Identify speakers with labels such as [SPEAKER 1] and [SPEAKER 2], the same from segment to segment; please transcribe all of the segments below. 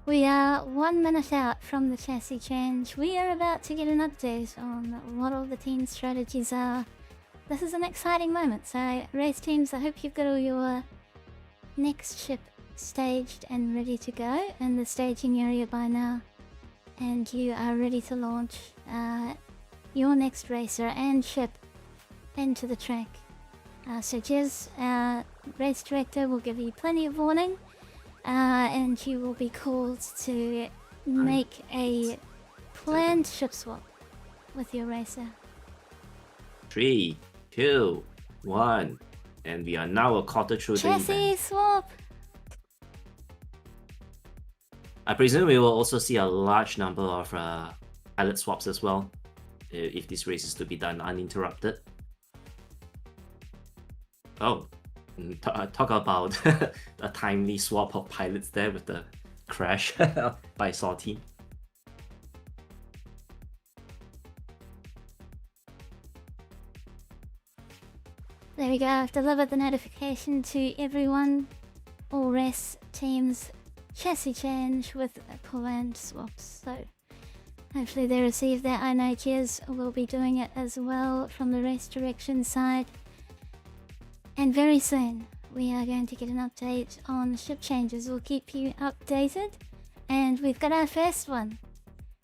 [SPEAKER 1] We are 1 minute out from the chassis change. We are about to get an update on what all the team strategies are. This is an exciting moment, so race teams, I hope you've got all your next ship staged and ready to go in the staging area by now. And you are ready to launch your next racer and ship into the track. So Jez, our race director, will give you plenty of warning. And you will be called to make a planned ship swap with your racer.
[SPEAKER 2] 3, 2, 1, and we are now a quarter through the event.
[SPEAKER 1] Chassis swap!
[SPEAKER 2] I presume we will also see a large number of pilot swaps as well, if this race is to be done uninterrupted. Oh, talk about a timely swap of pilots there with the crash by SOAR team.
[SPEAKER 1] There we go, I've delivered the notification to everyone. All race teams chassis change with planned swaps, so hopefully they receive that. I know Jez will be doing it as well from the race direction side. And very soon, we are going to get an update on ship changes. We'll keep you updated. And we've got our first one.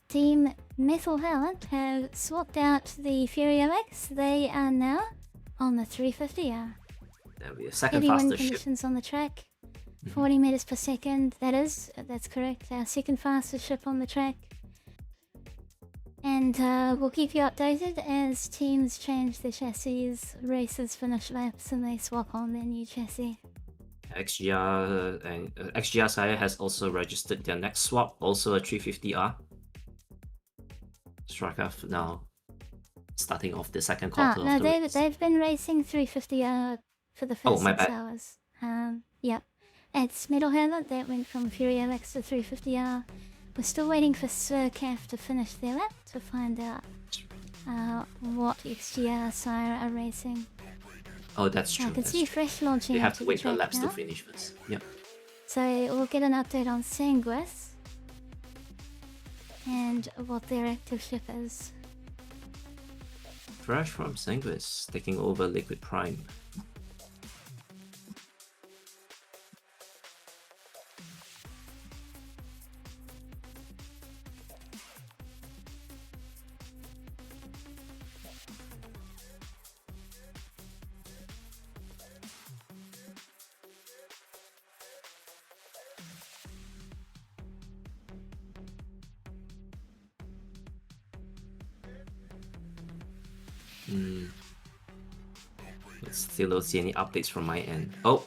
[SPEAKER 1] Team Metal Hurlant have swapped out the FayeFaye. They are now on the 350R.
[SPEAKER 2] That'll be a second
[SPEAKER 1] 81
[SPEAKER 2] faster
[SPEAKER 1] conditions
[SPEAKER 2] ship.
[SPEAKER 1] on the track. 40 meters per second. That's correct. Our second fastest ship on the track. And we'll keep you updated as teams change their chassis, races finish laps, and they swap on their new chassis.
[SPEAKER 2] XGR-SCIRE has also registered their next swap, also a 350R. Strikeoff now starting off the second quarter.
[SPEAKER 1] No, they've been racing 350R for the first 6 hours. Yep. It's Metal Hurlant that went from FayeFaye to 350R. We're still waiting for SIRCAF to finish their lap to find out what XGR-SCIRE are racing.
[SPEAKER 2] Oh, that's true.
[SPEAKER 1] I can see Fresh launching.
[SPEAKER 2] They have to wait for
[SPEAKER 1] the
[SPEAKER 2] laps
[SPEAKER 1] now.
[SPEAKER 2] to finish first. Yep.
[SPEAKER 1] So we'll get an update on Sanguis and what their active ship is.
[SPEAKER 2] Fresh from Sanguis taking over Liquid Prime. Still don't see any updates from my end. Oh,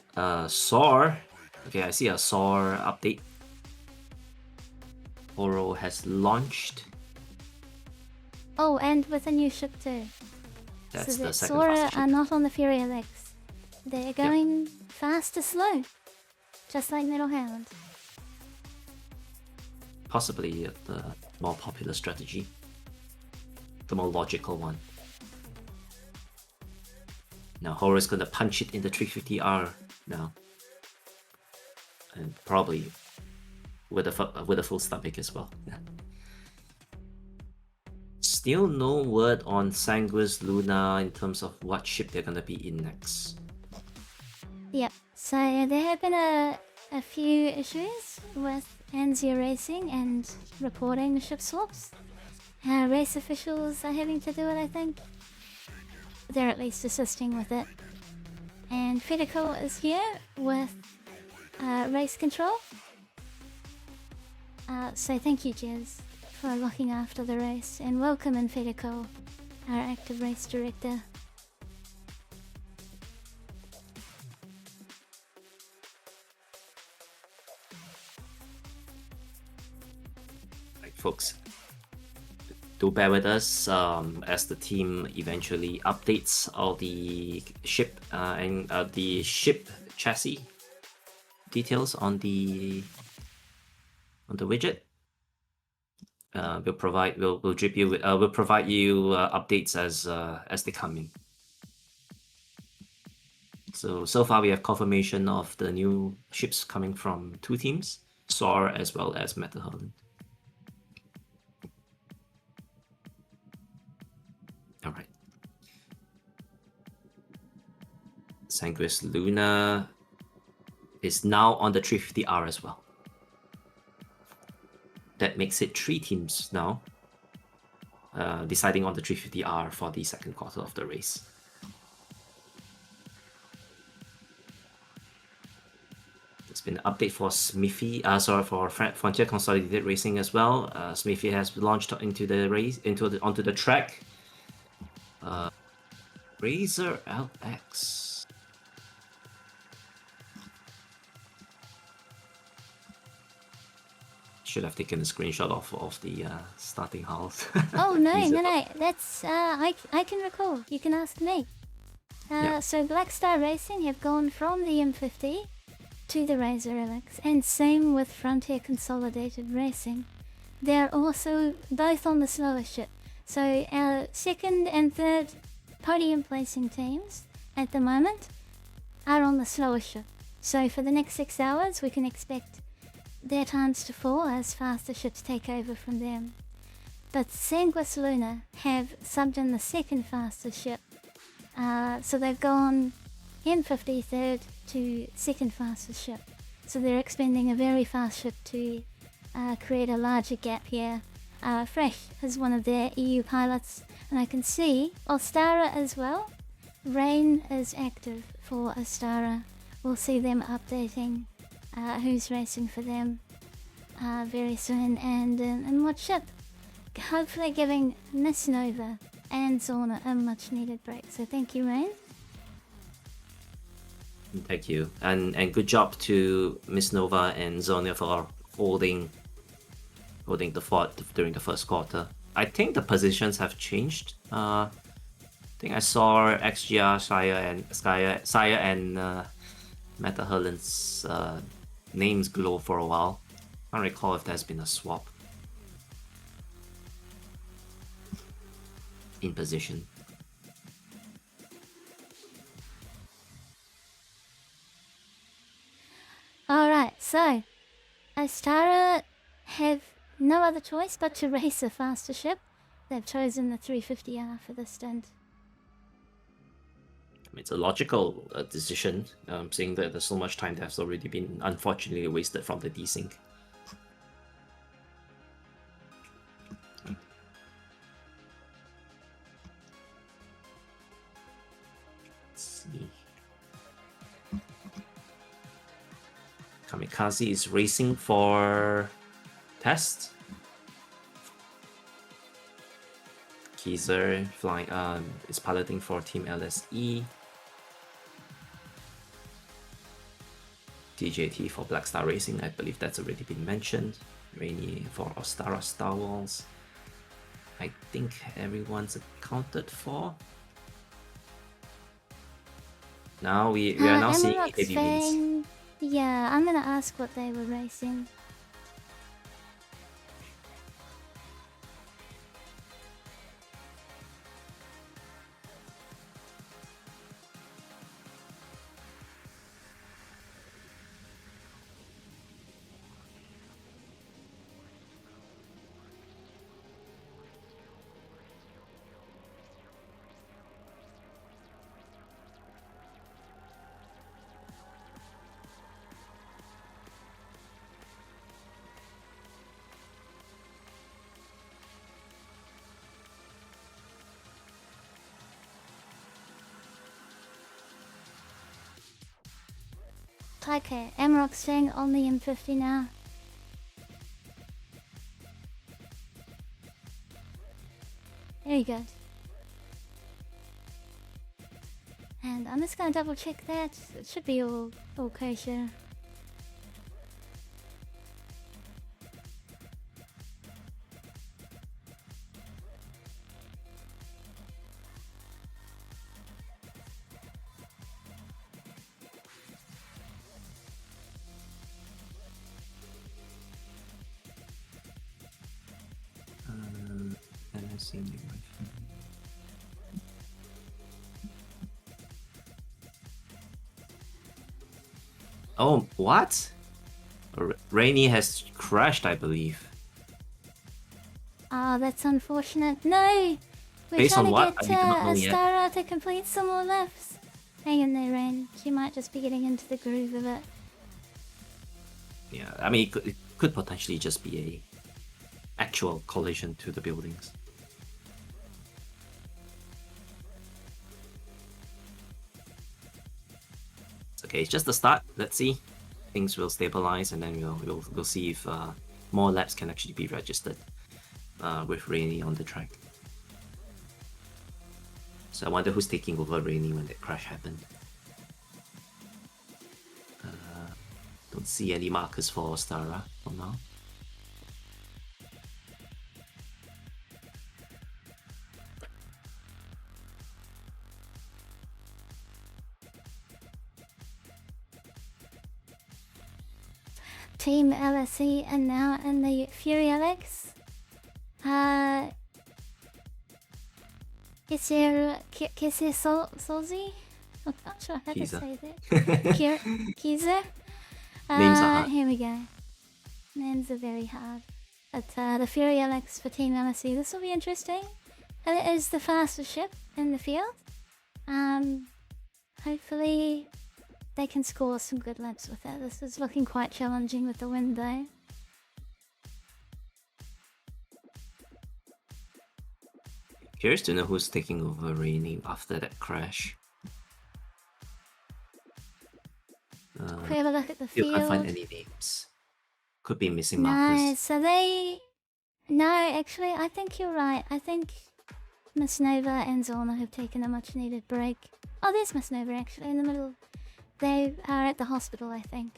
[SPEAKER 2] SOAR. Okay, I see a SOAR update. Oro has launched.
[SPEAKER 1] Oh, and with a new ship too.
[SPEAKER 2] That's
[SPEAKER 1] so
[SPEAKER 2] the second
[SPEAKER 1] SOAR
[SPEAKER 2] fastest
[SPEAKER 1] are
[SPEAKER 2] ship.
[SPEAKER 1] not on the FayeFaye. They're going fast to slow, just like Metal Hurlant.
[SPEAKER 2] Possibly the more popular strategy. The more logical one. Now Horo's gonna punch it in the 350R now, and probably with a full stomach as well. Yeah. Still no word on Sanguis Luna in terms of what ship they're gonna be in next.
[SPEAKER 1] Yep. So there have been a few issues with ANZIA Racing and reporting ship swaps. Race officials are having to do it, I think. They're at least assisting with it. And Fedakol is here with race control. So thank you, Jez, for looking after the race. And welcome in Fedakol, our active race director.
[SPEAKER 2] Right, folks. Do bear with us as the team eventually updates all the ship and the ship chassis details on the widget. We'll provide you updates as they come in. So far we have confirmation of the new ships coming from 2 teams. SOAR as well as Hurlant. All right. Sanguis Luna is now on the 350R as well. That makes it 3 teams now, deciding on the 350R for the second quarter of the race. There's been an update for Smithy, for Frontier Consolidated Racing as well. Smithy has launched into the race, onto the track. Razor LX. Should have taken a screenshot of the starting house.
[SPEAKER 1] Oh no, that's I can recall. You can ask me.
[SPEAKER 2] Yeah.
[SPEAKER 1] So Black Star Racing have gone from the M50 to the Razor LX, and same with Frontier Consolidated Racing. They're also both on the slower ship. So our second and third podium placing teams at the moment are on the slower ship. So for the next 6 hours, we can expect their times to fall as faster ships take over from them. But Sanguis Luna have subbed in the second fastest ship. So they've gone M50 third to second fastest ship. So they're expending a very fast ship to create a larger gap here. Fresh is one of their EU pilots, and I can see Ostara as well. Rain is active for Ostara. We'll see them updating who's racing for them very soon, and what ship. Hopefully giving Miss Nova and Zorna a much needed break. So thank you, Rain.
[SPEAKER 2] Thank you, and good job to Miss Nova and Zorna for holding the fort during the first quarter. I think the positions have changed. I think I saw XGR-SCIRE and Meta Hurlant's names glow for a while. I don't recall if there's been a swap in position.
[SPEAKER 1] Alright, so Ostara have no other choice but to race a faster ship. They've chosen the 350R for this stint.
[SPEAKER 2] It's a logical decision, seeing that there's so much time that's already been unfortunately wasted from the desync. Let's see. Kamikaze is racing for test. Kaiser flying is piloting for Team LSE. TJT for Black Star Racing, I believe that's already been mentioned. Rainy for Ostara Starwals. I think everyone's accounted for. Now we are now seeing
[SPEAKER 1] Amarok's
[SPEAKER 2] heavy wins.
[SPEAKER 1] Fang. Yeah, I'm gonna ask what they were racing. Okay, Amarok's staying on the M50 now. There you go. And I'm just gonna double check that. It should be all kosher.
[SPEAKER 2] Oh, what? Rainy has crashed, I believe.
[SPEAKER 1] Oh, that's unfortunate. No! We're
[SPEAKER 2] Based
[SPEAKER 1] trying
[SPEAKER 2] on
[SPEAKER 1] to
[SPEAKER 2] what?
[SPEAKER 1] get
[SPEAKER 2] I do not know yet.
[SPEAKER 1] Ostara to complete some more laps. Hang in there, Rain. She might just be getting into the groove of it.
[SPEAKER 2] Yeah, I mean, it could potentially just be a actual collision to the buildings. It's okay, it's just the start. Let's see. Things will stabilize, and then we'll see if more laps can actually be registered with Rainy on the track. So I wonder who's taking over Rainy when that crash happened. Don't see any markers for Ostara for now.
[SPEAKER 1] Team LSE and now in the Fury LX. Kise Solzi? I'm not sure how to say that. Kizer?
[SPEAKER 2] Names are hard.
[SPEAKER 1] Here we go. Names are very hard. But the Fury LX for Team LSE. This will be interesting. It is the fastest ship in the field. Hopefully they can score some good laps with it. This is looking quite challenging with the wind though.
[SPEAKER 2] Curious to know who's taking over Rainy after that crash.
[SPEAKER 1] If we have a look at the
[SPEAKER 2] Still
[SPEAKER 1] field.
[SPEAKER 2] can't find any names. Could be missing markers.
[SPEAKER 1] No, so they... No, actually, I think you're right. I think Miss Nova and Zorna have taken a much needed break. Oh, there's Miss Nova actually in the middle. They are at the hospital, I think.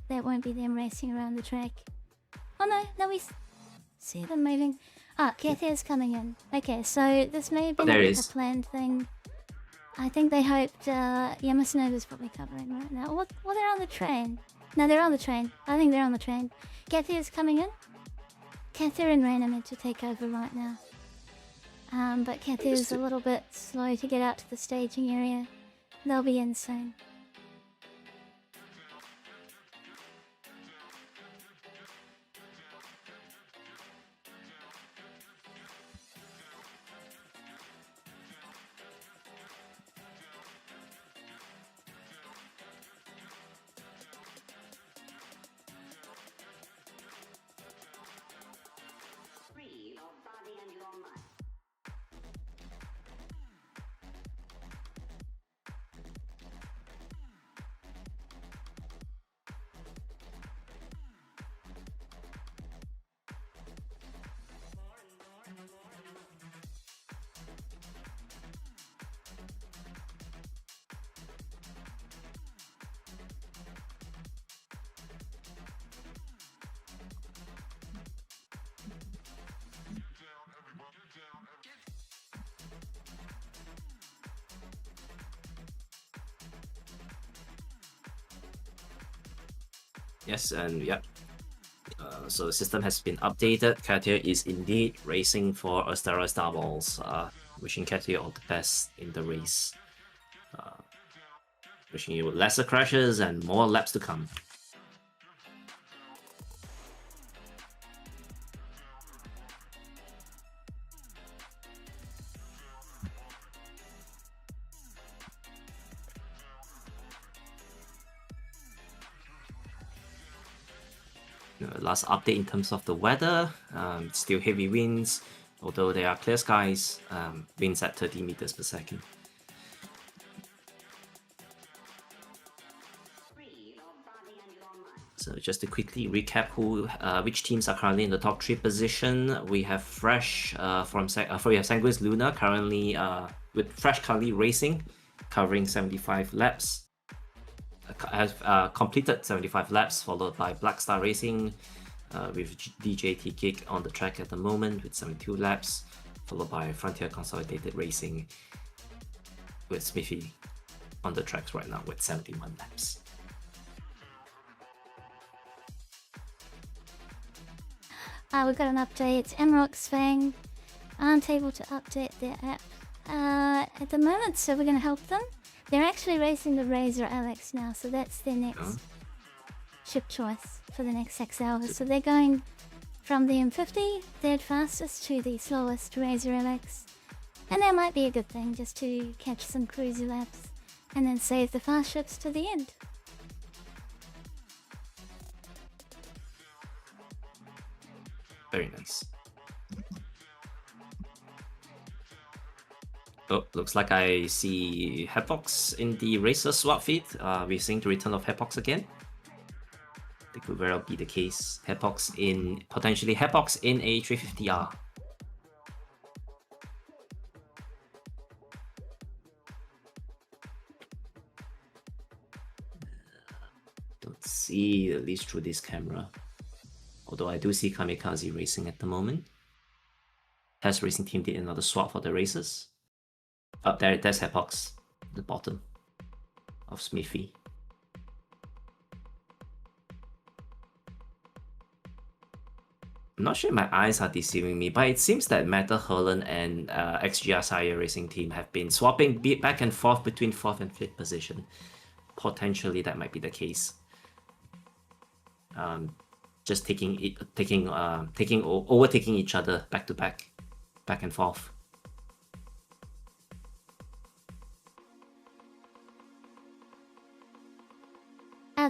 [SPEAKER 1] That won't be them racing around the track. Oh no, we see them moving. Ah, Kathier's coming in. Okay, so this may have been a planned thing. I think they hoped, yeah, Miss Nova's probably covering right now. Well, they're on the train. No, they're on the train. I think they're on the train. Kathier's coming in. Kathier and Rain are meant to take over right now. But Kathier's a little bit slow to get out to the staging area. They'll be in soon.
[SPEAKER 2] Yes, and yep. So the system has been updated. Kathier is indeed racing for Ostara Starwals. Wishing Kathier all the best in the race. Wishing you lesser crashes and more laps to come. Last update in terms of the weather, still heavy winds, although there are clear skies, winds at 30 meters per second. So just to quickly recap which teams are currently in the top 3 position, we have Fresh we have Sanguis Luna currently with Fresh currently racing, covering 75 laps. Has completed 75 laps, followed by Black Star Racing with DJT Kick on the track at the moment with 72 laps, followed by Frontier Consolidated Racing with Smithy on the tracks right now with 71 laps.
[SPEAKER 1] We've got an update. Amarok's Fang aren't able to update their app at the moment, so we're going to help them. They're actually racing the Razor LX now, so that's their next ship choice. for the next 6 hours. So they're going from the M50, dead fastest, to the slowest Razor LX. And that might be a good thing, just to catch some cruisy laps and then save the fast ships to the end.
[SPEAKER 2] Very nice. Oh, looks like I see Hepox in the Racer swap feed. We're seeing the return of Hepox again. That could very well be the case. Potentially Hepox in a 350R. Don't see, at least through this camera. Although I do see Kamikaze racing at the moment. Test Racing Team did another swap for the racers. Up there, there's Hepox, the bottom of Smithy. I'm not sure if my eyes are deceiving me, but it seems that Meta, Hurlant, and XGR-SCIRE Racing Team have been swapping back and forth between 4th and 5th position. Potentially that might be the case. Just overtaking each other back to back and forth.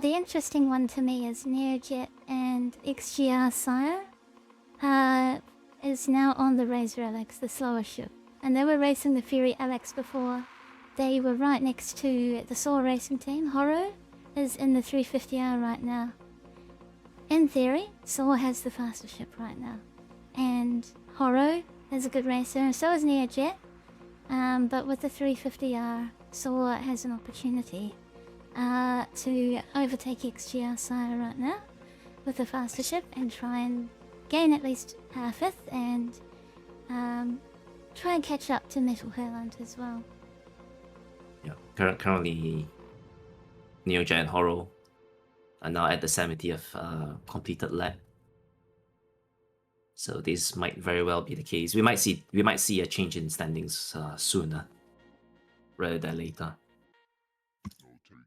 [SPEAKER 1] The interesting one to me is NeoJet and XGR-SCIRE is now on the Razor LX, the slower ship. And they were racing the Fury LX before. They were right next to the SOAR racing team. Horo is in the 350R right now. In theory, SOAR has the faster ship right now. And Horo is a good racer, and so is NeoJet. But with the 350R, SOAR has an opportunity to overtake XGR-SCIRE right now with the faster ship and try and gain at least 5th and try and catch up to Metal Hurlant as well.
[SPEAKER 2] Yeah, currently NeoJet and Horo are now at the 70th completed lap. So this might very well be the case. We might see a change in standings sooner rather than later.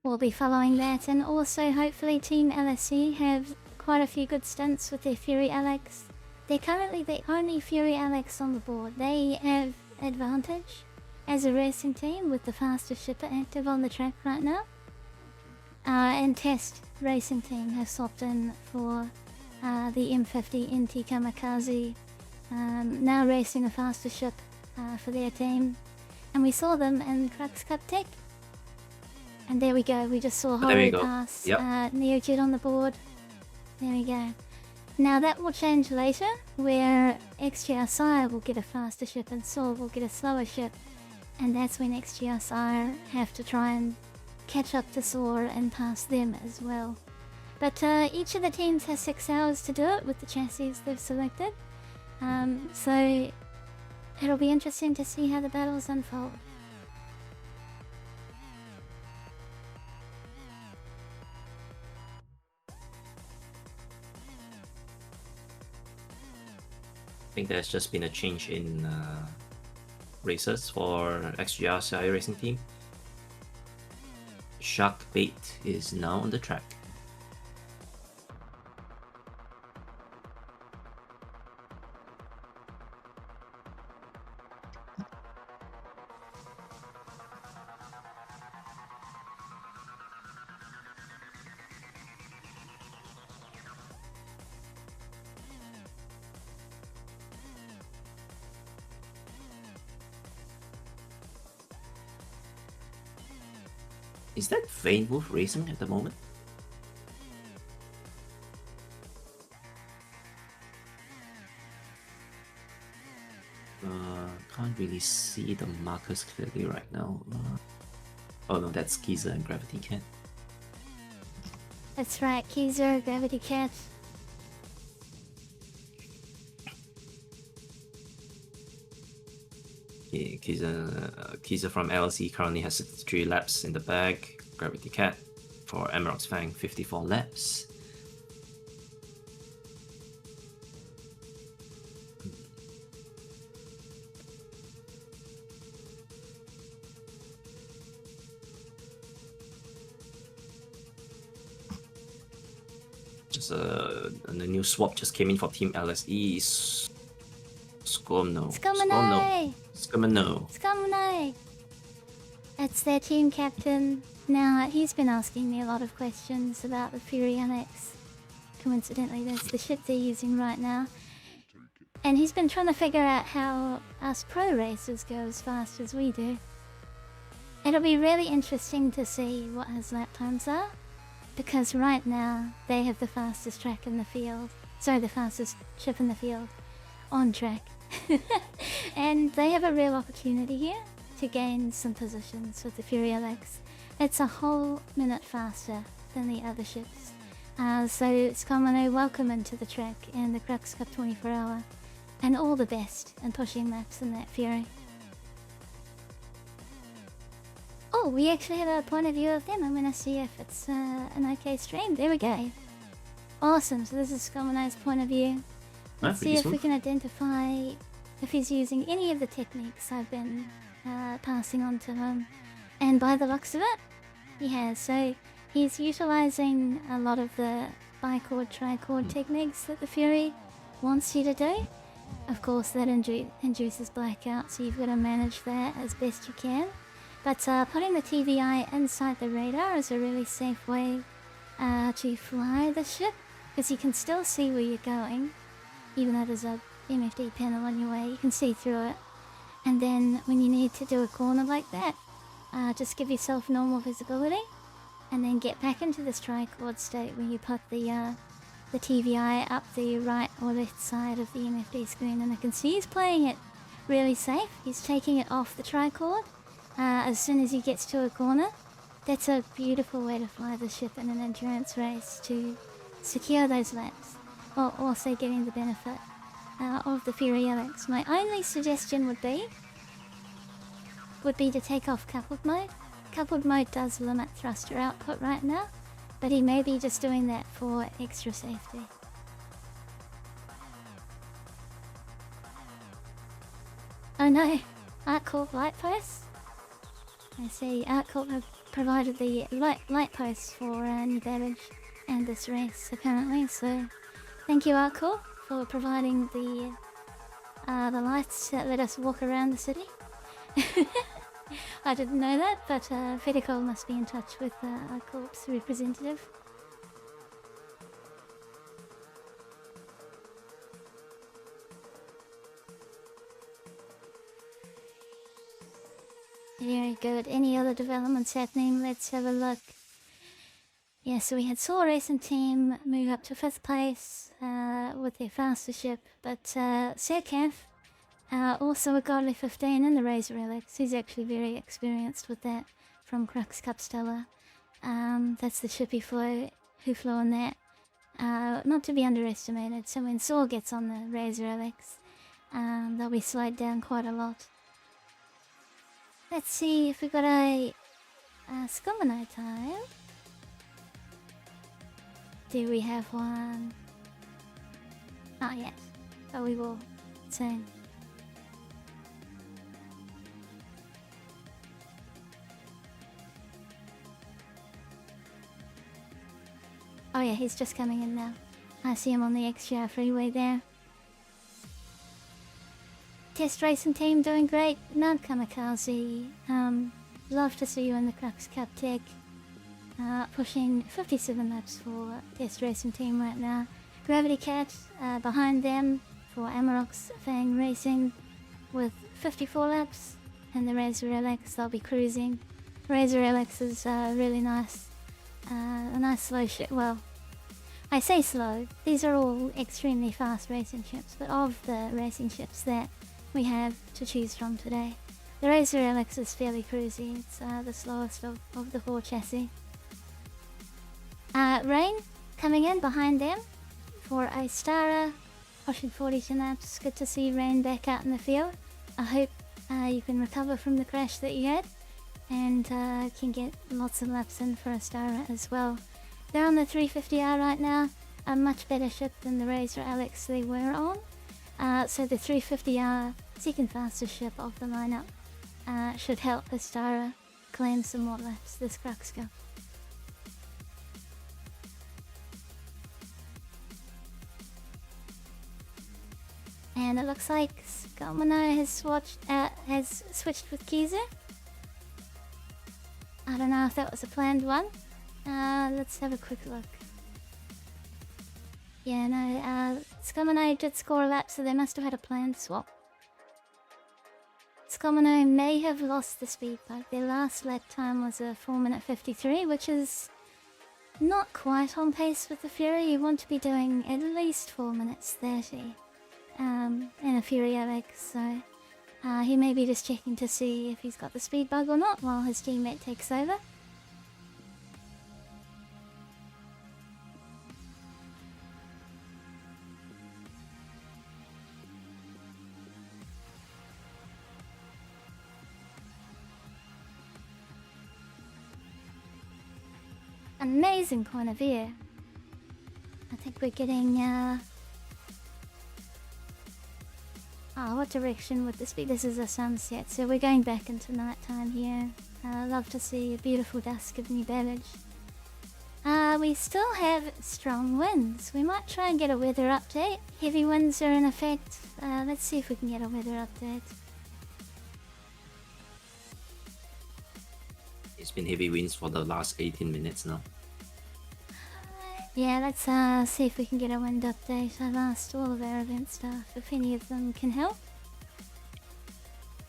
[SPEAKER 1] We'll be following that, and also hopefully Team LSC have quite a few good stunts with their Fury LX. They're currently the only Fury LX on the board. They have advantage as a racing team with the fastest shipper active on the track right now. And Test Racing Team have swapped in for the M50 NT Kamikaze, now racing a faster ship for their team. And we saw them in Crux Cup Tech. And there we go, we just saw Horo pass,
[SPEAKER 2] yep.
[SPEAKER 1] NeoJet on the board. There we go. Now that will change later, where XGR-SCIRE will get a faster ship and SOAR will get a slower ship. And that's when XGR-SCIRE have to try and catch up to SOAR and pass them as well. But each of the teams has 6 hours to do it with the chassis they've selected. So it'll be interesting to see how the battles unfold.
[SPEAKER 2] I think there's just been a change in racers for XGR-SCIRE Racing Team. Shark Bait is now on the track. Is that Wolf racing at the moment? Can't really see the markers clearly right now. Oh no, that's Kiza and Gravity Cat.
[SPEAKER 1] That's right, Kiza, Gravity Cat.
[SPEAKER 2] Yeah, Kiza from LC currently has 63 laps in the bag. Gravity Cat for Amarok's Fang, 54 laps. So and the new swap just came in for Team LSE. Skomno.
[SPEAKER 1] Skomno. That's their team captain. Now, he's been asking me a lot of questions about the Furionex. Coincidentally, that's the ship they're using right now. And he's been trying to figure out how us pro racers go as fast as we do. It'll be really interesting to see what his lap times are, because right now they have the fastest track in the field. Sorry, the fastest ship in the field on track. And they have a real opportunity here to gain some positions with the Furionex. It's a whole minute faster than the other ships. So Skomno, welcome into the track and the Crux Cup 24-hour. And all the best in pushing laps in that Fury. Oh, we actually have a point of view of them. I'm gonna see if it's an okay stream. There we go. Awesome, so this is Skomno's point of view. Let's see if we can identify if he's using any of the techniques I've been passing on to him. And by the looks of it, he has. So he's utilizing a lot of the bichord, trichord techniques that the Fury wants you to do. Of course, that induces blackout, so you've got to manage that as best you can. But putting the TVI inside the radar is a really safe way to fly the ship, because you can still see where you're going, even though there's a MFD panel on your way. You can see through it. And then when you need to do a corner like that, just give yourself normal visibility, and then get back into this trichord state when you put the TVI up the right or left side of the MFD screen. And I can see he's playing it really safe. He's taking it off the trichord as soon as he gets to a corner. That's a beautiful way to fly the ship in an endurance race, to secure those laps, while also getting the benefit of the Furionex. My only suggestion would be to take off coupled mode. Coupled mode does limit thruster output right now, but he may be just doing that for extra safety. Oh no, ArtCorp light posts? I see, ArtCorp have provided the light posts for New Babbage and this race apparently, so thank you ArtCorp for providing the lights that let us walk around the city. I didn't know that, but Fedakol must be in touch with ArtCorp's representative. Very good. Any other developments happening? Let's have a look. Yeah, so we had SOAR Racing Team move up to 5th place with their faster ship, but Serkaf, also a Godly 15 in the Razor Alex, who's actually very experienced with that from Crux Cup Stella. That's the ship who flew on that. Not to be underestimated, so when SOAR gets on the Razor Alex, they'll be slowed down quite a lot. Let's see if we got a Skomno time. Do we have one? Not yet, but we will soon. Oh yeah, he's just coming in now. I see him on the XGR freeway there. Test racing team doing great. Not Kamikaze. Love to see you in the Crux Cup tech. Pushing 57 laps for test racing team right now. Gravity Cat behind them for Amarok's Fang Racing with 54 laps. And the Razor LX, they'll be cruising. Razor LX is really nice. A nice slow ship. Well, I say slow. These are all extremely fast racing ships, but of the racing ships that we have to choose from today, the Razor LX is fairly cruisy. It's the slowest of the 4 chassis. Rain coming in behind them for Ostara, pushing 42 laps. Good to see Rain back out in the field. I hope you can recover from the crash that you had and can get lots of laps in for Ostara as well. They're on the 350R right now, a much better ship than the Razor Alex they were on. So the 350R, second fastest ship of the lineup, should help Ostara claim some more laps this Crux Cup. And it looks like Skamano has switched with Kizu. I don't know if that was a planned one. Let's have a quick look. Yeah, no, Skamano did score a lap, so they must have had a planned swap. Skamano may have lost the speed bike. Their last lap time was a 4 minute 53, which is not quite on pace with the Fury. You want to be doing at least 4 minutes 30 in a Fury OX, so he may be just checking to see if he's got the speed bug or not while his teammate takes over. Amazing point of view. I think we're getting what direction would this be? This is a sunset, so we're going back into nighttime here. I love to see a beautiful dusk of New Babbage. We still have strong winds. We might try and get a weather update. Heavy winds are in effect. Let's see if we can get a weather update.
[SPEAKER 2] It's been heavy winds for the last 18 minutes now.
[SPEAKER 1] Yeah, let's see if we can get a wind update. I've asked all of our event staff if any of them can help,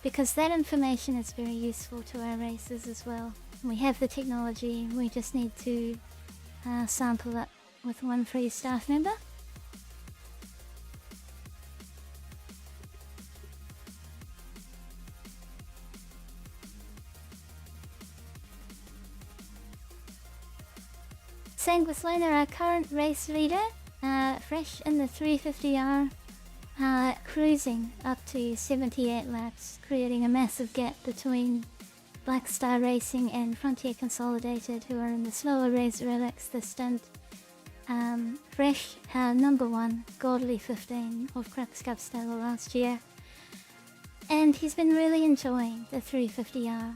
[SPEAKER 1] because that information is very useful to our races as well. We have the technology, we just need to sample it with one free staff member. Sanguis Luna, our current race leader, fresh in the 350R, cruising up to 78 laps, creating a massive gap between Black Star Racing and Frontier Consolidated, who are in the slower Razor LX this stint. Fresh, number 1, Godly 15 of Crux Cup style last year. And he's been really enjoying the 350R.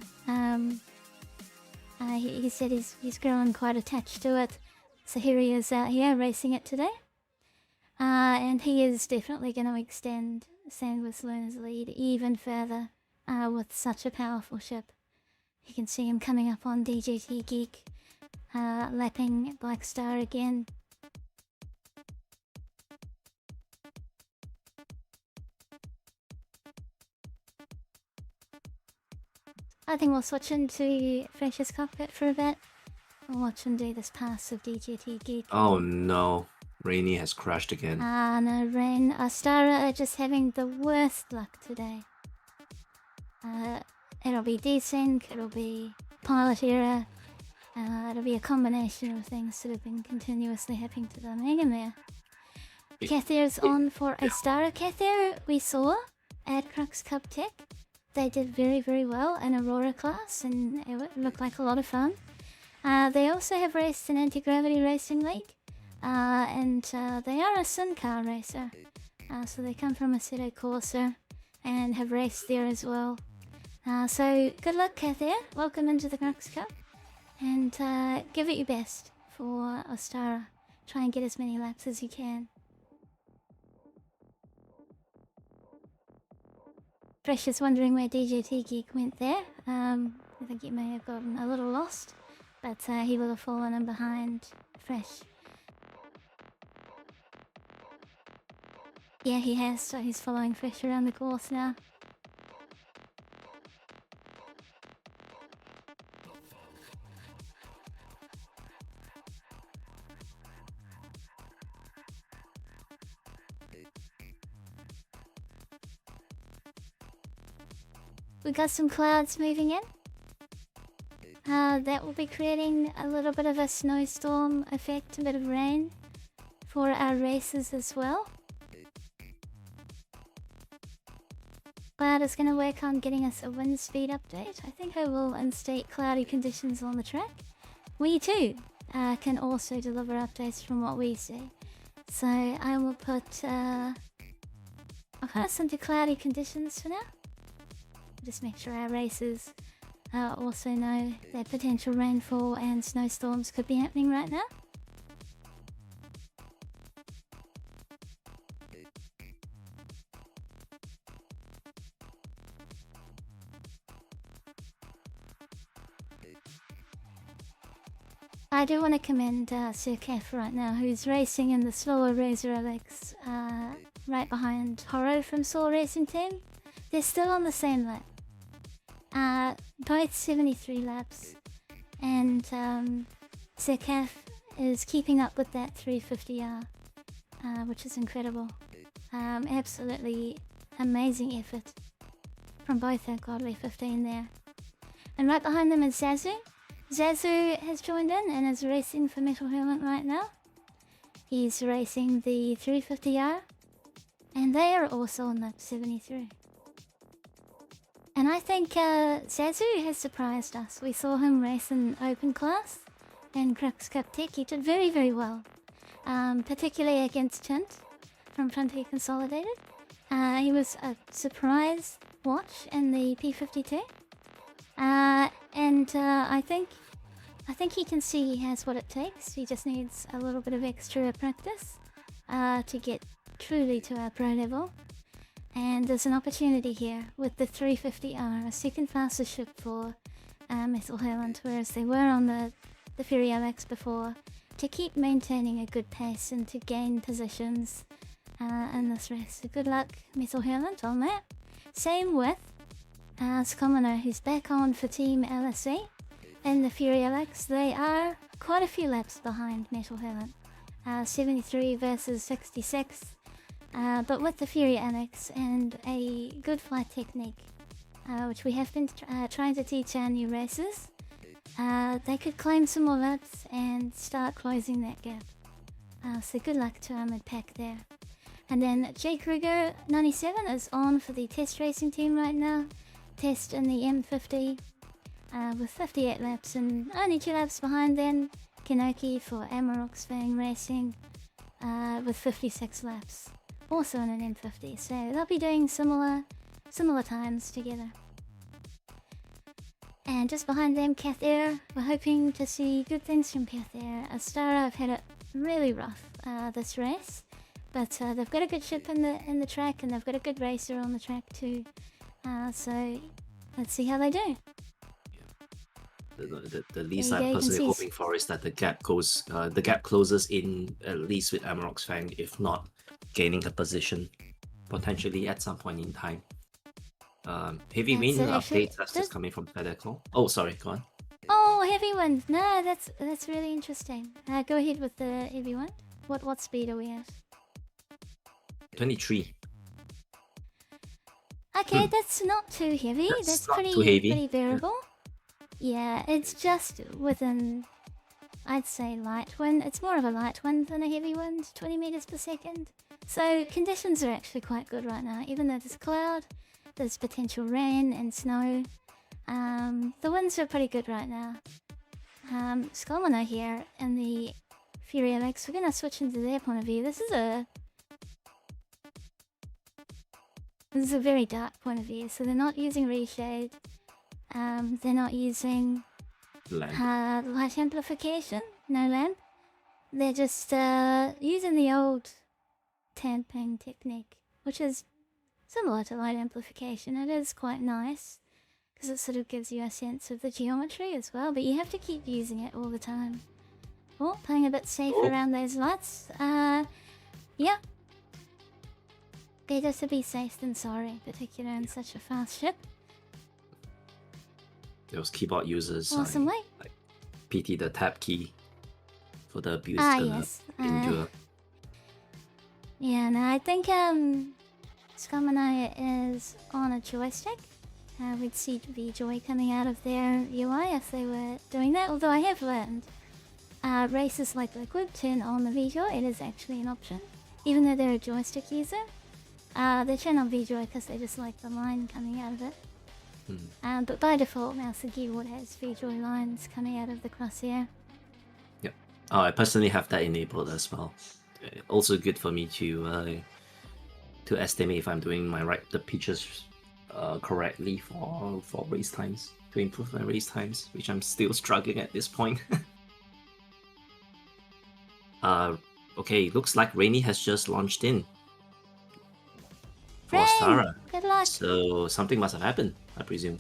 [SPEAKER 1] He said he's grown quite attached to it, so here he is out here racing it today. And he is definitely going to extend Sanguis Luna's lead even further with such a powerful ship. You can see him coming up on DJT Geek, lapping Black Star again. I think we'll switch into Fresh's cockpit for a bit. We'll watch him do this pass of DJT Geek.
[SPEAKER 2] Oh no, Rainy has crashed again.
[SPEAKER 1] No, Rain. Ostara are just having the worst luck today. It'll be desync, it'll be pilot error, it'll be a combination of things that have been continuously happening to them. Hang in there. Cather's on for Ostara. Cather we saw at Crux Cup Tech. They did very, very well in Aurora class, and it looked like a lot of fun. They also have raced in Anti-Gravity Racing League, and they are a Sin Car racer. So they come from a Assetto Corsa and have raced there as well. So good luck, Cather. Welcome into the Crux Cup, and give it your best for Ostara. Try and get as many laps as you can. Fresh is wondering where DJT Geek went there. I think he may have gotten a little lost, but he will have fallen in behind Fresh. Yeah, he has, so he's following Fresh around the course now. We got some clouds moving in. That will be creating a little bit of a snowstorm effect, a bit of rain for our races as well. Cloud is going to work on getting us a wind speed update. I think I will instate cloudy conditions on the track. We too can also deliver updates from what we see. So I will put I'll put us into cloudy conditions for now. Just make sure our racers also know that potential rainfall and snowstorms could be happening right now. I do want to commend Sirkef right now, who's racing in the slower Razor Alex, right behind Horo from SOAR Racing Team. They're still on the same lap. Both 73 laps. And Sirkef is keeping up with that 350R, which is incredible. Absolutely amazing effort from both our Godly 15 there. And right behind them is Zazu. Zazu has joined in and is racing for Metal Hurlant right now. He's racing the 350R, and they are also on lap 73. And I think Zazu has surprised us. We saw him race in open class in Crux Cup Tech. He did very, very well, particularly against Chint from Frontier Consolidated. He was a surprise watch in the P52. And I think he can see he has what it takes. He just needs a little bit of extra practice to get truly to our pro level. And there's an opportunity here with the 350R, a second fastest ship for Metal Hurlant, whereas they were on the Fury LX before, to keep maintaining a good pace and to gain positions in this race. So good luck, Metal Hurlant, on that. Same with Skomino, who's back on for Team LSE in the Fury LX. They are quite a few laps behind Metal Hurlant, 73 versus 66. But with the Fury LX and a good flight technique, which we have been trying to teach our new racers, they could claim some more laps and start closing that gap. So good luck to our mid-pack there. And then J Kruger 97 is on for the test racing team right now. Test in the M50 with 58 laps, and only 2 laps behind then Kenoki for Amarok's Fang Racing with 56 laps, also in an M50. So they'll be doing similar times together. And just behind them, Cath Air. We're hoping to see good things from Cath Air. Ostara have had it really rough this race, but they've got a good ship in the track, and they've got a good racer on the track too. So let's see how they do.
[SPEAKER 2] The least I'm personally hoping for is that the gap closes in at least with Amarok's Fang, if not gaining a position potentially at some point in time. Heavy wind updates that's just coming from Fedakol. Oh, sorry, go on.
[SPEAKER 1] Oh, heavy wind. No, that's really interesting. Go ahead with the heavy wind. What speed are we at?
[SPEAKER 2] 23.
[SPEAKER 1] Okay, that's not too heavy. That's pretty bearable. Yeah, it's just within, I'd say, light wind. It's more of a light wind than a heavy wind, 20 meters per second. So conditions are actually quite good right now. Even though there's cloud, there's potential rain and snow. The winds are pretty good right now. Skomino here in the Fury LX. We're gonna switch into their point of view. This is a very dark point of view, so they're not using reshade. They're not using light amplification, no lamp. They're just using the old tamping technique, which is similar to light amplification. It is quite nice because it sort of gives you a sense of the geometry as well, but you have to keep using it all the time. Oh, playing a bit safe around those lights. Yeah. Better to be safe than sorry, particularly in such a fast ship.
[SPEAKER 2] Those keyboard users
[SPEAKER 1] Awesomely.
[SPEAKER 2] like PT the tab key for the abuse
[SPEAKER 1] yes.
[SPEAKER 2] endure.
[SPEAKER 1] Yeah, no, I think Skomino is on a joystick. We'd see the joy coming out of their UI if they were doing that, although I have learned races like Liquid turn on the VJoy. It is actually an option. Even though they're a joystick user, they turn on VJoy because they just like the line coming out of it. But by default, mouse and keyboard has VJoy lines coming out of the crosshair.
[SPEAKER 2] Yep. I personally have that enabled as well. Also good for me to estimate if I'm doing the pitches correctly for race times, to improve my race times, which I'm still struggling at this point. Okay, looks like Rainy has just launched in for Ostara.
[SPEAKER 1] Good luck.
[SPEAKER 2] So something must have happened, I presume.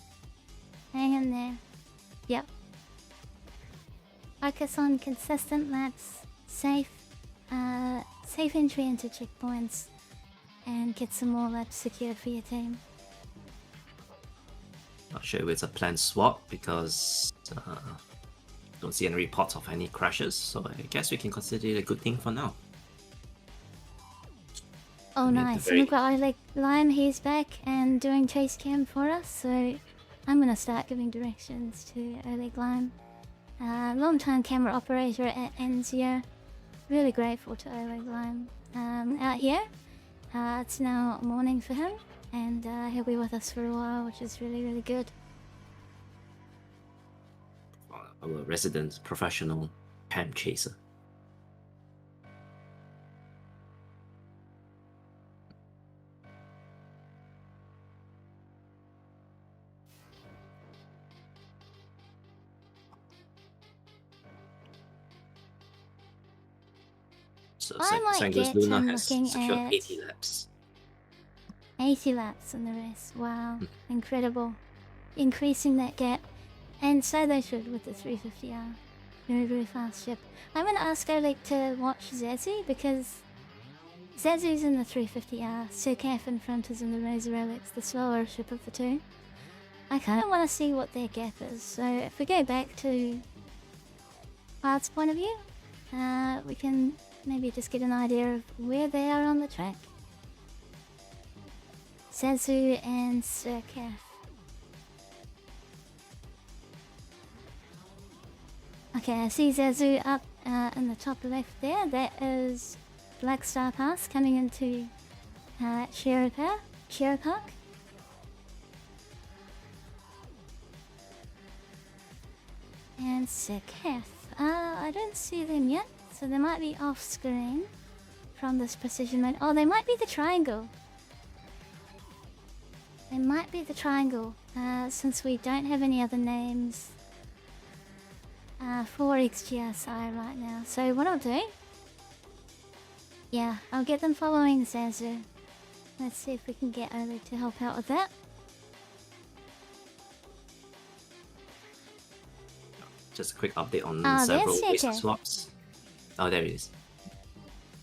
[SPEAKER 1] Hang in there. Yep. Focus on consistent laps, safe entry into checkpoints, and get some more laps secured for your team.
[SPEAKER 2] Not sure if it's a planned swap because don't see any reports of any crashes, so I guess we can consider it a good thing for now.
[SPEAKER 1] Oh, nice. And we've got OlegLime, he's back and doing chase cam for us, so I'm gonna start giving directions to OlegLime. Long-time camera operator at ANZIA. Really grateful to OlegLime. Out here, it's now morning for him, and he'll be with us for a while, which is really, really good.
[SPEAKER 2] Our resident professional cam chaser. So Sanguis Luna has secured 80 laps.
[SPEAKER 1] 80 laps in the race. Wow, incredible. Increasing that gap. And so they should with the 350R. Very, very fast ship. I'm going to ask Oleg to watch Zazu because Zazu's in the 350R. Sircaf in front is in the Razor Alex, the slower ship of the two. I kind of want to see what their gap is. So if we go back to Cloud's point of view, we can maybe just get an idea of where they are on the track. Zazu and Sircaf. Okay, I see Zazu up in the top left there. That is Black Star Pass coming into Sherry Park. And Sircaf. I don't see them yet, so they might be off screen from this precision mode. Oh, they might be the triangle. They might be the triangle, since we don't have any other names for XGR-SCIRE right now. So what I'll do, yeah, I'll get them following Zazu. Let's see if we can get Oleg to help out with that.
[SPEAKER 2] Just a quick update on several race swaps. Oh, there it is.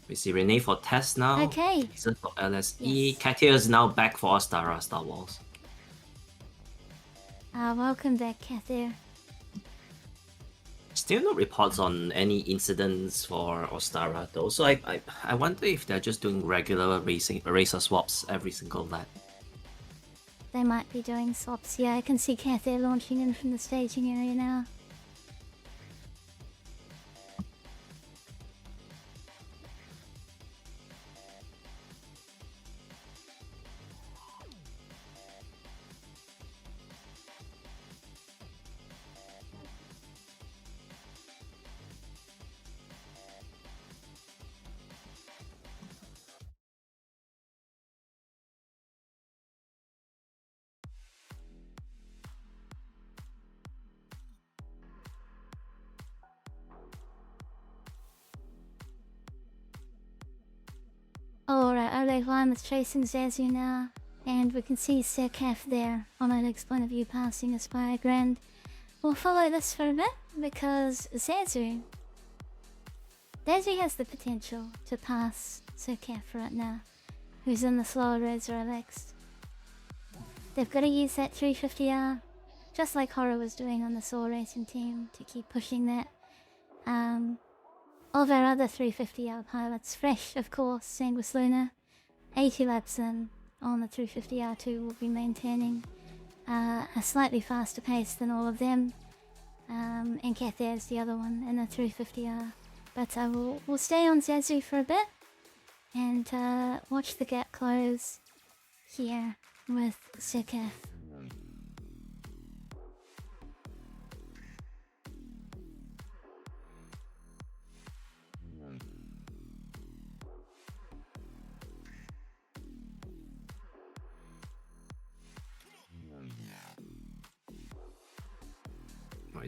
[SPEAKER 2] We see Renee for test now.
[SPEAKER 1] Okay.
[SPEAKER 2] Jason for LSE. Yes. Katia is now back for Ostara Starwals.
[SPEAKER 1] Welcome back, Katia.
[SPEAKER 2] Still no reports on any incidents for Ostara though, so I wonder if they're just doing regular racer swaps every single lap.
[SPEAKER 1] They might be doing swaps, yeah. I can see Katia launching in from the staging area now. Alright, OlegLime is chasing Zazu now, and we can see Sircaf there on Oleg's point of view passing Aspire Grand. We'll follow this for a bit because Zazu has the potential to pass Sircaf right now, who's in the slower Razor Alex. They've got to use that 350R, just like Horror was doing on the SOAR racing team, to keep pushing that. All of our other 350R pilots, fresh of course, Sanguis Luna, 80 laps in on the 350R2 will be maintaining a slightly faster pace than all of them. And Kathia is the other one in the 350R. But we'll stay on Zazu for a bit and watch the gap close here with Sircaf.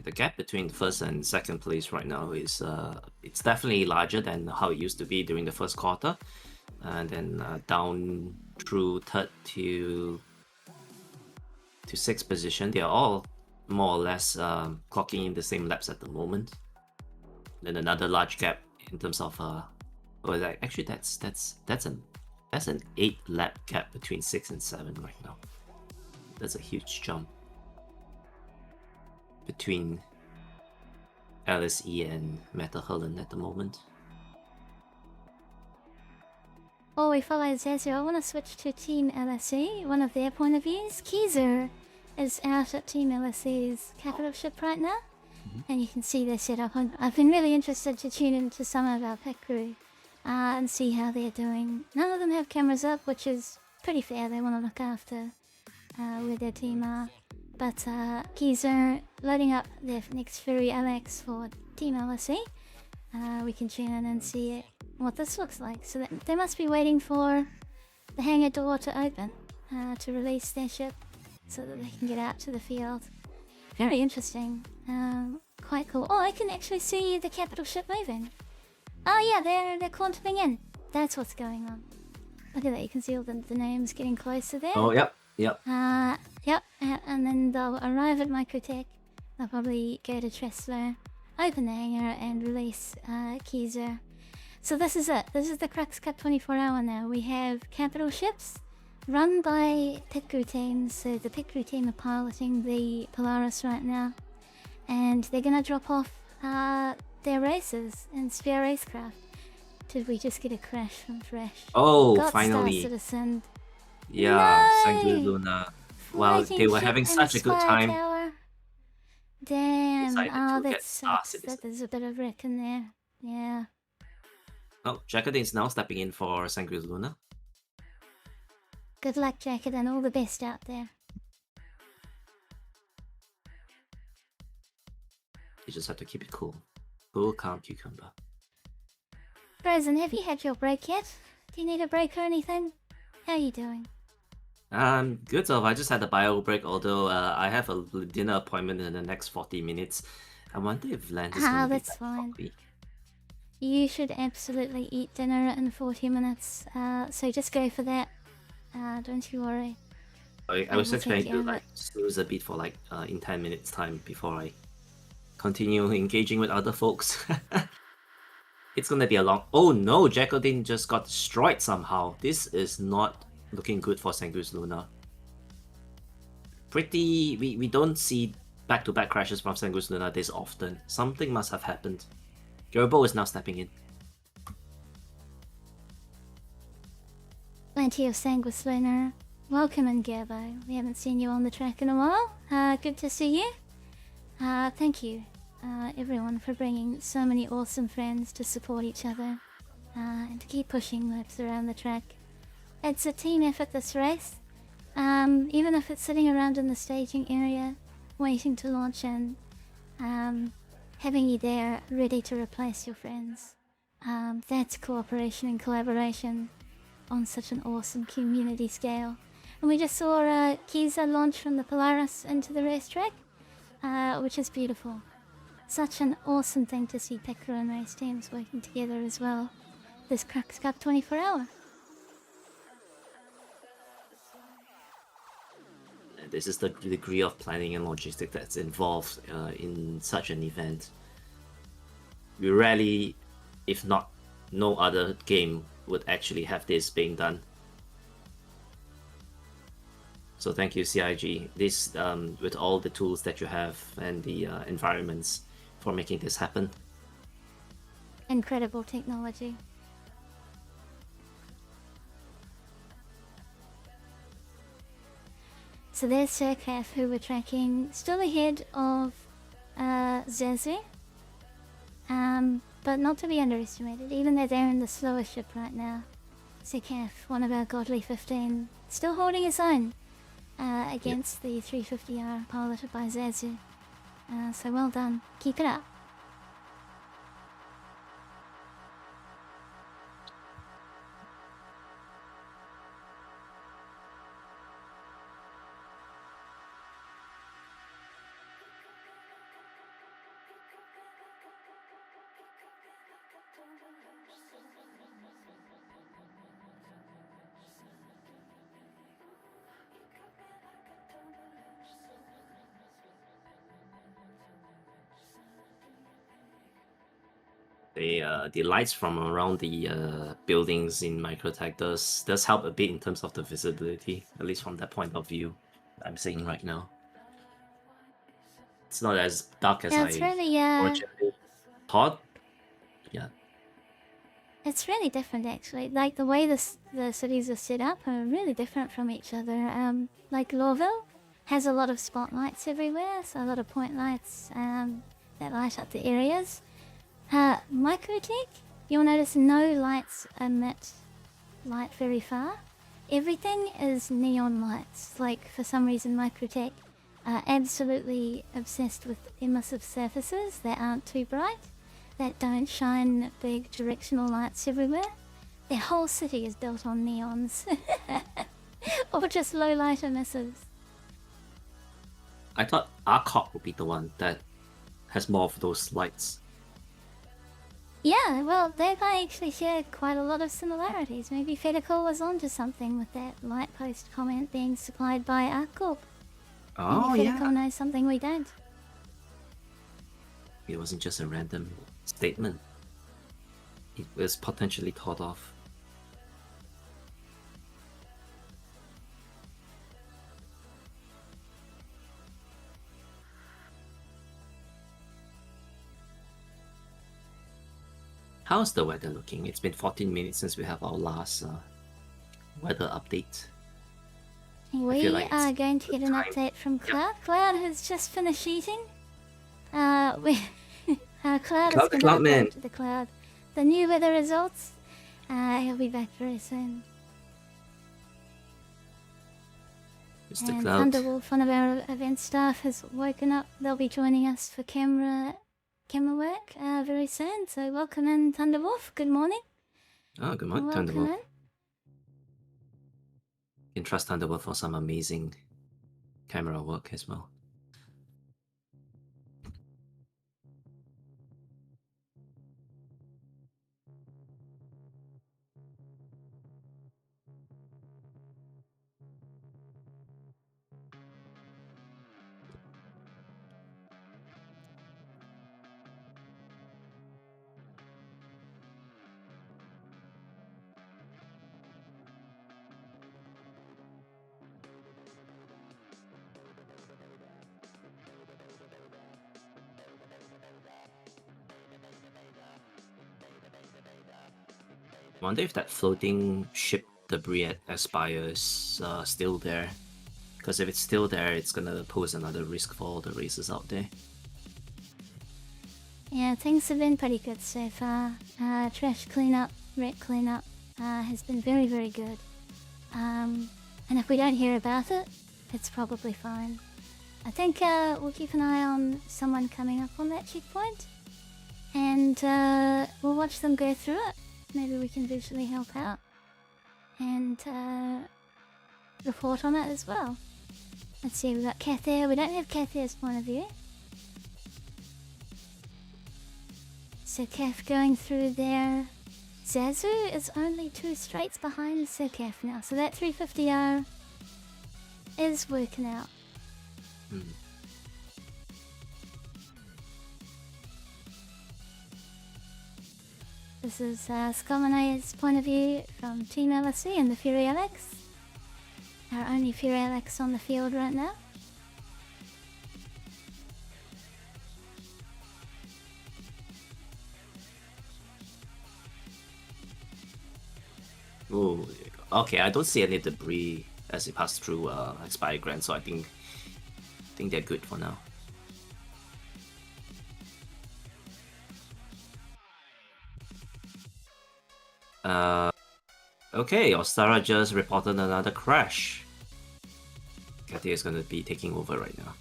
[SPEAKER 2] The gap between first and second place right now is it's definitely larger than how it used to be during the first quarter, and then down through third to sixth position. They are all more or less clocking in the same laps at the moment. then another large gap in terms of actually that's an 8 lap gap between 6 and 7 right now. That's a huge jump between LSE and Meta Hurlant at the moment.
[SPEAKER 1] Oh, we follow Ziikku. I want to switch to Team LSE, one of their point of views. Kizer is out at Team LSE's capital ship right now, and you can see their setup. I've been really interested to tune into some of our pet crew and see how they're doing. None of them have cameras up, which is pretty fair. They want to look after where their team are. But Kizer loading up their next ferry LX for Team LSE. We can tune in and see what this looks like. So they must be waiting for the hangar door to open to release their ship so that they can get out to the field. Very interesting. Quite cool. Oh, I can actually see the capital ship moving. Oh yeah, they're quantuming in. That's what's going on. Look at that, you can see all the names getting closer there.
[SPEAKER 2] Oh, yep.
[SPEAKER 1] Yep, and then they'll arrive at Microtech. They'll probably go to Tressler, open the hangar, and release Kizer. So this is it. This is the Crux Cup 24-hour now. We have capital ships run by pit crew teams. So the pit crew team are piloting the Polaris right now, and they're gonna drop off their races and spare racecraft. Did we just get a crash from Fresh?
[SPEAKER 2] Oh,
[SPEAKER 1] Got
[SPEAKER 2] finally.
[SPEAKER 1] Star Citizen.
[SPEAKER 2] Yeah,
[SPEAKER 1] No!
[SPEAKER 2] Sanguis Luna. Well, they were having such a good time.
[SPEAKER 1] Tower. Damn.
[SPEAKER 2] Decided
[SPEAKER 1] Oh,
[SPEAKER 2] to
[SPEAKER 1] that
[SPEAKER 2] get Star
[SPEAKER 1] sucks.
[SPEAKER 2] Citizen.
[SPEAKER 1] There's a bit of wreck in there. Yeah.
[SPEAKER 2] Oh, Jacqueline's now stepping in for Sanguis Luna.
[SPEAKER 1] Good luck, Jacket, and all the best out there.
[SPEAKER 2] You just have to keep it cool. Cool, calm cucumber.
[SPEAKER 1] Frozen, have you had your break yet? Do you need a break or anything? How are you doing?
[SPEAKER 2] Good so I just had a bio break, although I have a dinner appointment in the next 40 minutes. I wonder if Lance is gonna be
[SPEAKER 1] that's
[SPEAKER 2] back
[SPEAKER 1] fine.
[SPEAKER 2] properly.
[SPEAKER 1] You should absolutely eat dinner in 40 minutes, so just go for that. Don't you worry.
[SPEAKER 2] I was just trying to like snooze a bit for like in 10 minutes time before I continue engaging with other folks. It's gonna be a long... Oh no, Jacqueline just got destroyed somehow. This is not looking good for Sanguis Luna. We don't see back-to-back crashes from Sanguis Luna this often. Something must have happened. Gerbo is now stepping in.
[SPEAKER 1] Plenty of Sanguis Luna. Welcome in, Gerbo. We haven't seen you on the track in a while. Good to see you. Thank you, everyone, for bringing so many awesome friends to support each other and to keep pushing laps around the track. It's a team effort, this race. Even if it's sitting around in the staging area, waiting to launch in, having you there ready to replace your friends. That's cooperation and collaboration on such an awesome community scale. And we just saw Kiza launch from the Polaris into the racetrack, which is beautiful. Such an awesome thing to see pit crew and race teams working together as well. This Crux Cup 24-hour.
[SPEAKER 2] This is the degree of planning and logistics that's involved in such an event. We rarely, if not no other game, would actually have this being done. So thank you, CIG. This with all the tools that you have and the environments for making this happen.
[SPEAKER 1] Incredible technology. So there's Sirkaf, who we're tracking, still ahead of Ziikku, but not to be underestimated, even though they're in the slower ship right now. Sirkaf, one of our godly 15, still holding his own against the 350R piloted by Ziikku. So well done. Keep it up.
[SPEAKER 2] the lights from around the buildings in Microtech does help a bit in terms of the visibility, at least from that point of view. I'm seeing right now. It's not as dark as
[SPEAKER 1] Yeah,
[SPEAKER 2] I
[SPEAKER 1] it's really
[SPEAKER 2] originally thought. Yeah.
[SPEAKER 1] It's really different actually. Like the way the cities are set up are really different from each other. Like Lawville has a lot of spotlights everywhere, so a lot of point lights that light up the areas. Microtech, you'll notice no lights emit light very far. Everything is neon lights. Like for some reason Microtech are absolutely obsessed with emissive surfaces that aren't too bright, that don't shine big directional lights everywhere. Their whole city is built on neons. Or just low light emissives.
[SPEAKER 2] I thought Arcop would be the one that has more of those lights.
[SPEAKER 1] Yeah, well, they actually share quite a lot of similarities. Maybe Fedakol was onto something with that light post comment being supplied by ArcCorp.
[SPEAKER 2] Oh,
[SPEAKER 1] Maybe
[SPEAKER 2] yeah.
[SPEAKER 1] Fedakol knows something we don't.
[SPEAKER 2] It wasn't just a random statement. It was potentially thought of. How's the weather looking? It's been 14 minutes since we have our last weather update.
[SPEAKER 1] We
[SPEAKER 2] like
[SPEAKER 1] are
[SPEAKER 2] it's
[SPEAKER 1] going to get an
[SPEAKER 2] time.
[SPEAKER 1] update from Cloud. Cloud has just finished eating. Cloud is going to
[SPEAKER 2] Cloudman.
[SPEAKER 1] update to the Cloud the new weather results. He'll be back very soon.
[SPEAKER 2] Mr.
[SPEAKER 1] And
[SPEAKER 2] Cloud.
[SPEAKER 1] Thunderwolf, one of our event staff, has woken up. They'll be joining us for camera work very soon. So welcome in, Thunderwolf. Good morning.
[SPEAKER 2] Oh, good morning,
[SPEAKER 1] Welcome
[SPEAKER 2] Thunderwolf.
[SPEAKER 1] in.
[SPEAKER 2] You can trust Thunderwolf for some amazing camera work as well. Wonder if that floating ship debris at Aspire is still there. Because if it's still there, it's gonna pose another risk for all the racers out there.
[SPEAKER 1] Yeah, things have been pretty good so far. Trash cleanup, wreck cleanup has been very, very good. And if we don't hear about it, it's probably fine. I think we'll keep an eye on someone coming up on that checkpoint. And we'll watch them go through it. Maybe we can visually help out. And report on it as well. Let's see, we've got Cathay. We don't have Cathay's point of view. So Cath going through there. Zazu is only 2 straights behind Sir Cath now. So that 350R is working out. This is Scomanay's point of view from Team LSC and the Fury LX. Our only Fury LX on the field right now.
[SPEAKER 2] Ooh, okay, I don't see any debris as it passed through Aspire Grand, so I think they're good for now. Okay, Ostara just reported another crash. Cathay is gonna be taking over right now.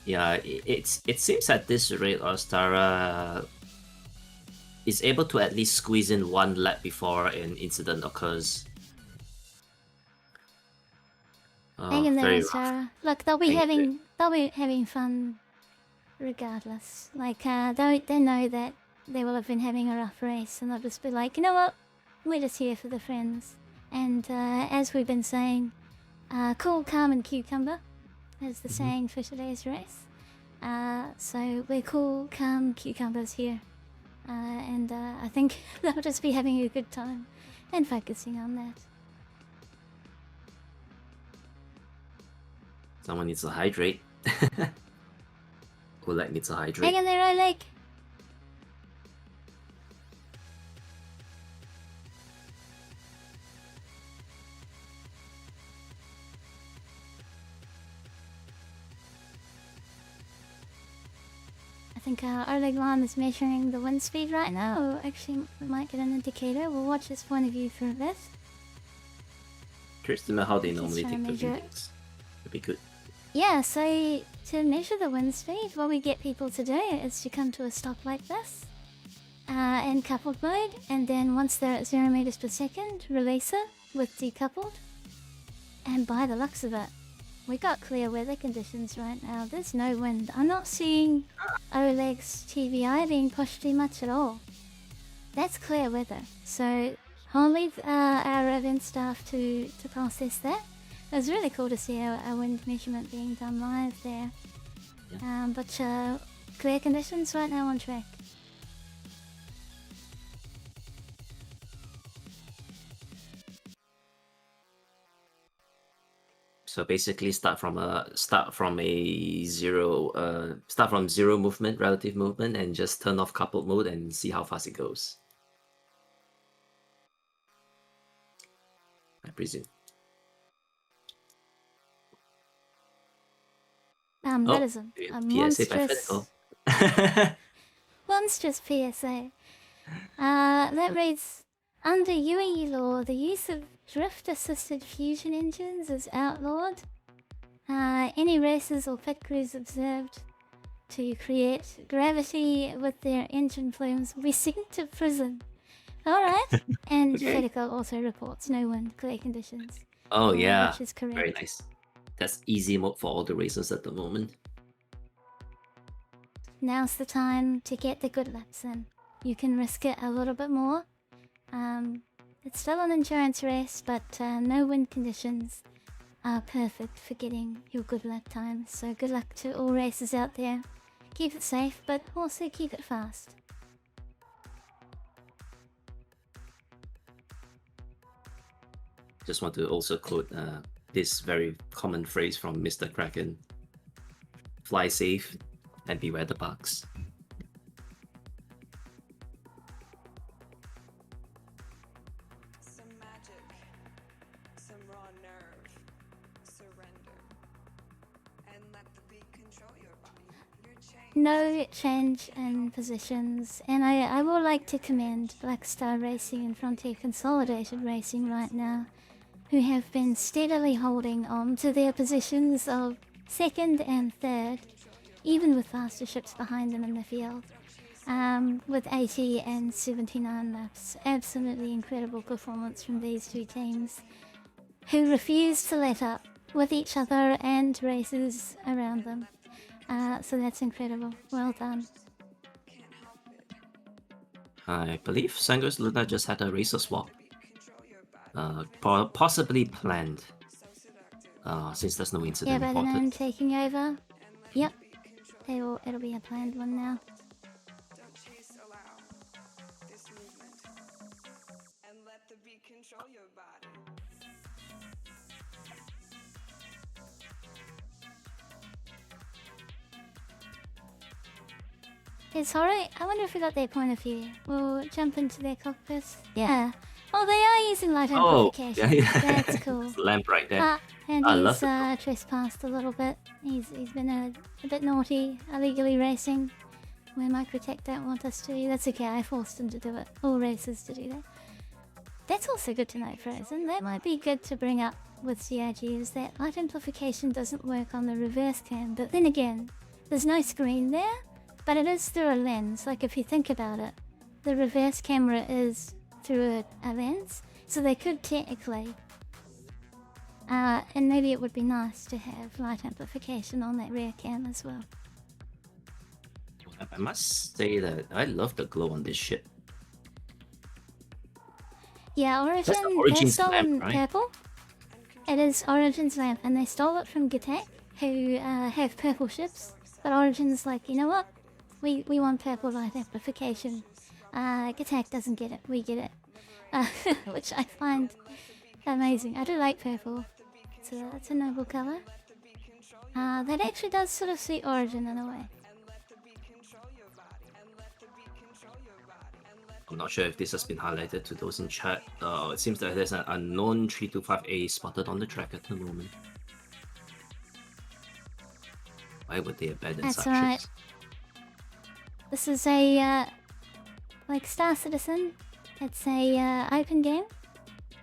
[SPEAKER 2] Yeah, it seems at this rate Ostara is able to at least squeeze in one lap before an incident occurs.
[SPEAKER 1] Hang in there,
[SPEAKER 2] very
[SPEAKER 1] Ostara. Look, they'll be having fun regardless. Like they know that they will have been having a rough race, and they'll just be like, you know what? We're just here for the friends. And as we've been saying, cool, calm, and cucumber is the saying for today's race. So we're cool, calm cucumbers here. And I think they'll just be having a good time and focusing on that.
[SPEAKER 2] Someone needs to hydrate. Oleg needs to hydrate.
[SPEAKER 1] Hang in there, Oleg! I think OlegLime is measuring the wind speed right now. Or actually, we might get an indicator. We'll watch his point of view for a bit.
[SPEAKER 2] Curious to know how they
[SPEAKER 1] Just
[SPEAKER 2] normally
[SPEAKER 1] trying
[SPEAKER 2] take
[SPEAKER 1] to
[SPEAKER 2] the
[SPEAKER 1] measure it.
[SPEAKER 2] readings. Would be good.
[SPEAKER 1] Yeah, so to measure the wind speed, what we get people to do is to come to a stop like this in coupled mode, and then once they're at 0 meters per second, release it with decoupled. And by the looks of it, we got clear weather conditions right now. There's no wind. I'm not seeing Oleg's TVI being pushed too much at all. That's clear weather. So I'll leave our event staff to process that. It was really cool to see a wind measurement being done live there.
[SPEAKER 2] Yeah.
[SPEAKER 1] But clear conditions right now on track.
[SPEAKER 2] So basically, start from zero movement, relative movement, and just turn off coupled mode and see how fast it goes. I presume.
[SPEAKER 1] That is a
[SPEAKER 2] PSA by
[SPEAKER 1] monstrous,
[SPEAKER 2] Fedakol.
[SPEAKER 1] monstrous PSA. That reads, under UAE law, the use of drift-assisted fusion engines is outlawed. Any racers or pit crews observed to create gravity with their engine flames will be sent to prison. Alright. And
[SPEAKER 2] Okay.
[SPEAKER 1] Fedakol also reports no wind, clear conditions.
[SPEAKER 2] Oh yeah,
[SPEAKER 1] Which is correct.
[SPEAKER 2] very nice. That's easy mode for all the racers at the moment.
[SPEAKER 1] Now's the time to get the good laps in. You can risk it a little bit more. It's still an endurance race, but no wind conditions are perfect for getting your good lap times. So good luck to all racers out there. Keep it safe, but also keep it fast.
[SPEAKER 2] Just want to also quote this very common phrase from Mr. Kraken. Fly safe and beware the bugs.
[SPEAKER 3] Some magic, some raw nerve, surrender, and let the beat control your body. Your change.
[SPEAKER 1] No change in positions, and I would like to commend Black Star Racing and Frontier Consolidated Racing right now, who have been steadily holding on to their positions of second and third, even with faster ships behind them in the field, with 80 and 79 laps. Absolutely incredible performance from these two teams, who refuse to let up with each other and races around them. So that's incredible. Well done.
[SPEAKER 2] I believe Sanguis Luna just had a racer swap. Possibly planned. Since there's no
[SPEAKER 1] Yeah,
[SPEAKER 2] incident
[SPEAKER 1] by the
[SPEAKER 2] reported.
[SPEAKER 1] name taking over. Yep. It'll be a planned one now.
[SPEAKER 3] Don't chase, allow this movement, and let the beat control your body.
[SPEAKER 1] It's alright. I wonder if we got their point of view. We'll jump into their cockpit. Yeah. Oh, they are using light amplification.
[SPEAKER 2] yeah.
[SPEAKER 1] That's cool.
[SPEAKER 2] Lamp right there.
[SPEAKER 1] And
[SPEAKER 2] I
[SPEAKER 1] he's
[SPEAKER 2] love
[SPEAKER 1] trespassed a little bit. He's been a bit naughty, illegally racing. Where Microtech don't want us to. That's okay, I forced him to do it. All racers to do that. That's also good to know, Frozen. That might be good to bring up with CIG, is that light amplification doesn't work on the reverse cam. But then again, there's no screen there, but it is through a lens. Like, if you think about it, the reverse camera is through a lens, so they could technically, and maybe it would be nice to have light amplification on that rear cam as well.
[SPEAKER 2] I must say that I love the glow on this ship.
[SPEAKER 1] Yeah,
[SPEAKER 2] That's the
[SPEAKER 1] Origin, they've
[SPEAKER 2] Origin's
[SPEAKER 1] stolen
[SPEAKER 2] lamp, right?
[SPEAKER 1] purple. It is Origin's lamp, and they stole it from Gitec, who have purple ships. But Origin's like, you know what? We want purple light amplification. Gitec doesn't get it, we get it. Which I find amazing. I do like purple. It's a noble color. That actually does sort of suit Origin in a way.
[SPEAKER 2] I'm not sure if this has been highlighted to those in chat. It seems that there's an unknown 325A spotted on the track at the moment. Why would they abandon
[SPEAKER 1] That's
[SPEAKER 2] such
[SPEAKER 1] alright.
[SPEAKER 2] ships?
[SPEAKER 1] This is a like Star Citizen. It's a open game.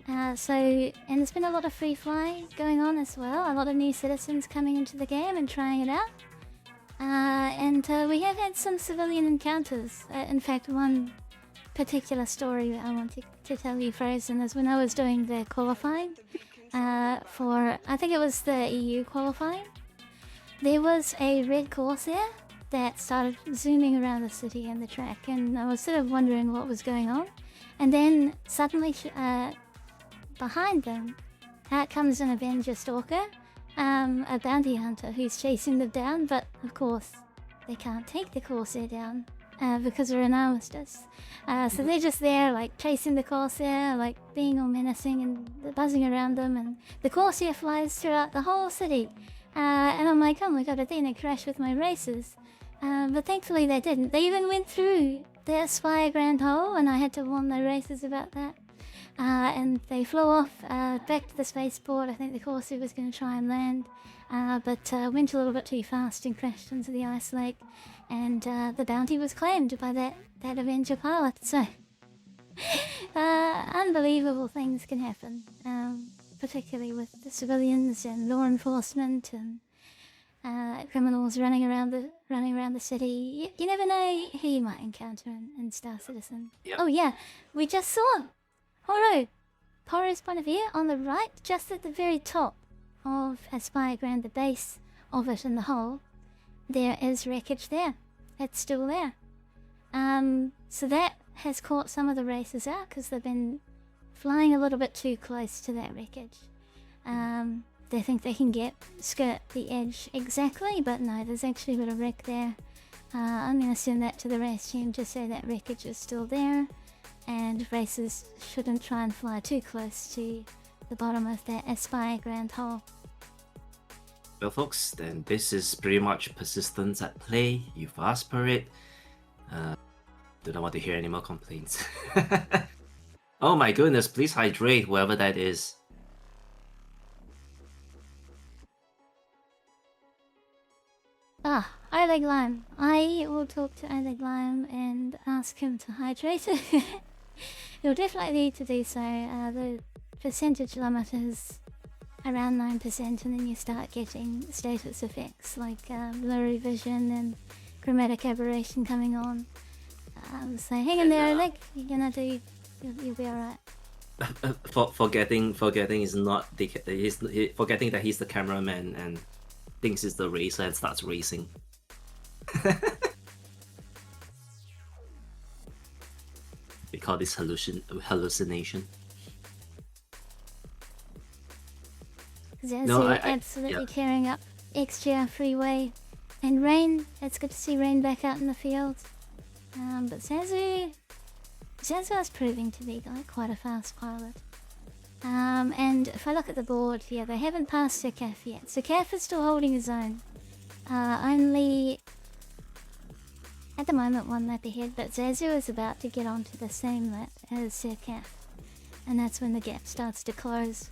[SPEAKER 1] And there's been a lot of free fly going on as well. A lot of new citizens coming into the game and trying it out. We have had some civilian encounters. In fact, one particular story I want to tell you, Frozen, is when I was doing the qualifying for, I think it was the EU qualifying. There was a red Corsair that started zooming around the city and the track, and I was sort of wondering what was going on. And then suddenly, behind them, out comes an Avenger Stalker, a bounty hunter who's chasing them down, but of course, they can't take the Corsair down because they're an armistice. So they're just there, like, chasing the Corsair, like, being all menacing and buzzing around them, and the Corsair flies throughout the whole city. And I'm like, oh my god, are they gonna crash with my races? But thankfully they didn't. They even went through the Aspire Grand Hole, and I had to warn my racers about that. And they flew off back to the spaceport. I think the Corsair was going to try and land, but went a little bit too fast and crashed into the ice lake. And the bounty was claimed by that Avenger pilot. So, unbelievable things can happen, particularly with the civilians and law enforcement and criminals running around the city. You never know who you might encounter in Star Citizen.
[SPEAKER 2] Yep.
[SPEAKER 1] Oh yeah, we just saw Poro's point of view on the right, just at the very top of Aspire Grand, the base of it in the hole. There is wreckage there. It's still there. So that has caught some of the racers out because they've been flying a little bit too close to that wreckage. They think they can skirt the edge exactly, but no, there's actually a bit of wreck there. I'm going to send that to the race team to say that wreckage is still there, and racers shouldn't try and fly too close to the bottom of that Aspire Grand hole.
[SPEAKER 2] Well, folks, then this is pretty much persistence at play. You've asked for it. Do not want to hear any more complaints. Oh my goodness, please hydrate, whoever that is.
[SPEAKER 1] OlegLime. I will talk to OlegLime and ask him to hydrate. You'll definitely need to do so. The percentage limit is around 9%, and then you start getting status effects like blurry vision and chromatic aberration coming on. So hang in there, Oleg. You'll be alright.
[SPEAKER 2] Forgetting is not forgetting that he's the cameraman and thinks he's the racer and starts racing. We call this hallucination.
[SPEAKER 1] Ziikku absolutely tearing up XGR freeway. And Rain, it's good to see Rain back out in the field. But Zazu is proving to be like quite a fast pilot. And if I look at the board, yeah, they haven't passed Ziikku yet. Ziikku is still holding his own. Only at the moment one lap ahead, but Zazu is about to get onto the same lap as Ziikku. And that's when the gap starts to close.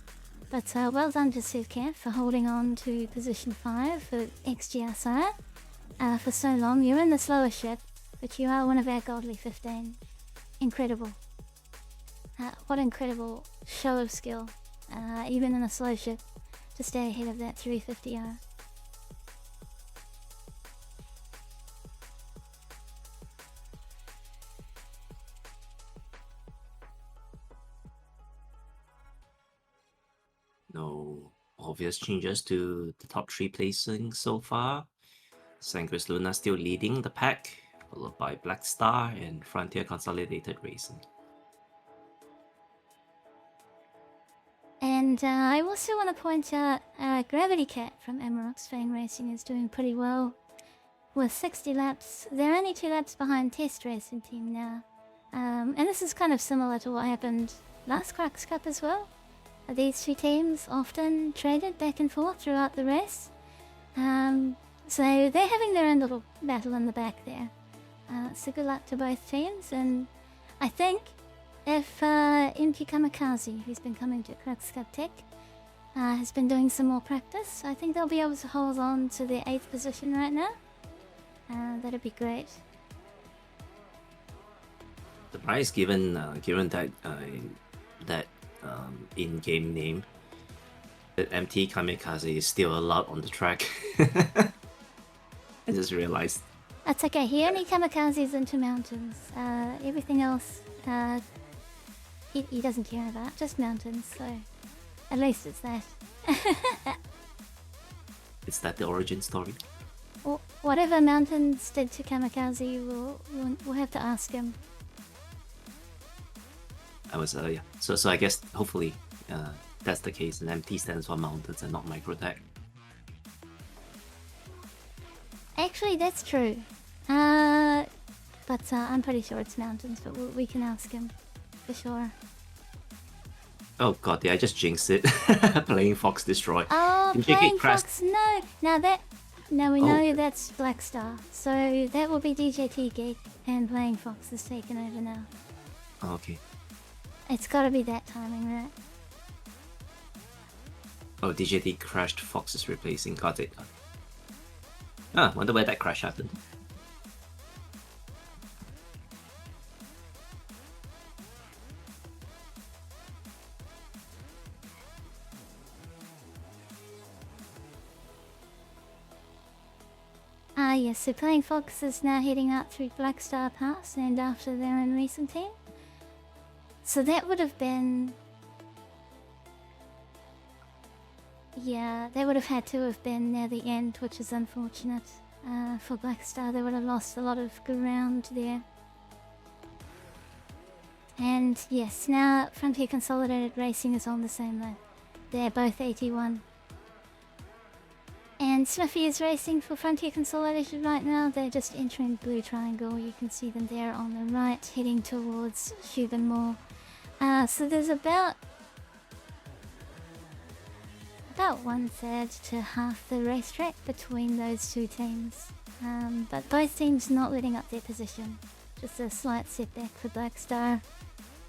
[SPEAKER 1] But well done to Ziikku for holding on to position 5 for XGR-SCIRE for so long. You're in the slower ship, but you are one of our godly 15. Incredible. What incredible show of skill, even in a slow ship, to stay ahead of that 350R.
[SPEAKER 2] No obvious changes to the top 3 placings so far. Sanguis Luna still leading the pack, followed by Black Star and Frontier Consolidated Racing.
[SPEAKER 1] And I also want to point out Gravity Cat from Amarok's Fang Racing is doing pretty well with 60 laps. They're only 2 laps behind Test Racing Team now. And this is kind of similar to what happened last Crux Cup as well. These two teams often traded back and forth throughout the race. So they're having their own little battle in the back there. So good luck to both teams. And I think if Imki Kamikaze, who's been coming to Crux Cup Tech, has been doing some more practice, I think they'll be able to hold on to their 8th position right now. That'd be great.
[SPEAKER 2] Surprised given that in-game name, that MT Kamikaze is still allowed on the track. I just realized.
[SPEAKER 1] That's okay. He only kamikazes into mountains. Everything else, he doesn't care about. Just mountains. So at least it's that.
[SPEAKER 2] Is that the origin story?
[SPEAKER 1] Well, whatever mountains did to Kamikaze, we'll have to ask him.
[SPEAKER 2] I was yeah. So I guess hopefully that's the case, and MT stands for mountains and not microtech.
[SPEAKER 1] Actually, that's true. But I'm pretty sure it's mountains, but we can ask him for sure.
[SPEAKER 2] Oh god, yeah, I just jinxed it. Playing Fox Destroy.
[SPEAKER 1] Oh,
[SPEAKER 2] DJ
[SPEAKER 1] playing
[SPEAKER 2] crashed.
[SPEAKER 1] Fox, no. Now we know that's Black Star, so that will be DJT Geek, and playing Fox is taken over now.
[SPEAKER 2] Oh, okay.
[SPEAKER 1] It's gotta be that timing, right?
[SPEAKER 2] Oh, DJT crashed, Fox is replacing, got it. Ah, wonder where that crash happened.
[SPEAKER 1] Ah yes, so playing Fox is now heading out through Black Star Pass and after their own racing team. So that would have been... Yeah, they would have had to have been near the end, which is unfortunate. For Black Star, they would have lost a lot of ground there. And yes, now Frontier Consolidated Racing is on the same lap. They're both 81. And Smithy is racing for Frontier Consolidated right now. They're just entering Blue Triangle. You can see them there on the right, heading towards Cuban Mall. So there's about 1/3 to half the racetrack between those two teams. But both teams not letting up their position. Just a slight setback for Black Star.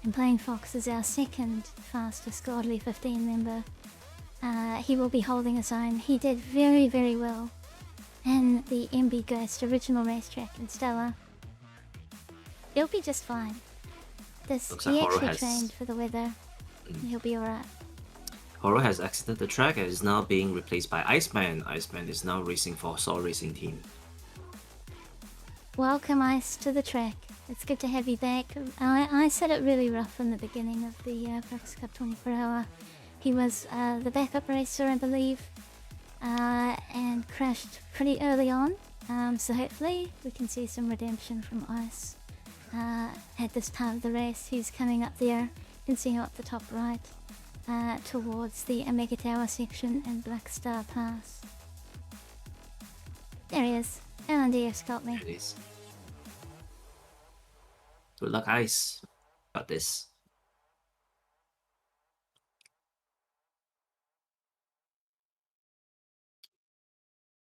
[SPEAKER 1] And playing Fox is our second fastest Godly 15 member. He will be holding his own. He did very, very well in the MB Ghost original racetrack in Stella. He'll be just fine. He actually trained for the weather. He'll be alright.
[SPEAKER 2] Horo has exited the track and is now being replaced by Iceman. Iceman is now racing for SOAR Racing Team.
[SPEAKER 1] Welcome, Ice, to the track. It's good to have you back. I said it really rough in the beginning of the Crux Cup 24 hour. He was the backup racer, I believe, and crashed pretty early on. So hopefully we can see some redemption from Ice at this time of the race. He's coming up there. You can see him up the top right towards the Omega Tower section and Black Star Pass. There he is. LNDF's got me.
[SPEAKER 2] There it is. Good luck, Ice. Got this.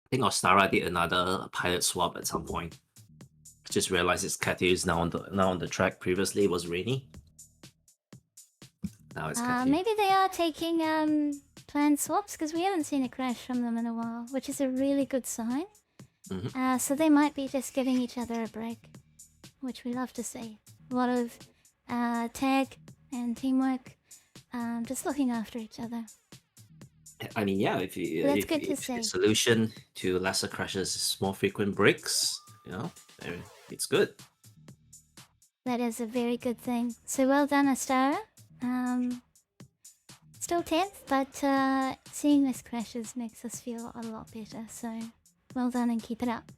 [SPEAKER 2] I think Ostara did another pilot swap at some point. Just realized its Cathy is now on the track. Previously it was rainy. Now it's Cathy.
[SPEAKER 1] Maybe they are taking planned swaps because we haven't seen a crash from them in a while, which is a really good sign. So they might be just giving each other a break, which we love to see. A lot of tag and teamwork, just looking after each other.
[SPEAKER 2] I mean, yeah, if the solution to lesser crashes is more frequent breaks, you know, it's good.
[SPEAKER 1] That is a very good thing. So well done, Ostara. Still 10th, but seeing less crashes makes us feel a lot better. So well done and keep it up.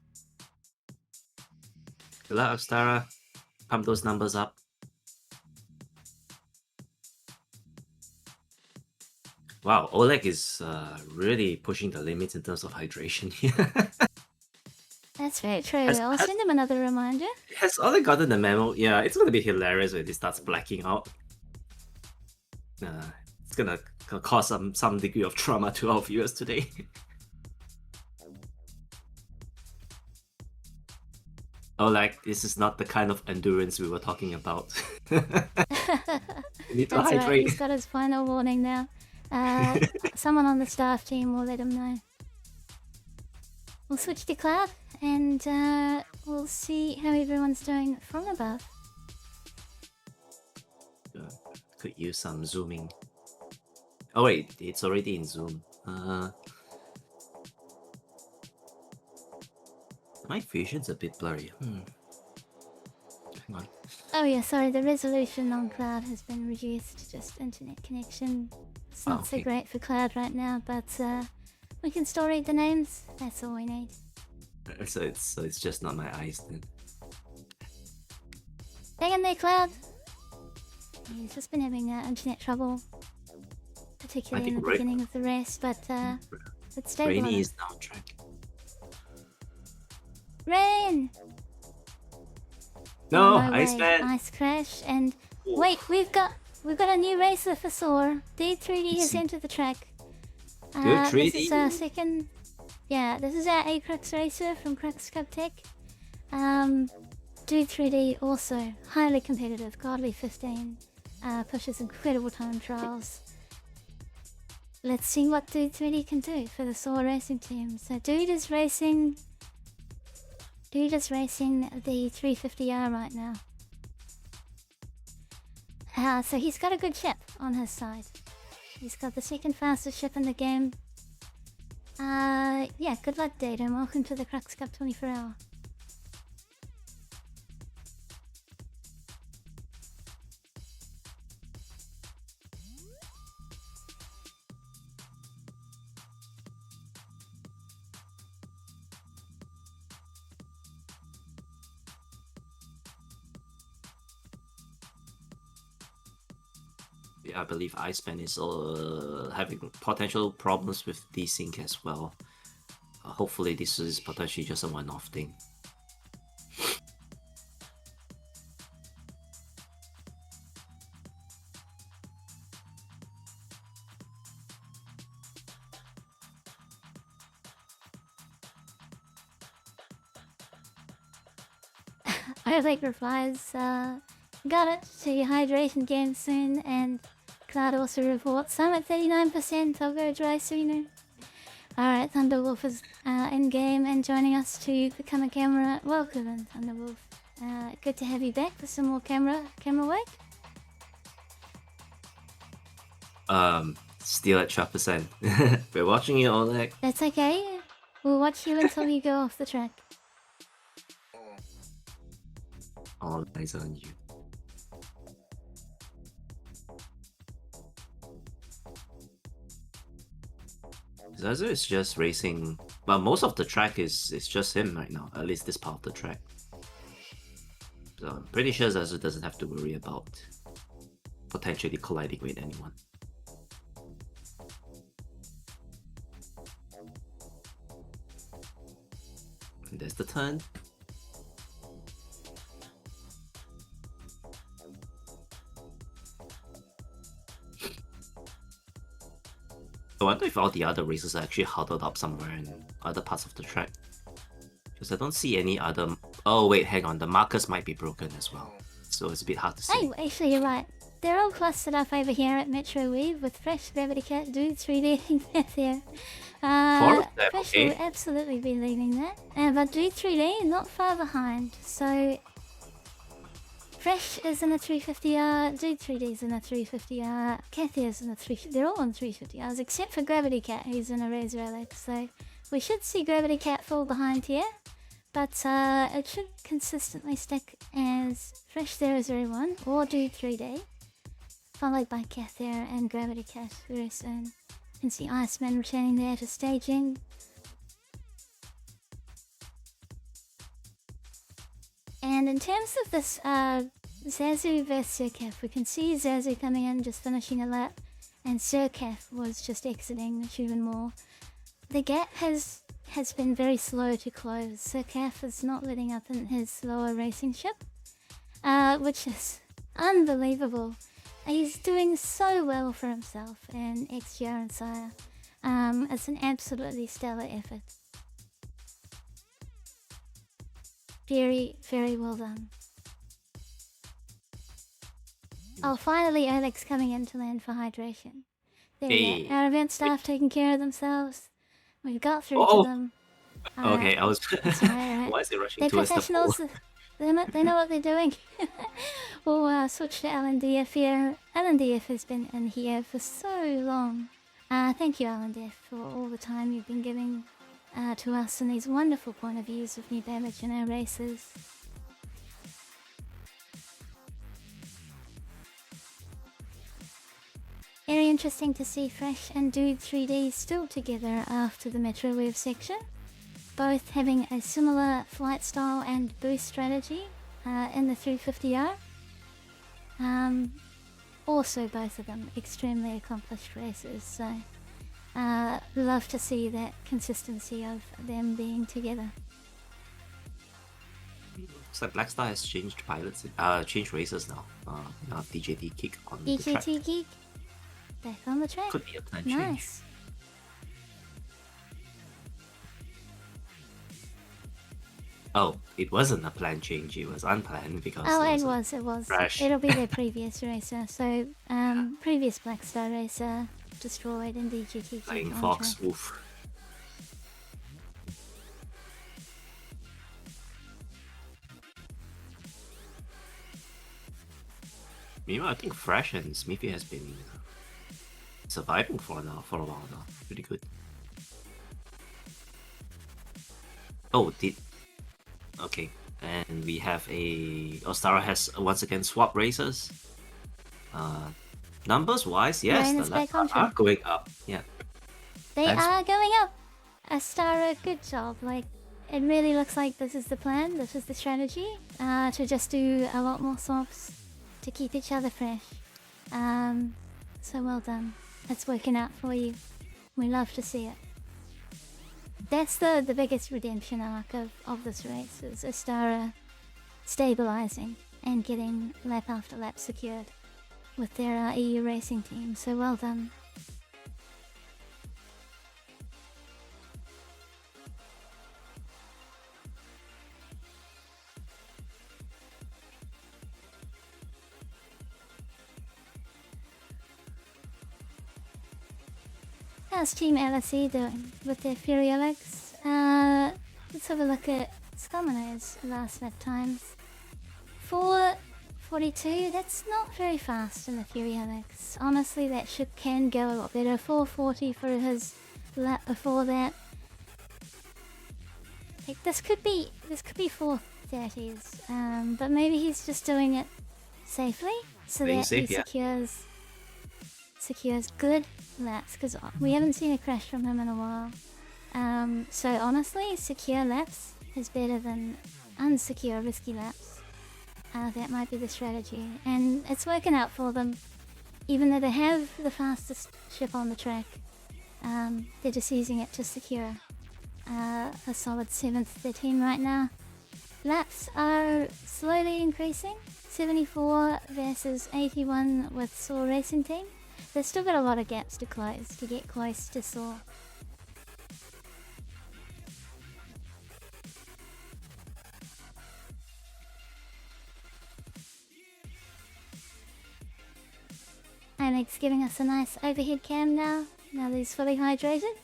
[SPEAKER 2] Good luck, Ostara. Pump those numbers up. Wow, Oleg is really pushing the limits in terms of hydration here.
[SPEAKER 1] That's very true.
[SPEAKER 2] Has-
[SPEAKER 1] I'll
[SPEAKER 2] has-
[SPEAKER 1] send him another reminder.
[SPEAKER 2] Has Oleg gotten the memo? Yeah, it's gonna be hilarious when he starts blacking out. It's gonna cause some degree of trauma to our viewers today. Oleg, this is not the kind of endurance we were talking about. You need to
[SPEAKER 1] That's right.
[SPEAKER 2] hydrate.
[SPEAKER 1] He's got his final warning now. Someone on the staff team will let him know. We'll switch to Cloud and we'll see how everyone's doing from above.
[SPEAKER 2] Could use some zooming. Oh wait, it's already in zoom. My vision's a bit blurry. Hang on.
[SPEAKER 1] Oh yeah, sorry, the resolution on Cloud has been reduced, just internet connection. It's not so
[SPEAKER 2] okay.
[SPEAKER 1] great for Cloud right now, but we can still read the names, that's all we need.
[SPEAKER 2] So it's just not my eyes then.
[SPEAKER 1] Hang in there, Cloud! He's just been having internet trouble, particularly in the
[SPEAKER 2] think
[SPEAKER 1] beginning of the race, but it's stable.
[SPEAKER 2] Rainy is now on track.
[SPEAKER 1] Rain!
[SPEAKER 2] No,
[SPEAKER 1] Oh,
[SPEAKER 2] Ice
[SPEAKER 1] way.
[SPEAKER 2] Man!
[SPEAKER 1] Ice crash, and wait, we've got a new racer for SOAR. D3D has entered the track.
[SPEAKER 2] Good,
[SPEAKER 1] This
[SPEAKER 2] 3D.
[SPEAKER 1] is our second. Yeah, this is our A-Crux racer from Crux Cup Tech. Dude 3D also highly competitive, godly 15. Pushes incredible time trials. Let's see what Dude 3D can do for the SOAR racing team. So Dude is racing the 350R right now. So he's got a good ship on his side. He's got the second fastest ship in the game. Yeah, good luck, Data, and welcome to the Crux Cup 24-hour.
[SPEAKER 2] I believe Iceman is having potential problems with desync as well. Hopefully this is potentially just a one-off thing.
[SPEAKER 1] Oleg replies, got it, see your hydration game soon, and Cloud also reports, I'm at 39%, I'll go dry sooner. Alright, Thunderwolf is in-game and joining us to become a camera. Welcome in, Thunderwolf. Good to have you back for some more camera work.
[SPEAKER 2] Still at 12%. We're watching you, Oleg.
[SPEAKER 1] That's okay, we'll watch you until you go off the track.
[SPEAKER 2] All eyes on you. Zazu is just racing, but most of the track is just him right now, at least this part of the track. So I'm pretty sure Zazu doesn't have to worry about potentially colliding with anyone. And there's the turn. I wonder if all the other races are actually huddled up somewhere in other parts of the track. Because I don't see any other... Oh wait, hang on, the markers might be broken as well. So it's a bit hard to see.
[SPEAKER 1] Oh, actually you're right. They're all clustered up over here at Metro Weave with Fresh, Gravity Cat, Dude 3D there. Fresh
[SPEAKER 2] okay.
[SPEAKER 1] will absolutely be leaving that. But Dude 3D not far behind. So Fresh is in a 350R, Dude 3D is in a 350R, Kathy is in a 350R, they're all on 350Rs except for Gravity Cat who's in a Razor Alex. So we should see Gravity Cat fall behind here. But it should consistently stick as Fresh001 or Dude 3D, followed by Cat there and Gravity Cat very soon. You can see Iceman returning there to staging. And in terms of this Zazu versus Cap, we can see Zazu coming in, just finishing a lap, and Circaf was just exiting, which even more. The gap has been very slow to close. Circaf is not letting up in his slower racing ship, which is unbelievable. He's doing so well for himself in XGR-SCIRE. It's an absolutely stellar effort. Very, very well done. Oh, finally Oleg's coming into land for hydration. There we go. Our event staff taking care of themselves. We've got through to them.
[SPEAKER 2] Okay, I was.
[SPEAKER 1] Right.
[SPEAKER 2] Why is it rushing
[SPEAKER 1] They're
[SPEAKER 2] towards the pole?
[SPEAKER 1] professionals. They know what they're doing. We'll switch to LNDF here. LNDF has been in here for so long. Thank you, LNDF, for all the time you've been giving to us and these wonderful point of views of new damage in our races. Very interesting to see Fresh and Dude 3D still together after the Metro Wave section, both having a similar flight style and boost strategy in the 350R. Also both of them extremely accomplished racers, so love to see that consistency of them being together.
[SPEAKER 2] So Blackstar has changed pilots, changed racers now. Now DJT Kick on the track.
[SPEAKER 1] DJT Geek, back on the track.
[SPEAKER 2] Could be a plan change.
[SPEAKER 1] Nice.
[SPEAKER 2] Oh, it wasn't a planned change, it was unplanned because
[SPEAKER 1] Oh,
[SPEAKER 2] there
[SPEAKER 1] it
[SPEAKER 2] a
[SPEAKER 1] was.
[SPEAKER 2] crash.
[SPEAKER 1] It'll be their previous racer. So, previous Blackstar racer destroyed in DGT.
[SPEAKER 2] Flying Fox, oof. Meanwhile, I think Fresh and Smithy has been surviving for a while now. Pretty good. Oh, okay. And we have Ostara has once again swapped racers. Numbers wise, yes,
[SPEAKER 1] Rain
[SPEAKER 2] the
[SPEAKER 1] is back
[SPEAKER 2] laps
[SPEAKER 1] on
[SPEAKER 2] are
[SPEAKER 1] track.
[SPEAKER 2] going up. Yeah.
[SPEAKER 1] They
[SPEAKER 2] That's-
[SPEAKER 1] are going up. Ostara, good job. Like, it really looks like this is the plan. This is the strategy. To just do a lot more swaps to keep each other fresh. So well done. It's working out for you. We love to see it. That's the biggest redemption arc of this race, is Ostara stabilizing and getting lap after lap secured with their EU racing team, so well done. How's Team LSE doing with their Fury Alex? Let's have a look at Scumino's last lap times. 4:42, that's not very fast in the Fury Alex. Honestly, that ship can go a lot better. 4:40 for his lap before that. Like, this could be 4:30s, but maybe he's just doing it safely so
[SPEAKER 2] Playing
[SPEAKER 1] that
[SPEAKER 2] safe,
[SPEAKER 1] he
[SPEAKER 2] yeah.
[SPEAKER 1] secures good laps, because we haven't seen a crash from him in a while. So honestly, secure laps is better than unsecure risky laps. That might be the strategy, and it's working out for them. Even though they have the fastest ship on the track, they're just using it to secure a solid 7th for their team right now. Laps are slowly increasing, 74 versus 81 with SOAR Racing Team. They've still got a lot of gaps to close to get close to SOAR. Anek's giving us a nice overhead cam now that he's fully hydrated.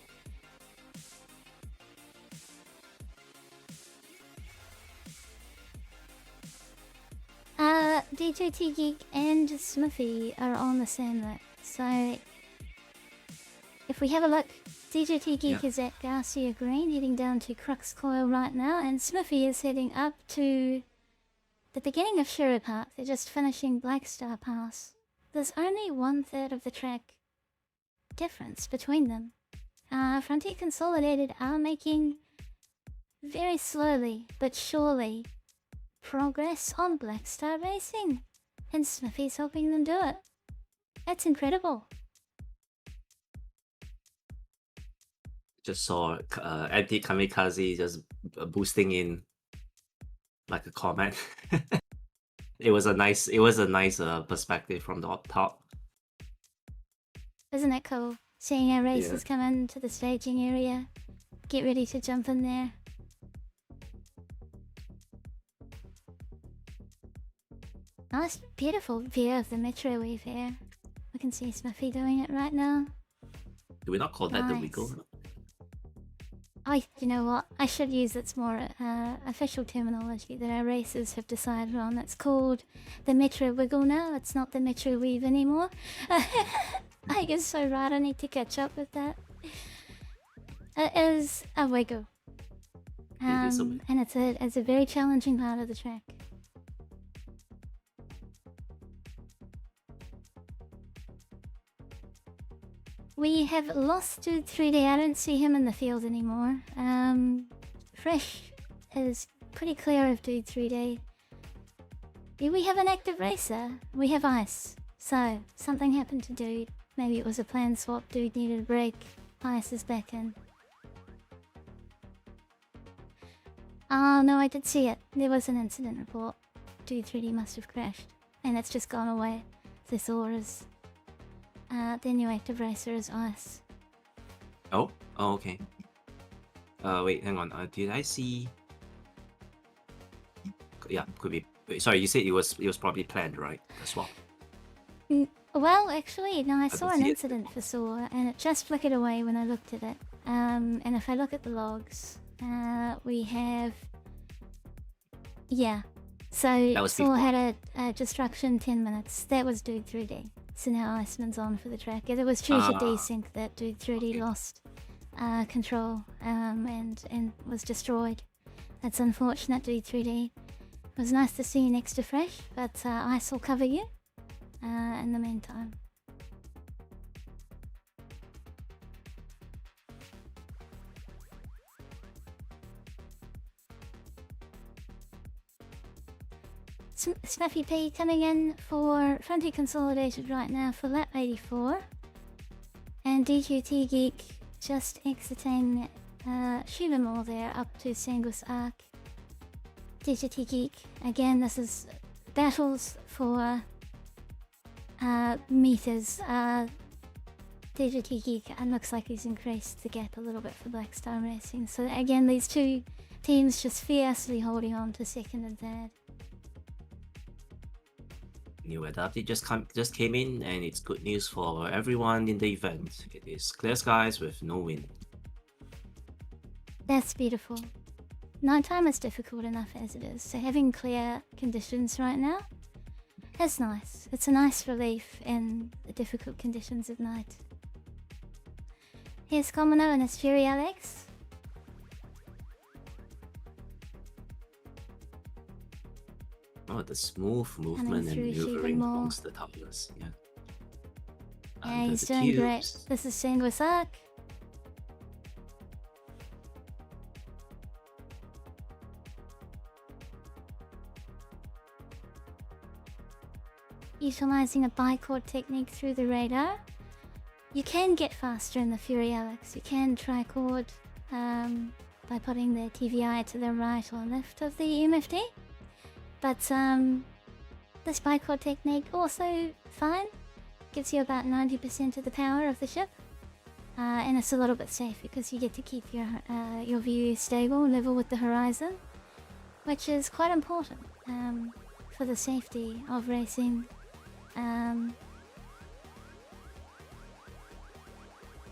[SPEAKER 1] DJT Geek and Smithy are on the same lap. So, if we have a look, DJT Geek is at Garcia Green, heading down to Crux Coil right now, and Smithy is heading up to the beginning of Shiro Park. They're just finishing Blackstar Pass. There's only 1/3 of the track difference between them. Frontier Consolidated are making very slowly but surely progress on Blackstar Racing, and Smithy's helping them do it. That's incredible.
[SPEAKER 2] Just saw anti-kamikaze just boosting in like a comet. It was a nice perspective from the up top.
[SPEAKER 1] Isn't it cool? Seeing our racers come into the staging area. Get ready to jump in there. Nice, beautiful view of the metro weave here. We can see Snuffy doing it right now.
[SPEAKER 2] Do we not call that the
[SPEAKER 1] Nice.
[SPEAKER 2] wiggle?
[SPEAKER 1] Oh, you know what? I should use its more official terminology that our racers have decided on. It's called the Metro Wiggle now. It's not the Metro Weave anymore. I guess so right. I need to catch up with that. It is a wiggle.
[SPEAKER 2] It is a wiggle.
[SPEAKER 1] And it's a very challenging part of the track. We have lost Dude 3D. I don't see him in the field anymore. Fresh is pretty clear of Dude 3D. Do we have an active racer? We have Ice. So, something happened to Dude. Maybe it was a planned swap. Dude needed a break. Ice is back in. Oh no, I did see it. There was an incident report. Dude 3D must have crashed. And it's just gone away. The SOAR is... the new active racer is Ice.
[SPEAKER 2] Oh, okay. Wait, hang on. Did I see? Yeah, could be. Wait, sorry, you said it was probably planned, right? The swap.
[SPEAKER 1] Well, actually, no. I saw
[SPEAKER 2] don't
[SPEAKER 1] an
[SPEAKER 2] see it.
[SPEAKER 1] incident for SOAR, and it just flickered away when I looked at it. And if I look at the logs, we have... Yeah. So
[SPEAKER 2] That was
[SPEAKER 1] SOAR
[SPEAKER 2] before.
[SPEAKER 1] had a destruction 10 minutes. That was Dude 3D. So now Iceman's on for the track. It was true to desync that Dude 3D
[SPEAKER 2] okay.
[SPEAKER 1] lost control and was destroyed. That's unfortunate, Dude 3D. It was nice to see you next to Fresh, but Ice will cover you in the meantime. Snuffy P coming in for Fronty Consolidated right now for lap 84. And DQT Geek just exiting Shubamore there up to Sanguis Arc. DQT Geek, again, this is battles for meters. DQT Geek looks like he's increased the gap a little bit for Black Star Racing. So again, these two teams just fiercely holding on to second and third.
[SPEAKER 2] New update just came in, and it's good news for everyone in the event. It is clear skies with no wind.
[SPEAKER 1] That's beautiful. Nighttime is difficult enough as it is, so having clear conditions right now is nice. It's a nice relief in the difficult conditions of night. Here's Commono and his Fury Alex.
[SPEAKER 2] Oh, the smooth movement and
[SPEAKER 1] through
[SPEAKER 2] maneuvering
[SPEAKER 1] Shubamore.
[SPEAKER 2] amongst the towers. Yeah.
[SPEAKER 1] Yeah,
[SPEAKER 2] Under
[SPEAKER 1] he's
[SPEAKER 2] the
[SPEAKER 1] doing great.
[SPEAKER 2] cubes.
[SPEAKER 1] This is Sanguis Arc. Utilizing a bicord technique through the radar. You can get faster in the Fury Alex. You can tricord by putting the TVI to the right or left of the MFD. But this bicord technique also fine. Gives you about 90% of the power of the ship. And it's a little bit safe because you get to keep your view stable, level with the horizon. Which is quite important for the safety of racing.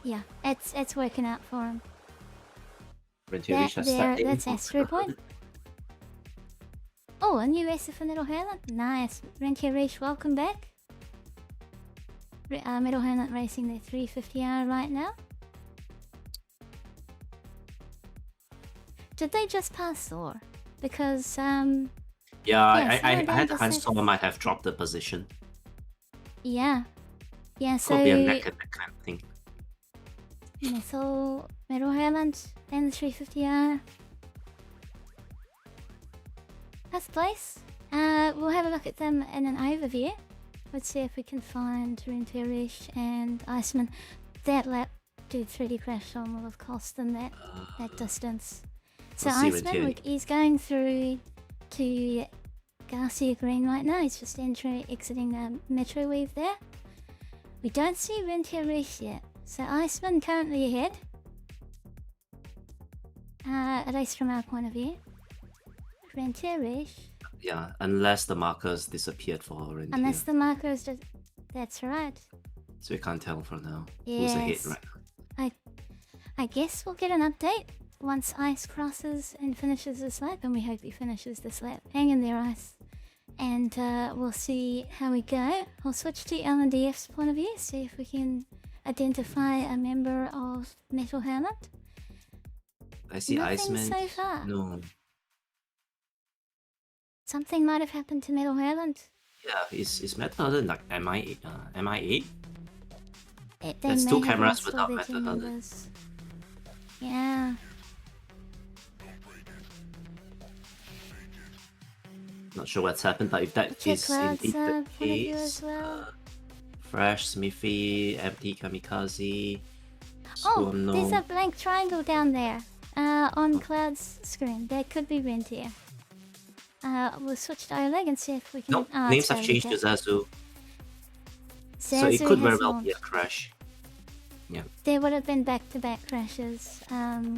[SPEAKER 1] Yeah, it's working out for him. That's Astro Point. Oh, a new racer for Metal Hurlant. Nice. Rentia Reach, welcome back. Metal Hurlant racing their 350R right now. Did they just pass SOAR? Because,
[SPEAKER 2] Yeah, I
[SPEAKER 1] SOAR down
[SPEAKER 2] had
[SPEAKER 1] to
[SPEAKER 2] a hunch
[SPEAKER 1] sixth.
[SPEAKER 2] someone might have dropped the position.
[SPEAKER 1] Yeah. Yeah, so...
[SPEAKER 2] Could be a neck and neck kind of thing.
[SPEAKER 1] Metal Hurlant and the 350R. First place. We'll have a look at them in an overview. Let's see if we can find Rentia Reach and Iceman. That lap do 3D crash on will have cost them that distance. So
[SPEAKER 2] we'll see
[SPEAKER 1] Iceman,
[SPEAKER 2] Rentier.
[SPEAKER 1] he's going through to Garcia Green right now. He's just exiting the metro weave there. We don't see Rentier race yet. So Iceman currently ahead. At least from our point of view. Rentier race.
[SPEAKER 2] Yeah, unless the markers disappeared for Rentier.
[SPEAKER 1] Unless the markers just... That's right.
[SPEAKER 2] So we can't tell for now who's ahead
[SPEAKER 1] Yes.
[SPEAKER 2] right now.
[SPEAKER 1] I guess we'll get an update once Ice crosses and finishes this lap, and we hope he finishes this lap. Hang in there, Ice. And we'll see how we go. I'll switch to LNDF's point of view, see if we can identify a member of Metal Hurlant.
[SPEAKER 2] I see
[SPEAKER 1] Nothing
[SPEAKER 2] Iceman.
[SPEAKER 1] so far.
[SPEAKER 2] No.
[SPEAKER 1] Something might have happened to Metal Hurlant.
[SPEAKER 2] Yeah, is Metal Hurlant like MIA? MIA?
[SPEAKER 1] They
[SPEAKER 2] There's
[SPEAKER 1] may
[SPEAKER 2] two
[SPEAKER 1] have
[SPEAKER 2] cameras
[SPEAKER 1] lost all
[SPEAKER 2] without
[SPEAKER 1] their
[SPEAKER 2] Metal
[SPEAKER 1] team
[SPEAKER 2] Hurlant.
[SPEAKER 1] members. Yeah.
[SPEAKER 2] Not sure what's happened, but if that
[SPEAKER 1] Check
[SPEAKER 2] is
[SPEAKER 1] Cloud's
[SPEAKER 2] indeed the
[SPEAKER 1] point of view
[SPEAKER 2] case,
[SPEAKER 1] as well.
[SPEAKER 2] Fresh, Smithy, Empty, Kamikaze,
[SPEAKER 1] Oh,
[SPEAKER 2] Swarno.
[SPEAKER 1] there's a blank triangle down there on Cloud's screen. That could be Rentier. We'll switch to Oleg and see if we can...
[SPEAKER 2] Nope,
[SPEAKER 1] Oh,
[SPEAKER 2] names
[SPEAKER 1] it's
[SPEAKER 2] have changed to
[SPEAKER 1] Oleg.
[SPEAKER 2] Zazu, so it
[SPEAKER 1] Zazu
[SPEAKER 2] could very
[SPEAKER 1] has
[SPEAKER 2] well be a
[SPEAKER 1] launched.
[SPEAKER 2] crash. Yeah,
[SPEAKER 1] There would have been back-to-back crashes,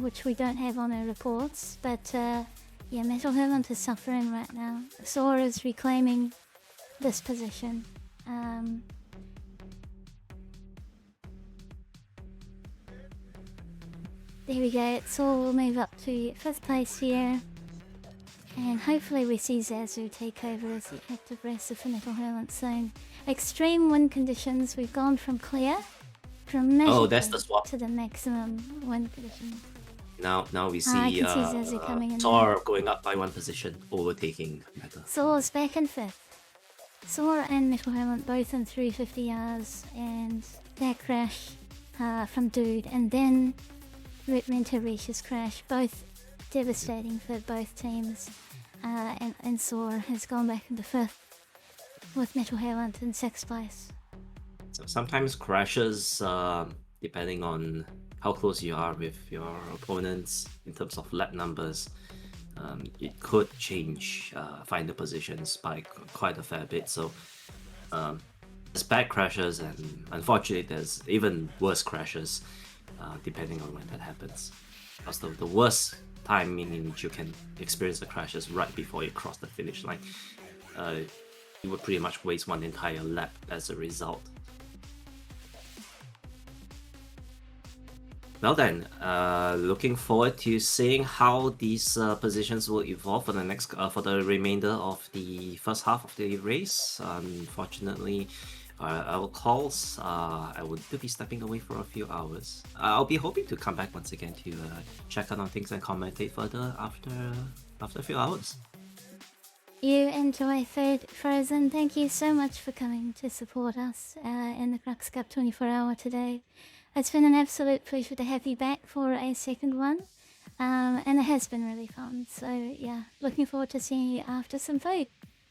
[SPEAKER 1] which we don't have on our reports, but yeah, Metal Hurlant is suffering right now. SOAR is reclaiming this position. There we go, SOAR will move up to 5th place here. And hopefully we see Zazu take over as the active racer for Metal Hurlant soon. Extreme wind conditions, we've gone from clear dramatically
[SPEAKER 2] that's the swap.
[SPEAKER 1] to the maximum wind condition.
[SPEAKER 2] now we see
[SPEAKER 1] I can see Zazu coming in
[SPEAKER 2] SOAR going up by 1 position, overtaking Meta.
[SPEAKER 1] SOAR's back in 5th. SOAR and Metal Hurlant both in 350 Rs, and that crash from Dude, and then Rentier Reach's crash, both devastating for both teams. And SOAR has gone back into 5th, with Metal Hurlant in 6th place.
[SPEAKER 2] So sometimes crashes, depending on how close you are with your opponents in terms of lap numbers, it could change final positions by quite a fair bit. So there's bad crashes, and unfortunately there's even worse crashes depending on when that happens. Because the worst timing in which you can experience the crashes right before you cross the finish line, you would pretty much waste one entire lap as a result. Well then, looking forward to seeing how these positions will evolve for the next, for the remainder of the first half of the race. Unfortunately, our calls, I will still be stepping away for a few hours. I'll be hoping to come back once again to check out on things and commentate further after a few hours.
[SPEAKER 1] You enjoy Frozen. Thank you so much for coming to support us in the Crux Cup 24-hour today. It's been an absolute pleasure to have you back for a second one, and it has been really fun. So yeah, looking forward to seeing you after some food.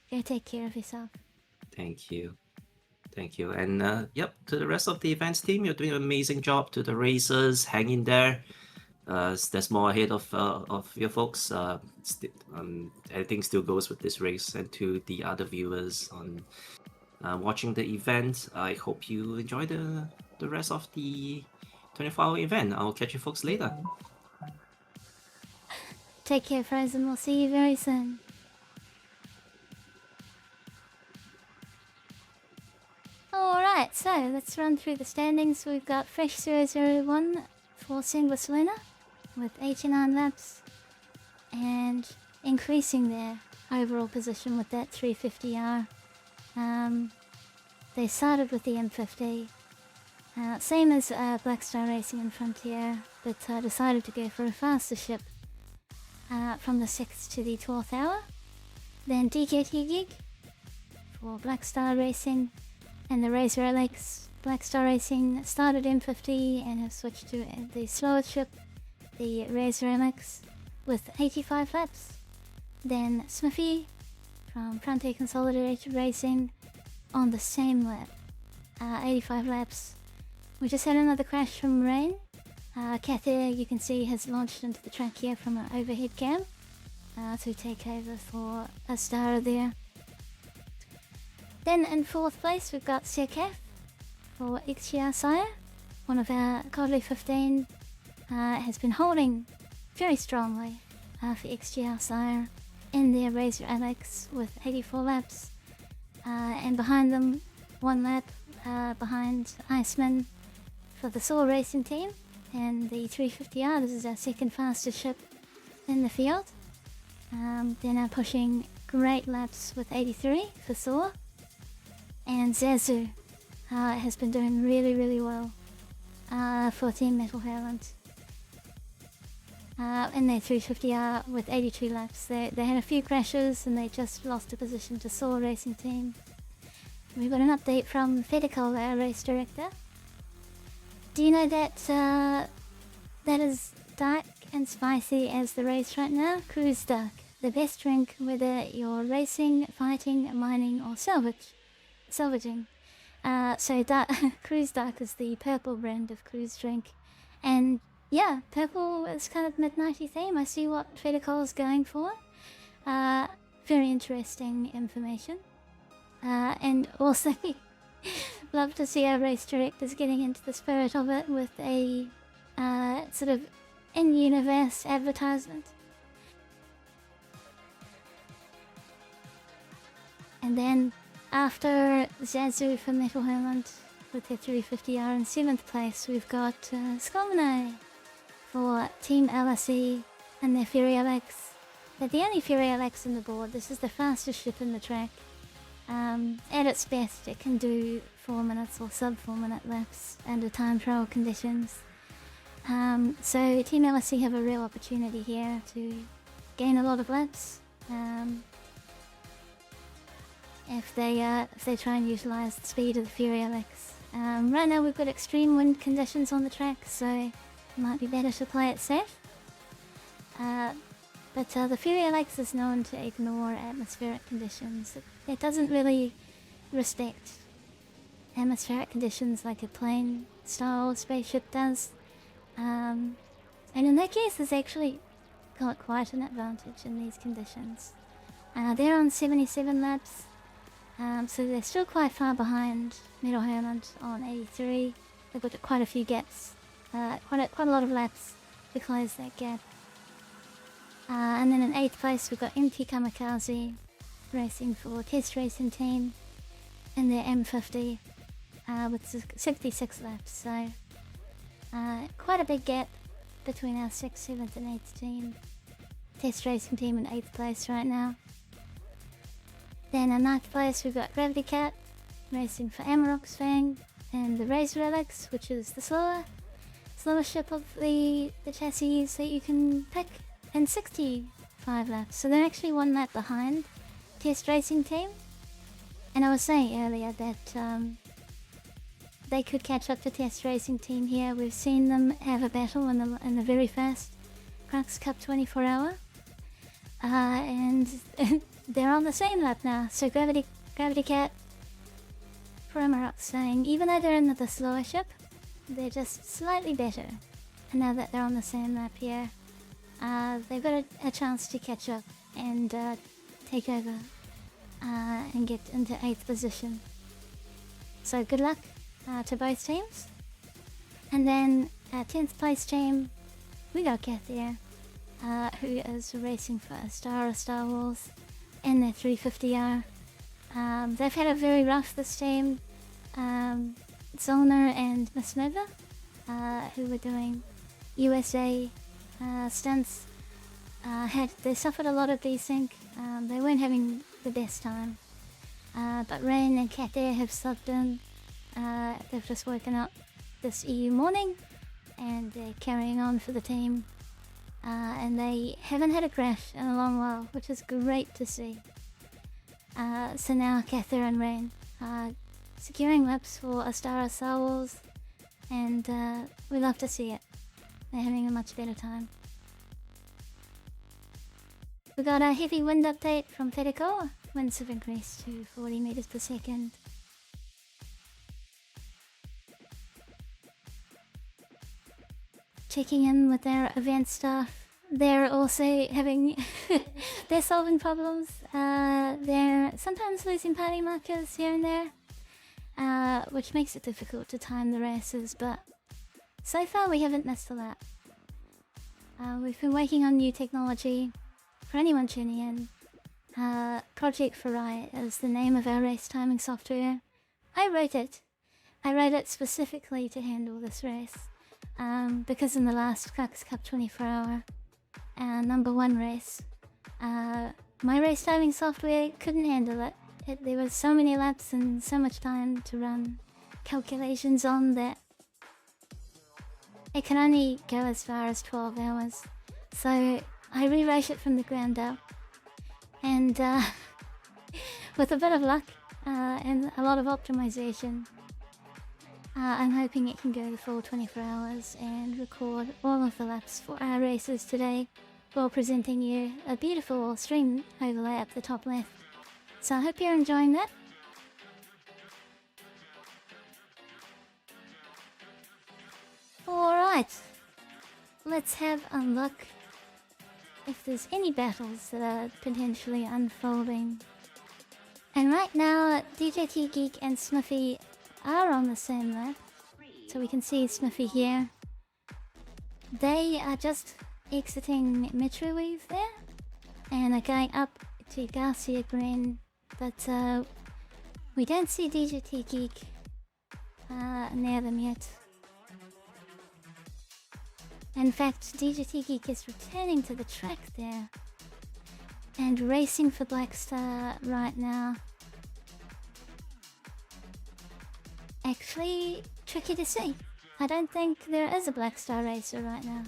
[SPEAKER 1] Go take care of yourself.
[SPEAKER 2] Thank you. Thank you. And yep, to the rest of the events team, you're doing an amazing job. To the racers, hang in there. There's more ahead of your folks. Everything still goes with this race. And to the other viewers on watching the event, I hope you enjoy the rest of the 24-hour event. I'll catch you folks later.
[SPEAKER 1] Take care, Frozen. We'll see you very soon. Alright, so let's run through the standings. We've got Fresh 001 for Sanguis Luna with 89 laps and increasing their overall position with that 350R. They started with the M50, same as Black Star Racing and Frontier, but decided to go for a faster ship from the 6th to the 12th hour. Then DKT Gig for Black Star Racing and the Razor Alex. Black Star Racing started M50 and have switched to the slower ship, the Razor MX, with 85 laps. Then Smithy from Frontier Consolidated Racing on the same lap, 85 laps. We just had another crash from Rain, Cather, you can see, has launched into the track here from an overhead cam to take over for Ostara there. Then in 4th place we've got Serkaf for XGR-SCIRE. One of our Godly 15 has been holding very strongly for XGR-SCIRE in their Razor Alex with 84 laps. And behind them, 1 lap behind Iceman for the SOAR racing team. And the 350R, this is our second fastest ship in the field. They're now pushing great laps with 83 for SOAR. And Ziikku has been doing really well for Team Metal Hurlant. In their 350R with 82 laps. They had a few crashes and they just lost a position to SOAR racing team. We've got an update from Fedakol, our race director. Do you know that that is dark and spicy as the race right now? Cruise Dark. The best drink whether you're racing, fighting, mining or salvaging. So Cruise Dark is the purple brand of cruise drink. And yeah, purple is kind of midnighty theme. I see what Fedakol is going for. Very interesting information. And also love to see our race directors getting into the spirit of it with a sort of in-universe advertisement. And then after Ziikku for Metal Hurlant with their 350R in 7th place, we've got Skomne for Team LSE and their Fury LX. They're the only Fury LX on the board. This is the fastest ship in the track. At its best, it can do 4 minutes or sub 4 minute laps under time trial conditions. So Team LSE have a real opportunity here to gain a lot of laps if they try and utilise the speed of the Fury LX. Right now we've got extreme wind conditions on the track, so it might be better to play it safe. But the Fury LX is known to ignore atmospheric conditions. It doesn't really respect atmospheric conditions like a plane style spaceship does. And in that case, it's actually got quite an advantage in these conditions. They're on 77 laps, so they're still quite far behind Metal Hurlant on 83. They've got quite a few gaps, quite a lot of laps to close that gap. And then in 8th place we've got MT Kamikaze racing for Test Racing Team in their M50 with 66 laps. So quite a big gap between our 6th, 7th and 8th team. Test Racing Team in 8th place right now. Then in 9th place we've got Gravity Cat racing for Amarok's Fang and the Razor Alex, which is the slower ship of the chassis that you can pick, in 65 laps. So they're actually 1 lap behind Test Racing Team. And I was saying earlier that they could catch up to Test Racing Team here. We've seen them have a battle in the very fast Crux Cup 24 hour. And they're on the same lap now. So Gravity Cat for Amarok saying, even though they're in the slower ship, they're just slightly better. And now that they're on the same lap here, they've got a chance to catch up and take over and get into 8th position. So good luck to both teams. And then 10th place team, we got Cather, who is racing for Ostara Starwals in their 350R. They've had a very rough this team. Zollner and Miss Nova, who were doing USA stunts, they suffered a lot of desync. They weren't having the best time. But Rain and Cather have subbed in. They've just woken up this EU morning and they're carrying on for the team. And they haven't had a crash in a long while, which is great to see. So now Cather and Rain are securing laps for Ostara Starwals, and we love to see it. They're having a much better time. We got a heavy wind update from Fedakol. Winds have increased to 40 meters per second. checking in with their event staff. They're also having... they're solving problems. They're sometimes losing party markers here and there, which makes it difficult to time the races, but so far we haven't missed a lap. We've been working on new technology. For anyone tuning in, Project FayeFaye is the name of our race timing software. I wrote it. I wrote it specifically to handle this race, because in the last Crux Cup 24-hour #1 race, my race timing software couldn't handle it. There were so many laps and so much time to run calculations on that it can only go as far as 12 hours. So I rewrote it from the ground up, and with a bit of luck and a lot of optimization, I'm hoping it can go the full 24 hours and record all of the laps for our races today, while presenting you a beautiful stream overlay up the top left. So I hope you're enjoying that. Alright, let's have a look if there's any battles that are potentially unfolding. And right now, DJT Geek and Smithy are on the same lap, so we can see Smithy here. They are just exiting Metroweave there, and are going up to Garcia Green, but we don't see DJT Geek near them yet. In fact, DJT Geek is returning to the track there, and racing for Blackstar right now. Actually, tricky to see. I don't think there is a Blackstar racer right now.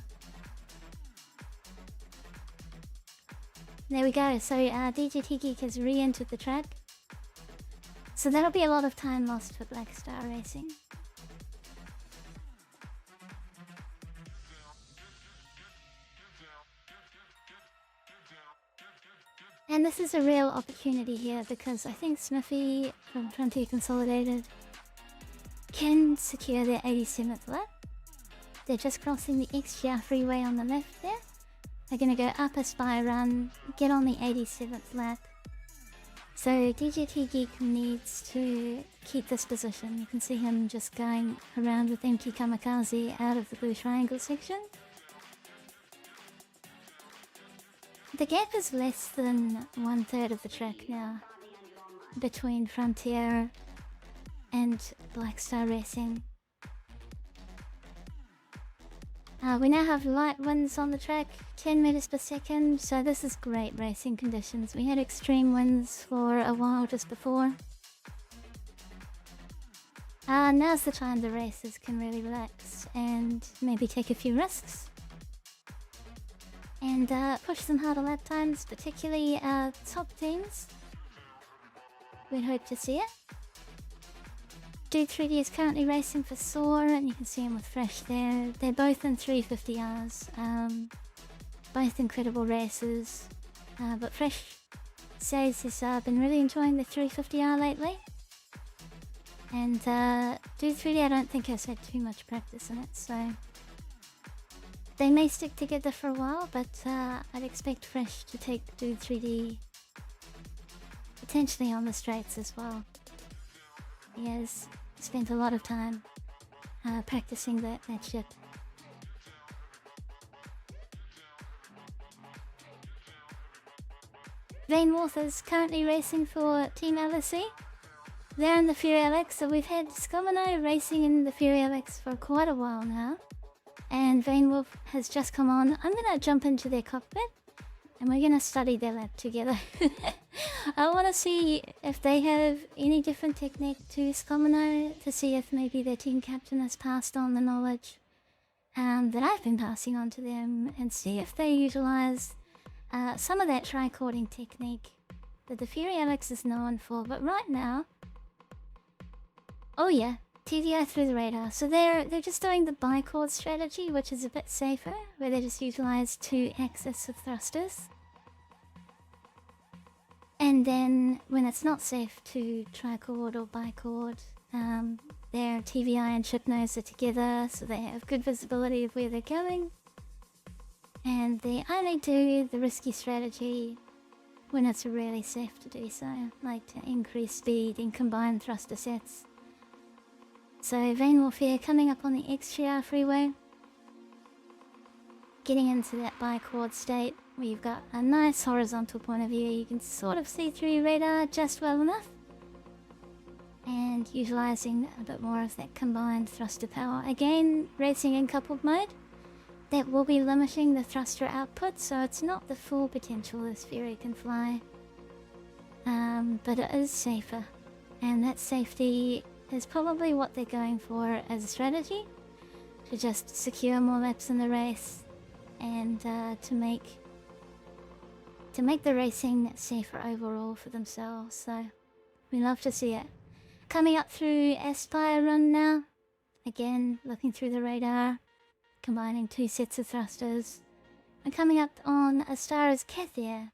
[SPEAKER 1] There we go, so DJT Geek has re-entered the track. So that'll be a lot of time lost for Blackstar racing. And this is a real opportunity here, because I think Smithy from Frontier Consolidated can secure their 87th lap. They're just crossing the XGR freeway on the left there. They're going to go up a spy run, get on the 87th lap. So DJT Geek needs to keep this position. You can see him just going around with empty kamikaze out of the blue triangle section. The gap is less than 1/3 of the track now between Frontier and Blackstar Racing. We now have light winds on the track, 10 meters per second, so this is great racing conditions. We had extreme winds for a while just before. Now's the time the racers can really relax and maybe take a few risks. And push some harder lap times, particularly top teams. We'd hope to see it. Dude 3D is currently racing for SOAR, and you can see him with Fresh there. They're both in 350Rs, both incredible races. But Fresh says he's been really enjoying the 350R lately. And Dude 3D I don't think has had too much practice in it, so they may stick together for a while, but I'd expect Fresh to take Dude 3D potentially on the straights as well. He has spent a lot of time practicing that ship. Vainwolf is currently racing for Team LSE. They're in the Fury LX, so we've had Scomino racing in the Fury LX for quite a while now. And Vainwolf has just come on. I'm gonna jump into their cockpit and we're gonna study their lab together. I wanna see if they have any different technique to Scomino, to see if maybe their team captain has passed on the knowledge that I've been passing on to them, and see if they utilize some of that tricording technique that the Fury LX is known for. But right now, oh yeah, TDI through the radar. So they're just doing the bicord strategy, which is a bit safer, where they just utilize 2 axes of thrusters. And then when it's not safe to tricord or bicord, their TVI and ship nose are together, so they have good visibility of where they're going. And they only do the risky strategy when it's really safe to do so, like to increase speed in combined thruster sets. So Vein Warfare coming up on the XGR freeway, getting into that bichord state where you've got a nice horizontal point of view. You can sort of see through your radar just well enough, and utilising a bit more of that combined thruster power. Again, racing in coupled mode, that will be limiting the thruster output, so it's not the full potential this Fury can fly. But it is safer, and that safety is probably what they're going for as a strategy, to just secure more laps in the race, and to make the racing safer overall for themselves. So we love to see it. Coming up through Aspire Run now, again looking through the radar, combining two sets of thrusters. I'm coming up on Ostara's Cathair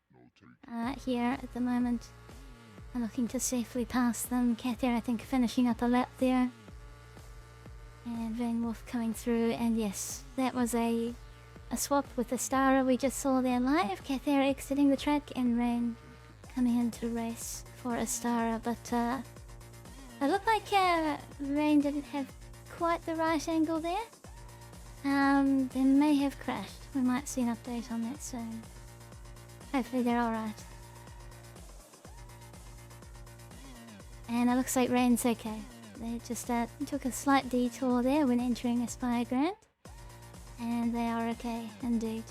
[SPEAKER 1] here at the moment. I'm looking to safely pass them. Cathair, I think, finishing up a lap there. And Van Wolf coming through, and yes, that was a swap with Ostara we just saw there live. Cathair exiting the track and Rain coming into the race for Ostara, but it looked like Rain didn't have quite the right angle there. They may have crashed. We might see an update on that soon. Hopefully they're alright. And it looks like Rain's okay. They just took a slight detour there when entering Aspire Grand. And they are okay, indeed.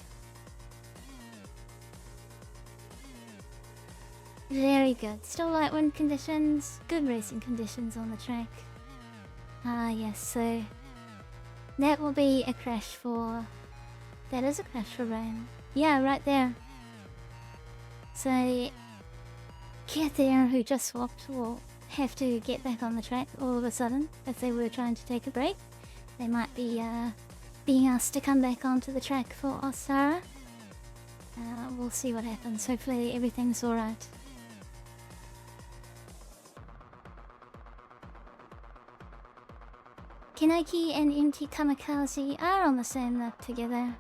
[SPEAKER 1] Very good. Still light wind conditions, good racing conditions on the track. Yes, so that will be a crash for... That is a crash for Rain. Yeah, right there. So Cathair, who just swapped, will have to get back on the track all of a sudden if they were trying to take a break. They might be being asked to come back onto the track for Ostara. We'll see what happens. Hopefully everything's alright. Kinoki and MT Kamikaze are on the same lap together.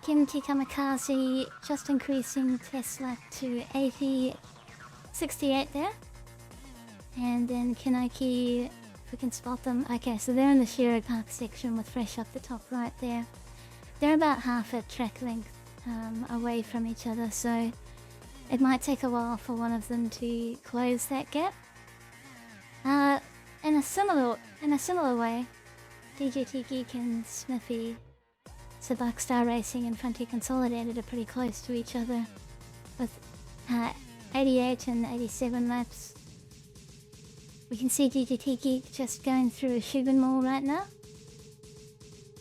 [SPEAKER 1] MT Kamikaze just increasing test lap to 68 there. And then Kinoki, if we can spot them. Okay, so they're in the Sherwood Park section with Fresh up the top right there. They're about half a track length away from each other, so it might take a while for one of them to close that gap. In a similar way, DJT Geek and Smithy, Subuckstar Racing and Frontier Consolidated are pretty close to each other, with 88 and 87 laps. We can see DJT Geek just going through Shubin Mall right now,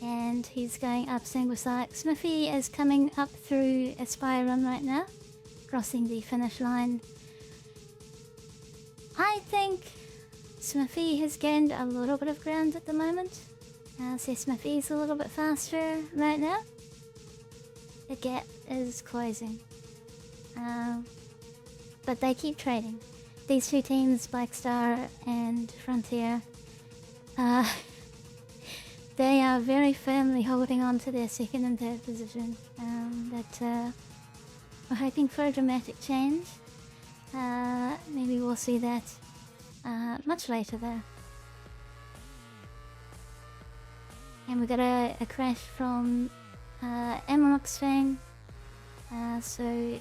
[SPEAKER 1] and he's going up Sanguis Luna. Smithy is coming up through Aspire Run right now, crossing the finish line. I think Smithy has gained a little bit of ground at the moment. So Smithy's a little bit faster right now. The gap is closing. But they keep trading. These two teams, Blackstar and Frontier, they are very firmly holding on to their second and third position. But we're hoping for a dramatic change. Maybe we'll see that much later though. And we got a crash from Amarok's Fang. So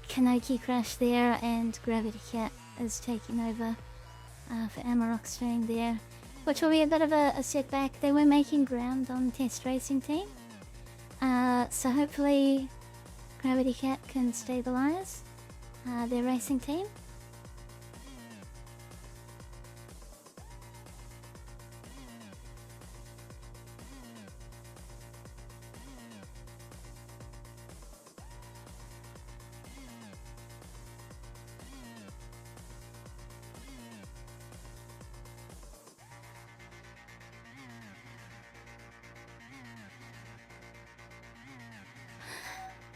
[SPEAKER 1] Kanoki crashed there, and Gravity Cat is taking over for Amarok's Fang there, which will be a bit of a setback. They were making ground on Test Racing Team, so hopefully Gravity Cat can stabilise their racing team.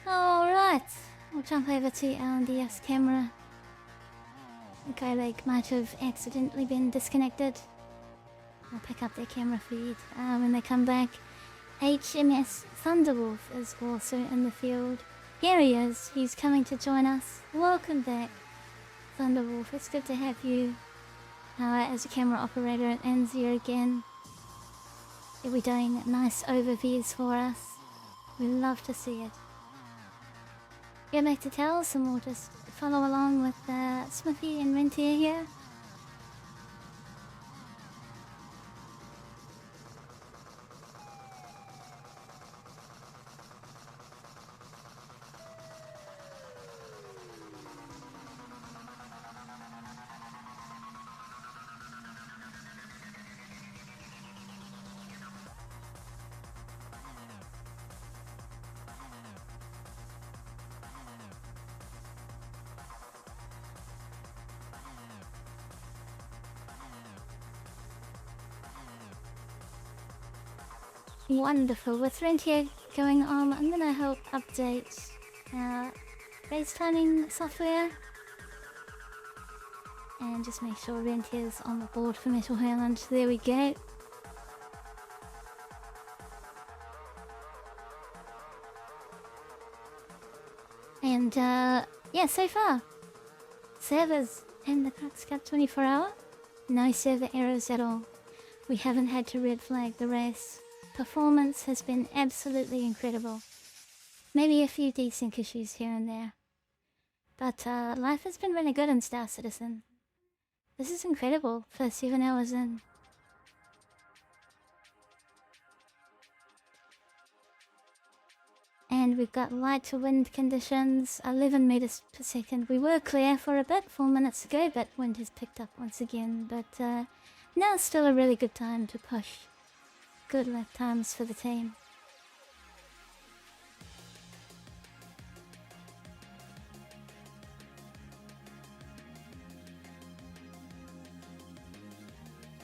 [SPEAKER 1] Alright, we'll jump over to LNDF's camera. think Oleg might have accidentally been disconnected. I'll pick up their camera feed when they come back. HMS-Thunderwolf is also in the field. Here he is. He's coming to join us. Welcome back, Thunderwolf. It's good to have you as a camera operator at ANZIA again. You'll be doing nice overviews for us. We love to see it. Get back to Tels and we'll just follow along with Smithy and Rentier here. Wonderful. With Rentier going on, I'm gonna help update race planning software and just make sure Rentier's on the board for Metal Hurlant. There we go. And yeah, so far servers in the Crux Cup 24-hour, no server errors at all. We haven't had to red flag the race. Performance has been absolutely incredible. Maybe a few desync issues here and there. But life has been really good in Star Citizen. This is incredible for 7 hours in. And we've got light to wind conditions, 11 meters per second. We were clear for a bit 4 minutes ago, but wind has picked up once again. But now it's still a really good time to push. Good lap times for the team.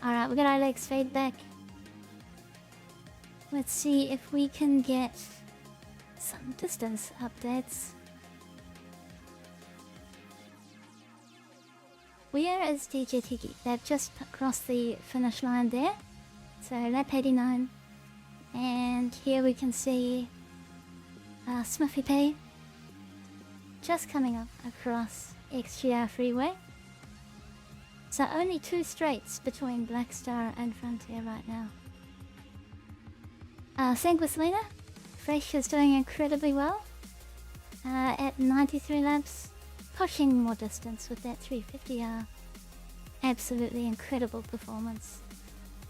[SPEAKER 1] Alright, we got our legs fade back. Let's see if we can get some distance updates. Where is DJ Tiki? They've just crossed the finish line there. So lap 89, and here we can see Smithy P just coming up across XGR Freeway. So only 2 straights between Black Star and Frontier right now. Sanguis Luna, Fresh is doing incredibly well at 93 laps, pushing more distance with that 350R. Absolutely incredible performance.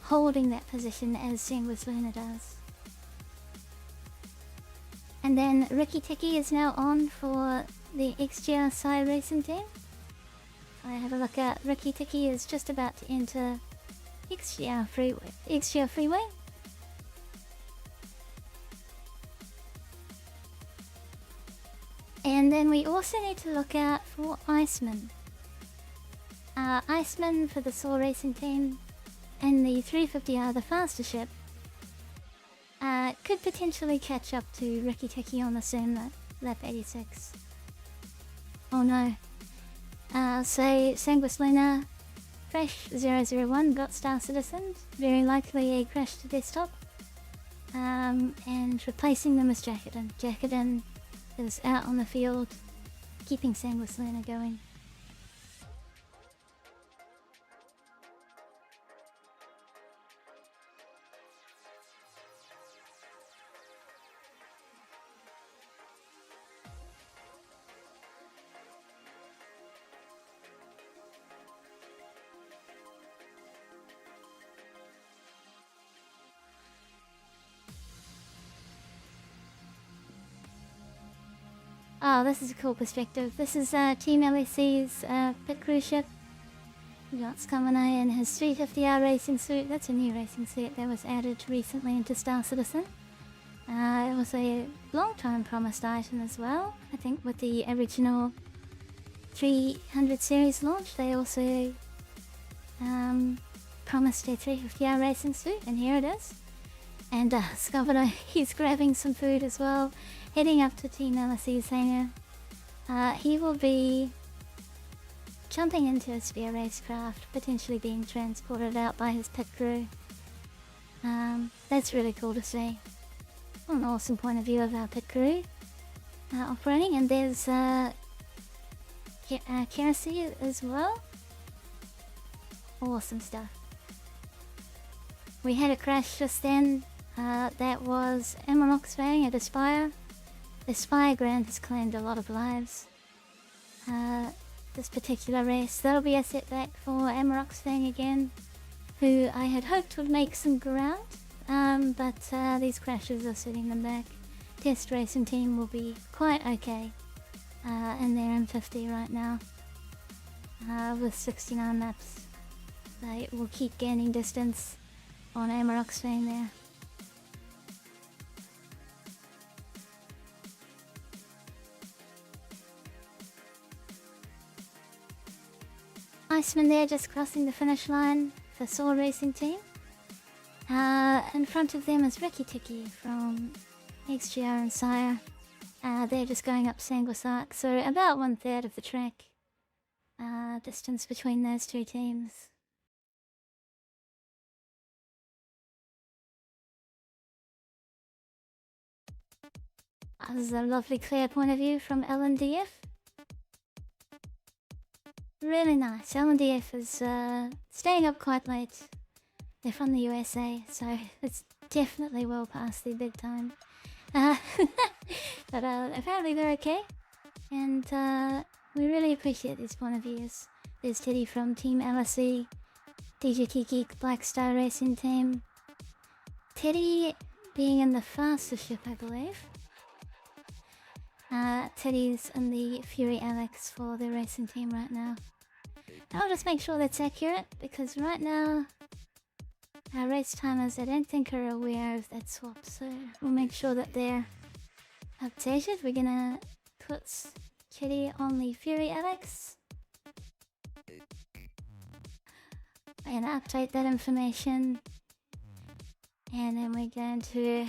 [SPEAKER 1] Holding that position as Sanguis Luna does. And then Ricky Tiki is now on for the XGR-SCIRE racing team. I have a look at Ricky Tiki is just about to enter XGR Freeway. And then we also need to look out for Iceman. Iceman for the SOAR racing team. And the 350R, the faster ship, could potentially catch up to Ricky Tiki on the same lap 86. Oh no. So Sanguis Luna, Fresh 001 got Star Citizen, very likely a crash to desktop. And replacing them is Jacketin. Jacketin is out on the field, keeping Sanguis Luna going. Oh, this is a cool perspective. This is Team LEC's pit crew ship. We got Skamana in his 350R racing suit. That's a new racing suit that was added recently into Star Citizen. It was a long time promised item as well. I think with the original 300 series launch, they also promised a 350R racing suit, and here it is. And Skamana, he's grabbing some food as well. Heading up to Team LSE's hangar. He will be jumping into a spare racecraft, potentially being transported out by his pit crew. That's really cool to see. What an awesome point of view of our pit crew operating, and there's Kerosene as well. Awesome stuff. We had a crash just then. That was Amarok's Fang at Aspire. The Aspire Grand has claimed a lot of lives. This particular race, that'll be a setback for Amarok's Fang again, who I had hoped would make some ground, but these crashes are setting them back. Test racing team will be quite okay, and they're in 50 right now, with 69 laps. They will keep gaining distance on Amarok's Fang there. Iceman there just crossing the finish line for SOAR Racing Team. In front of them is Ricky Tiki from XGR-SCIRE. They're just going up Sanguis Luna, so about 1/3 of the track distance between those two teams. This is a lovely clear point of view from LNDF. Really nice. LNDF is staying up quite late. They're from the USA, so it's definitely well past their big time. But apparently they're okay, and we really appreciate these point of views. There's Teddy from Team LSE, DJT Geek Black Star Racing Team. Teddy being in the faster ship, I believe. Teddy's in the Fury Alex for the racing team right now. I'll just make sure that's accurate, because right now our race timers I don't think are aware of that swap, so we'll make sure that they're updated. We're gonna put Teddy on the Fury Alex and update that information, and then we're going to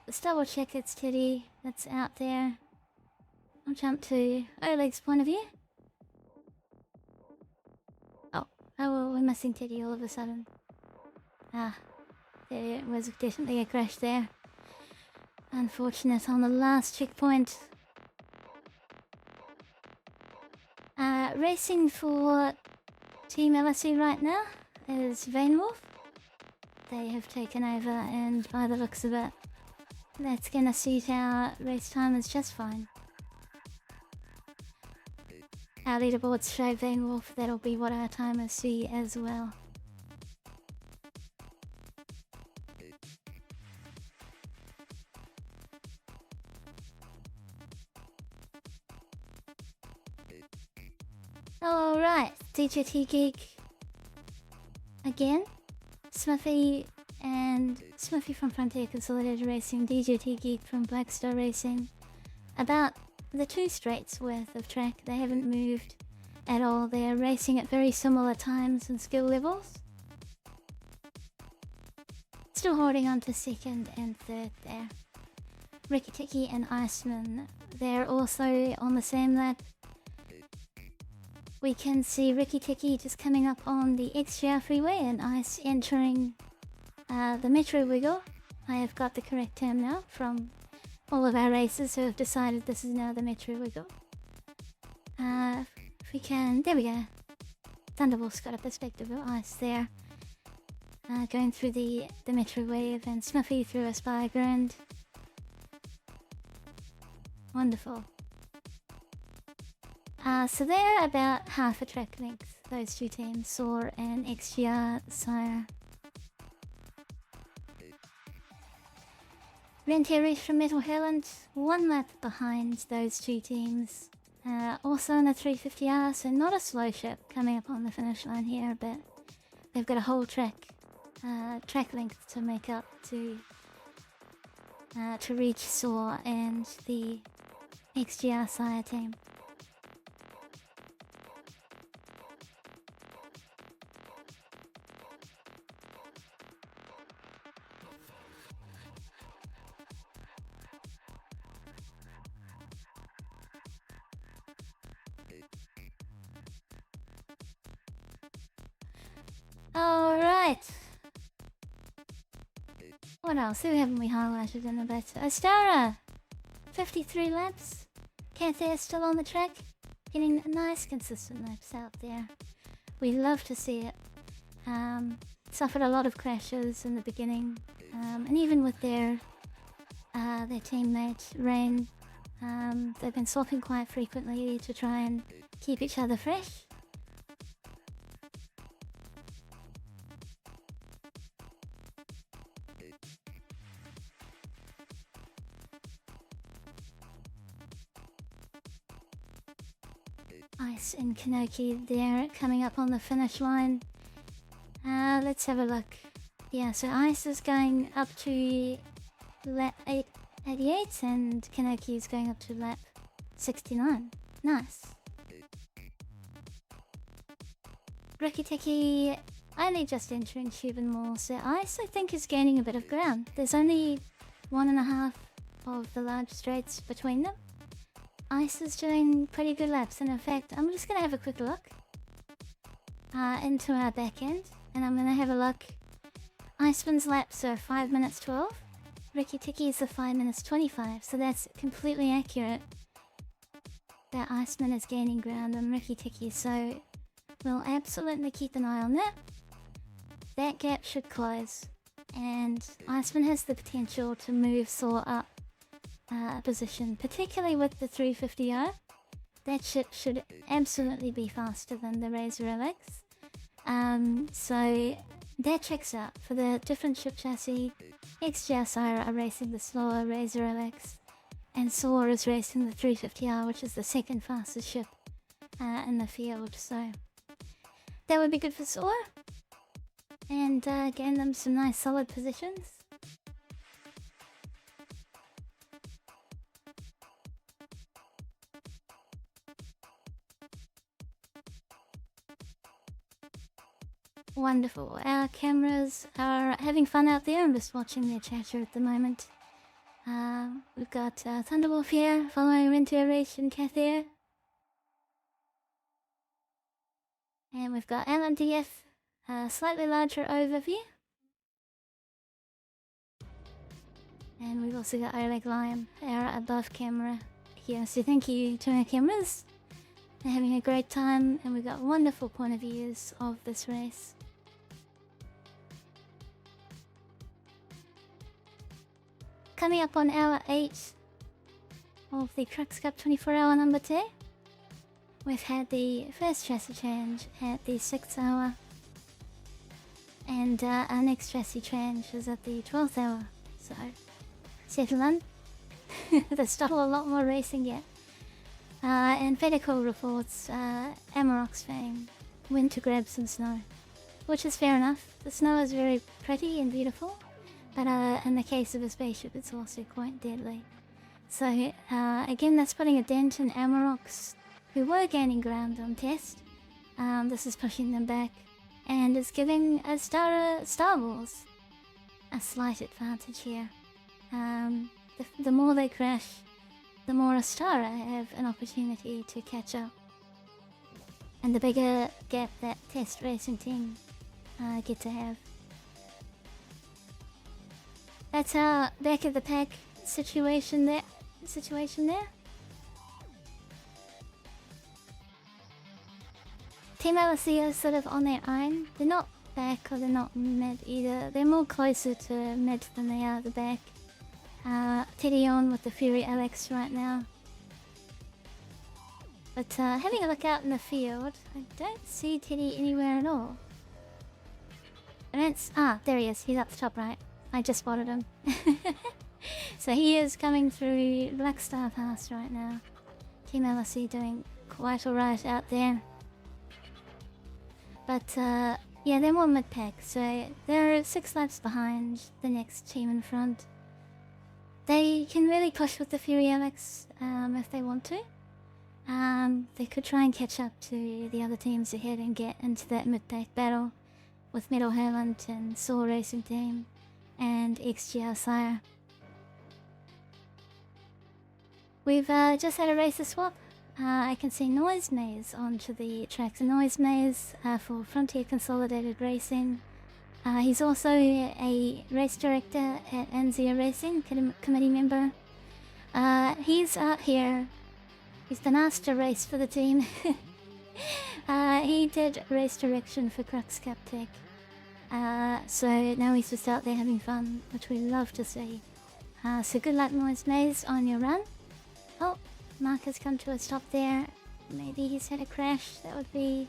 [SPEAKER 1] let's double check it's Teddy that's out there. I'll jump to Oleg's point of view. Oh well, we're missing Teddy all of a sudden. There was definitely a crash there. Unfortunate on the last checkpoint. Racing for Team LSE right now is VayneWolf. They have taken over, and by the looks of it, that's gonna suit our race timers just fine. Our leaderboards show VayneWolf, that'll be what our timers see as well. Alright, DJT Geek again. Smithy from Frontier Consolidated Racing, DJT Geek from Black Star Racing. About the 2 straights worth of track. They haven't moved at all. They're racing at very similar times and skill levels. Still holding on to 2nd and 3rd there. Ricky Tiki and Iceman, they're also on the same lap. We can see Ricky Tiki just coming up on the XGR freeway and Ice entering the Metro Wiggle. I have got the correct term now from all of our racers who have decided this is now the Metro Wiggle. If we can, there we go. Thunderwolf's got a perspective of Ice there. Going through the Metro Wave, and Smithy through a Spy Grand. Wonderful. So they're about half a track length, those two teams, SOAR and XGR-SCIRE. Rentier from Metal Hurlant, 1 lap behind those two teams. Also in the 350R, so not a slow ship coming up on the finish line here, but they've got a whole track length to make up to reach SOAR and the XGR-SCIRE team. Alright. What else? Who haven't we highlighted in a bit? Ostara! 53 laps. Cathay still on the track. Getting nice consistent laps out there. We love to see it. Suffered a lot of crashes in the beginning. And even with their teammate, Rain, they've been swapping quite frequently to try and keep each other fresh. Ice and Kanoki there coming up on the finish line. Let's have a look. Yeah, so Ice is going up to lap 88 and Kanoki is going up to lap 69. Nice. Rikiteki only just entering Cuban Mall, so Ice I think is gaining a bit of ground. There's only 1.5 of the large straights between them. Ice is doing pretty good laps, and in fact, I'm just gonna have a quick look into our back end, and I'm gonna have a look. Iceman's laps are 5 minutes 12. Rikitiki's are 5 minutes 25, so that's completely accurate. That Iceman is gaining ground on Rikitiki, so we'll absolutely keep an eye on that. That gap should close, and Iceman has the potential to move SOAR up a position, particularly with the 350R. That ship should absolutely be faster than the Razor LX. So that checks out. For the different ship chassis, XGR-SCIRE are racing the slower Razor LX, and SOAR is racing the 350R, which is the second fastest ship in the field. So that would be good for SOAR, and gain them some nice solid positions. Wonderful. Our cameras are having fun out there. I'm just watching their chatter at the moment. We've got Thunderwolf here, following into race in Cathay. And we've got LNDF, slightly larger overview. And we've also got OlegLime, our above camera here. So thank you to our cameras. They're having a great time, and we've got wonderful point of views of this race. Coming up on hour 8 of the Crux Cup 24-hour number 2, we've had the first chassis change at the 6th hour, and our next chassis change is at the 12th hour. So, settle in. There's still a lot more racing yet. And Fedakol reports Amarok's Fang went to grab some snow, which is fair enough. The snow is very pretty and beautiful, but in the case of a spaceship, it's also quite deadly. So again, that's putting a dent in Amarok's, who were gaining ground on test. This is pushing them back, and it's giving Ostara Starwals a slight advantage here. The more they crash, the more Ostara have an opportunity to catch up, and the bigger gap that test racing team get to have. That's our back of the pack situation there. Team LSE is sort of on their own. They're not back or they're not mid either. They're more closer to mid than they are the back. Teddy on with the Fury LX right now. But having a look out in the field, I don't see Teddy anywhere at all. There he is. He's up the top right. I just spotted him. So he is coming through Black Star Pass right now. Team LSE doing quite alright out there. But yeah, they're more mid-pack, so they're 6 laps behind the next team in front. They can really push with the Fury LX if they want to. They could try and catch up to the other teams ahead and get into that mid-pack battle with Metal Hurlant and SOAR Racing Team and XGR-SCIRE. We've just had a racer swap I can see Noise Maze onto the track. The Noise Maze for Frontier Consolidated Racing. He's also a race director at ANZIA Racing, committee member. He's out here. He's been asked to race for the team. He did race direction for Crux Cup Tech. So now he's just out there having fun, which we love to see. So good luck, Noise Maze, on your run. Oh, Mark has come to a stop there. Maybe he's had a crash. That would be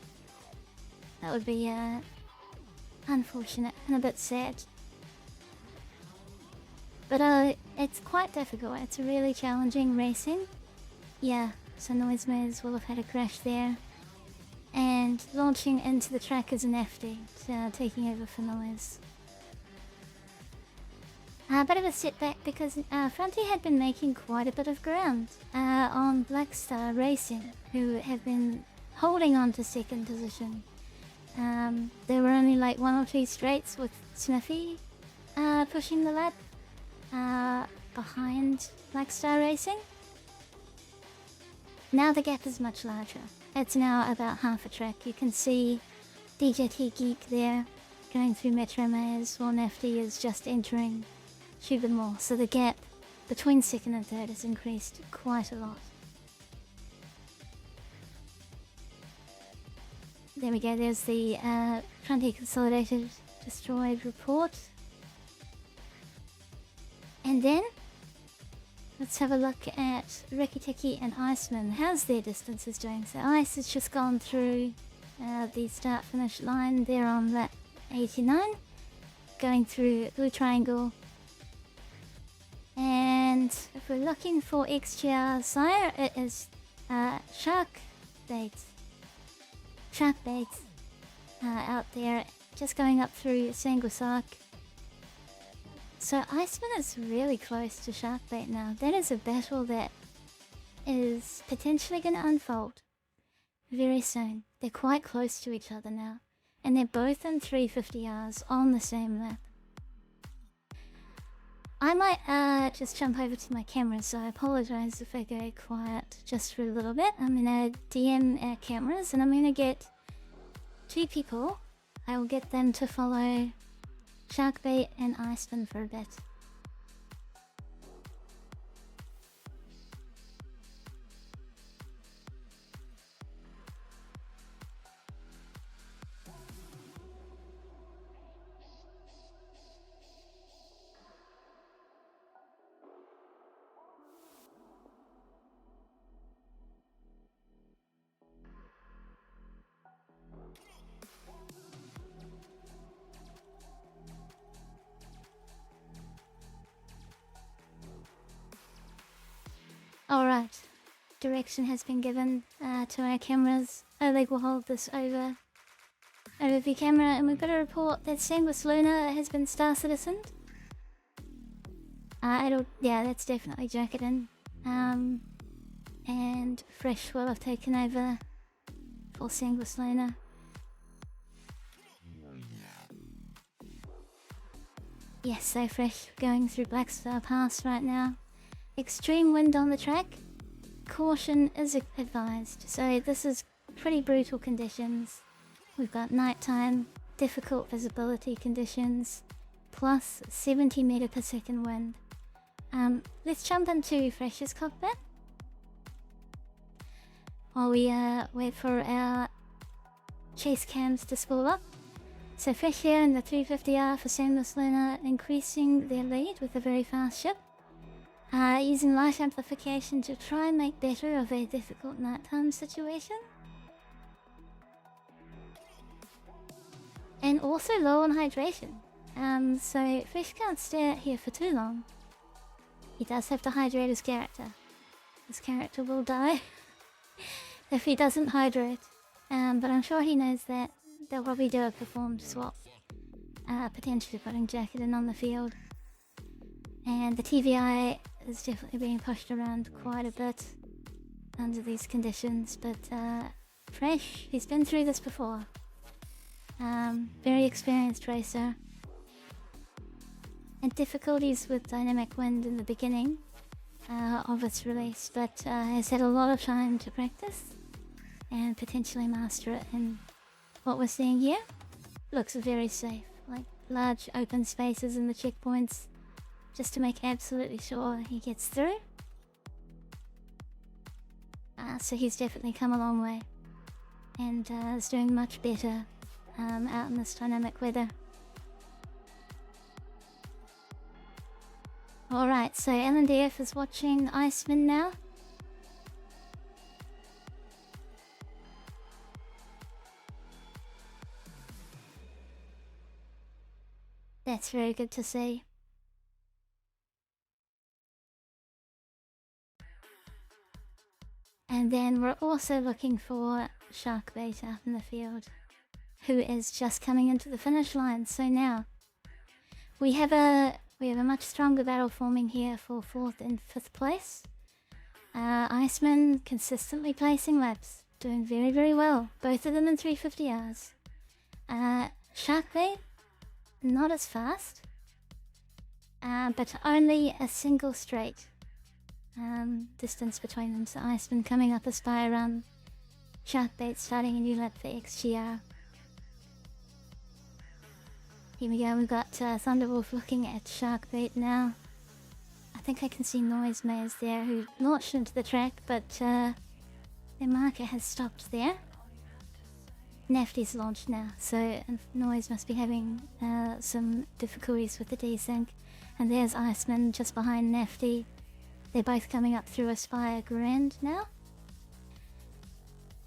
[SPEAKER 1] unfortunate and a bit sad. But it's quite difficult. It's really challenging racing. Yeah, so Noise Maze will have had a crash there. And launching into the track is an FD, taking over for Noise. A bit of a setback because Frontier had been making quite a bit of ground on Black Star Racing, who have been holding on to second position. There were only like 1 or 2 straights with Sniffy pushing the lap behind Black Star Racing. Now the gap is much larger. It's now about half a track. You can see DJT Geek there going through Metro Maze while Nafty is just entering Shubin, so the gap between second and third has increased quite a lot. There we go, there's the Frontier Consolidated Destroyed report. And then, let's have a look at Riki Tiki and Iceman. How's their distances doing? So Ice has just gone through the start-finish line. They're on lap 89, going through Blue Triangle. And if we're looking for XGR-SCIRE, it is Shark Bait out there, just going up through Sanguis Luna. So Iceman is really close to Sharkbait now. That is a battle that is potentially going to unfold very soon. They're quite close to each other now, and they're both in 350 hours on the same lap. I might just jump over to my camera, so I apologize if I go quiet just for a little bit. I'm gonna DM our cameras and I'm gonna get 2 people. I will get them to follow Sharkbait and Iceman for a bit. Alright, direction has been given to our cameras. Oleg will hold this over the camera, and we've got a report that Sanguis Luna has been Star Citizened. Yeah, that's definitely Jacketin. And Fresh will have taken over for Sanguis Luna. Yes, so Fresh going through Black Star Pass right now. Extreme wind on the track. Caution is advised. So this is pretty brutal conditions. We've got nighttime, difficult visibility conditions, plus 70 meter per second wind. Let's jump into Fresh's cockpit while we wait for our chase cams to spool up. So Fresh here in the 350R for Sanguis Luna, increasing their lead with a very fast ship. Using light amplification to try and make better of a difficult nighttime situation. And also low on hydration. So Fresh can't stay out here for too long. He does have to hydrate his character. His character will die if he doesn't hydrate. But I'm sure he knows that. They'll probably do a performed swap. Potentially putting Jacketin on the field. And the TVI is definitely being pushed around quite a bit under these conditions, but Fresh, he's been through this before. Very experienced racer. And difficulties with dynamic wind in the beginning. of its release, but has had a lot of time to practice and potentially master it. And what we're seeing here looks very safe, like large open spaces in the checkpoints, just to make absolutely sure he gets through. So he's definitely come a long way, and is doing much better out in this dynamic weather. Alright, so LNDF is watching Iceman now. That's very good to see. And then we're also looking for Sharkbait out in the field, who is just coming into the finish line. So now we have a much stronger battle forming here for 4th and 5th place. Iceman consistently placing laps, doing very, very well. Both of them in 350 hours. Sharkbait, not as fast, but only a single straight distance between them. So Iceman coming up a spy run. Sharkbait starting a new lap for XGR. Here we go, we've got Thunderwolf looking at Sharkbait now. I think I can see Noise Maze there, who launched into the track, but their marker has stopped there. Nafty's launched now, so Noise must be having some difficulties with the desync. And there's Iceman just behind Nafty. They're both coming up through Aspire Grand now.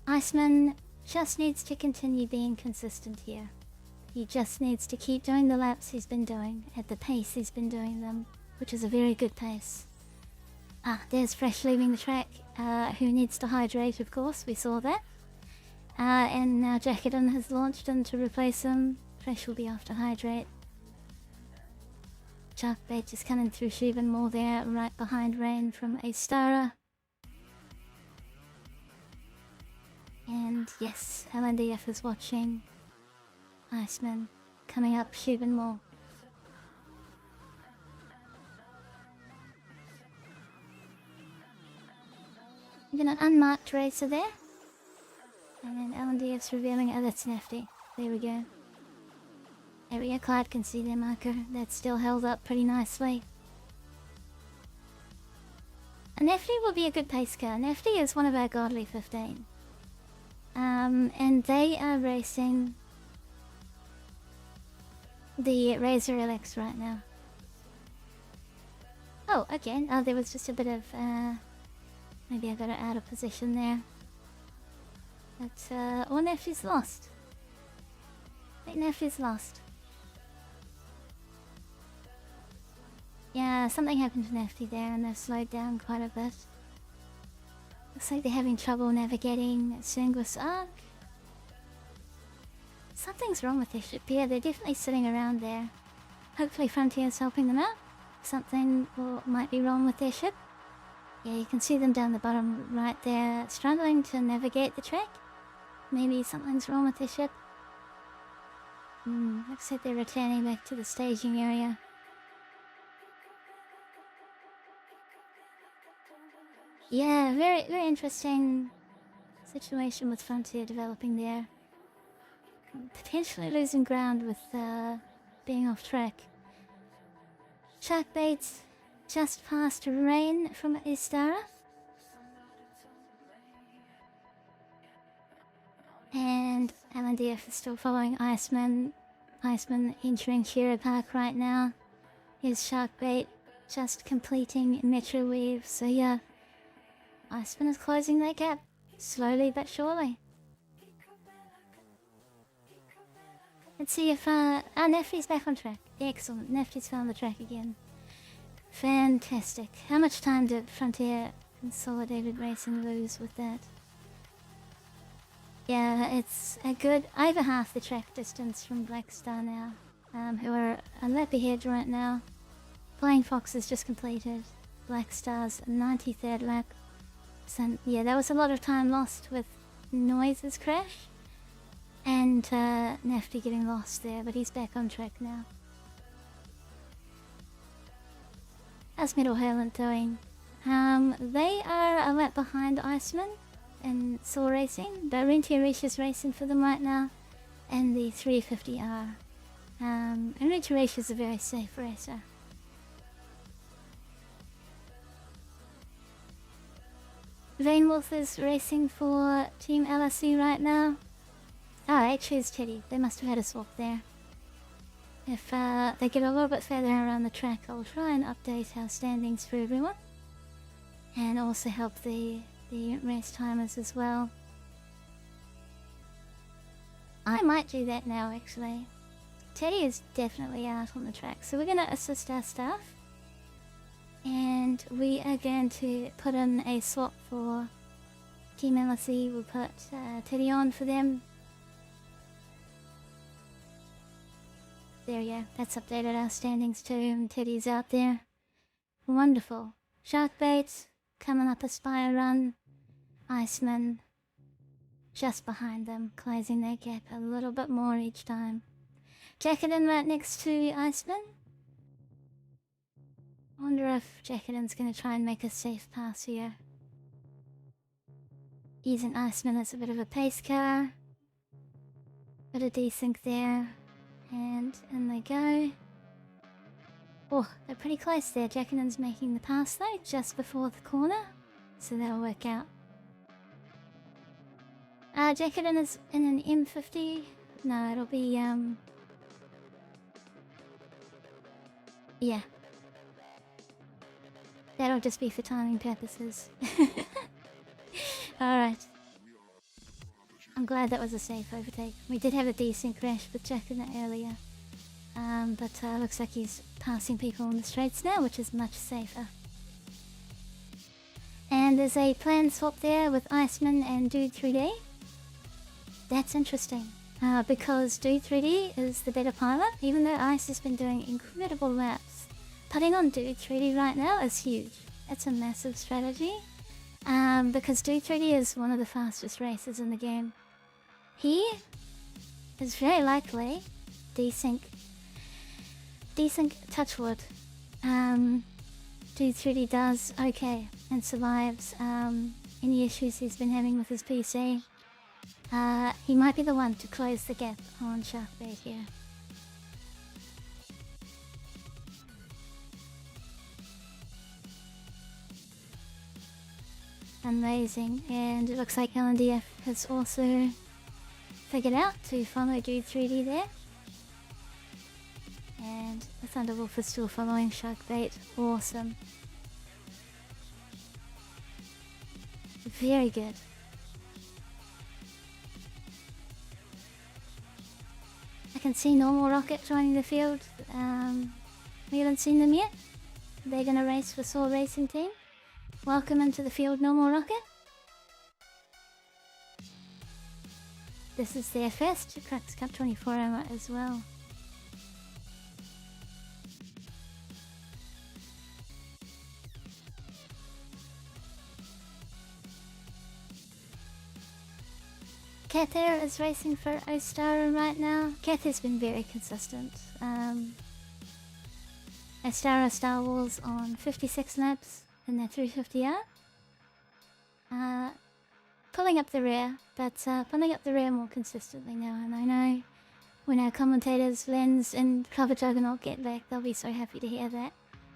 [SPEAKER 1] Iceman just needs to continue being consistent here. He just needs to keep doing the laps he's been doing at the pace he's been doing them, which is a very good pace. There's Fresh leaving the track, who needs to hydrate, of course, we saw that. And now Jackedon has launched in to replace him. Fresh will be off to hydrate. Sharkbait just coming through Shivan Mall there, right behind Rain from Ostara. And yes, LNDF is watching Iceman coming up Shivan Mall. Even an unmarked racer there. And then LNDF's revealing, oh, that's Nafty. There we go. There we go, Clyde can see their marker. That's still held up pretty nicely. And Nafty will be a good pace car. Nafty is one of our godly 15. And they are racing the Razor LX right now. Oh, okay. Oh, there was just a bit of, maybe I got it out of position there. But, or Nafty's lost. I think Nafty's lost. Yeah, something happened to Nafty there and they've slowed down quite a bit. Looks like they're having trouble navigating Sanguis Luna. Something's wrong with their ship. Yeah, they're definitely sitting around there. Hopefully Frontier's helping them out. Something might be wrong with their ship. Yeah, you can see them down the bottom right there, struggling to navigate the track. Maybe something's wrong with their ship. Looks like they're returning back to the staging area. Yeah, very, very interesting situation with Frontier developing there. Potentially losing ground with being off track. Sharkbait just past Rain from Ostara. And LNDF is still following Iceman. Iceman entering Hero Park right now. Here's Sharkbait just completing Metro Weave. So yeah, Iceman is closing that gap, slowly but surely. Let's see if Nefty's back on track. Excellent, Nefty's found the track again. Fantastic. How much time did Frontier Consolidated Racing lose with that? Yeah, it's a good over half the track distance from Blackstar now, who are a lap ahead right now. Flying Fox has just completed Blackstar's 93rd lap. So yeah, that was a lot of time lost with Noise's crash. And Nafty getting lost there, but he's back on track now. How's Middle Hurlant doing? They are a lap behind Iceman in SOAR racing, but Rentier is racing for them right now, and the 350R. And Rentier is a very safe racer. Vainwolf is racing for Team LSE right now. Oh, I choose Teddy. They must have had a swap there. If they get a little bit further around the track, I'll try and update our standings for everyone. And also help the race timers as well. I might do that now, actually. Teddy is definitely out on the track, so we're going to assist our staff. And we are going to put in a swap for Team LSE. We'll put Teddy on for them. There we go. That's updated our standings too, and Teddy's out there. Wonderful. Sharkbait coming up a spire run. Iceman just behind them, closing their gap a little bit more each time. Jacketin right next to Iceman. I wonder if Jacketin's going to try and make a safe pass here. Using Iceman as a bit of a pace car. Bit of desync there. And in they go. Oh, they're pretty close there. Jacketin's making the pass though, just before the corner. So that'll work out. Jacketin is in an M50. No, it'll be, yeah. That'll just be for timing purposes. Alright. I'm glad that was a safe overtake. We did have a desync crash with Jacketin earlier. But looks like he's passing people on the straights now, which is much safer. And there's a planned swap there with Iceman and Dude 3D. That's interesting. Because Dude 3D is the better pilot, even though Ice has been doing incredible laps. Putting on Dude 3D right now is huge. It's a massive strategy. Because Dude 3D is one of the fastest racers in the game. He is very likely desync touchwood. Dude 3D does okay and survives any issues he's been having with his PC. He might be the one to close the gap on Sharkbait here. Amazing, and it looks like LNDF has also figured out to follow Dude 3D there. And the Thunderwolf is still following Sharkbait. Awesome. Very good. I can see Normal Rocket joining the field. We haven't seen them yet. They're gonna race for SOAR Racing Team. Welcome into the field, Normal Rocket. This is their first Crux Cup 24 hour as well. Kath there is racing for Ostara right now. Kath has been very consistent. Ostara Starwals on 56 laps in their 350R. Pulling up the rear, but pulling up the rear more consistently now. And I know when our commentators, Lens and Cover Juggernaut, get back, they'll be so happy to hear that.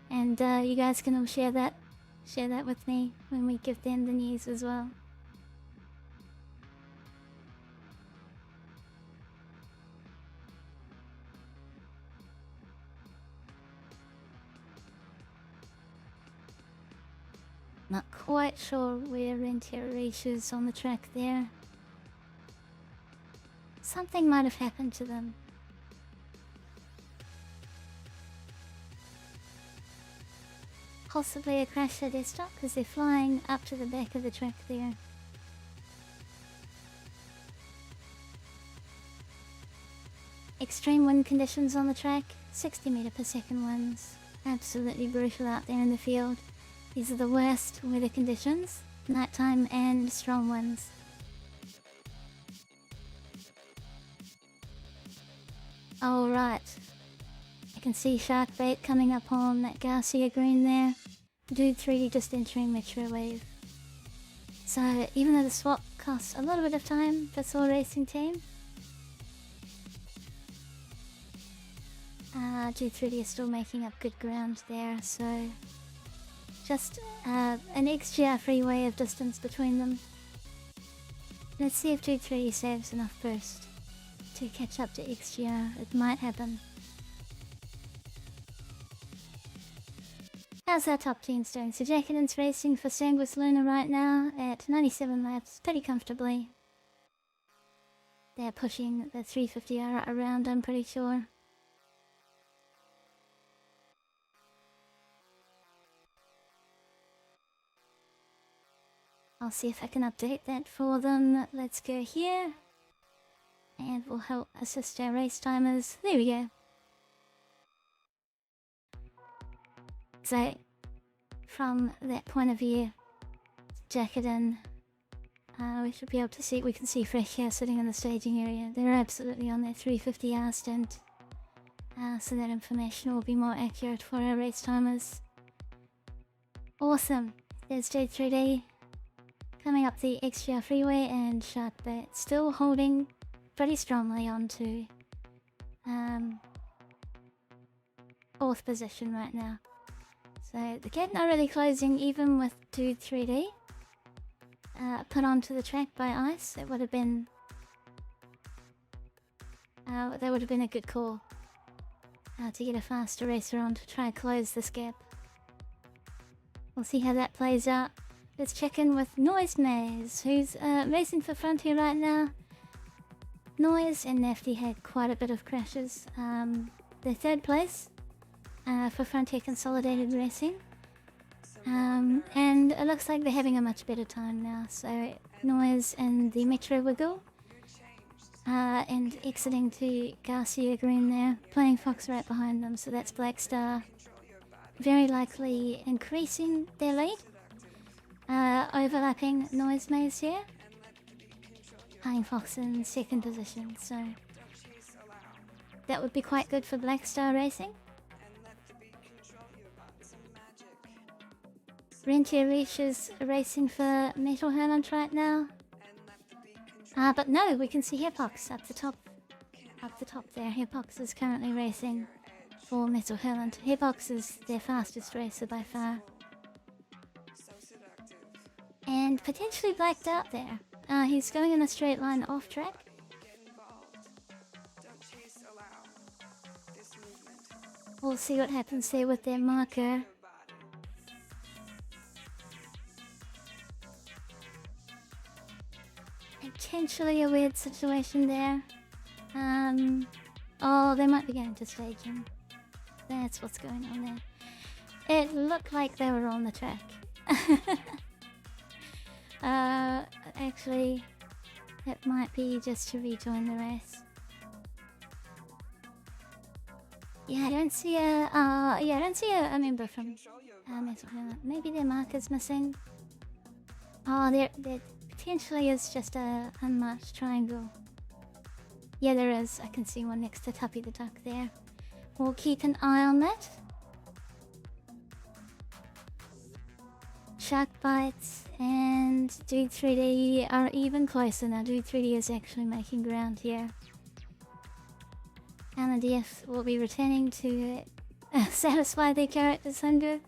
[SPEAKER 1] And you guys can all share that with me when we give them the news as well. Not quite sure where Rentier is on the track there. Something might have happened to them. Possibly a crash at their stock because they're flying up to the back of the track there. Extreme wind conditions on the track, 60 meter per second winds. Absolutely brutal out there in the field. These are the worst weather conditions, nighttime and strong winds. Alright, I can see Sharkbait coming up on that Garcia green there. Dude 3D just entering Metro Wave. So even though the swap costs a little bit of time for SOAR Racing Team, Dude 3D is still making up good ground there, so just an XGR freeway of distance between them. Let's see if Dude 3D saves enough burst to catch up to XGR. It might happen. How's our top teams doing? So Jacobin's racing for Sanguis Luna right now at 97 laps, pretty comfortably. They're pushing the 350R around, I'm pretty sure. I'll see if I can update that for them. Let's go here. And we'll help assist our race timers. There we go. So, from that point of view, Jacobin, we should be able to see, we can see Fresh here sitting in the staging area. They're absolutely on their 350R stint. So that information will be more accurate for our race timers. Awesome. There's J3D coming up the XGR freeway, and Sharkbait still holding pretty strongly onto 4th position right now. So the gap not really closing even with Dude 3D put onto the track by ice. It would have been that would have been a good call to get a faster racer on to try and close this gap. We'll see how that plays out. Let's check in with Noise Maze, who's racing for Frontier right now. Noise and Nafty had quite a bit of crashes. They're 3rd place for Frontier Consolidated Racing. And it looks like they're having a much better time now. So Noise and the Metro Wiggle. And exiting to Garcia Green there. Playing Fox right behind them, so that's Black Star. Very likely increasing their lead. Overlapping Noise Maze here. Playing Fox in 2nd position, so that would be quite good for Black Star Racing. Rentier Reach is racing for Metal Hurlant right now. But no, we can see Hairpox up the top there. Hairpox is currently racing for Metal Hurlant. Hairpox is their fastest racer by far. And potentially blacked out there. He's going in a straight line off track. We'll see what happens there with their marker. Potentially a weird situation there. Oh, they might be going to staging. That's what's going on there. It looked like they were on the track. Actually, it might be just to rejoin the race. Yeah, I don't see a member from Metal Hurlant. Maybe their marker's missing. Oh, there potentially is just a unmarked triangle. Yeah, there is. I can see one next to Tuppy the Duck there. We'll keep an eye on that. Shark Bites and Dude 3D are even closer now. Dude 3D is actually making ground here. LNDF will be returning to satisfy their character's hunger.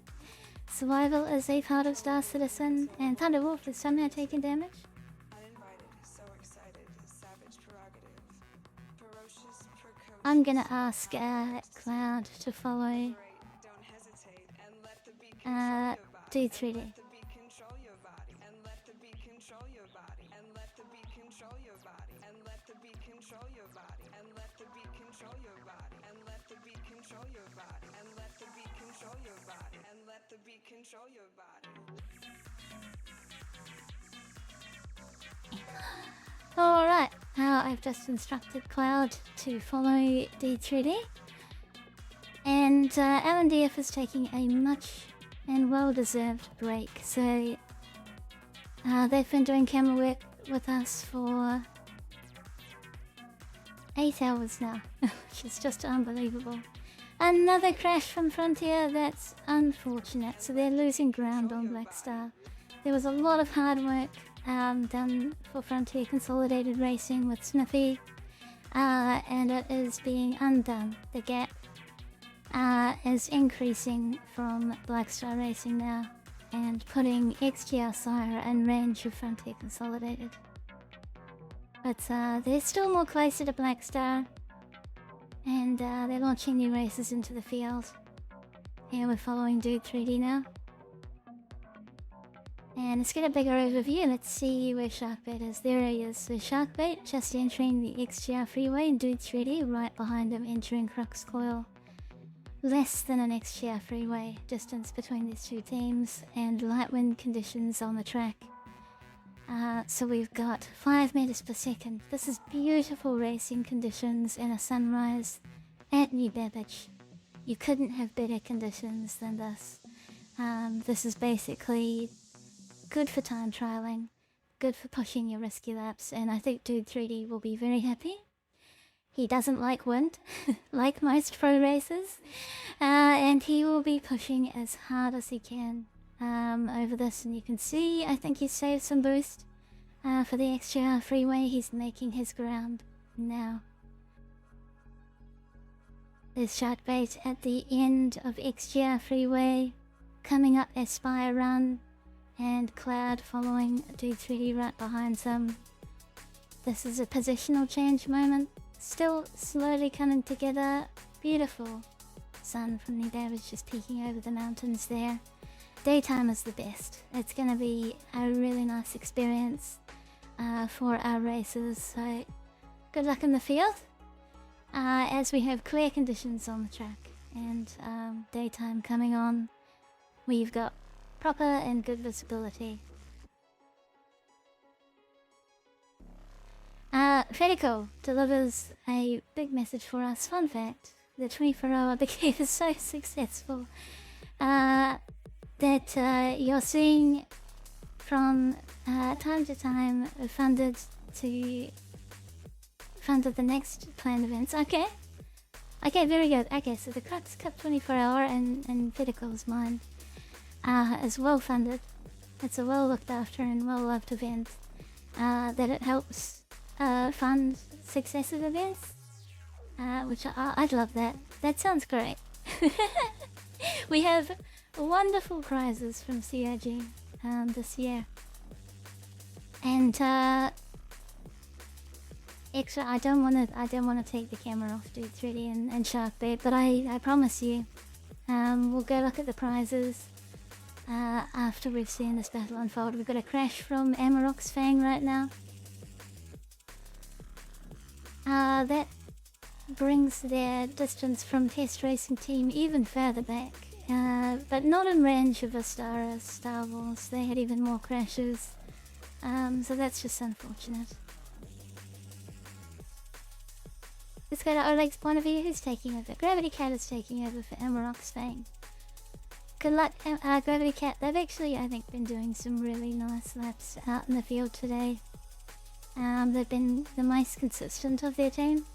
[SPEAKER 1] Survival is a part of Star Citizen, and Thunderwolf is somehow taking damage. I'm gonna ask Cloud to follow Dude 3D. Alright, I've just instructed Cloud to follow D3D. And LNDF is taking a much and well-deserved break. So they've been doing camera work with us for 8 hours now, which is just unbelievable. Another crash from Frontier. That's unfortunate. So they're losing ground on Black Star. There was a lot of hard work done for Frontier Consolidated Racing with Sniffy, and it is being undone. The gap is increasing from Black Star Racing now, and putting XGR-SCIRE in range of Frontier Consolidated. But they're still more closer to Black Star, and they're launching new races into the field. Here we're following Dude 3D now. And let's get a bigger overview. Let's see where Sharkbait is. There he is. So Sharkbait just entering the XGR freeway, and Dude 3D right behind him entering Crux Coil. Less than an XGR freeway distance between these two teams, and light wind conditions on the track. So we've got 5 meters per second. This is beautiful racing conditions in a sunrise at New Babbage. You couldn't have better conditions than this. This is basically good for time trialing, good for pushing your risky laps, and I think Dude 3D will be very happy. He doesn't like wind, like most pro racers, and he will be pushing as hard as he can over this, and you can see, I think he's saved some boost for the XGR freeway. He's making his ground now. There's Sharkbait at the end of XGR freeway, coming up Aspire Run, and Cloud following Dude 3D right behind them. This is a positional change moment, still slowly coming together. Beautiful sun from New Babbage just peeking over the mountains there. Daytime is the best. It's going to be a really nice experience for our racers, so good luck in the field as we have clear conditions on the track and daytime coming on. We've got proper and good visibility. Fedakol delivers a big message for us. Fun fact, the 24-hour Big Cave is so successful that you're seeing from time to time funded the next planned events. Okay, very good. Okay, so the Crux Cup 24-hour in Fedakol's mind is well funded. It's a well looked after and well loved event that it helps fund successive events, which I'd love that. That sounds great. We have wonderful prizes from CIG this year, and extra. I don't want to take the camera off Dude 3D and Sharkbait, but I promise you, we'll go look at the prizes after we've seen this battle unfold. We've got a crash from Amarok's Fang right now. That brings their distance from Test Racing Team even further back, but not in range of Ostara Starwals. They had even more crashes, so that's just unfortunate. Let's go to Oleg's point of view. Who's taking over? Gravity Cat is taking over for Amarok's Fang. Good luck, Gravity Cat. They've actually, I think, been doing some really nice laps out in the field today. They've been the most consistent of their team.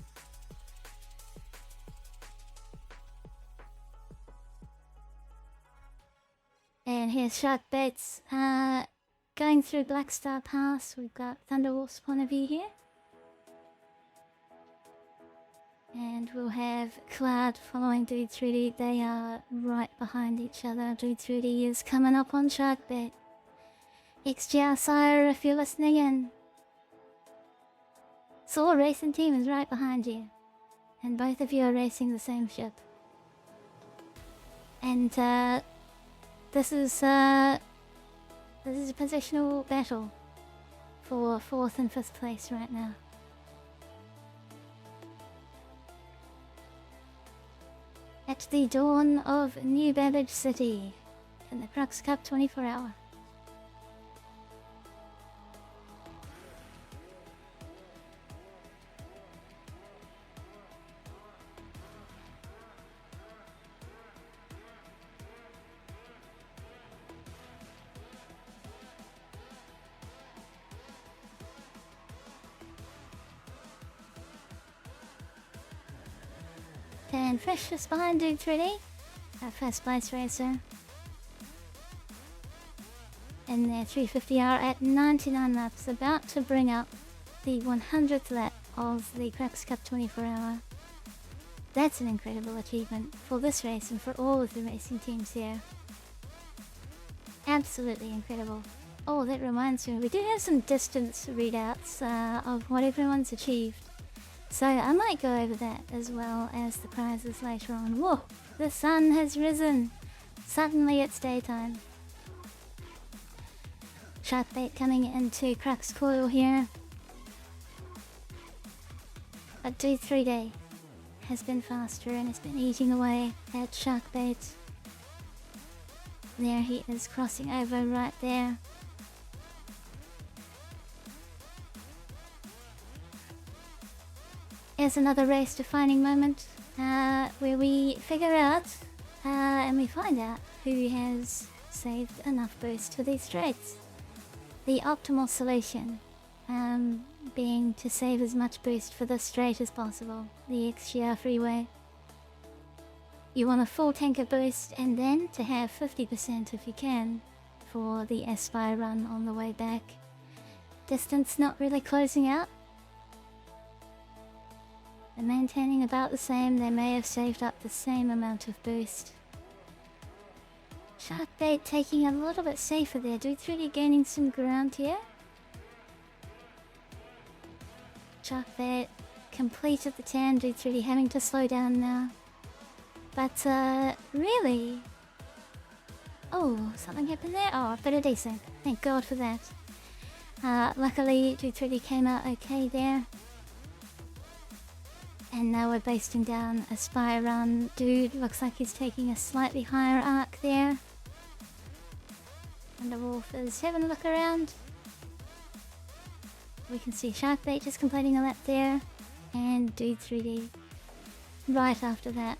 [SPEAKER 1] And here's Sharkbait's going through Black Star Pass. We've got Thunderwolf's point of view here. And we'll have Cloud following Dude 3D. They are right behind each other. Dude 3D is coming up on Sharkbait. XGR-SCIRE, if you're listening in. SOAR Racing Team is right behind you. And both of you are racing the same ship. And this is a positional battle for 4th and 5th place right now. At the dawn of New Babbage City in the Crux Cup 24-hour. And fresh just behind Dude 3D, our first place racer. And their 350R at 99 laps, about to bring up the 100th lap of the Crux Cup 24-hour. That's an incredible achievement for this race and for all of the racing teams here. Absolutely incredible. Oh, that reminds me, we do have some distance readouts of what everyone's achieved. So I might go over that as well as the prizes later on. Whoa, the sun has risen. Suddenly it's daytime. Sharkbait coming into Crux Coil here. But Dude 3D has been faster and has been eating away at Sharkbait. There he is crossing over right there. Here's another race defining moment where we figure out and we find out who has saved enough boost for these straights. The optimal solution being to save as much boost for this straight as possible, the XGR freeway. You want a full tank of boost and then to have 50% if you can for the Aspire run on the way back. Distance not really closing out. They're maintaining about the same, they may have saved up the same amount of boost. Sharkbait taking a little bit safer there, Dude 3D gaining some ground here. Sharkbait completed the tan, Dude 3D having to slow down now. But really... Oh, something happened there? Oh, a bit of desync. Thank God for that. Luckily, Dude 3D came out okay there. And now we're basting down a Spire run. Dude looks like he's taking a slightly higher arc there. Thunderwolf is having a look around. We can see Sharkbait just completing a lap there. And Dude 3D right after that.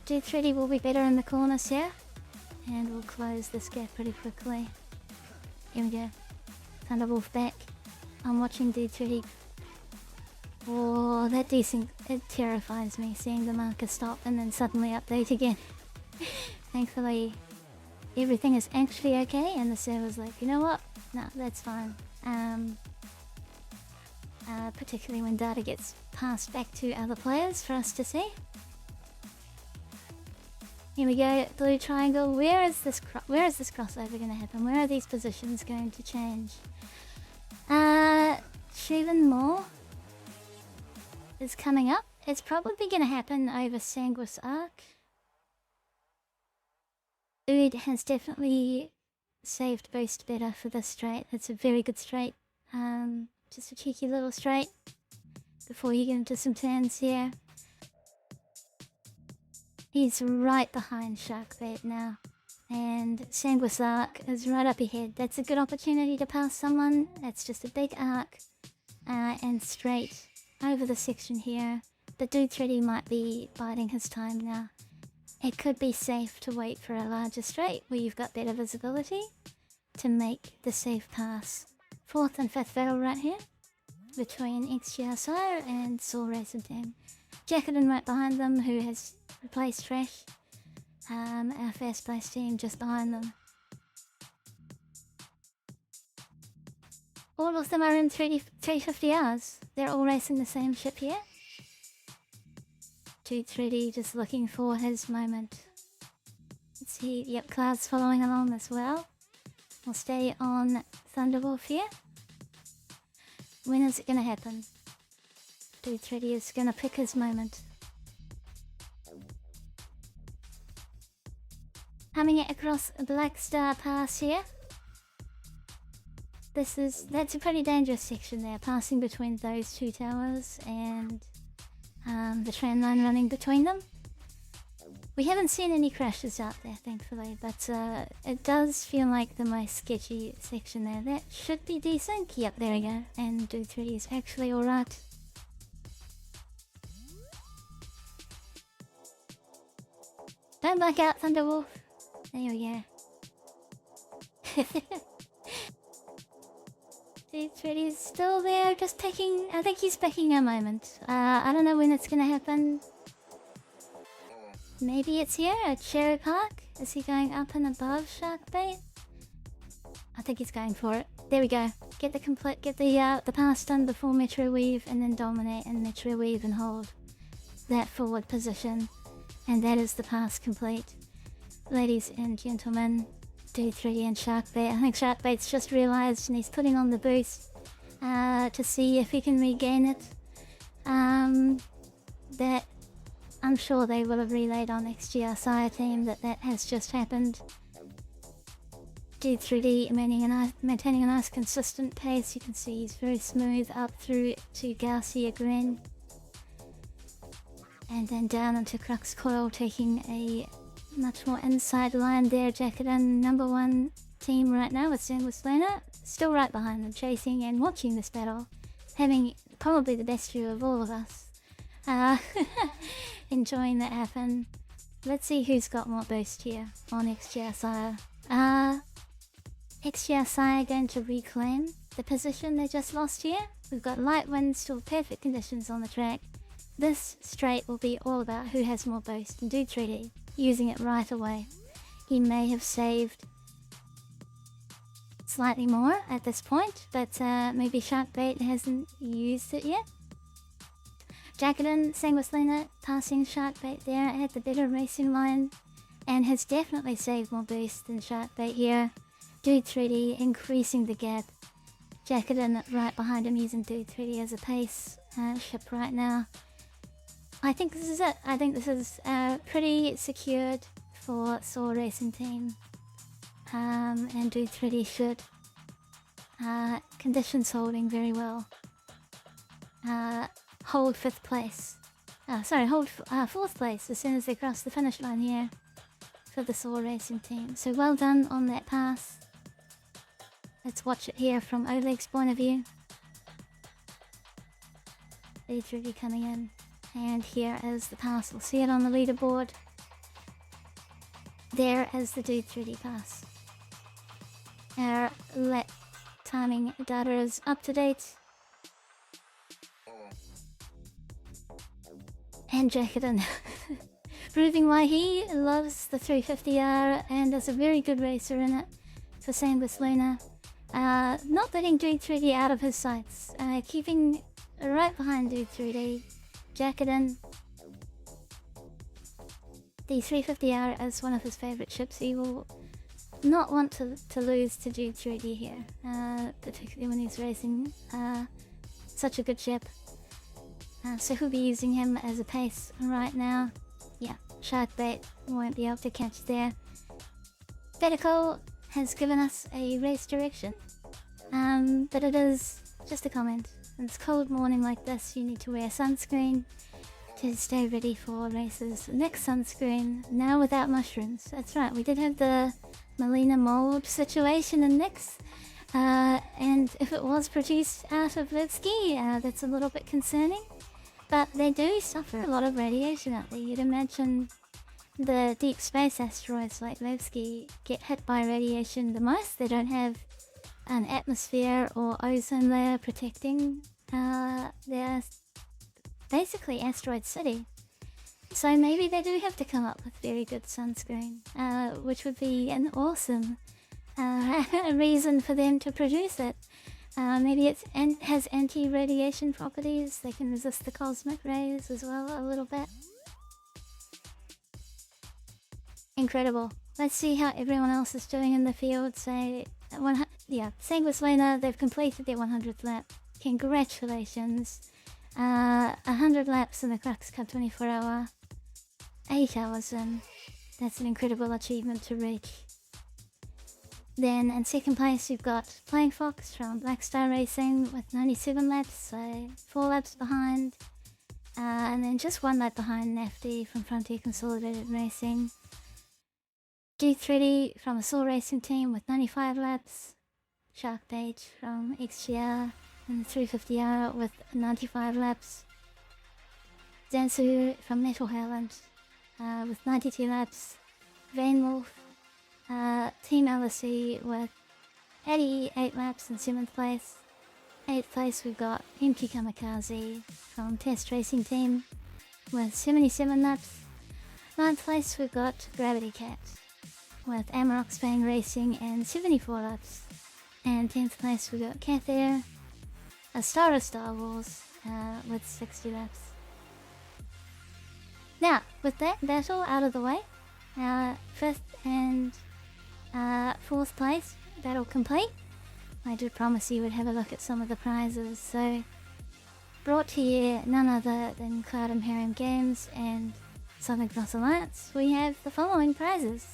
[SPEAKER 1] Dude 3D will be better in the corners here. And we'll close this gap pretty quickly. Here we go. Thunderwolf back. I'm watching Dude 3D. Oh, that desync, it terrifies me seeing the marker stop and then suddenly update again. Thankfully, everything is actually okay and the server's like, you know what? No, that's fine. Particularly when data gets passed back to other players for us to see. Here we go, blue triangle. Where is this crossover going to happen? Where are these positions going to change? Even more is coming up. It's probably going to happen over Sanguis Arc. Dude has definitely saved boost better for this straight. It's a very good straight. Just a cheeky little straight before you get into some turns here. He's right behind Sharkbait now. And Sanguis Arc is right up ahead. That's a good opportunity to pass someone. That's just a big arc and straight over the section here. But Dude 3D might be biding his time now. It could be safe to wait for a larger straight where you've got better visibility to make the safe pass. 4th and 5th battle right here between XGR-SCIRE and SOAR Racing Team. Jacketin right behind them, who has replaced Trash. Our first place team just behind them. All of them are in 350Rs. They're all racing the same ship here. Dude 3D just looking for his moment. Let's see, yep, Cloud's following along as well. We'll stay on Thunderwolf here. When is it gonna happen? Dude 3D is gonna pick his moment. Coming across a Black Star Pass here. That's a pretty dangerous section there, passing between those two towers and the tram line running between them. We haven't seen any crashes out there, thankfully, but it does feel like the most sketchy section there. That should be desync. Yep, there we go. And Dude 3D is actually alright. Don't back out, Thunderwolf. There we go. Dude 3D is still there, just taking... I think he's picking a moment. I don't know when it's gonna happen. Maybe it's here at Cherry Park. Is he going up and above Sharkbait? I think he's going for it. There we go. Get the pass done before Metro Weave, and then dominate and Metro Weave and hold that forward position. And that is the pass complete. Ladies and gentlemen, D3 and Sharkbait. I think Sharkbait's just realised and he's putting on the boost to see if he can regain it. That I'm sure they will have relayed on XGR-SCIRE team that has just happened. D3D maintaining a nice consistent pace. You can see he's very smooth up through to Garcia Green. And then down into Crux Coil, taking a much more inside line there. Jacketin, number one team right now with Sanguis Luna, still right behind them, chasing and watching this battle. Having probably the best view of all of us. Enjoying that happen. Let's see who's got more boost here on XGR-SCIRE. XGR-SCIRE going to reclaim the position they just lost here. We've got light winds, still perfect conditions on the track. This straight will be all about who has more boost, and Dude 3D using it right away. He may have saved slightly more at this point, but maybe Sharkbait hasn't used it yet. Jacketin, Sanguis Luna passing Sharkbait there at the better racing line, and has definitely saved more boost than Sharkbait here. Dude 3D increasing the gap. Jacketin right behind him, using Dude 3D as a pace ship right now. I think this is it. I think this is pretty secured for SOAR Racing Team. And Dude 3D should. Conditions holding very well. Hold 5th place. Hold 4th place as soon as they cross the finish line here for the SOAR Racing Team. So well done on that pass. Let's watch it here from Oleg's point of view. D3D coming in. And here is the pass. We'll see it on the leaderboard. There is the Dude 3D pass. Our lap timing data is up to date. And Jacketin proving why he loves the 350R and is a very good racer in it for Sanguis Luna. Not letting Dude 3D out of his sights. Keeping right behind Dude 3D. Jacketin. The 350R is one of his favourite ships. He will not want to lose to Dude 3D here, particularly when he's racing such a good ship. So he'll be using him as a pace right now. Yeah, Sharkbait won't be able to catch there. Fedakol has given us a race direction, but it is just a comment. It's a cold morning like this, you need to wear sunscreen to stay ready for races. Next sunscreen, now without mushrooms. That's right, we did have the Melina mold situation in Nyx, and if it was produced out of Levski, that's a little bit concerning. But they do suffer a lot of radiation out there. You'd imagine the deep space asteroids like Levski get hit by radiation the most. They don't have an atmosphere or ozone layer protecting their basically asteroid city. So maybe they do have to come up with very good sunscreen, which would be an awesome reason for them to produce it. Maybe it has anti-radiation properties. They can resist the cosmic rays as well a little bit. Incredible. Let's see how everyone else is doing in the field. Say, Sanguis Luna, they've completed their 100th lap. Congratulations. 100 laps in the Crux Cup 24-hour. 8 hours in. That's an incredible achievement to reach. Then in second place you've got Flying Fox from Black Star Racing with 97 laps, so 4 laps behind. And then just 1 lap behind Nafty from Frontier Consolidated Racing. G3D from a SOAR Racing Team with 95 laps. Sharkbait from XGR and the 350R with 95 laps. Zansu from Metal Hurlant with 92 laps. Vanewolf Team LSE with 88 laps in 7th place. 8th place we've got Empty Kamikaze from Test Racing Team with 77 laps. 9th place we've got Gravity Cat with Amarok Fang Racing and 74 laps. And 10th place we got Cathair, Ostara Starwals with 60 laps. Now, with that battle out of the way, 5th and 4th place battle complete. I did promise you would have a look at some of the prizes, so brought to you none other than Cloud Imperium Games and Southern Cross Alliance, we have the following prizes.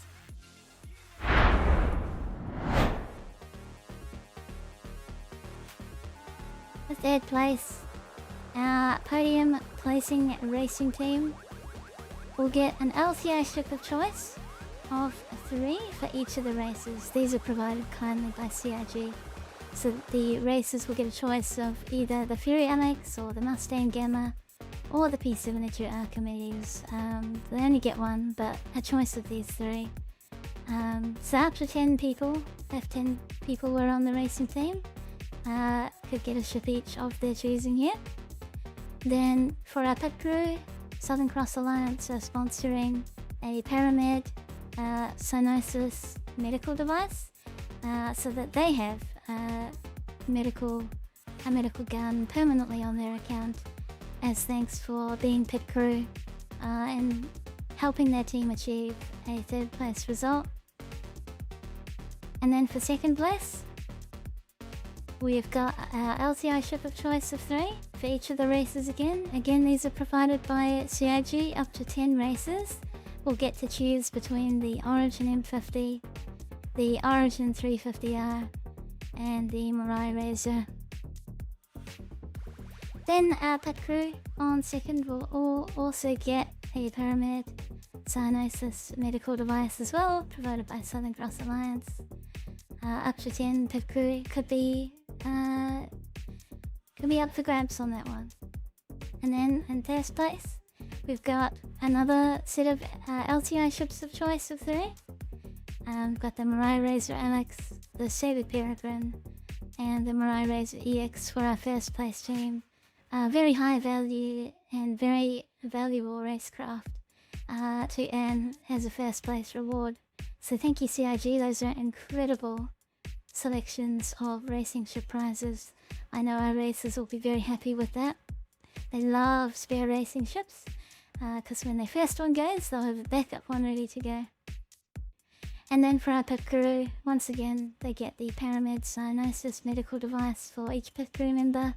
[SPEAKER 1] The 3rd place, our podium placing racing team will get an LCI ship of choice of 3 for each of the races. These are provided kindly by CIG. So the racers will get a choice of either the Fury Alex or the Mustang Gamma or the P-Signature Archimedes. They only get one, but a choice of these 3. So up to 10 people, if 10 people were on the racing team, could get a ship each of their choosing here. Then for our pit crew, Southern Cross Alliance are sponsoring a Paramed Cyanosis medical device, so that they have a medical gun permanently on their account as thanks for being pit crew and helping their team achieve a 3rd place result. And then for 2nd place, we've got our LCI ship of choice of 3 for each of the races again. Again, these are provided by CIG. Up to 10 races will get to choose between the Origin M50, the Origin 350R, and the Mirai Razor. Then our pit crew on 2nd will all also get a Paramed Cyanosis medical device as well, provided by Southern Cross Alliance. Up to 10 pit crew could be up for grabs on that one. And then in 3rd place, we've got another set of LTI ships of choice of 3. We've got the Mirai Razor Alex, the Saber Peregrine, and the Mirai Razor EX for our 1st place team. Very high value and very valuable racecraft to earn as a 1st place reward. So thank you CIG, those are incredible selections of racing ship prizes. I know our racers will be very happy with that. They love spare racing ships, because when their first one goes, they'll have a backup one ready to go. And then for our pit crew, once again, they get the Paramed Cyanosis medical device for each pit crew member,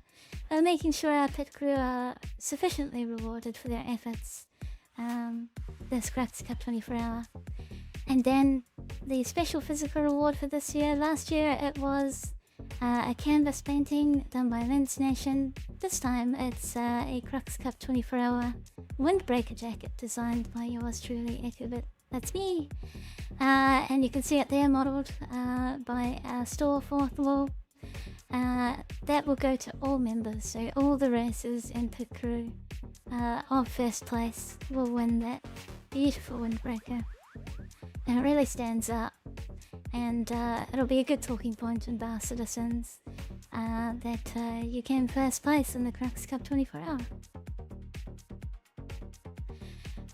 [SPEAKER 1] making sure our pit crew are sufficiently rewarded for their efforts this Crux Cup 24-hour. And then the special physical reward for this year. Last year it was a canvas painting done by Lens Nation. This time it's a Crux Cup 24-hour windbreaker jacket designed by yours truly, Ekubit. That's me. And you can see it there modelled by our store 4th wall. That will go to all members, so all the racers and pit crew of 1st place will win that beautiful windbreaker. And it really stands out, and it'll be a good talking point in Bar Citizens that you came 1st place in the Crux Cup 24-hour.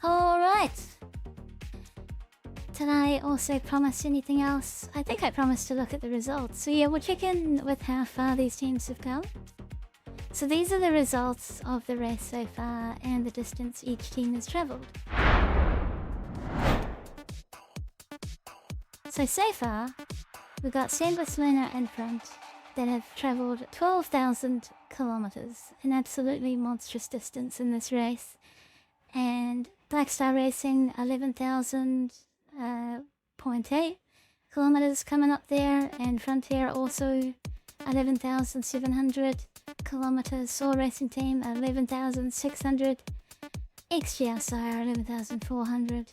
[SPEAKER 1] Alright! Did I also promise anything else? I think I promised to look at the results. So yeah, we'll check in with how far these teams have come. So these are the results of the race so far and the distance each team has travelled. So far, we've got Sanguis Luna in front that have travelled 12,000 kilometres, an absolutely monstrous distance in this race. And Black Star Racing, 11,000.8 kilometres coming up there, and Frontier also 11,700 kilometres. SOAR Racing Team 11,600, XGR-SCIRE 11,400,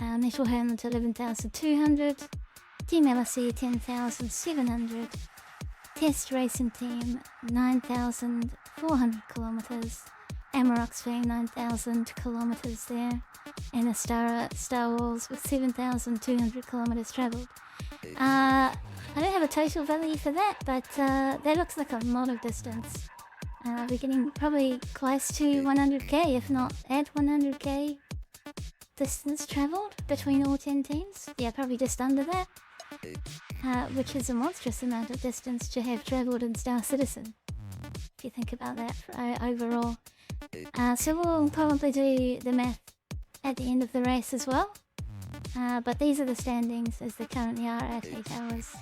[SPEAKER 1] Metal Hurlant 11,200, Team LSE 10,700, Test Racing Team 9,400 kilometres, Amarok's Fang 9,000 kilometres there, and Ostara Starwals with 7,200 kilometres travelled. I don't have a total value for that, but that looks like a lot of distance. We're getting probably close to 100k, if not at 100k distance travelled between all 10 teams. Yeah, probably just under that. Which is a monstrous amount of distance to have travelled in Star Citizen, if you think about that overall. So we'll probably do the math at the end of the race as well. But these are the standings as they currently are at 8 hours.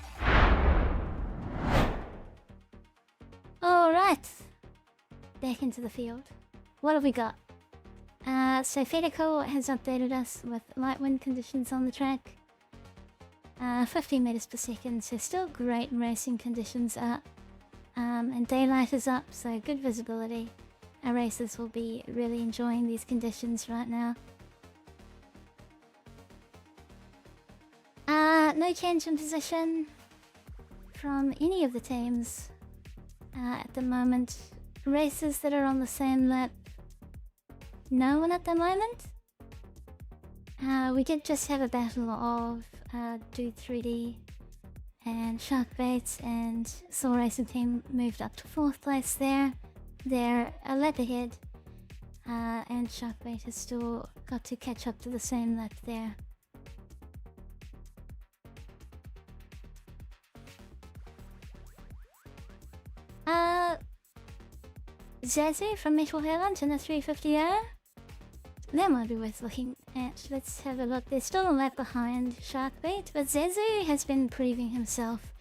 [SPEAKER 1] Alright, back into the field. What have we got? So Fedakol has updated us with light wind conditions on the track. 50 meters per second, so still great racing conditions up. And daylight is up, so good visibility. Our racers will be really enjoying these conditions right now. No change in position from any of the teams at the moment. Racers that are on the same lap, no one at the moment. We did just have a battle of Dude 3D and Sharkbait, and SOAR Racing Team moved up to 4th place there. They're a lap ahead, and Sharkbait has still got to catch up to the same lap there. Zazu from Metal Hurlant in a 350R. That might be worth looking at. Let's have a look. They're still a lap behind Sharkbait, but Zazu has been proving himself.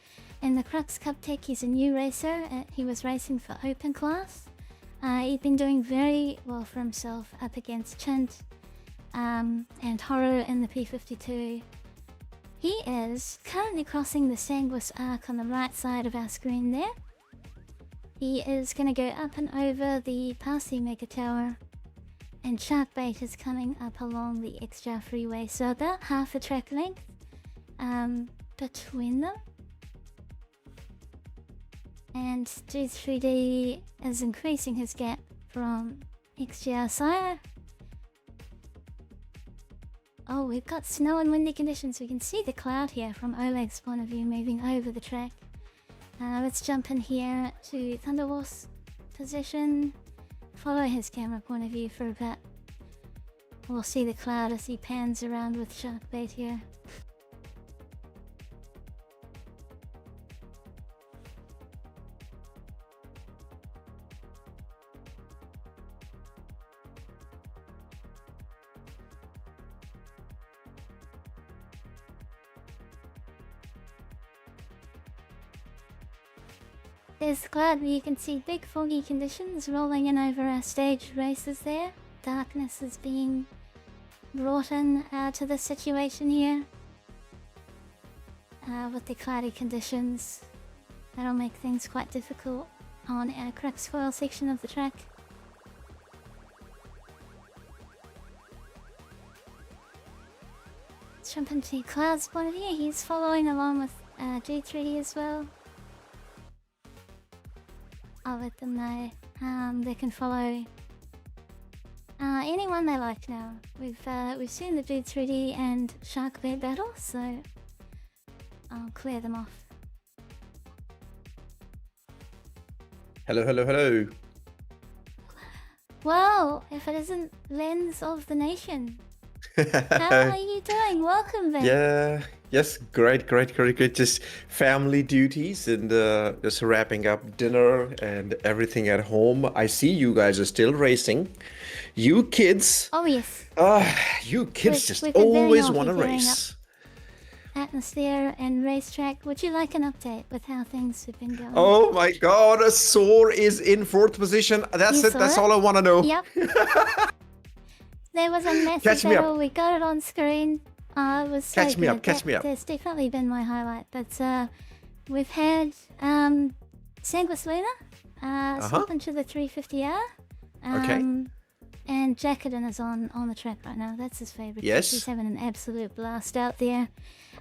[SPEAKER 1] In the Crux Cup tech, he's a new racer. He was racing for Open Class. He'd been doing very well for himself up against Chint and Horror in the P52. He is currently crossing the Sanguis arc on the right side of our screen there. He is going to go up and over the Parsi Mega Tower, and Sharkbait is coming up along the XGR freeway, so about half a track length between them. And Dude 3D is increasing his gap from XGR-SCIRE. Oh, we've got snow and windy conditions. We can see the cloud here from Oleg's point of view moving over the track. Let's jump in here to Thunderwolf's position. Follow his camera point of view for a bit. We'll see the cloud as he pans around with Sharkbait here. There's the cloud where you can see big foggy conditions rolling in over our stage races there. Darkness is being brought in to the situation here. With the cloudy conditions, that'll make things quite difficult on our Crux Coil section of the track. Let's jump into Cloud's point of view. He's following along with G3D as well. I'll let them know. They can follow anyone they like now. We've seen the Dude 3D and Sharkbait battle, so I'll clear them off.
[SPEAKER 4] Hello, hello, hello.
[SPEAKER 1] Well, if it isn't Lens of the Nation. How are you doing? Welcome back.
[SPEAKER 4] Yeah, yes, great. Just family duties and just wrapping up dinner and everything at home. I see you guys are still racing. You kids.
[SPEAKER 1] Oh, yes.
[SPEAKER 4] You kids just
[SPEAKER 1] we've been very
[SPEAKER 4] always
[SPEAKER 1] naughty
[SPEAKER 4] want to
[SPEAKER 1] gearing
[SPEAKER 4] race.
[SPEAKER 1] Atmosphere and racetrack. Would you like an update with how things have been going?
[SPEAKER 4] Oh my god, a SOAR is in 4th position. That's
[SPEAKER 1] You
[SPEAKER 4] it,
[SPEAKER 1] saw
[SPEAKER 4] that's
[SPEAKER 1] it?
[SPEAKER 4] all I want to know.
[SPEAKER 1] Yep. There was a massive
[SPEAKER 4] Catch me up.
[SPEAKER 1] battle. We got it on screen. It was so
[SPEAKER 4] Catch me up,
[SPEAKER 1] good.
[SPEAKER 4] catch me up.
[SPEAKER 1] That's definitely been my highlight. But we've had Sanguis Luna swap into the 350R.
[SPEAKER 4] Okay.
[SPEAKER 1] And Jacqueline is on the track right now. That's his favourite.
[SPEAKER 4] Yes.
[SPEAKER 1] He's having an absolute blast out there.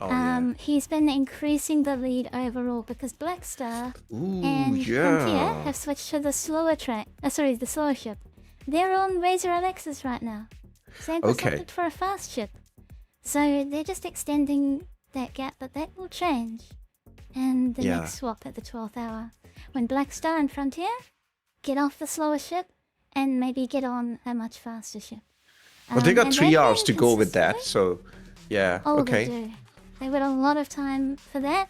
[SPEAKER 4] Oh, yeah.
[SPEAKER 1] He's been increasing the lead overall because Blackstar
[SPEAKER 4] Ooh,
[SPEAKER 1] and
[SPEAKER 4] yeah.
[SPEAKER 1] Frontier have switched to the slower track. Sorry, the slower ship. They're on Razor Alexis right now. Sanguis
[SPEAKER 4] Okay.
[SPEAKER 1] opted for a fast ship. So they're just extending that gap, but that will change. And the
[SPEAKER 4] Yeah.
[SPEAKER 1] next swap at the 12th hour. When Blackstar and Frontier get off the slower ship and maybe get on a much faster ship.
[SPEAKER 4] But they got
[SPEAKER 1] And
[SPEAKER 4] 3
[SPEAKER 1] they've
[SPEAKER 4] hours
[SPEAKER 1] been
[SPEAKER 4] to go with that,
[SPEAKER 1] consistently-
[SPEAKER 4] so yeah,
[SPEAKER 1] Oh,
[SPEAKER 4] okay.
[SPEAKER 1] they do. They went a lot of time for that.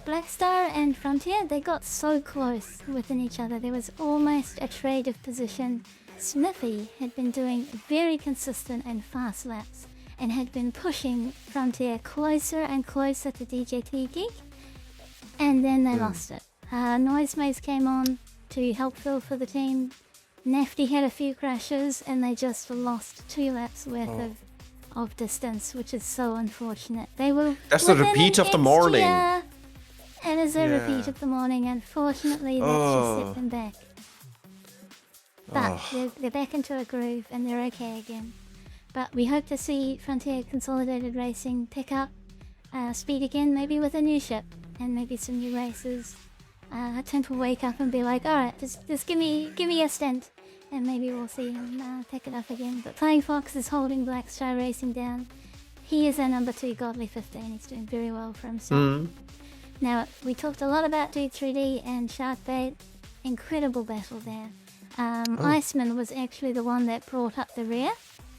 [SPEAKER 1] Blackstar and Frontier, they got so close within each other. There was almost a trade of position. Sniffy had been doing very consistent and fast laps and had been pushing Frontier closer and closer to DJT Geek. And then they lost it. Noisemaze came on to help fill for the team. Nafty had a few crashes and they just lost 2 laps worth of distance, which is so unfortunate. They were
[SPEAKER 4] That's the
[SPEAKER 1] within
[SPEAKER 4] repeat
[SPEAKER 1] an
[SPEAKER 4] of the morning.
[SPEAKER 1] XGR. It is a
[SPEAKER 4] Yeah.
[SPEAKER 1] repeat of the morning. Unfortunately, that's just set them back. But they're back into a groove and they're okay again. But we hope to see Frontier Consolidated Racing pick up speed again, maybe with a new ship and maybe some new races. Tim will wake up and be like, alright, just give me a stint. And maybe we'll see him pick it up again. But Flying Fox is holding Black Star Racing down. He is our number 2 Godly 15. He's doing very well for himself. Now, we talked a lot about Dude 3D and Sharkbait. Incredible battle there. Iceman was actually the one that brought up the rear.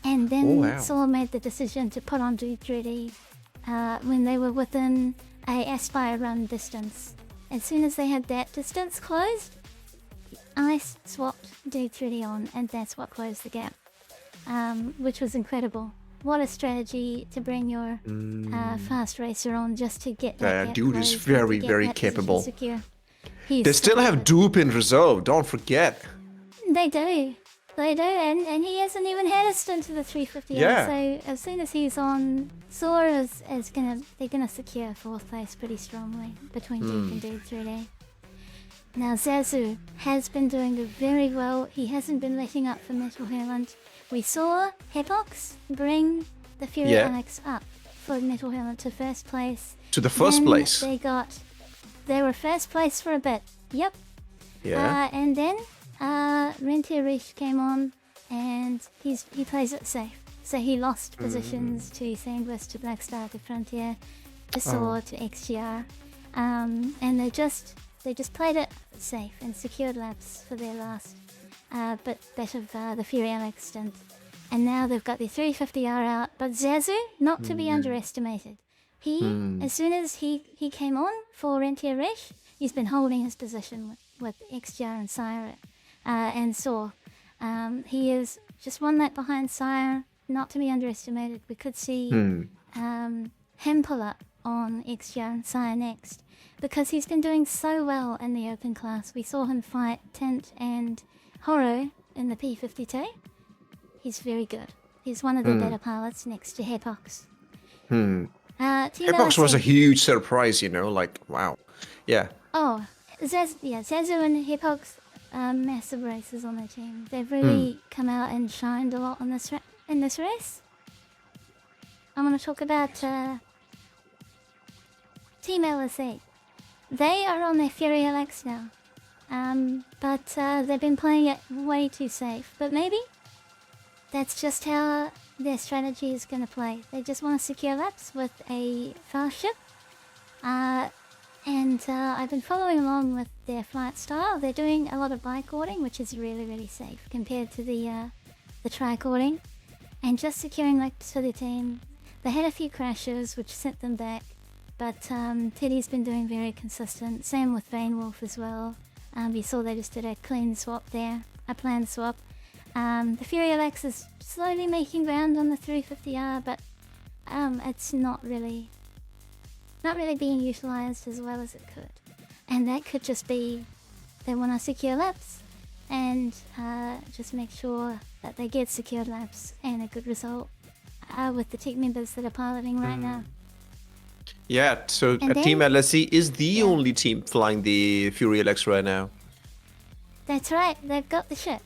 [SPEAKER 1] And then SOAR made the decision to put on Dude 3D when they were within a Aspire run distance. As soon as they had that distance closed, Ice swapped Dude 3D on, and that's what closed the gap, which was incredible. What a strategy to bring your fast racer on just to get that gap
[SPEAKER 4] Dude is
[SPEAKER 1] closed and to
[SPEAKER 4] very,
[SPEAKER 1] get
[SPEAKER 4] very
[SPEAKER 1] that position
[SPEAKER 4] capable.
[SPEAKER 1] secure. He's
[SPEAKER 4] They still
[SPEAKER 1] so
[SPEAKER 4] have
[SPEAKER 1] good.
[SPEAKER 4] Dupe in reserve, don't forget.
[SPEAKER 1] They do. They do, and he hasn't even had a stint to the 350.
[SPEAKER 4] Yeah.
[SPEAKER 1] So as soon as he's on, SOAR is they're gonna secure 4th place pretty strongly between Duke and Dude 3D. Now Zazu has been doing very well. He hasn't been letting up for Metal Hurlant. We saw Hepox bring the Fury Alex up for Metal Hurlant to 1st place.
[SPEAKER 4] To the first
[SPEAKER 1] Then
[SPEAKER 4] place.
[SPEAKER 1] They were 1st place for a bit. Yep.
[SPEAKER 4] Yeah.
[SPEAKER 1] And then Rentier Rish came on and he plays it safe. So he lost positions to Sanguis, to Blackstar, to Frontier, to SOAR, to XGR. And they just played it safe and secured laps for their last bit of the Fury Alex stint. And now they've got the 350R out. But Zazu, not to be underestimated. As soon as he came on for Rentier Rish, he's been holding his position with XGR and SCIRE and SOAR. He is just 1 lap behind SCIRE, not to be underestimated. We could see him pull up on XGR and SCIRE next because he's been doing so well in the open class. We saw him fight Tint and Horo in the P52. He's very good. He's one of the better pilots next to Hepox.
[SPEAKER 4] Hepox was a huge surprise, like, wow. Yeah.
[SPEAKER 1] Oh, Zazu and Hepox, massive racers on their team. They've really come out and shined a lot on in this race. I'm going to talk about Team LSE. They are on their Fury LX now, but they've been playing it way too safe. But maybe that's just how their strategy is going to play. They just want to secure laps with a fast ship. And I've been following along with their flight style. They're doing a lot of bike-ording, which is really, really safe compared to the trike-ording. And just securing laps for the team. They had a few crashes, which sent them back. But Teddy's been doing very consistent. Same with Vanewolf as well. You saw they just did a clean swap there, a planned swap. The Fury LX is slowly making ground on the 350R, but it's not really being utilised as well as it could. And that could just be they want to secure laps and just make sure that they get secured laps and a good result with the team members that are piloting right now.
[SPEAKER 4] Yeah, so Team LSE is the only team flying the Fury LX right now.
[SPEAKER 1] That's right, they've got the ship.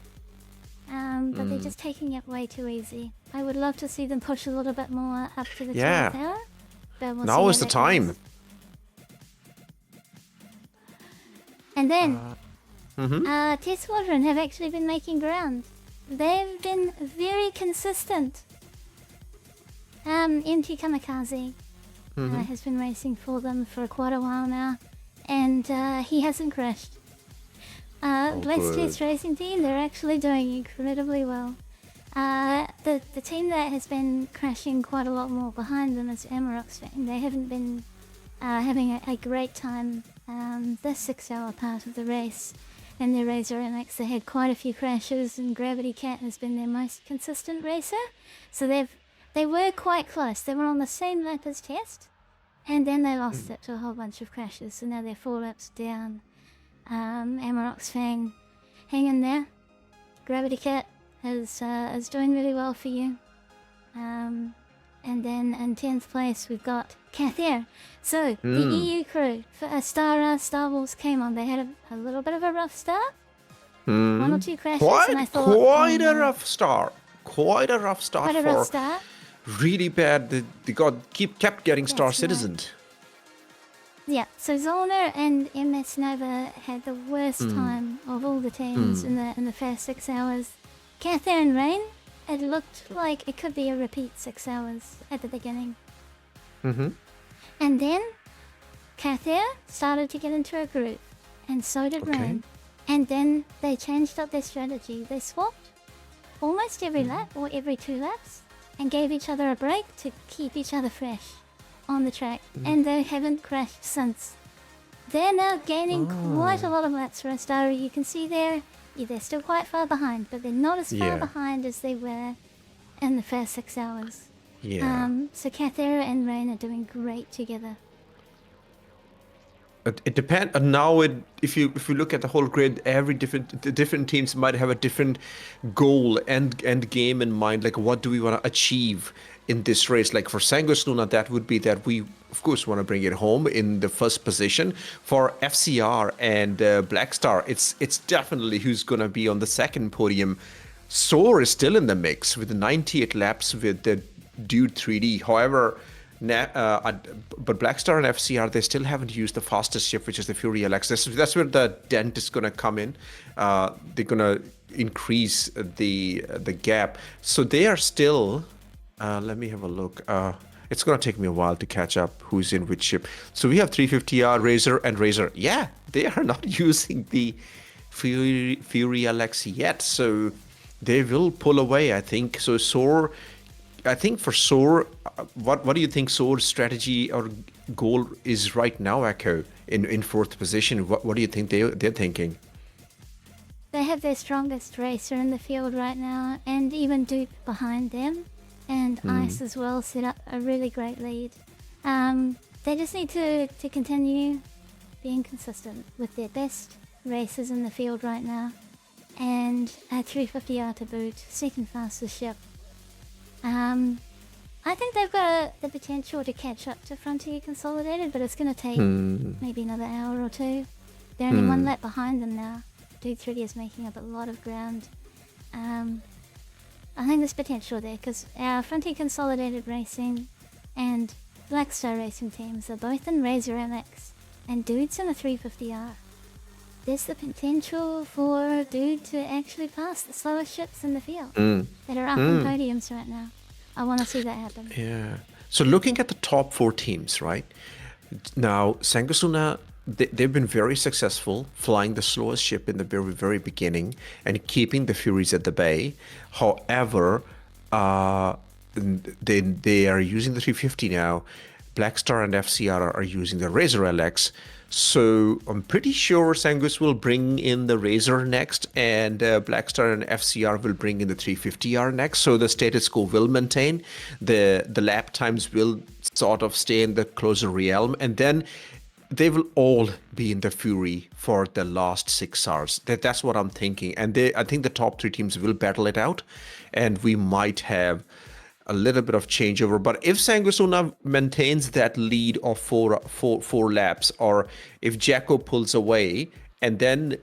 [SPEAKER 1] But they're just taking it way too easy. I would love to see them push a little bit more up to the 12th hour. But we'll
[SPEAKER 4] Now
[SPEAKER 1] see
[SPEAKER 4] is
[SPEAKER 1] how
[SPEAKER 4] the
[SPEAKER 1] that
[SPEAKER 4] time.
[SPEAKER 1] goes. And then, Test Squadron have actually been making ground. They've been very consistent. MT Kamikaze has been racing for them for quite a while now, and he hasn't crashed. Blessed Test Racing Team, they're actually doing incredibly well. The team that has been crashing quite a lot more behind them is Amarok's Fang. They haven't been having a great time this 6-hour part of the race. And their Razor MX, they had quite a few crashes, and Gravity Cat has been their most consistent racer. So they were quite close. They were on the same lap as Test, and then they lost it to a whole bunch of crashes. So now they're 4 laps down. Amarok's Fang, hang in there. Gravity Cat is doing really well for you. And then in 10th place we've got Cathair. So the EU crew for Ostara Starwals came on. They had a little bit of a rough start. 1 or 2 crashes, and I thought,
[SPEAKER 4] quite a rough start. Quite a rough start.
[SPEAKER 1] Quite a rough start.
[SPEAKER 4] Really bad. They kept getting Star Citizen.
[SPEAKER 1] Yeah, so Zollner and MS Nova had the worst time of all the teams in the first 6 hours. Cathair and Rain, it looked like it could be a repeat 6 hours at the beginning. And then Cathair started to get into a groove, and so did Rain. And then they changed up their strategy. They swapped almost every lap or every 2 laps and gave each other a break to keep each other fresh on the track. And they haven't crashed since. They're now gaining quite a lot of laps for Ostara. You can see they're still quite far behind, but they're not as far behind as they were in the first 6 hours. So Cathair and Rain are doing great together.
[SPEAKER 4] It depends. Now, if you look at the whole grid, the different teams might have a different goal and game in mind. Like, what do we want to achieve in this race? Like for Sanguis Luna, that would be that we, of course, want to bring it home in the first position. For FCR and Blackstar, it's definitely who's going to be on the second podium. SOAR is still in the mix with the 98 laps with the Dude 3D. However, but Blackstar and FCR, they still haven't used the fastest ship, which is the Fury LX. That's where the dent is going to come in. They're going to increase the gap. So they are still... let me have a look. It's going to take me a while to catch up who's in which ship. So we have 350R, Razor, and Razor. Yeah, they are not using the Fury LX yet. So they will pull away, I think. So SOAR... I think for SOAR, what do you think SOAR's strategy or goal is right now, Echo, in fourth position? What do you think they're thinking?
[SPEAKER 1] They have their strongest racer in the field right now, and even Dupe behind them, and Ice as well set up a really great lead. They just need to continue being consistent with their best racers in the field right now, and a 350R to boot, second fastest ship. I think they've got the potential to catch up to Frontier Consolidated, but it's going to take maybe another hour or 2. They're only 1 lap behind them now. Dude 3D is making up a lot of ground. I think there's potential there, because our Frontier Consolidated Racing and Blackstar Racing teams are both in Razor MX, and Dude's in a 350R. There's the potential for Dude to actually pass the slowest ships in the field that are up on podiums right now. I want to see that happen.
[SPEAKER 4] Yeah. So looking at the top 4 teams, right? Now, Sanguis Luna, they've been very successful flying the slowest ship in the very, very beginning and keeping the Furies at the bay. However, they are using the 350 now. Blackstar and FCR are using the Razor LX. So I'm pretty sure Sanguis will bring in the Razor next, and Blackstar and FCR will bring in the 350R next. So the status quo will maintain. The lap times will sort of stay in the closer realm, and then they will all be in the Fury for the last 6 hours. That's what I'm thinking. And I think the top 3 teams will battle it out, and we might have a little bit of changeover. But if Sanguis Luna maintains that lead of four laps, or if Jacko pulls away and then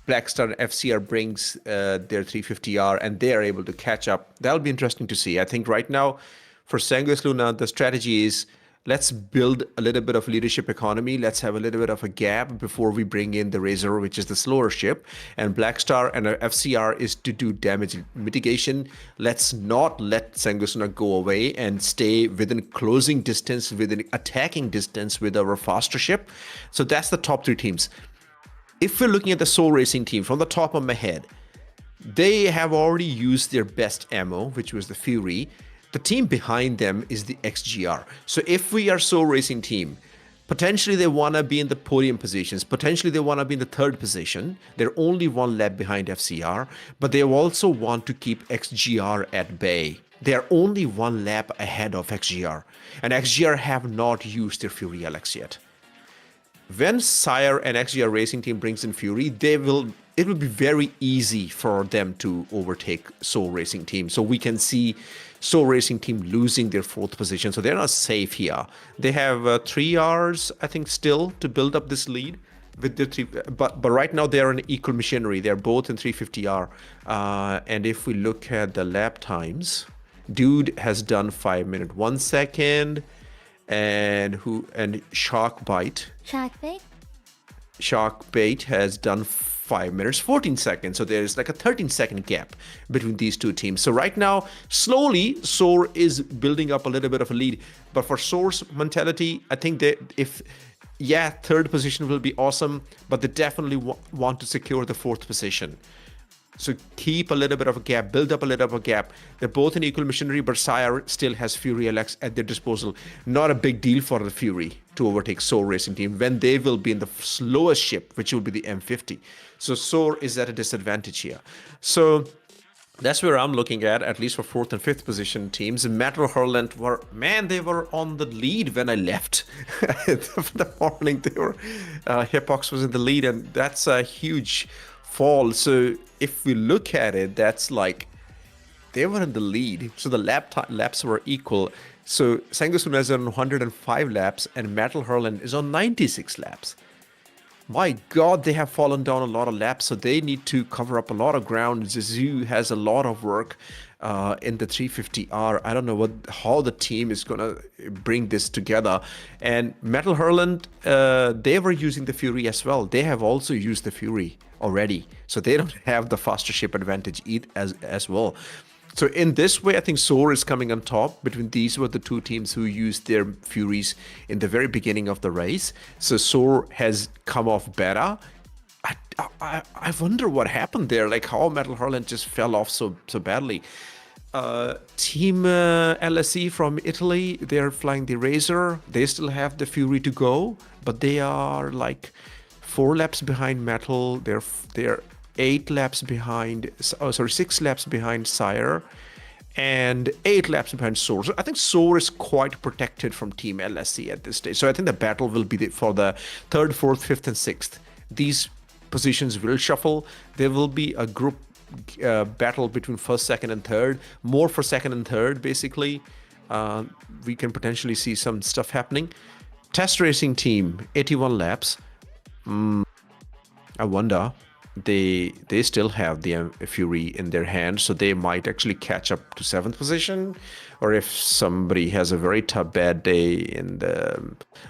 [SPEAKER 4] Blackstar and FCR brings their 350R and they are able to catch up, that'll be interesting to see. I think right now for Sanguis Luna, the strategy is, let's build a little bit of leadership economy. Let's have a little bit of a gap before we bring in the Razor, which is the slower ship. And Blackstar and FCR is to do damage mitigation. Let's not let Sanguis Luna go away and stay within closing distance, within attacking distance with our faster ship. So that's the top 3 teams. If we're looking at the Soul Racing team from the top of my head, they have already used their best ammo, which was the Fury. The team behind them is the XGR. So if we are SOAR racing team, potentially they want to be in the podium positions. Potentially they want to be in the third position. They're only one lap behind FCR, but they also want to keep XGR at bay. They are only one lap ahead of XGR, and XGR have not used their Fury LX yet. When SCIRE and XGR Racing Team brings in Fury, it will be very easy for them to overtake SOAR Racing Team. So we can see SOAR Racing Team losing their fourth position. So they're not safe here. They have 3 hours, I think, still to build up this lead. With the three, but right now they are in equal machinery. They're both in 350R. And if we look at the lap times, dude has done 5 minutes 1 second. And Sharkbait has done 5 minutes 14 seconds. So there's like a 13-second gap between these two teams. So right now, slowly, SOAR is building up a little bit of a lead. But for SOAR's mentality, I think that third position will be awesome, but they definitely want to secure the fourth position. So keep a little bit of a gap, build up a little bit of a gap. They're both in equal machinery, but SCIRE still has Fury LX at their disposal. Not a big deal for the Fury to overtake SOAR Racing Team when they will be in the slowest ship, which will be the M50. So SOAR is at a disadvantage here. So that's where I'm looking at least for fourth and fifth position teams. Metal Hurlant they were on the lead when I left. The morning, Hippox was in the lead, and that's a huge fall. So if we look at it, that's like they were in the lead. So the laps were equal. So Sanguis Luna is on 105 laps and Metal Hurlant is on 96 laps. My God, they have fallen down a lot of laps, so they need to cover up a lot of ground. Ziikku has a lot of work in the 350R. I don't know how the team is gonna bring this together. And Metal Hurlant, they were using the Fury as well. They have also used the Fury already, so they don't have the faster ship advantage as well. So in this way, I think SOAR is coming on top. Between these were the two teams who used their Furies in the very beginning of the race. So SOAR has come off better. I wonder what happened there, like how Metal Hurlant just fell off so badly. Team LSE from Italy, they're flying the Razor. They still have the Fury to go, but they are like 4 laps behind Metal. They're 6 laps behind SCIRE and 8 laps behind SOAR. So I think SOAR is quite protected from Team LSE at this stage. So I think the battle will be for the 3rd, 4th, 5th, and 6th. These positions will shuffle. There will be a group battle between 1st, 2nd, and 3rd. More for 2nd and 3rd, basically. We can potentially see some stuff happening. Test racing team, 81 laps. I wonder. They still have the Fury in their hands, so they might actually catch up to 7th position. Or if somebody has a very bad day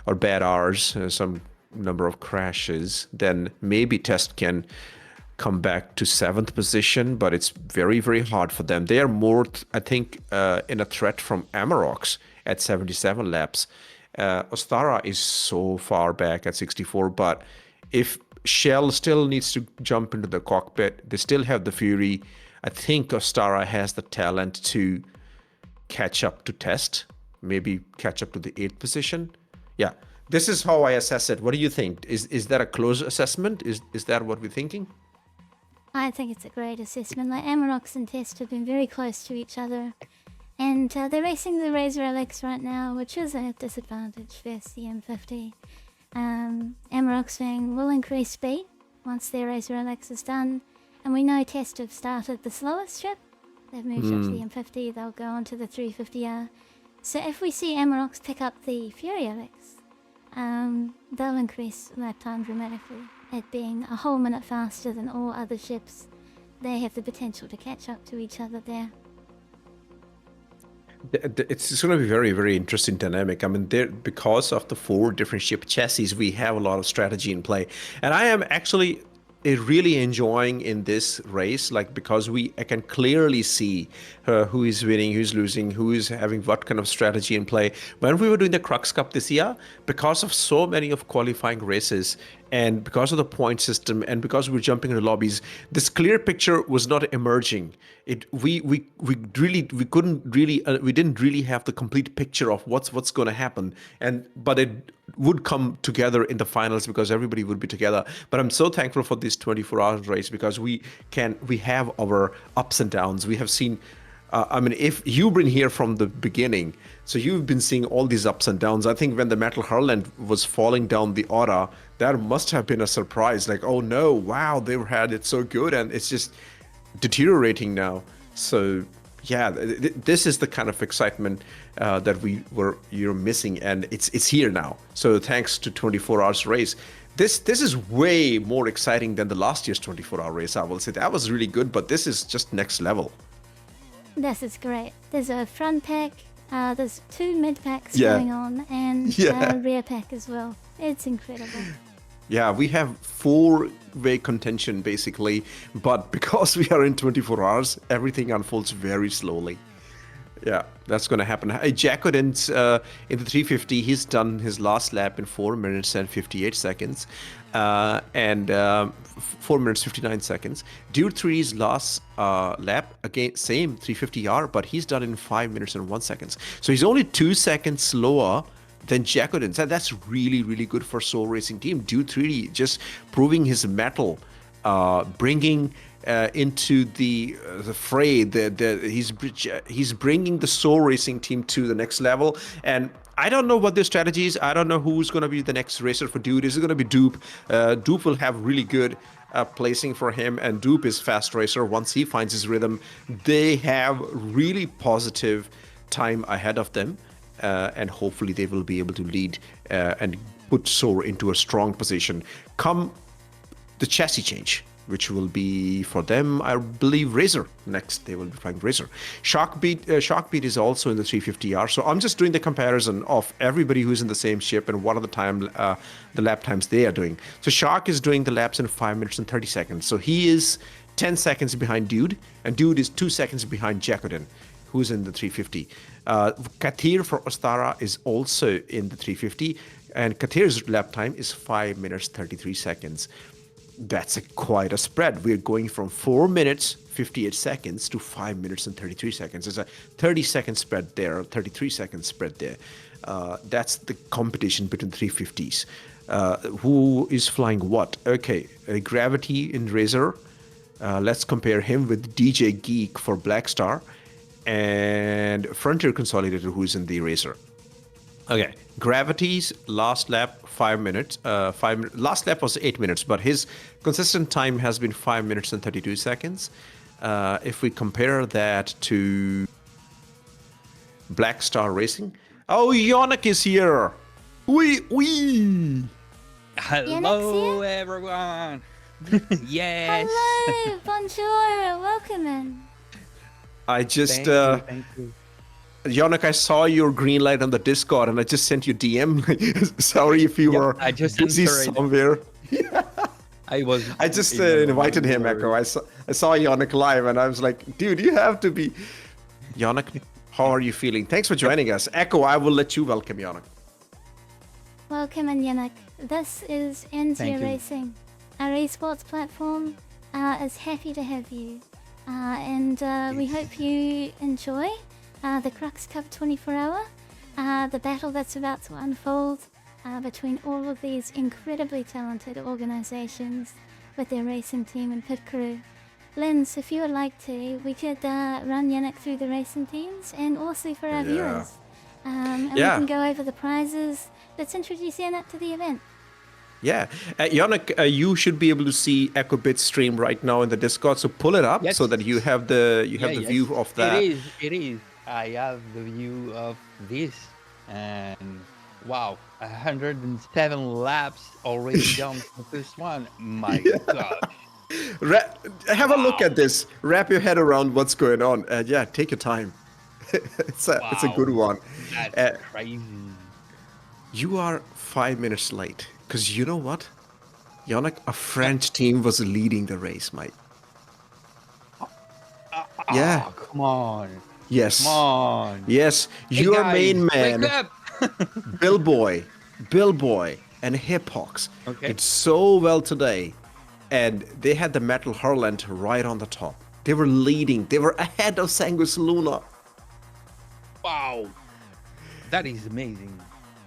[SPEAKER 4] or bad hours, some number of crashes, then maybe Test can come back to 7th position, but it's very, very hard for them. They are more, I think, in a threat from Amarok's at 77 laps. Ostara is so far back at 64, but if Shell still needs to jump into the cockpit, they still have the Fury. I think Ostara has the talent to catch up to Test, maybe catch up to the 8th position. Yeah, this is how I assess it. What do you think? Is that a close assessment? Is that what we're thinking?
[SPEAKER 1] I think it's a great assessment. Like Amarok and Test have been very close to each other. And they're racing the Razor LX right now, which is a disadvantage versus the M50. Amarok saying we'll increase speed once their Razor LX is done. And we know Test have started the slowest ship. They've moved up to the M50, they'll go on to the 350R. So if we see Amarok pick up the Fury LX, they'll increase lap time dramatically. It being a whole minute faster than all other ships, they have the potential to catch up to each other there.
[SPEAKER 4] It's going to be very, very interesting dynamic. I mean, because of the 4 different ship chassis, we have a lot of strategy in play. And I am actually really enjoying in this race, like because I can clearly see who is winning, who's losing, who is having what kind of strategy in play. When we were doing the Crux Cup this year, because of so many of qualifying races and because of the point system and because we were jumping into lobbies, this clear picture was not emerging. We didn't really have the complete picture of what's going to happen, but it would come together in the finals because everybody would be together. But I'm so thankful for this 24-hour race because we have our ups and downs. We have seen. I mean, if you've been here from the beginning, so you've been seeing all these ups and downs. I think when the metal Hurlant was falling down the Aura, that must have been a surprise. Like, oh no, wow, they've had it so good, and it's just deteriorating now. So yeah, this is the kind of excitement that you're missing, and it's here now. So thanks to 24 hours race. This is way more exciting than the last year's 24-hour race. I will say that was really good, but this is just next level.
[SPEAKER 1] This is great. There's a front pack, there's 2 mid packs going on, and a rear pack as well. It's incredible.
[SPEAKER 4] Yeah, we have 4-way contention basically, but because we are in 24 hours, everything unfolds very slowly. Yeah, that's going to happen. Jacodin's in the 350, he's done his last lap in 4 minutes and 58 seconds. And 4 minutes 59 seconds. Dude 3's last lap, again, same 350R, but he's done in 5 minutes and 1 second. So he's only 2 seconds slower than Jacodin's. And that's really, really good for SOAR Racing Team. Dude 3 just proving his mettle, bringing into the fray. He's bringing the SOAR Racing Team to the next level. And I don't know what their strategy is. I don't know who's going to be the next racer for Dude. Is it going to be Dupe? Dupe will have really good placing for him, and Dupe is fast racer. Once he finds his rhythm, they have really positive time ahead of them, and hopefully they will be able to lead and put SOAR into a strong position come the chassis change, which will be for them, I believe, Razor. Next, they will be flying Razor. Shockbeat is also in the 350R. So I'm just doing the comparison of everybody who's in the same ship and what are the lap times they are doing. So Shock is doing the laps in 5 minutes and 30 seconds. So he is 10 seconds behind Dude, and Dude is 2 seconds behind Jacodin, who's in the 350. Kathir for Ostara is also in the 350, and Kathir's lap time is 5 minutes 33 seconds. That's quite a spread. We're going from 4 minutes 58 seconds to 5 minutes and 33 seconds. There's a 30-second spread there, 33-second spread there. That's the competition between 350s. Who is flying what? Okay, Gravity in Razor. Let's compare him with DJ Geek for Blackstar and Frontier Consolidated, who's in the Razor. Okay, Gravity's last lap 5 minutes. Last lap was 8 minutes, but his consistent time has been 5 minutes and 32 seconds. If we compare that to Black Star Racing, oh, Yannock is here. Wee.
[SPEAKER 5] Hello, everyone. Yes.
[SPEAKER 1] Hello, bonjour, welcome in.
[SPEAKER 4] I just
[SPEAKER 5] Thank you.
[SPEAKER 4] Yannock, I saw your green light on the Discord, and I just sent you DM. Sorry if you were
[SPEAKER 5] I just
[SPEAKER 4] busy
[SPEAKER 5] answered.
[SPEAKER 4] somewhere.
[SPEAKER 5] I
[SPEAKER 4] just invited him, Echo. I saw Yannock live, and I was like, dude, you have to be. Yannock, how are you feeling? Thanks for joining us. Echo, I will let you welcome Yannock.
[SPEAKER 1] Welcome in, Yannock. This is
[SPEAKER 5] Thank
[SPEAKER 1] ANZIA
[SPEAKER 5] you.
[SPEAKER 1] Racing. Our esports platform is happy to have you. And we hope you enjoy the Crux Cup 24-hour, the battle that's about to unfold between all of these incredibly talented organizations with their racing team and pit crew. Linz, if you would like to, we could run Yannock through the racing teams and also for our viewers. And we can go over the prizes. Let's introduce Yannock to the event.
[SPEAKER 4] Yeah, Yannock, you should be able to see EchoBit's stream right now in the Discord. So pull it up so that you have the view of that.
[SPEAKER 5] It is. I have the view of this, and wow, 107 laps already done for this one. My God.
[SPEAKER 4] Have a look at this. Wrap your head around what's going on. Yeah, take your time. It's a good one.
[SPEAKER 5] That's crazy.
[SPEAKER 4] You are 5 minutes late, because you know what? Yannock, a French team was leading the race, mate. Yeah.
[SPEAKER 5] Oh, come on.
[SPEAKER 4] Yes.
[SPEAKER 5] Come on.
[SPEAKER 4] Yes.
[SPEAKER 5] Hey,
[SPEAKER 4] Your
[SPEAKER 5] guys,
[SPEAKER 4] main man,
[SPEAKER 5] wake up.
[SPEAKER 4] Bill Boy, and Hippox
[SPEAKER 5] Okay.
[SPEAKER 4] did so well today, and they had the metal Hurlant right on the top. They were leading. They were ahead of Sanguis Luna.
[SPEAKER 5] Wow. That is amazing.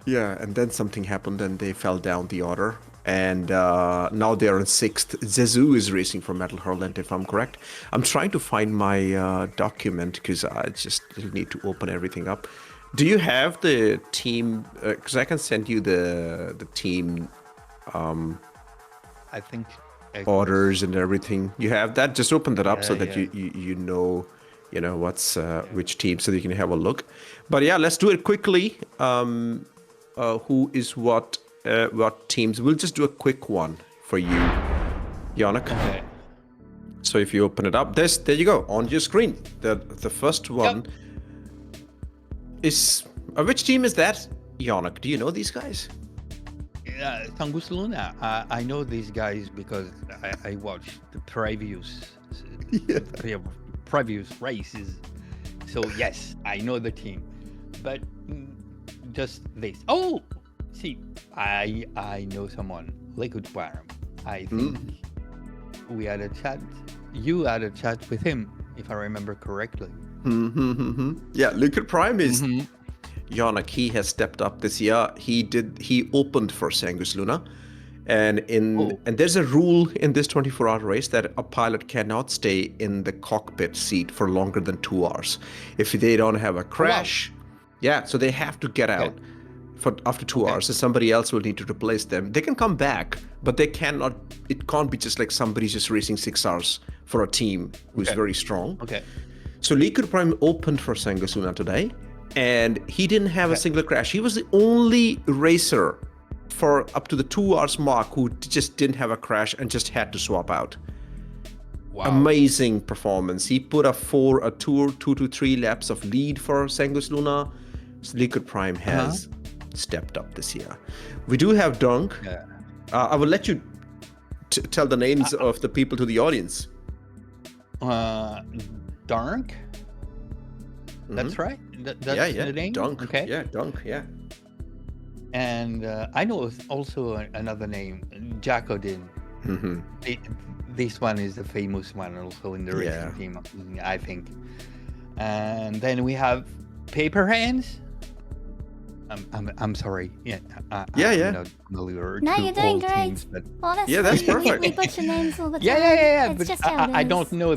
[SPEAKER 4] Yeah, and then something happened and they fell down the order. And now they're in 6th. Ziikku is racing for Metal Hurlant, if I'm correct. I'm trying to find my document because I just need to open everything up. Do you have the team? Because I can send you the team
[SPEAKER 5] I think.
[SPEAKER 4] orders and everything. You have that? Just open that up so
[SPEAKER 5] Yeah,
[SPEAKER 4] that
[SPEAKER 5] yeah.
[SPEAKER 4] you know what's which team, so that you can have a look. But yeah, let's do it quickly. Who is what teams? We'll just do a quick one for you, Yannock.
[SPEAKER 5] Okay.
[SPEAKER 4] So if you open it up, there you go on your screen. The first one is which team is that, Yannock? Do you know these guys?
[SPEAKER 5] Sanguis Luna. I know these guys because I watched the previous races. So yes, I know the team. But just this. Oh, see, I know someone. Liquid Farm. I think we had a chat. You had a chat with him, if I remember correctly.
[SPEAKER 4] Yeah, Liquid Prime is Yannock. He has stepped up this year. He opened for Sanguis Luna, and there's a rule in this 24-hour race that a pilot cannot stay in the cockpit seat for longer than 2 hours. If they don't have a crash, so they have to get out after 2 hours. So somebody else will need to replace them. They can come back, but they cannot. It can't be just like somebody's just racing 6 hours for a team who's very strong.
[SPEAKER 5] Okay.
[SPEAKER 4] So Liquid Prime opened for Sanguis Luna today, and he didn't have a single crash. He was the only racer for up to the 2 hours mark who just didn't have a crash and just had to swap out.
[SPEAKER 5] Wow.
[SPEAKER 4] Amazing performance. He put a 2 to 3 laps of lead for Sanguis Luna. Liquid Prime has stepped up this year. We do have Dunk.
[SPEAKER 5] Yeah.
[SPEAKER 4] I will let you tell the names of the people to the audience.
[SPEAKER 5] Dark. That's right. That's the name.
[SPEAKER 4] Dunk.
[SPEAKER 5] Okay.
[SPEAKER 4] Yeah, Dunk. Yeah.
[SPEAKER 5] And I know also another name, Jacodin. This one is the famous one also in the racing team, I think. And then we have Paper Hands. I'm sorry. I'm not familiar
[SPEAKER 1] No,
[SPEAKER 5] to
[SPEAKER 1] you're doing
[SPEAKER 5] all
[SPEAKER 1] great.
[SPEAKER 5] teams, but
[SPEAKER 1] Honestly,
[SPEAKER 4] Yeah, that's perfect.
[SPEAKER 1] We butcher names all the time.
[SPEAKER 5] yeah.
[SPEAKER 1] It's
[SPEAKER 5] But
[SPEAKER 1] just how it
[SPEAKER 5] I
[SPEAKER 1] is.
[SPEAKER 5] don't know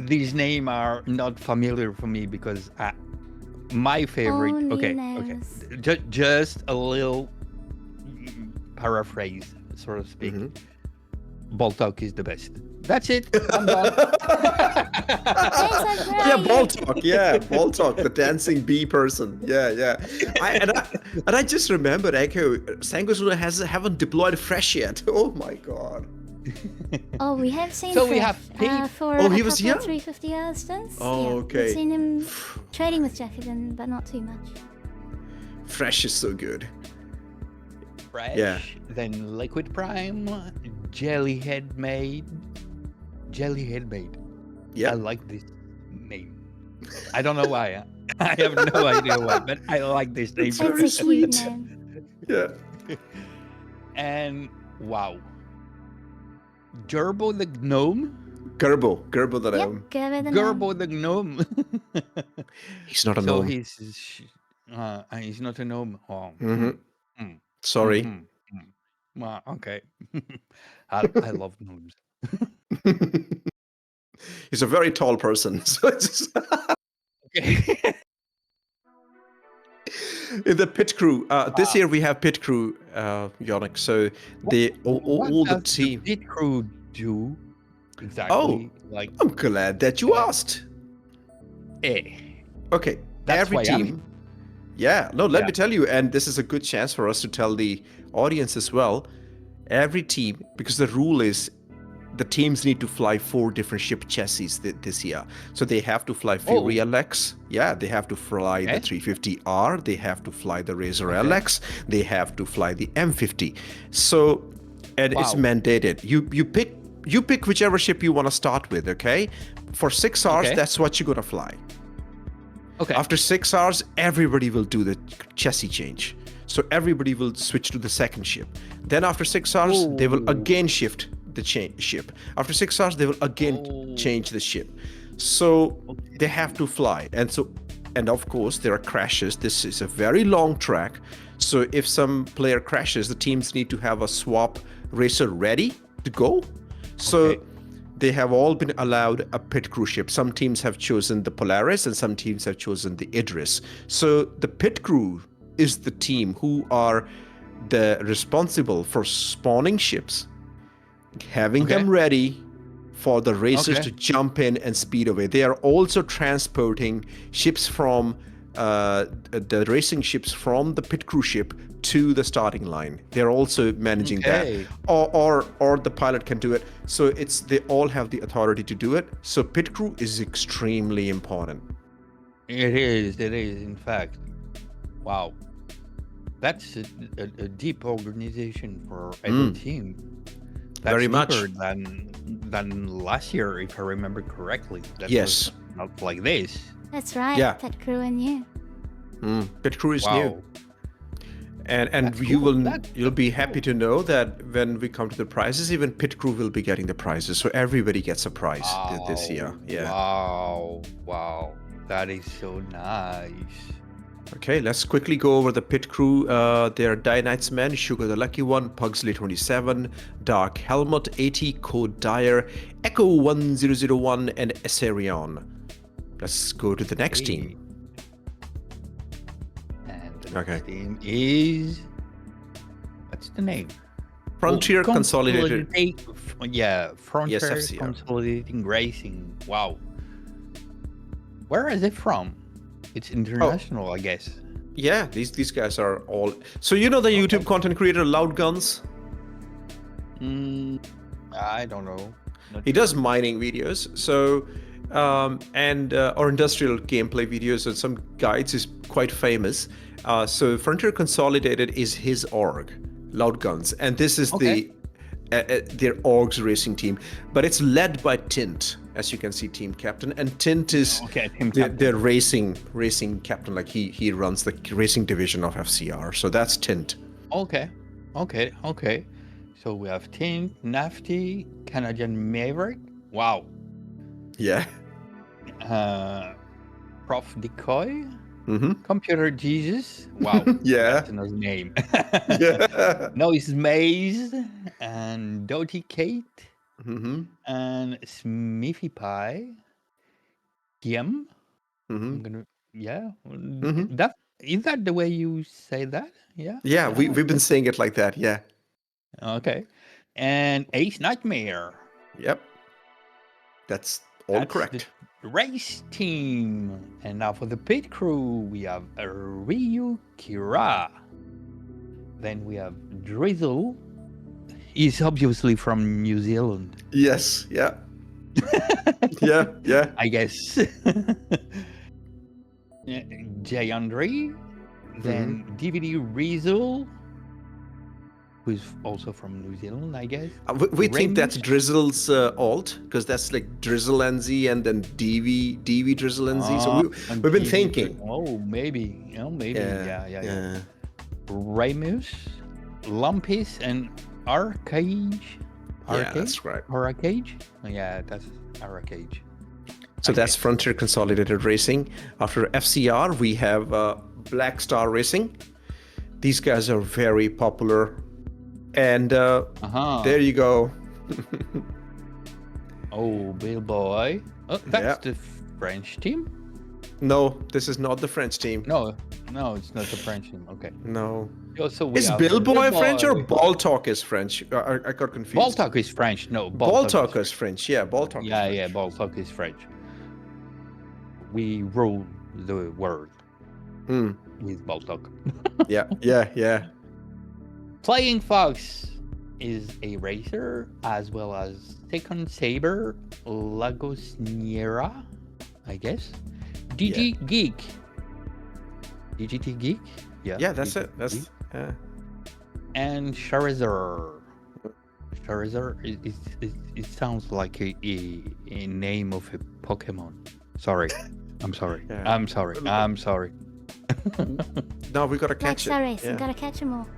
[SPEAKER 5] these names are not familiar for me because my favorite.
[SPEAKER 1] Only
[SPEAKER 5] Okay.
[SPEAKER 1] names.
[SPEAKER 5] Just a little paraphrase, so to speak. Boltok is the best. That's it. I'm done.
[SPEAKER 1] Thanks,
[SPEAKER 4] Yeah, ball talk. Yeah, ball talk. The dancing bee person. Yeah. I just remembered, Echo. Sanguis Luna haven't deployed Fresh yet. Oh my god.
[SPEAKER 1] Oh, we have seen
[SPEAKER 5] So we
[SPEAKER 1] Fresh,
[SPEAKER 5] have Pete.
[SPEAKER 1] for
[SPEAKER 4] Oh,
[SPEAKER 1] a
[SPEAKER 4] he was
[SPEAKER 1] couple of
[SPEAKER 4] here?
[SPEAKER 1] 350 hour stints.
[SPEAKER 4] Oh, okay.
[SPEAKER 1] We've seen him trading with Jacobin, but not too much.
[SPEAKER 4] Fresh is so good.
[SPEAKER 5] Fresh.
[SPEAKER 4] Yeah.
[SPEAKER 5] Then Liquid Prime, Jellyhead Maid.
[SPEAKER 4] Yeah.
[SPEAKER 5] I like this name. I don't know why. I have no idea why, but I like this name.
[SPEAKER 1] It's a cute
[SPEAKER 4] sweet.
[SPEAKER 1] name.
[SPEAKER 4] Yeah.
[SPEAKER 5] And wow. Gerbo the Gnome.
[SPEAKER 4] Gerbo that I
[SPEAKER 1] Yep,
[SPEAKER 4] am.
[SPEAKER 5] Gerbo the Gnome.
[SPEAKER 4] He's not a
[SPEAKER 5] So
[SPEAKER 4] gnome.
[SPEAKER 5] he's not a gnome. Oh.
[SPEAKER 4] Sorry.
[SPEAKER 5] Well, okay. I love gnomes.
[SPEAKER 4] He's a very tall person. So it's just
[SPEAKER 5] Okay.
[SPEAKER 4] in the pit crew. This year we have pit crew, Yannock. So they all the
[SPEAKER 5] What does
[SPEAKER 4] team.
[SPEAKER 5] pit crew do exactly?
[SPEAKER 4] Oh.
[SPEAKER 5] Like
[SPEAKER 4] I'm glad that you asked. Okay,
[SPEAKER 5] That's
[SPEAKER 4] every
[SPEAKER 5] why I'm
[SPEAKER 4] team. Yeah, no, let me tell you, and this is a good chance for us to tell the audience as well. Every team, because the rule is the teams need to fly 4 different ship chassis this year. So they have to fly Fury LX. Yeah, they have to fly the 350R. They have to fly the Razor LX. They have to fly the M50. So and it's
[SPEAKER 5] Wow.
[SPEAKER 4] mandated. You pick whichever ship you want to start with. Okay, for 6 hours,
[SPEAKER 5] Okay.
[SPEAKER 4] that's what you're gonna fly.
[SPEAKER 5] Okay.
[SPEAKER 4] After 6 hours, everybody will do the chassis change. So everybody will switch to the second ship. Then after 6 hours, they will again shift the ship. After 6 hours, they will again change the ship. So they have to fly. And of course, there are crashes. This is a very long track. So if some player crashes, the teams need to have a swap racer ready to go. So
[SPEAKER 5] Okay.
[SPEAKER 4] they have all been allowed a pit crew ship. Some teams have chosen the Polaris and some teams have chosen the Idris. So the pit crew is the team who are the responsible for spawning ships, having them ready for the racers to jump in and speed away. They are also transporting ships from the racing ships from the pit crew ship to the starting line. They're also managing that, or the pilot can do it. So they all have the authority to do it. So pit crew is extremely important.
[SPEAKER 5] It is. In fact, wow, that's a deep organization for every team. That's
[SPEAKER 4] Very much.
[SPEAKER 5] deeper than last year, if I remember correctly. That
[SPEAKER 4] Yes.
[SPEAKER 5] was not like this.
[SPEAKER 1] That's right.
[SPEAKER 4] Yeah.
[SPEAKER 1] Pit crew and you.
[SPEAKER 4] Pit crew is
[SPEAKER 5] Wow.
[SPEAKER 4] new. And
[SPEAKER 5] That's
[SPEAKER 4] you
[SPEAKER 5] cool.
[SPEAKER 4] will you'll be happy to know that when we come to the prizes, even pit crew will be getting the prizes. So everybody gets a prize this year. Yeah.
[SPEAKER 5] Wow. That is so nice.
[SPEAKER 4] Okay, let's quickly go over the pit crew. They are Dianite's Men, Sugar the Lucky One, Pugsley 27, Dark Helmut 80, Code Dyer, Echo 1001, and Essarion. Let's go to the next team.
[SPEAKER 5] And the next team is... What's the name?
[SPEAKER 4] Frontier Consolidated.
[SPEAKER 5] Frontier
[SPEAKER 4] FCR.
[SPEAKER 5] Consolidating Racing. Wow. Where is it from? It's international, I guess.
[SPEAKER 4] Yeah, these guys are all... So you know the YouTube content creator Loud Guns?
[SPEAKER 5] I don't know.
[SPEAKER 4] He does mining videos, so or industrial gameplay videos and some guides. Is quite famous. So Frontier Consolidated is his org, Loud Guns, and this is their org's racing team, but it's led by Tint, as you can see, team captain, and Tint is their racing captain. Like he runs the racing division of FCR, so that's Tint.
[SPEAKER 5] Okay. So we have Tint, Nafty, Canadian Maverick. Wow.
[SPEAKER 4] Yeah.
[SPEAKER 5] Prof Decoy,
[SPEAKER 4] Mm-hmm.
[SPEAKER 5] Computer Jesus. Wow.
[SPEAKER 4] Yeah.
[SPEAKER 5] That's another name.
[SPEAKER 4] Yeah.
[SPEAKER 5] Noise Maze and Doty Kate
[SPEAKER 4] Mm-hmm.
[SPEAKER 5] and Smithy Pie. Kim. I'm gonna that is that the way you say that? Yeah.
[SPEAKER 4] Yeah, we've been saying it like that. Yeah.
[SPEAKER 5] Okay. And Ace Nightmare.
[SPEAKER 4] Yep. That's all
[SPEAKER 5] That's
[SPEAKER 4] correct.
[SPEAKER 5] the race team. And now for the pit crew, we have Ryu Kira. Then we have Drizzle. He's obviously from New Zealand.
[SPEAKER 4] Yes. Yeah. Yeah.
[SPEAKER 5] I guess. Jay Andre. Then DVD Rizzle, who's also from New Zealand, I guess.
[SPEAKER 4] We think that's Drizzle's alt, because that's like Drizzle NZ and then DV Drizzle NZ. So we've been thinking.
[SPEAKER 5] Oh, maybe. Oh, maybe. Yeah. Ramus, Lumpis, and Arcage.
[SPEAKER 4] Yeah, that's right.
[SPEAKER 5] Arcage? Yeah, that's Arcage.
[SPEAKER 4] So that's Frontier Consolidated Racing. After FCR, we have Black Star Racing. These guys are very popular. And there you go.
[SPEAKER 5] Oh, Bill Boy. Oh, that's the French team?
[SPEAKER 4] No, this is not the French team.
[SPEAKER 5] No, it's not the French team. Okay.
[SPEAKER 4] No.
[SPEAKER 5] So
[SPEAKER 4] is Bill Boy French or Ball Talk is French? I got confused.
[SPEAKER 5] Ball Talk is French. No,
[SPEAKER 4] Ball Talk is French. Yeah, Ball Talk.
[SPEAKER 5] Yeah, Ball Talk is French. We rule the world with Ball Talk.
[SPEAKER 4] Yeah.
[SPEAKER 5] Flying Fox is a racer, as well as Second Saber, Lagos Niera, I guess. DGT Geek.
[SPEAKER 4] Yeah, that's it. That's
[SPEAKER 5] and Charizard. Charizard. It sounds like a name of a Pokemon. Sorry. I'm sorry.
[SPEAKER 4] Yeah.
[SPEAKER 5] I'm sorry. I'm sorry.
[SPEAKER 4] No, we gotta
[SPEAKER 1] Like
[SPEAKER 4] catch
[SPEAKER 1] Star
[SPEAKER 4] it.
[SPEAKER 1] Race, you gotta catch them all.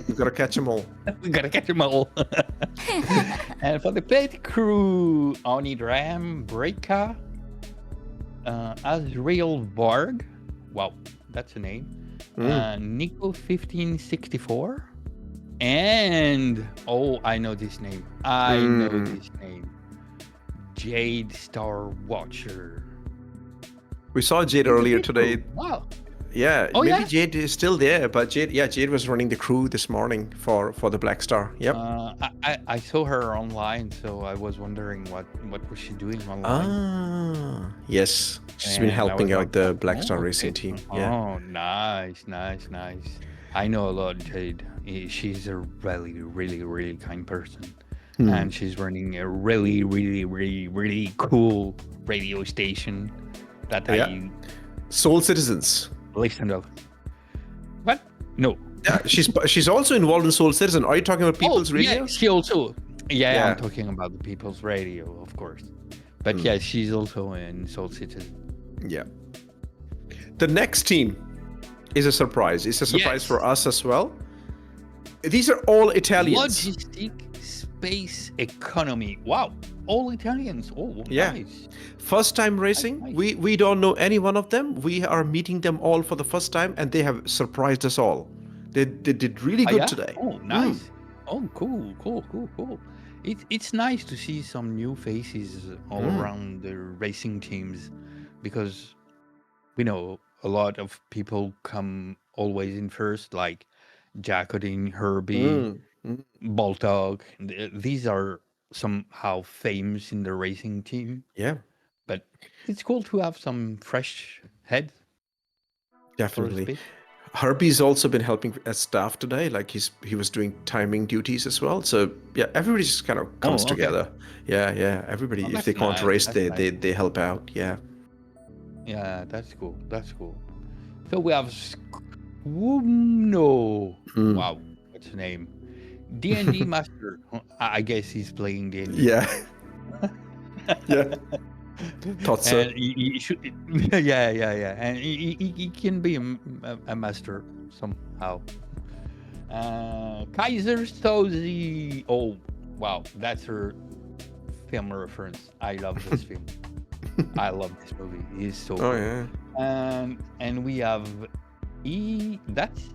[SPEAKER 4] We gotta catch them all.
[SPEAKER 5] We gotta catch them all. And for the pet crew, Onidram, Breaka, Azrael Varg. Wow, that's a name. Nico 1564. And I know this name. I know this name. Jade Star Watcher.
[SPEAKER 4] We saw Jade earlier today.
[SPEAKER 5] Wow.
[SPEAKER 4] Yeah,
[SPEAKER 5] Oh,
[SPEAKER 4] maybe
[SPEAKER 5] yeah?
[SPEAKER 4] Jade is still there, but Jade was running the crew this morning for the Black Star. Yep.
[SPEAKER 5] I saw her online, so I was wondering what was she doing online.
[SPEAKER 4] Yes, she's been
[SPEAKER 5] And I
[SPEAKER 4] helping
[SPEAKER 5] was
[SPEAKER 4] out
[SPEAKER 5] like,
[SPEAKER 4] the Black Star
[SPEAKER 5] okay.
[SPEAKER 4] racing team. Yeah.
[SPEAKER 5] Oh, nice. I know a lot of Jade. She's a really, really, really kind person. And she's running a really, really, really, really cool radio station that I
[SPEAKER 4] Soul Citizens.
[SPEAKER 5] listen to. What? No.
[SPEAKER 4] Yeah, she's also involved in Soul Citizen. Are you talking about People's Radio?
[SPEAKER 5] Yeah, she also. Yeah,
[SPEAKER 4] Yeah.
[SPEAKER 5] I'm talking about the People's Radio, of course. But yeah, she's also in Soul Citizen.
[SPEAKER 4] Yeah. The next team is a surprise. It's a surprise
[SPEAKER 5] Yes.
[SPEAKER 4] for us as well. These are all Italians.
[SPEAKER 5] Logistic Space Economy. Wow. All Italians. Oh,
[SPEAKER 4] Yeah.
[SPEAKER 5] nice.
[SPEAKER 4] First time racing.
[SPEAKER 5] Nice.
[SPEAKER 4] We don't know any one of them. We are meeting them all for the first time, and they have surprised us all. They did really good
[SPEAKER 5] yeah?
[SPEAKER 4] today.
[SPEAKER 5] Oh, nice. Oh, cool. It's nice to see some new faces all around the racing teams, because we know a lot of people come always in first, like Jacodin, Herbie, Boltog. These are somehow famous in the racing team,
[SPEAKER 4] Yeah,
[SPEAKER 5] but it's cool to have some fresh head. So to
[SPEAKER 4] definitely.
[SPEAKER 5] speak.
[SPEAKER 4] Herbie's also been helping as staff today. Like he was doing timing duties as well. So yeah, everybody just kind of comes
[SPEAKER 5] okay.
[SPEAKER 4] together. Yeah. Everybody, if
[SPEAKER 5] that's
[SPEAKER 4] they can't
[SPEAKER 5] nice,
[SPEAKER 4] race,
[SPEAKER 5] that's
[SPEAKER 4] they help out. Yeah.
[SPEAKER 5] Yeah, that's cool. So we have Squumno. Wow, what's the name? D&D Master. I guess he's playing D&D.
[SPEAKER 4] Yeah. Yeah. Thought so.
[SPEAKER 5] And he should. Yeah. And he can be a master somehow. Kaiser Soze. Oh, wow, that's her film reference. I love this film. I love this movie. It's so
[SPEAKER 4] Oh
[SPEAKER 5] good.
[SPEAKER 4] yeah.
[SPEAKER 5] And we have that's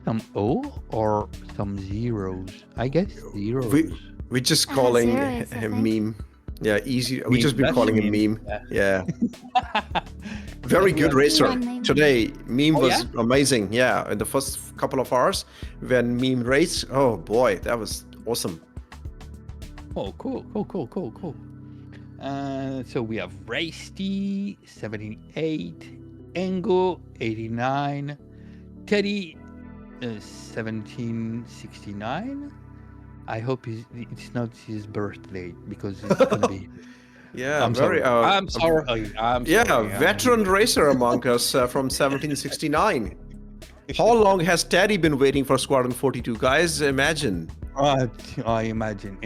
[SPEAKER 5] some O or some zeros. I guess zeros.
[SPEAKER 4] We're just
[SPEAKER 1] I have
[SPEAKER 4] calling
[SPEAKER 1] zeros, I
[SPEAKER 4] him
[SPEAKER 1] think.
[SPEAKER 4] meme. Yeah, easy. We
[SPEAKER 5] Meme,
[SPEAKER 4] just been
[SPEAKER 5] that's
[SPEAKER 4] calling
[SPEAKER 5] a
[SPEAKER 4] him
[SPEAKER 5] meme.
[SPEAKER 4] meme. Yeah. Very good
[SPEAKER 5] Yeah.
[SPEAKER 4] racer.
[SPEAKER 1] One name.
[SPEAKER 4] Today, Meme
[SPEAKER 5] Oh,
[SPEAKER 4] was
[SPEAKER 5] yeah?
[SPEAKER 4] amazing. Yeah, in the first couple of hours when Meme raced, oh boy, that was awesome.
[SPEAKER 5] Oh, cool. So we have Rasty 78, Engo 89, Teddy 1769. I hope it's not his birthday, because it's gonna be.
[SPEAKER 4] Yeah,
[SPEAKER 5] I'm
[SPEAKER 4] very.
[SPEAKER 5] sorry. I'm sorry.
[SPEAKER 4] Veteran racer among us from 1769. How long has Teddy been waiting for Squadron 42? Guys, imagine.
[SPEAKER 5] I imagine.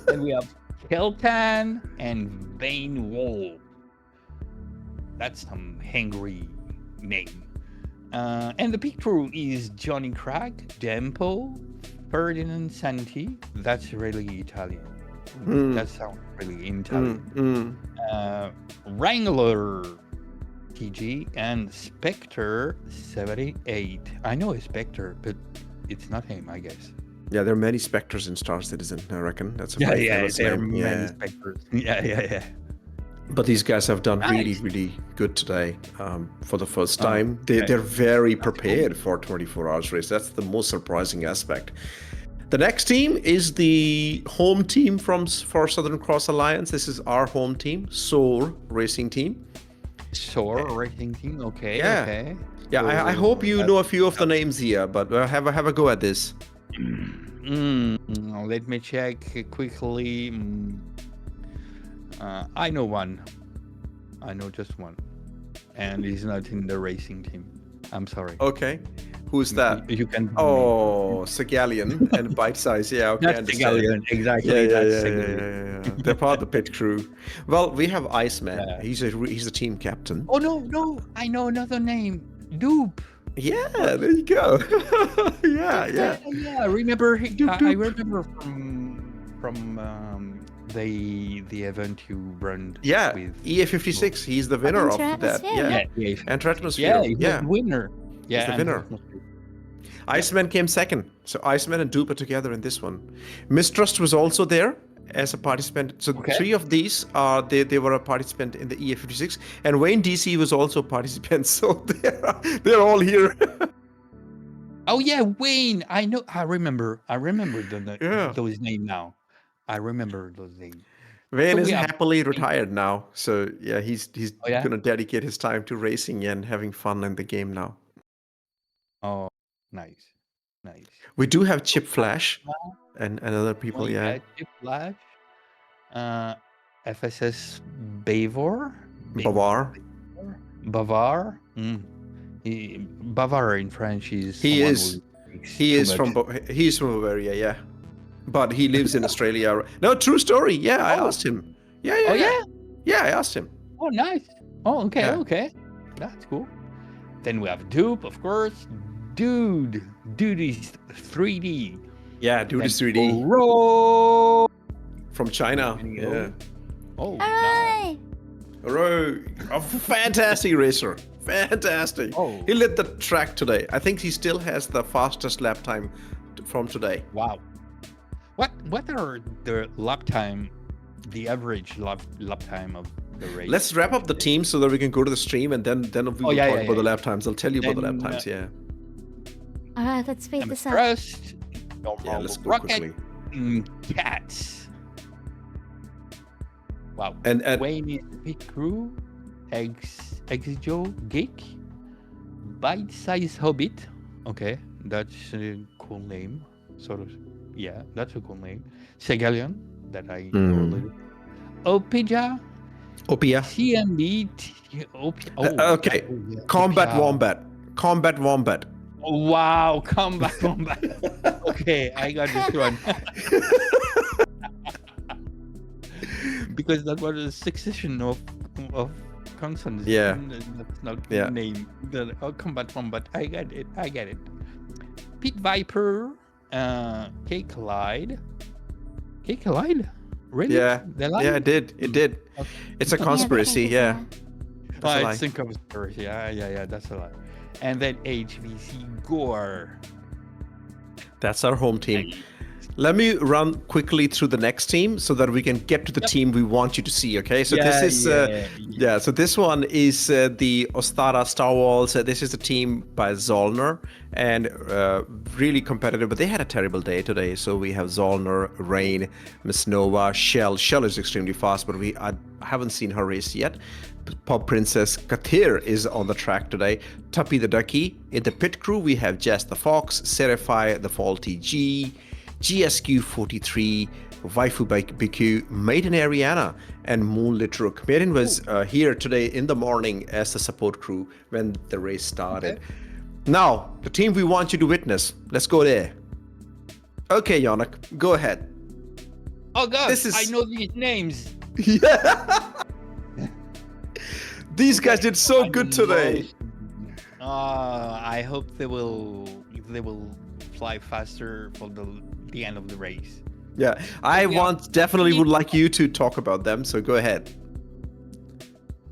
[SPEAKER 5] And we have Keltan and Vane Wall. That's some hangry name. And the pit crew is Johnny Crack, Dempo, Ferdinand Santi. That's really Italian. That sounds really Italian. Wrangler TG and Spectre 78. I know a Spectre, but it's not him, I guess.
[SPEAKER 4] Yeah, there are many Spectres in Star Citizen, I reckon. That's a
[SPEAKER 5] Yeah,
[SPEAKER 4] very
[SPEAKER 5] yeah,
[SPEAKER 4] famous
[SPEAKER 5] there are
[SPEAKER 4] name.
[SPEAKER 5] many Spectres. Yeah.
[SPEAKER 4] But these guys have done really,
[SPEAKER 5] Nice.
[SPEAKER 4] really good today for the first time.
[SPEAKER 5] okay.
[SPEAKER 4] They're very prepared for 24 hours race. That's the most surprising aspect. The next team is the home team for Southern Cross Alliance. This is our home team, SOAR Racing Team.
[SPEAKER 5] SOAR racing team. Okay.
[SPEAKER 4] Yeah.
[SPEAKER 5] Okay.
[SPEAKER 4] Yeah, I hope you know a few of the names here, but have a go at this.
[SPEAKER 5] Let me check quickly. I know one. I know just one, and he's not in the racing team. I'm sorry.
[SPEAKER 4] Okay. Who's that?
[SPEAKER 5] You can.
[SPEAKER 4] Oh, Segalian and Bite Size. Yeah, okay, I
[SPEAKER 5] That's
[SPEAKER 4] understand.
[SPEAKER 5] Segalian, exactly. That's Segalian.
[SPEAKER 4] Yeah. They're part of the pit crew. Well, we have Iceman.
[SPEAKER 5] Yeah.
[SPEAKER 4] He's a team captain.
[SPEAKER 5] Oh no! I know another name. Dupe.
[SPEAKER 4] Yeah, there you go. yeah.
[SPEAKER 5] I remember. I remember from the event you run.
[SPEAKER 4] Yeah,
[SPEAKER 5] with
[SPEAKER 4] EA56. He's the winner of
[SPEAKER 1] Enter
[SPEAKER 4] that.
[SPEAKER 1] Atmosphere.
[SPEAKER 4] Yeah, Enter Atmosphere.
[SPEAKER 5] Yeah, he's
[SPEAKER 4] Yeah.
[SPEAKER 5] the winner. Yeah,
[SPEAKER 4] the
[SPEAKER 5] Enter
[SPEAKER 4] winner.
[SPEAKER 5] Atmosphere.
[SPEAKER 4] Iceman came second. So Iceman and Dupe are together in this one. Mistrust was also there as a participant. So
[SPEAKER 5] Okay.
[SPEAKER 4] 3 of these are they were a participant in the EA56, and Wayne DC was also a participant. So they're all here.
[SPEAKER 5] Oh yeah, Wayne. I know. I remember.
[SPEAKER 4] Yeah.
[SPEAKER 5] Those names now. I remember those names.
[SPEAKER 4] Wayne
[SPEAKER 5] So
[SPEAKER 4] is
[SPEAKER 5] we have-
[SPEAKER 4] happily retired now. So yeah, he's
[SPEAKER 5] Oh, yeah?
[SPEAKER 4] gonna dedicate his time to racing and having fun in the game now.
[SPEAKER 5] Oh, nice.
[SPEAKER 4] We do have Chip Flash and other people.
[SPEAKER 5] Oh,
[SPEAKER 4] Yeah.
[SPEAKER 5] Chip Flash. FSS Bavor. Bavar. Bavar in French is.
[SPEAKER 4] He
[SPEAKER 5] someone
[SPEAKER 4] is.
[SPEAKER 5] who speaks
[SPEAKER 4] He
[SPEAKER 5] too
[SPEAKER 4] is
[SPEAKER 5] much.
[SPEAKER 4] he's from Bavaria, yeah. But he lives in Australia. No, true story. Yeah, I
[SPEAKER 5] Oh.
[SPEAKER 4] asked him. Yeah.
[SPEAKER 5] Oh yeah.
[SPEAKER 4] Yeah, I asked him.
[SPEAKER 5] Oh nice. Oh okay.
[SPEAKER 4] Yeah.
[SPEAKER 5] Okay. That's cool. Then we have Dupe, of course. Dude is 3D.
[SPEAKER 4] Yeah, dude is 3D
[SPEAKER 5] Oro.
[SPEAKER 4] from China.
[SPEAKER 5] There you
[SPEAKER 4] Yeah.
[SPEAKER 5] go. Oh, nice.
[SPEAKER 1] Hooray!
[SPEAKER 4] Hooray. A fantastic racer. Fantastic.
[SPEAKER 5] Oh.
[SPEAKER 4] He lit the track today. I think he still has the fastest lap time from today.
[SPEAKER 5] Wow. What are the lap time, the average lap time of the race?
[SPEAKER 4] Let's wrap up the team so that we can go to the stream, and then we will
[SPEAKER 5] yeah,
[SPEAKER 4] talk
[SPEAKER 5] yeah,
[SPEAKER 4] about the
[SPEAKER 5] yeah.
[SPEAKER 4] lap times. I'll tell you about the lap
[SPEAKER 5] Then,
[SPEAKER 4] times. Yeah.
[SPEAKER 1] Alright, let's speed
[SPEAKER 5] I'm
[SPEAKER 1] this up.
[SPEAKER 5] Trust.
[SPEAKER 4] Yeah, let's go
[SPEAKER 5] Rocket
[SPEAKER 4] quickly.
[SPEAKER 5] Cats. Wow.
[SPEAKER 4] And
[SPEAKER 5] Wayne is the pit crew. Exjo Geek. Bite Size Hobbit. Okay, that's a cool name. Sort of. Yeah, that's a cool name. Segalian, that I know a little. Opija.
[SPEAKER 4] Opia.
[SPEAKER 5] CMB.
[SPEAKER 4] Okay. Combat Wombat.
[SPEAKER 5] Oh, wow, Combat Wombat. Okay, I got this one. Because that was a succession of consonants.
[SPEAKER 4] Yeah.
[SPEAKER 5] That's not
[SPEAKER 4] Yeah.
[SPEAKER 5] the name. Combat Wombat. I get it. Pit Viper. K Collide. Really?
[SPEAKER 4] Yeah.
[SPEAKER 5] They lied?
[SPEAKER 4] Yeah, it did.
[SPEAKER 5] Okay.
[SPEAKER 4] It's a conspiracy. Yeah. That's a
[SPEAKER 5] Oh,
[SPEAKER 4] lie.
[SPEAKER 5] it's a conspiracy. Yeah, that's a lie. And then HVC Gore.
[SPEAKER 4] That's our home team. Let me run quickly through the next team so that we can get to the team we want you to see. Okay, so this is so this one is the Ostara Starwals. This is the team by Zollner, and really competitive. But they had a terrible day today. So we have Zollner, Rain, Miss Nova, Shell. Shell is extremely fast, but I haven't seen her race yet. Pop Princess Kathir is on the track today. Tuppy the Ducky. In the pit crew, we have Jess the Fox, Serify the Faulty G, GSQ43, Waifu BQ, Maiden Ariana, and Moonlit Rook. Maiden was here today in the morning as the support crew when the race started.
[SPEAKER 5] Okay.
[SPEAKER 4] Now, the team we want you to witness. Let's go there. Okay, Yannock, go ahead.
[SPEAKER 5] Oh god,
[SPEAKER 4] This is-
[SPEAKER 5] I know these names.
[SPEAKER 4] Yeah. These guys did so good today.
[SPEAKER 5] I hope they will fly faster for the end of the race.
[SPEAKER 4] Yeah, I definitely would like you to talk about them, so go ahead.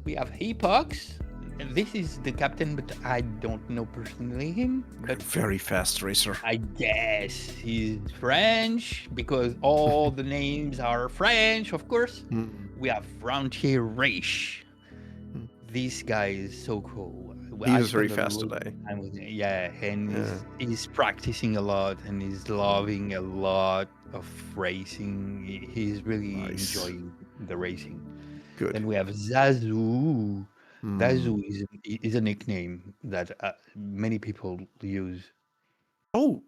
[SPEAKER 5] We have Epox. And this is the captain, but I don't know personally him. But
[SPEAKER 4] Very fast racer.
[SPEAKER 5] I guess he's French because all the names are French, of course. We have Frontier Race. This guy is so cool.
[SPEAKER 4] He
[SPEAKER 5] I
[SPEAKER 4] was very
[SPEAKER 5] spent a
[SPEAKER 4] fast
[SPEAKER 5] lot of
[SPEAKER 4] today.
[SPEAKER 5] time with him. Yeah, and he's practicing a lot and he's loving a lot of racing. He's really
[SPEAKER 4] Nice.
[SPEAKER 5] enjoying the racing.
[SPEAKER 4] Good.
[SPEAKER 5] Then we have Zazu.
[SPEAKER 4] Hmm.
[SPEAKER 5] Zazu is a nickname that many people use.
[SPEAKER 4] Oh,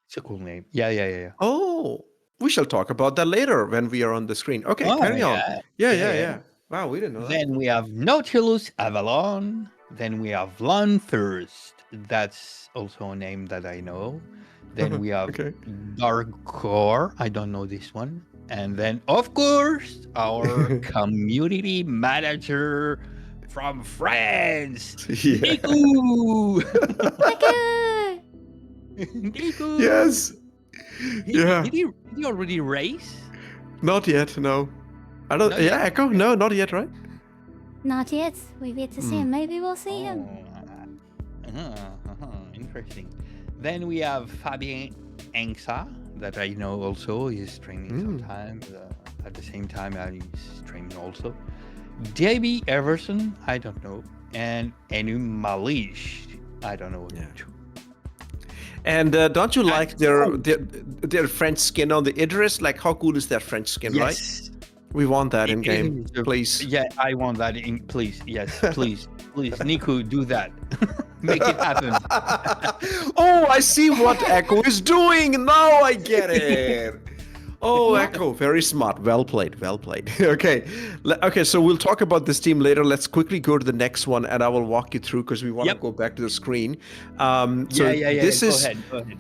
[SPEAKER 5] It's a cool name. Yeah.
[SPEAKER 4] oh, we shall talk about that later when we are on the screen. Okay,
[SPEAKER 5] Oh,
[SPEAKER 4] carry on.
[SPEAKER 5] yeah.
[SPEAKER 4] Yeah. Wow, we didn't know that.
[SPEAKER 5] Then we have Nautilus Avalon. Then we have Lanthirst. That's also a name that I know. Then we have
[SPEAKER 4] Okay.
[SPEAKER 5] Dark Core. I don't know this one. And then, of course, our community manager from France,
[SPEAKER 4] Yeah.
[SPEAKER 5] Ziikku.
[SPEAKER 1] Ziikku!
[SPEAKER 5] Ziikku.
[SPEAKER 4] Yes.
[SPEAKER 5] He-
[SPEAKER 4] Yeah.
[SPEAKER 5] Did he already race?
[SPEAKER 4] Not yet. No. I don't.
[SPEAKER 5] Not
[SPEAKER 4] Yeah,
[SPEAKER 5] yet?
[SPEAKER 4] Echo. No, not yet. Right.
[SPEAKER 1] Not yet. We've yet to see him. Maybe we'll see him.
[SPEAKER 5] Interesting. Then we have Fabien Engsa, that I know also is streaming sometimes. At the same time, he's streaming also. JB Everson, I don't know. And Enu Malish, I don't know.
[SPEAKER 4] Yeah. And don't you like their French skin on the Idris? Like, how cool is that French skin, right?
[SPEAKER 5] Yes.
[SPEAKER 4] We want that in game, please.
[SPEAKER 5] Yeah, I want that in. Please, yes, please, please, Niku, do that. Make it happen.
[SPEAKER 4] Oh, I see what Echo is doing. Now I get it. Oh, Echo, very smart. Well played. Well played. Okay. Okay, so we'll talk about this team later. Let's quickly go to the next one, and I will walk you through because we want to go back to the screen.
[SPEAKER 5] Yeah. Go ahead.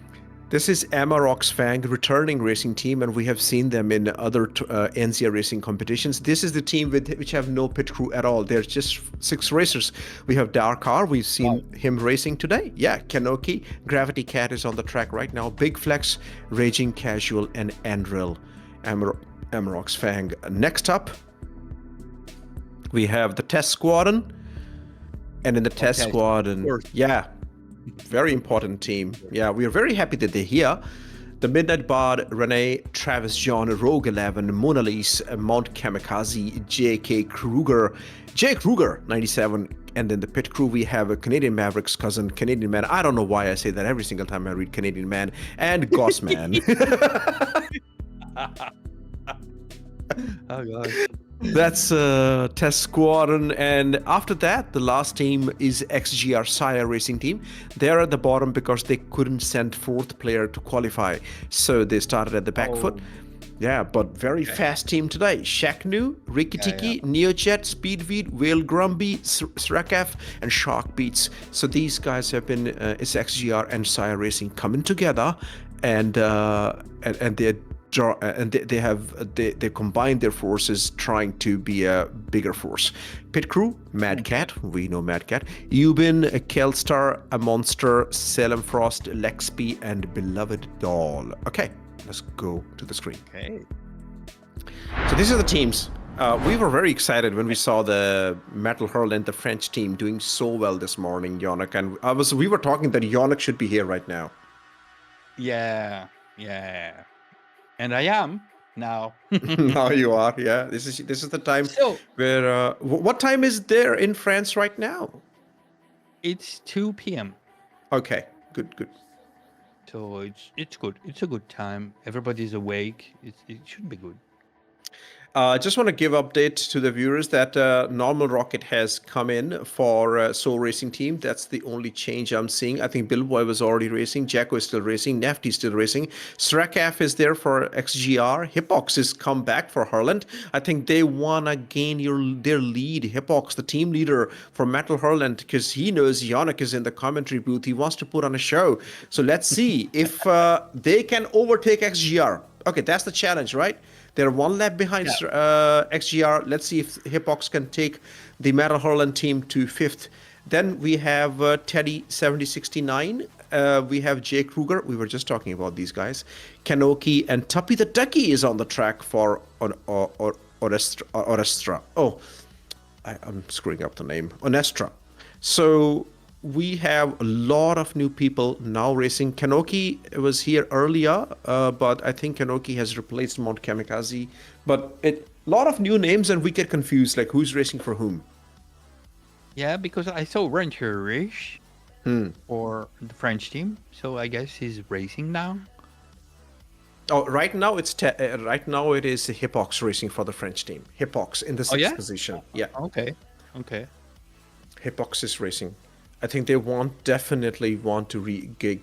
[SPEAKER 4] This is Amarok's Fang returning racing team, and we have seen them in other ANZIA racing competitions. This is the team which have no pit crew at all. There's just 6 racers. We have Darkar. We've seen him racing today. Yeah, Kanoki. Gravity Cat is on the track right now. Big Flex, Raging Casual, and Andril. Amarok's Fang. Next up, we have the Test Squadron. And in the Test Squadron, very important team. Yeah, we are very happy that they're here. The Midnight Bard, Renee, Travis John, Rogue 11, Mona Lisa, Mount Kamikaze, J.K. Kruger, Jay Kruger, 97. And in the pit crew, we have a Canadian Mavericks cousin, Canadian Man. I don't know why I say that every single time I read Canadian Man. And Gossman.
[SPEAKER 5] Oh, God.
[SPEAKER 4] That's Test Squadron, and after that, the last team is XGR-SCIRE racing team. They're at the bottom because they couldn't send 4th player to qualify, so they started at the back foot. Yeah, but very fast team today. Shaknu, Rikitiki, Neojet, Speedweed, Whale Grumby, Srakaf, and Shark Beats. So these guys have been, it's XGR and SCIRE racing coming together, and they're they combined their forces trying to be a bigger force. Pit crew, Mad Cat, we know Mad Cat, Eubin, Kelstar, A Monster, Salem Frost, Lexby, and Beloved Doll. Okay, let's go to the screen.
[SPEAKER 5] Okay.
[SPEAKER 4] So these are the teams. We were very excited when we saw the Metal Hurlant, the French team, doing so well this morning, Yannock, and we were talking that Yannock should be here right now.
[SPEAKER 5] Yeah. And I am now.
[SPEAKER 4] Now you are, yeah. This is the time where. What time is there in France right now?
[SPEAKER 5] It's 2 p.m.
[SPEAKER 4] Okay, good.
[SPEAKER 5] So it's good. It's a good time. Everybody's awake. It should be good.
[SPEAKER 4] I just want to give update to the viewers that Normal Rocket has come in for SOAR racing team. That's the only change I'm seeing. I think Billboy was already racing. Jacko is still racing. Nefty is still racing. Srakaf is there for XGR. Hippox has come back for Hurlant. I think they want to gain their lead. Hippox, the team leader for Metal Hurlant, because he knows Yannock is in the commentary booth. He wants to put on a show. So let's see if they can overtake XGR. Okay, that's the challenge, right? They're 1 lap behind XGR. Let's see if Hippox can take the Metal Hurlant team to 5th. Then we have Teddy 7069. We have Jay Kruger. We were just talking about these guys. Kanoki and Tuppy the Ducky is on the track for Onestra. Oh, I'm screwing up the name. Onestra. So we have a lot of new people now racing. Kanoki was here earlier, but I think Kanoki has replaced Mount Kamikaze. But a lot of new names, and we get confused, like who's racing for whom.
[SPEAKER 5] Yeah, because I saw Rancher Rish for the French team, so I guess he's racing now.
[SPEAKER 4] Oh, right now it is Hippox racing for the French team. Hippox in the 6th position. Yeah.
[SPEAKER 5] Okay.
[SPEAKER 4] Hippox is racing. I think they definitely want to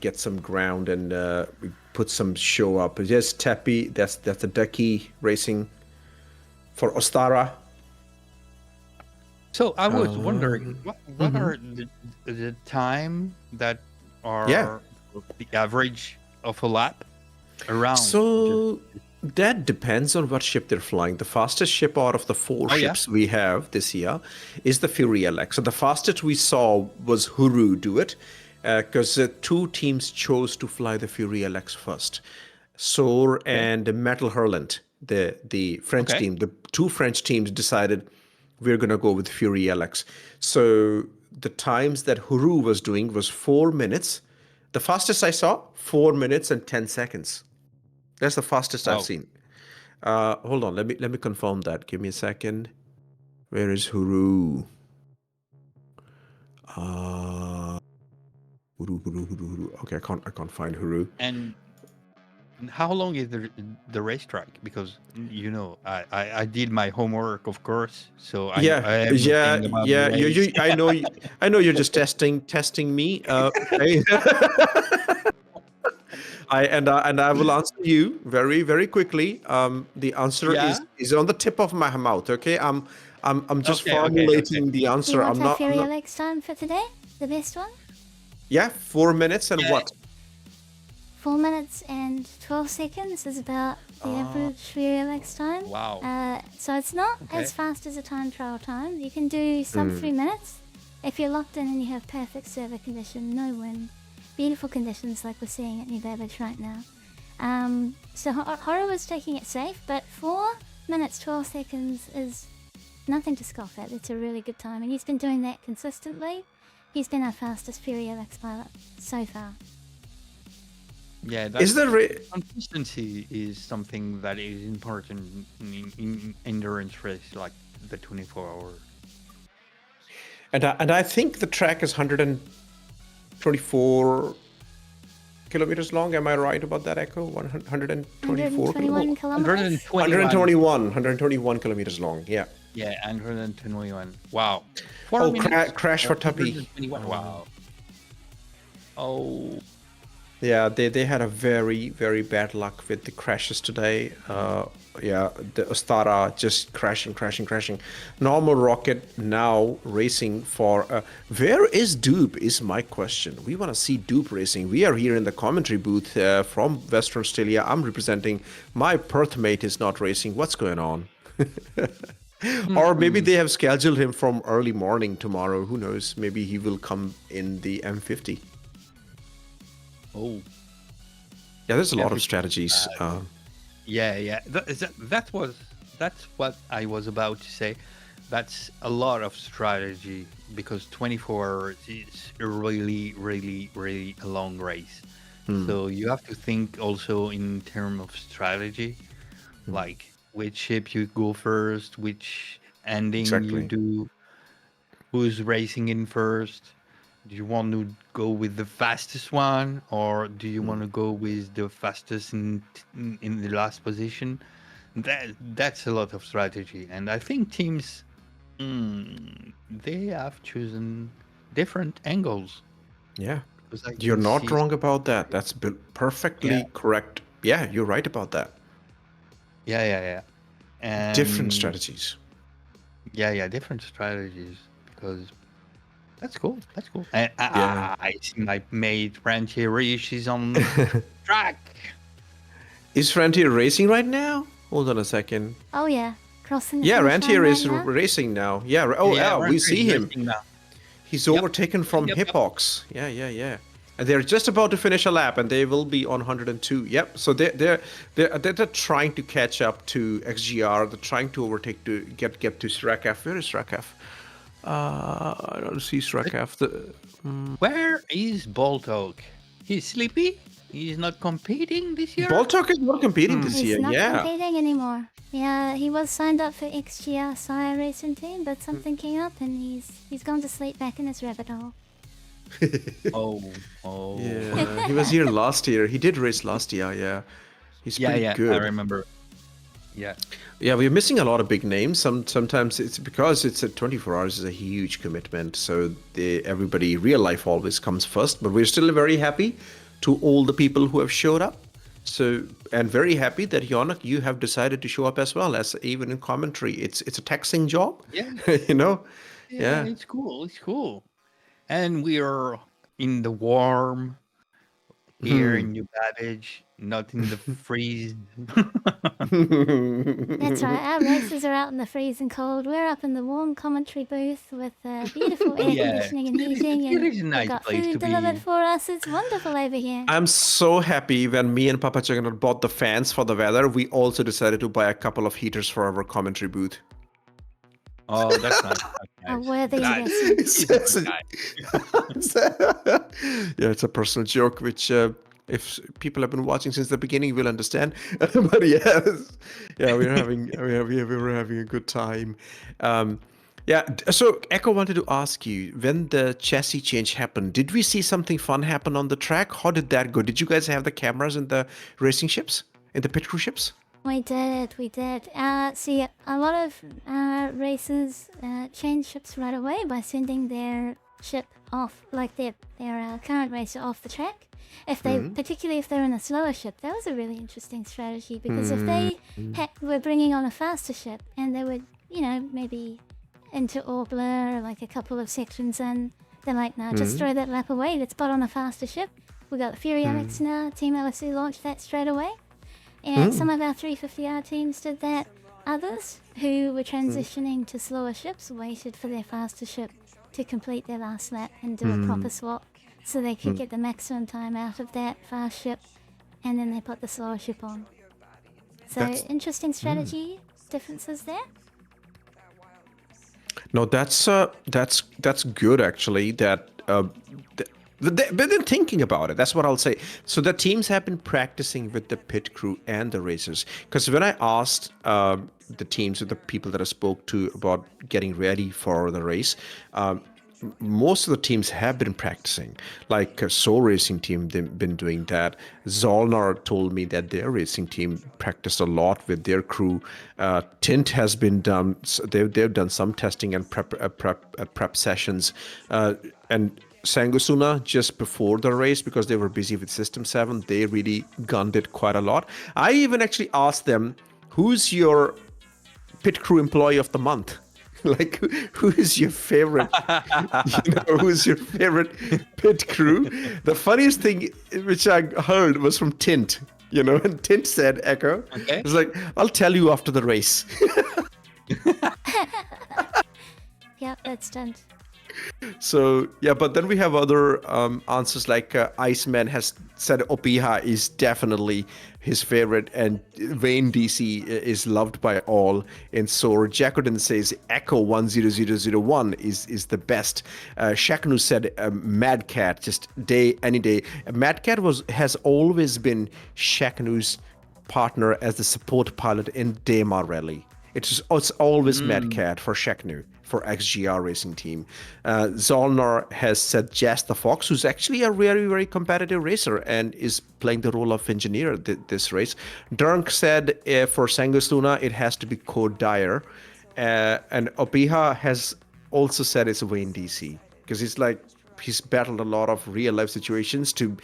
[SPEAKER 4] get some ground and put some show up. Yes, Tappy, that's the Ducky racing for Ostara.
[SPEAKER 5] So I was wondering, what
[SPEAKER 4] mhm.
[SPEAKER 5] are the time that
[SPEAKER 4] Yeah.
[SPEAKER 5] are the average of a lap around?
[SPEAKER 4] So that depends on what ship they're flying. The fastest ship out of the four
[SPEAKER 5] Oh yeah.
[SPEAKER 4] ships we have this year is the Fury LX. So the fastest we saw was Huru do it, because two teams chose to fly the Fury LX first. SOAR
[SPEAKER 5] Okay.
[SPEAKER 4] and Metal Hurlant, the French
[SPEAKER 5] Okay.
[SPEAKER 4] team, the two French teams decided we're going to go with Fury LX. So the times that Huru was doing was 4 minutes. The fastest I saw, 4 minutes and 10 seconds. That's the fastest I've
[SPEAKER 5] Wow.
[SPEAKER 4] seen. Hold on, let me confirm that. Give me a second. Where is Huru? Huru. Okay, I can't find Huru.
[SPEAKER 5] And how long is the racetrack? Because I did my homework, of course, so I know everything about the race.
[SPEAKER 4] I know you're just testing me. Okay. I will answer you very quickly. The answer
[SPEAKER 5] Yeah.
[SPEAKER 4] is on the tip of my mouth. Okay, I'm just
[SPEAKER 5] Okay.
[SPEAKER 4] formulating the
[SPEAKER 1] Do you
[SPEAKER 4] answer.
[SPEAKER 1] want
[SPEAKER 4] I'm
[SPEAKER 1] our
[SPEAKER 4] not.
[SPEAKER 1] Fury LX time for today? The best one?
[SPEAKER 4] Yeah, 4 minutes and
[SPEAKER 5] Yeah.
[SPEAKER 4] what?
[SPEAKER 1] 4 minutes and 12 seconds is about the average Fury LX time.
[SPEAKER 5] Wow.
[SPEAKER 1] So it's not
[SPEAKER 5] Okay.
[SPEAKER 1] as fast as a time trial time. You can do sub 3 minutes. If you're locked in and you have perfect server condition, no wind, beautiful conditions like we're seeing at New Babbage right now. So Horror was taking it safe, but 4 minutes 12 seconds is nothing to scoff at. It's a really good time, and he's been doing that consistently. He's been our fastest Fury LX pilot so far.
[SPEAKER 5] Yeah.
[SPEAKER 4] Is there
[SPEAKER 5] Consistency is something that is important in endurance race, like the 24 hour.
[SPEAKER 4] and I think the track is 124 kilometers long. Am I right about that, Echo? 124
[SPEAKER 1] 121 kilometers?
[SPEAKER 4] 121 kilometers long. Yeah.
[SPEAKER 5] Yeah, 121. Wow.
[SPEAKER 4] Oh,
[SPEAKER 5] 4 minutes.
[SPEAKER 4] crash for Tuppy.
[SPEAKER 5] 121. Wow. Oh.
[SPEAKER 4] Yeah, they had a very bad luck with the crashes today. Yeah, the Ostara just crashing. Normal rocket now racing for. Where is Dupe? Is my question. We want to see Dupe racing. We are here in the commentary booth from Western Australia. I'm representing. My Perth mate is not racing. What's going on? Or maybe they have scheduled him from early morning tomorrow. Who knows? Maybe he will come in the M50.
[SPEAKER 5] Oh.
[SPEAKER 4] Yeah, there's a lot of
[SPEAKER 5] F50.
[SPEAKER 4] strategies.
[SPEAKER 5] Yeah. That's what I was about to say. That's a lot of strategy because 24 hours is a really a long race. So you have to think also in terms of strategy, like which ship you go first, which ending you
[SPEAKER 4] Exactly.
[SPEAKER 5] do, who's racing in first. Do you want to go with the fastest one, or do you want to go with the fastest in the last position? That's a lot of strategy, and I think teams they have chosen different angles.
[SPEAKER 4] Yeah,
[SPEAKER 5] Because I
[SPEAKER 4] you're
[SPEAKER 5] can
[SPEAKER 4] not
[SPEAKER 5] see-
[SPEAKER 4] wrong about that. That's perfectly
[SPEAKER 5] Yeah.
[SPEAKER 4] correct. Yeah, you're right about that.
[SPEAKER 5] Yeah. And
[SPEAKER 4] Different strategies.
[SPEAKER 5] Yeah, different strategies because that's cool. And
[SPEAKER 4] Yeah.
[SPEAKER 5] I see my mate Rantier, she's on track.
[SPEAKER 4] Is Rantier racing right now? Hold on a second.
[SPEAKER 1] Oh yeah, crossing the
[SPEAKER 4] Yeah,
[SPEAKER 1] finish
[SPEAKER 4] Rantier
[SPEAKER 1] line
[SPEAKER 4] is
[SPEAKER 1] right now.
[SPEAKER 4] racing now. Yeah. Oh, yeah. We
[SPEAKER 5] Rantier
[SPEAKER 4] see
[SPEAKER 5] is
[SPEAKER 4] him.
[SPEAKER 5] racing now.
[SPEAKER 4] He's
[SPEAKER 5] Yep.
[SPEAKER 4] overtaken from
[SPEAKER 5] Yep.
[SPEAKER 4] Hippox. Yeah. And they're just about to finish a lap, and they will be on 102. Yep. So they're trying to catch up to XGR. They're trying to overtake to get to Srakaf. Where is Srakaf? I don't see Srakaf.
[SPEAKER 5] Where is Boltok? He's sleepy. He's not competing this year.
[SPEAKER 4] Boltok is not competing this
[SPEAKER 1] He's
[SPEAKER 4] year.
[SPEAKER 1] not
[SPEAKER 4] Yeah.
[SPEAKER 1] competing anymore. Yeah, he was signed up for XGR-SCIRE racing team, but something came up and he's gone to sleep back in his rabbit hole.
[SPEAKER 5] Oh.
[SPEAKER 4] Yeah. He was here last year. He did race last year. Yeah. He's pretty good.
[SPEAKER 5] I remember. Yeah.
[SPEAKER 4] Yeah, we're missing a lot of big names. Sometimes it's because it's a 24 hours is a huge commitment. So everybody, real life always comes first. But we're still very happy to all the people who have showed up. So, and very happy that Yannock, you have decided to show up as well as even in commentary. It's a taxing job.
[SPEAKER 5] Yeah.
[SPEAKER 4] You know, Yeah.
[SPEAKER 5] It's cool. It's cool. And we are in the warm here in New Babbage, not in the freeze.
[SPEAKER 1] That's right. Our races are out in the freezing cold. We're up in the warm commentary booth with beautiful air
[SPEAKER 5] Yeah.
[SPEAKER 1] conditioning and heating,
[SPEAKER 5] It
[SPEAKER 1] and
[SPEAKER 5] is a
[SPEAKER 1] we've
[SPEAKER 5] nice
[SPEAKER 1] got
[SPEAKER 5] place
[SPEAKER 1] food
[SPEAKER 5] to
[SPEAKER 1] delivered
[SPEAKER 5] be.
[SPEAKER 1] for us. It's wonderful over here.
[SPEAKER 4] I'm so happy when me and Papa Juggernaut bought the fans for the weather. We also decided to buy a couple of heaters for our commentary booth.
[SPEAKER 5] Oh, that's nice.
[SPEAKER 1] A
[SPEAKER 5] That's
[SPEAKER 1] worthy
[SPEAKER 5] nice.
[SPEAKER 1] investment.
[SPEAKER 4] It's yeah, it's a personal joke, which if people have been watching since the beginning, will understand. But yes, yeah, we were having a good time. Yeah, so Echo wanted to ask you, when the chassis change happened, did we see something fun happen on the track? How did that go? Did you guys have the cameras in the racing ships, in the pit crew ships?
[SPEAKER 1] We did. See, a lot of racers change ships right away by sending their ship off, like their current racer off the track. If they, particularly if they're in a slower ship, that was a really interesting strategy, because if they were bringing on a faster ship and they were, maybe into Orbler, like a couple of sections in, they're like, nah, just throw that lap away. Let's put on a faster ship. We got the Fury Alex now. Team LSU launched that straight away. And some of our 350R teams did that. Others who were transitioning to slower ships waited for their faster ship to complete their last lap and do a proper swap, so they could get the maximum time out of that fast ship, and then they put the slower ship on. So interesting strategy differences there.
[SPEAKER 4] No, that's good actually. They've been thinking about it. That's what I'll say. So the teams have been practicing with the pit crew and the racers. Because when I asked the teams, or the people that I spoke to about getting ready for the race, most of the teams have been practicing. Like SOAR racing team, they've been doing that. Zollner told me that their racing team practiced a lot with their crew. Tint has been done. They've done some testing and prep sessions. And Sanguis Luna, just before the race, because they were busy with System 7, they really gunned it quite a lot. I even actually asked them, who's your pit crew employee of the month? Like, who is your favorite? Who's your favorite pit crew? The funniest thing which I heard was from Tint, and Tint said, Echo,
[SPEAKER 5] Okay.
[SPEAKER 4] it's like, I'll tell you after the race.
[SPEAKER 1] Yeah, that's done.
[SPEAKER 4] So yeah, but then we have other answers, like Iceman has said Opiha is definitely his favorite, and Wayne DC is loved by all. And so Jacodin says Echo 10001 is the best. Shaknu said Mad Cat, just any day. Mad Cat has always been Shaknu's partner as the support pilot in Dema Rally. It's always Mad Cat for Shaknu, for XGR racing team. Zollner has said Jazz the Fox, who's actually a very, very competitive racer and is playing the role of engineer this race. Dunk said for Sanguis Luna, it has to be Code Dyer. And Opiha has also said it's Wayne DC, because he's battled a lot of real life situations to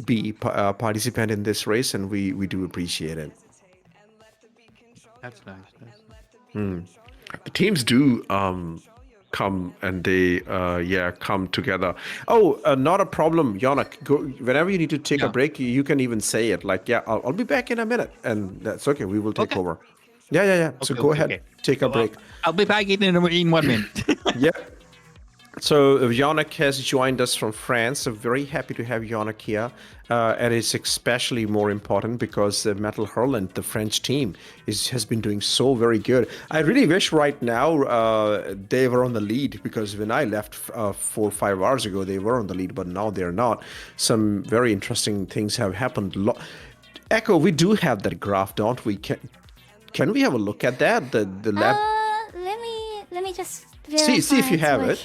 [SPEAKER 4] be a participant in this race, and we do appreciate it.
[SPEAKER 5] That's nice.
[SPEAKER 4] The teams do come and they come together. Oh, not a problem, Yannock. Go whenever you need to take a break. You can even say it, like, I'll be back in a minute, and that's okay. We will take over. Yeah. So go ahead, take a break.
[SPEAKER 5] I'll be back in 1 minute.
[SPEAKER 4] Yeah. So Yannock has joined us from France. So very happy to have Yannock here. And it's especially more important because Metal Hurlant, the French team, has been doing so very good. I really wish right now they were on the lead, because when I left 4 or 5 hours ago, they were on the lead, but now they're not. Some very interesting things have happened. Echo, we do have that graph, don't we? Can we have a look at that? The lab.
[SPEAKER 1] Let me just verify
[SPEAKER 4] See if you have it.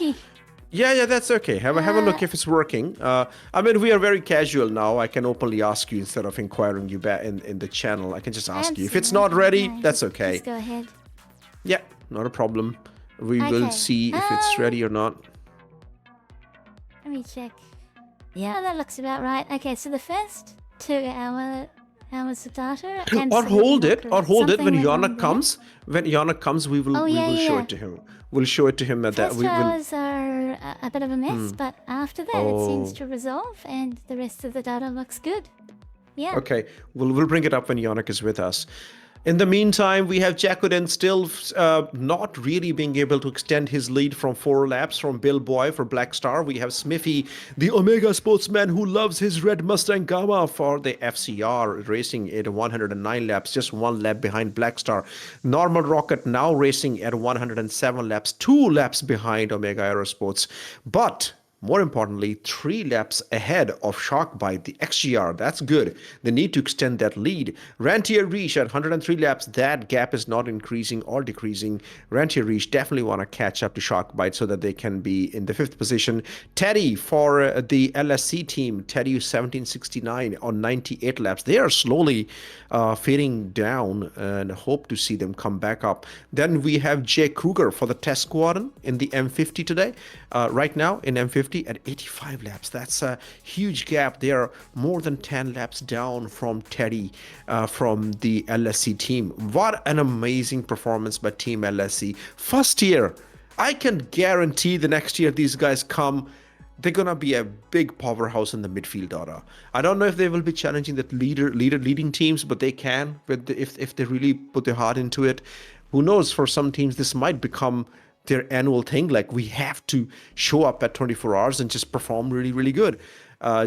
[SPEAKER 4] Yeah, that's okay. Have a look if it's working. I mean, we are very casual now. I can openly ask you instead of inquiring you back in the channel. I can just ask you. If it's not ready, that's okay.
[SPEAKER 1] Just go ahead.
[SPEAKER 4] Yeah, not a problem. We will see if it's ready or not.
[SPEAKER 1] Let me check. Yeah, that looks about right. Okay, so the first 2 hour how is the data? And
[SPEAKER 4] Or
[SPEAKER 1] so
[SPEAKER 4] hold
[SPEAKER 1] we
[SPEAKER 4] it,
[SPEAKER 1] can
[SPEAKER 4] or hold it when
[SPEAKER 1] something went wrong
[SPEAKER 4] Yannock
[SPEAKER 1] there.
[SPEAKER 4] comes. When Yannock comes, we will
[SPEAKER 1] Oh,
[SPEAKER 4] we
[SPEAKER 1] yeah,
[SPEAKER 4] will
[SPEAKER 1] yeah,
[SPEAKER 4] show
[SPEAKER 1] yeah.
[SPEAKER 4] it to him. We'll show it to him at that.
[SPEAKER 1] First
[SPEAKER 4] We
[SPEAKER 1] 2
[SPEAKER 4] will.
[SPEAKER 1] hours are a bit of a mess, but after that it seems
[SPEAKER 4] Oh.
[SPEAKER 1] to resolve and the rest of the data looks good. Yeah.
[SPEAKER 4] Okay, we'll bring it up when Yannock is with us. In the meantime, we have Jakuden still not really being able to extend his lead from 4 laps from Bill Boy for Black Star. We have Smithy, the Omega sportsman who loves his red Mustang Gamma for the FCR, racing at 109 laps, just 1 lap behind Black Star. Normal Rocket now racing at 107 laps, 2 laps behind Omega Aerosports. But more importantly, 3 laps ahead of Shockbite, the XGR. That's good. They need to extend that lead. Rentier Reach at 103 laps. That gap is not increasing or decreasing. Rentier Reach definitely want to catch up to Shockbite so that they can be in the 5th position. Teddy for the LSC team. Teddy 1769 on 98 laps. They are slowly fading down and hope to see them come back up. Then we have Jay Kruger for the test squadron in the M50 today. Right now in M50 at 85 laps. That's a huge gap. They are more than 10 laps down from Teddy from the LSC team. What an amazing performance by Team LSC. First year, I can guarantee the next year these guys come, they're gonna be a big powerhouse in the midfield order. I don't know if they will be challenging the leading teams, but they can if they really put their heart into it. Who knows? For some teams, this might become their annual thing. Like, we have to show up at 24 hours and just perform really, really good.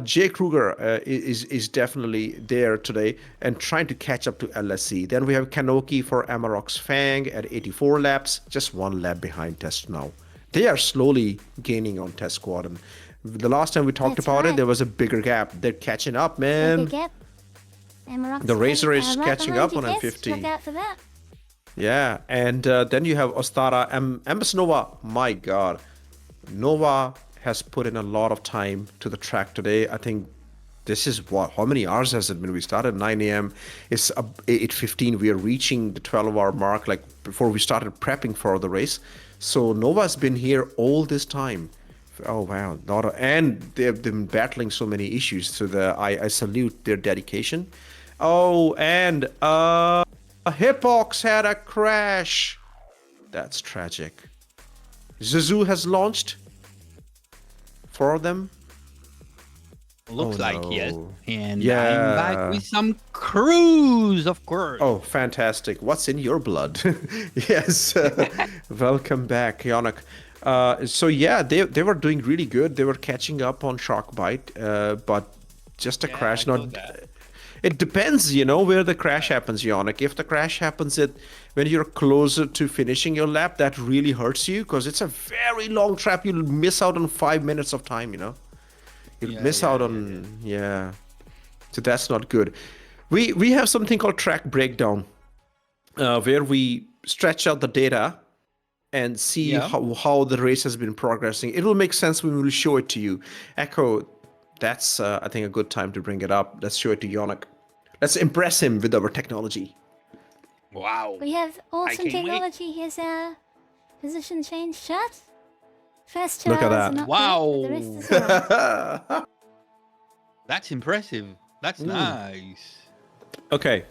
[SPEAKER 4] Jay Kruger is definitely there today and trying to catch up to LSC. Then we have Kanoki for Amarok's Fang at 84 laps, just 1 lap behind Test now. They are slowly gaining on Test Squadron. The last time we talked
[SPEAKER 1] That's
[SPEAKER 4] about it,
[SPEAKER 1] right.
[SPEAKER 4] there was a bigger gap. They're catching up, man.
[SPEAKER 1] Big gap. Amarok's
[SPEAKER 4] The Racer is
[SPEAKER 1] right
[SPEAKER 4] catching
[SPEAKER 1] behind
[SPEAKER 4] up on
[SPEAKER 1] you, Jess.
[SPEAKER 4] M50.
[SPEAKER 1] Look out for that.
[SPEAKER 4] Yeah, and then you have Ostara, MS Nova. My God, Nova has put in a lot of time to the track today. I think this is what, how many hours has it been? We started at 9 a.m. It's 8:15. We are reaching the 12-hour mark, like before we started prepping for the race. So Nova's been here all this time. Oh wow, and they've been battling so many issues. So I salute their dedication. Oh, and Hippox had a crash. That's tragic. Zizu has launched for them.
[SPEAKER 5] Looks
[SPEAKER 4] Oh,
[SPEAKER 5] like yes.
[SPEAKER 4] no.
[SPEAKER 5] And
[SPEAKER 4] Yeah.
[SPEAKER 5] I'm back with some cruise, of course.
[SPEAKER 4] Oh, fantastic. What's in your blood? Yes. Welcome back, Yannock. So yeah, they were doing really good. They were catching up on Shockbite, but just a crash.
[SPEAKER 5] I know
[SPEAKER 4] Not.
[SPEAKER 5] that.
[SPEAKER 4] It depends, where the crash happens, Yannock. If the crash happens when you're closer to finishing your lap, that really hurts you because it's a very long trap. You'll miss out on 5 minutes of time, You'll miss out on, yeah. So that's not good. We have something called track breakdown, where we stretch out the data and see how the race has been progressing. It will make sense when we will show it to you. Echo, that's, I think, a good time to bring it up. Let's show it to Yannock. Let's impress him with our technology.
[SPEAKER 5] Wow.
[SPEAKER 1] We have awesome
[SPEAKER 5] can't wait.
[SPEAKER 1] technology. Here's our position change chart. First 2
[SPEAKER 4] Look at
[SPEAKER 1] hours
[SPEAKER 4] that.
[SPEAKER 1] are not
[SPEAKER 5] Wow.
[SPEAKER 1] bad, the rest is all.
[SPEAKER 5] That's impressive. That's nice.
[SPEAKER 4] Okay.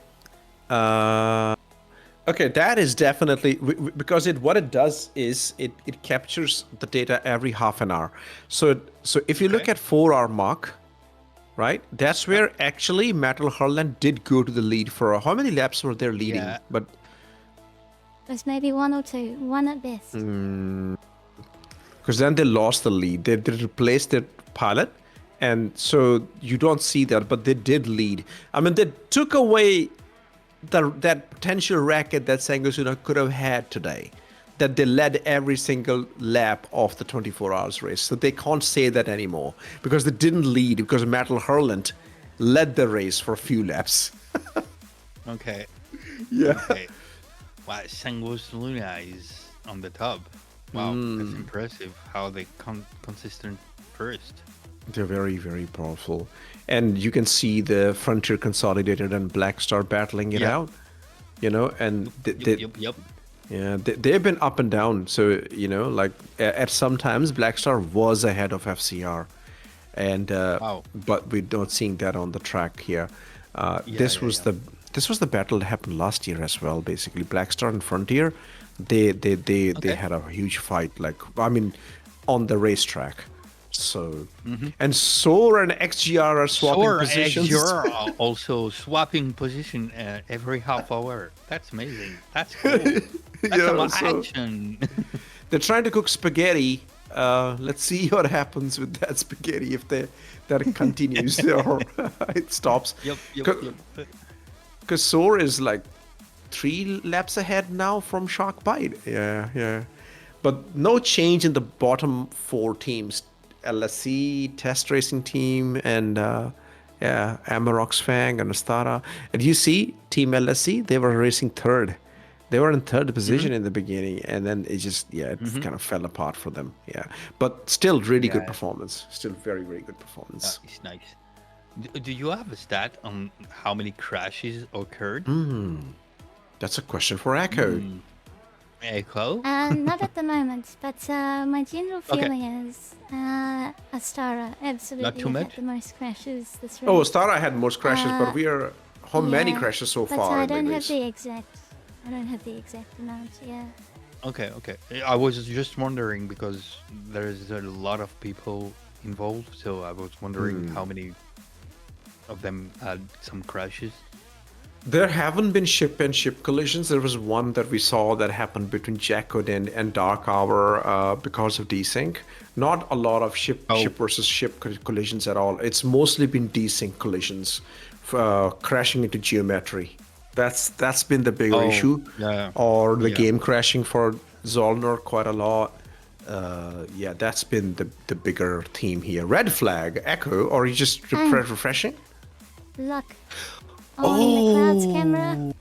[SPEAKER 4] Okay, that is definitely because what it does is it captures the data every half an hour. So if you look at 4-hour mark, right? That's where actually Metal Hurlant did go to the lead for how many laps were they leading?
[SPEAKER 5] Yeah.
[SPEAKER 4] But
[SPEAKER 1] There's maybe 1 or 2, 1 at best.
[SPEAKER 4] because then they lost the lead. They replaced their pilot, and so you don't see that, but they did lead. I mean, they took away that potential racket that Sanguis Luna could have had today, that they led every single lap of the 24 hours race. So they can't say that anymore because they didn't lead, because Metal Hurlant led the race for a few laps.
[SPEAKER 5] Okay.
[SPEAKER 4] Yeah.
[SPEAKER 5] Okay. Wow, Sanguis Luna is on the top. Wow, that's impressive how they consistent first.
[SPEAKER 4] They're very, very powerful. And you can see the Frontier Consolidated and Black Star battling it out, and
[SPEAKER 5] Yep.
[SPEAKER 4] yeah, they've been up and down. So, like at some times Black Star was ahead of FCR, and
[SPEAKER 5] Wow.
[SPEAKER 4] but we're not seeing that on the track here. This was the battle that happened last year as well. Basically, Blackstar and Frontier, they had a huge fight. Like on the racetrack. So and SOAR and XGR are swapping
[SPEAKER 5] SOAR
[SPEAKER 4] positions.
[SPEAKER 5] and XGR are also swapping position every half hour. That's amazing. That's cool. That's some action.
[SPEAKER 4] They're trying to cook spaghetti. Let's see what happens with that spaghetti if that continues or it stops.
[SPEAKER 5] Yep.
[SPEAKER 4] Because SOAR is like 3 laps ahead now from Shark Bite. Yeah. But no change in the bottom 4 teams. LSC, Test Racing Team, and Amarok's Fang and Ostara. And you see, Team LSC, they were racing 3rd. They were in 3rd position in the beginning, and then it just, it kind of fell apart for them. Yeah. But still really good performance. Still very, very good performance.
[SPEAKER 5] It's nice. Do you have a stat on how many crashes occurred?
[SPEAKER 4] That's a question for Echo.
[SPEAKER 5] Echo?
[SPEAKER 1] Not at the moment, but my general feeling is Ostara absolutely had the most crashes this race.
[SPEAKER 4] Oh, Ostara had most crashes, but how many crashes so
[SPEAKER 1] but
[SPEAKER 4] far?
[SPEAKER 1] I don't have the exact amount. Yeah.
[SPEAKER 5] Okay. I was just wondering because there's a lot of people involved, so I was wondering how many of them had some crashes.
[SPEAKER 4] There haven't been ship-and-ship collisions. There was one that we saw that happened between Jackodin and Dark Hour because of desync. Not a lot of ship versus ship collisions at all. It's mostly been desync collisions, crashing into geometry. That's been the bigger issue.
[SPEAKER 5] Yeah.
[SPEAKER 4] Or the game crashing for Zollner quite a lot. That's been the bigger theme here. Red flag, Echo, or you just refreshing?
[SPEAKER 1] Luck. On the clouds camera,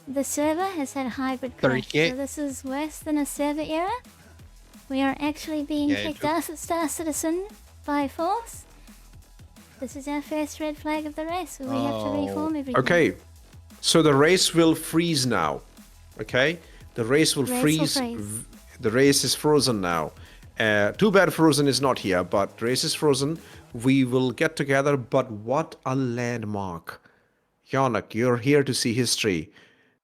[SPEAKER 1] the server has had a hybrid crash, so this is worse than a server error. We are actually being kicked out of Star Citizen by force. This is our first red flag of the race, so we have to reform everything.
[SPEAKER 4] Okay, so the race will freeze now. Okay, the race will freeze. The race is frozen now. Too bad Frozen is not here, but the race is frozen. We will get together, but what a landmark. Yannock, you're here to see history.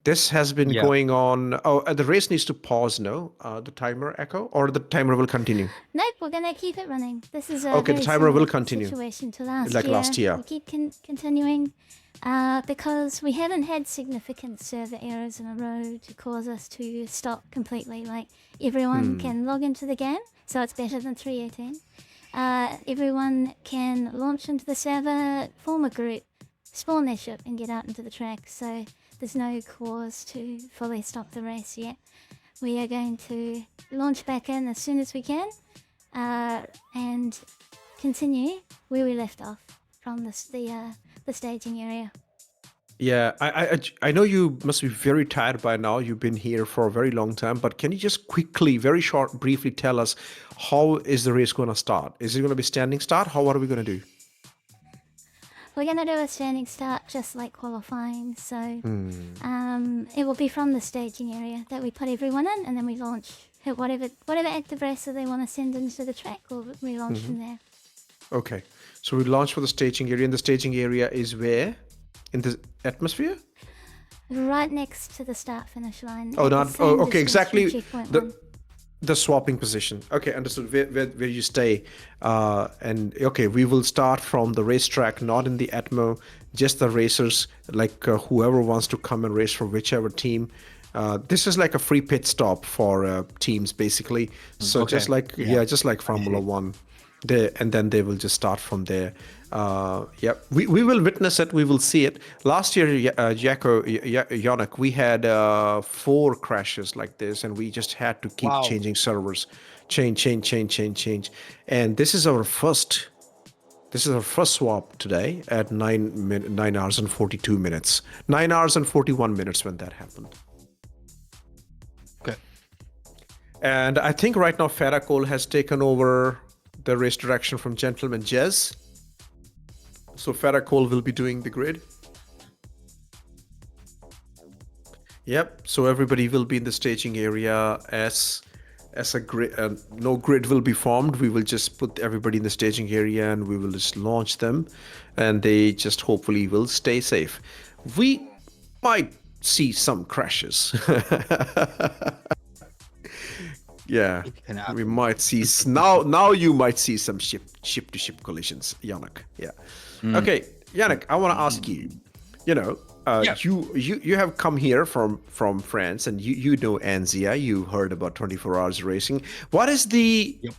[SPEAKER 4] This has been going on. Oh, the race needs to pause, no? The timer, Echo? Or the timer will continue?
[SPEAKER 1] Nope, we're going to keep it running. This is a
[SPEAKER 4] the timer will continue.
[SPEAKER 1] Situation to
[SPEAKER 4] last year.
[SPEAKER 1] We keep continuing because we haven't had significant server errors in a row to cause us to stop completely. Like, everyone can log into the game, so it's better than 318. Everyone can launch into the server, form a group, spawn their ship and get out into the track, so there's no cause to fully stop the race yet. We are going to launch back in as soon as we can and continue where we left off from the staging area.
[SPEAKER 4] Yeah, I know you must be very tired by now. You've been here for a very long time, but can you just quickly, very short, briefly tell us how is the race going to start? Is it going to be standing start? What are we going to do?
[SPEAKER 1] We're going to do a standing start just like qualifying, so it will be from the staging area that we put everyone in, and then we launch. Hit whatever active racer they want to send into the track, we launch from there. Okay,
[SPEAKER 4] so we launch for the staging area, and the staging area is where? In the atmosphere?
[SPEAKER 1] Right next to the start-finish line.
[SPEAKER 4] Okay, exactly. The swapping position. Okay, understood. Where you stay. We will start from the racetrack, not in the Atmo, just the racers, like whoever wants to come and race for whichever team. This is like a free pit stop for teams, basically. So just like Formula One. And then they will just start from there. We will witness it. We will see it. Last year, Yannock, we had 4 crashes like this, and we just had to keep changing servers, change. And this is our first swap today at 9 hours and 42 minutes. 9 hours and 41 minutes when that happened.
[SPEAKER 5] Okay.
[SPEAKER 4] And I think right now Fedakol has taken over the race direction from GentlemanJez. So Fedakol will be doing the grid. Yep, so everybody will be in the staging area as as a grid, no grid will be formed. We will just put everybody in the staging area and we will just launch them, and they just hopefully will stay safe. We might see some crashes. Yeah,
[SPEAKER 5] It can
[SPEAKER 4] we
[SPEAKER 5] happen.
[SPEAKER 4] might see now. You might see some ship to ship collisions, Yannock. Yeah. Okay, Yannock, I want to ask you. You know,
[SPEAKER 5] Yeah.
[SPEAKER 4] you have come here from France, and you know ANZIA. You heard about 24 hours racing. What is the
[SPEAKER 5] Yep.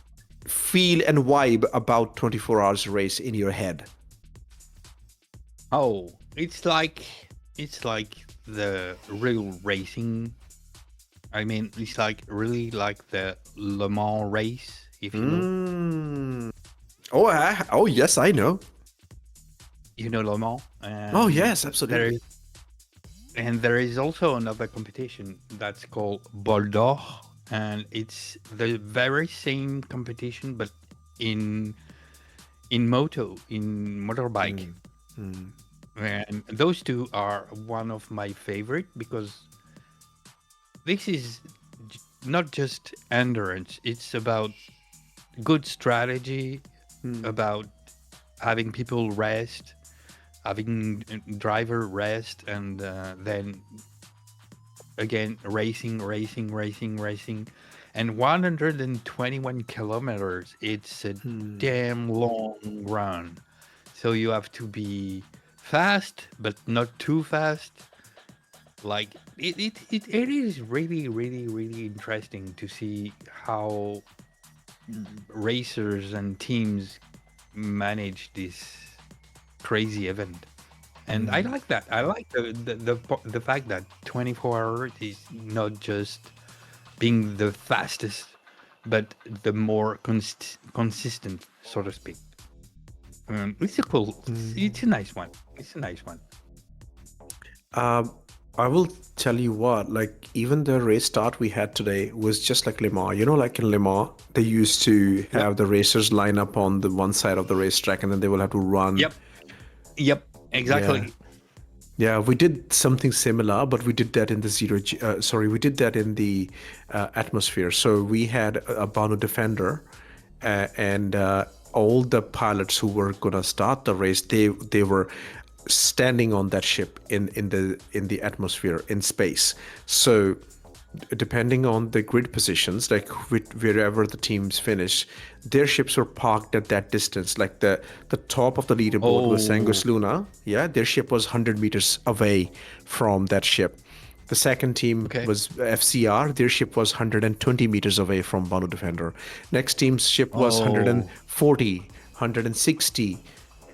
[SPEAKER 4] feel and vibe about 24 hours race in your head?
[SPEAKER 5] Oh, it's like the real racing. I mean, it's like really like the Le Mans race, if you know.
[SPEAKER 4] Oh yes, I know.
[SPEAKER 5] You know Le Mans.
[SPEAKER 4] Oh yes,
[SPEAKER 5] There
[SPEAKER 4] absolutely.
[SPEAKER 5] is, and there is also another competition that's called Bol d'Or, and it's the very same competition, but in motorbike. And those two are one of my favorite because this is not just endurance, it's about good strategy, about having people rest, having driver rest, and then again racing, and 121 kilometers. It's a damn long run, so you have to be fast but not too fast. Like it is really interesting to see how racers and teams manage this crazy event. And I like that. I like the fact that 24 hours is not just being the fastest, but the more consistent, so to speak. It's a cool. It's a nice one. It's a nice one.
[SPEAKER 4] I will tell you what, like even the race start we had today was just like Le Mans. You know, like in Le Mans, they used to have the racers line up on the one side of the racetrack and then they will have to run.
[SPEAKER 5] Yep. Exactly.
[SPEAKER 4] Yeah, we did something similar, but we did that in the we did that in the atmosphere. So we had a Banu Defender, and all the pilots who were gonna start the race, they were standing on that ship in the atmosphere in space. So depending on the grid positions, like wherever the teams finish, their ships were parked at that distance. Like the top of the leaderboard was Sanguis Luna. Yeah, their ship was 100 meters away from that ship. The second team was FCR. Their ship was 120 meters away from Banu Defender. Next team's ship was 140, 160.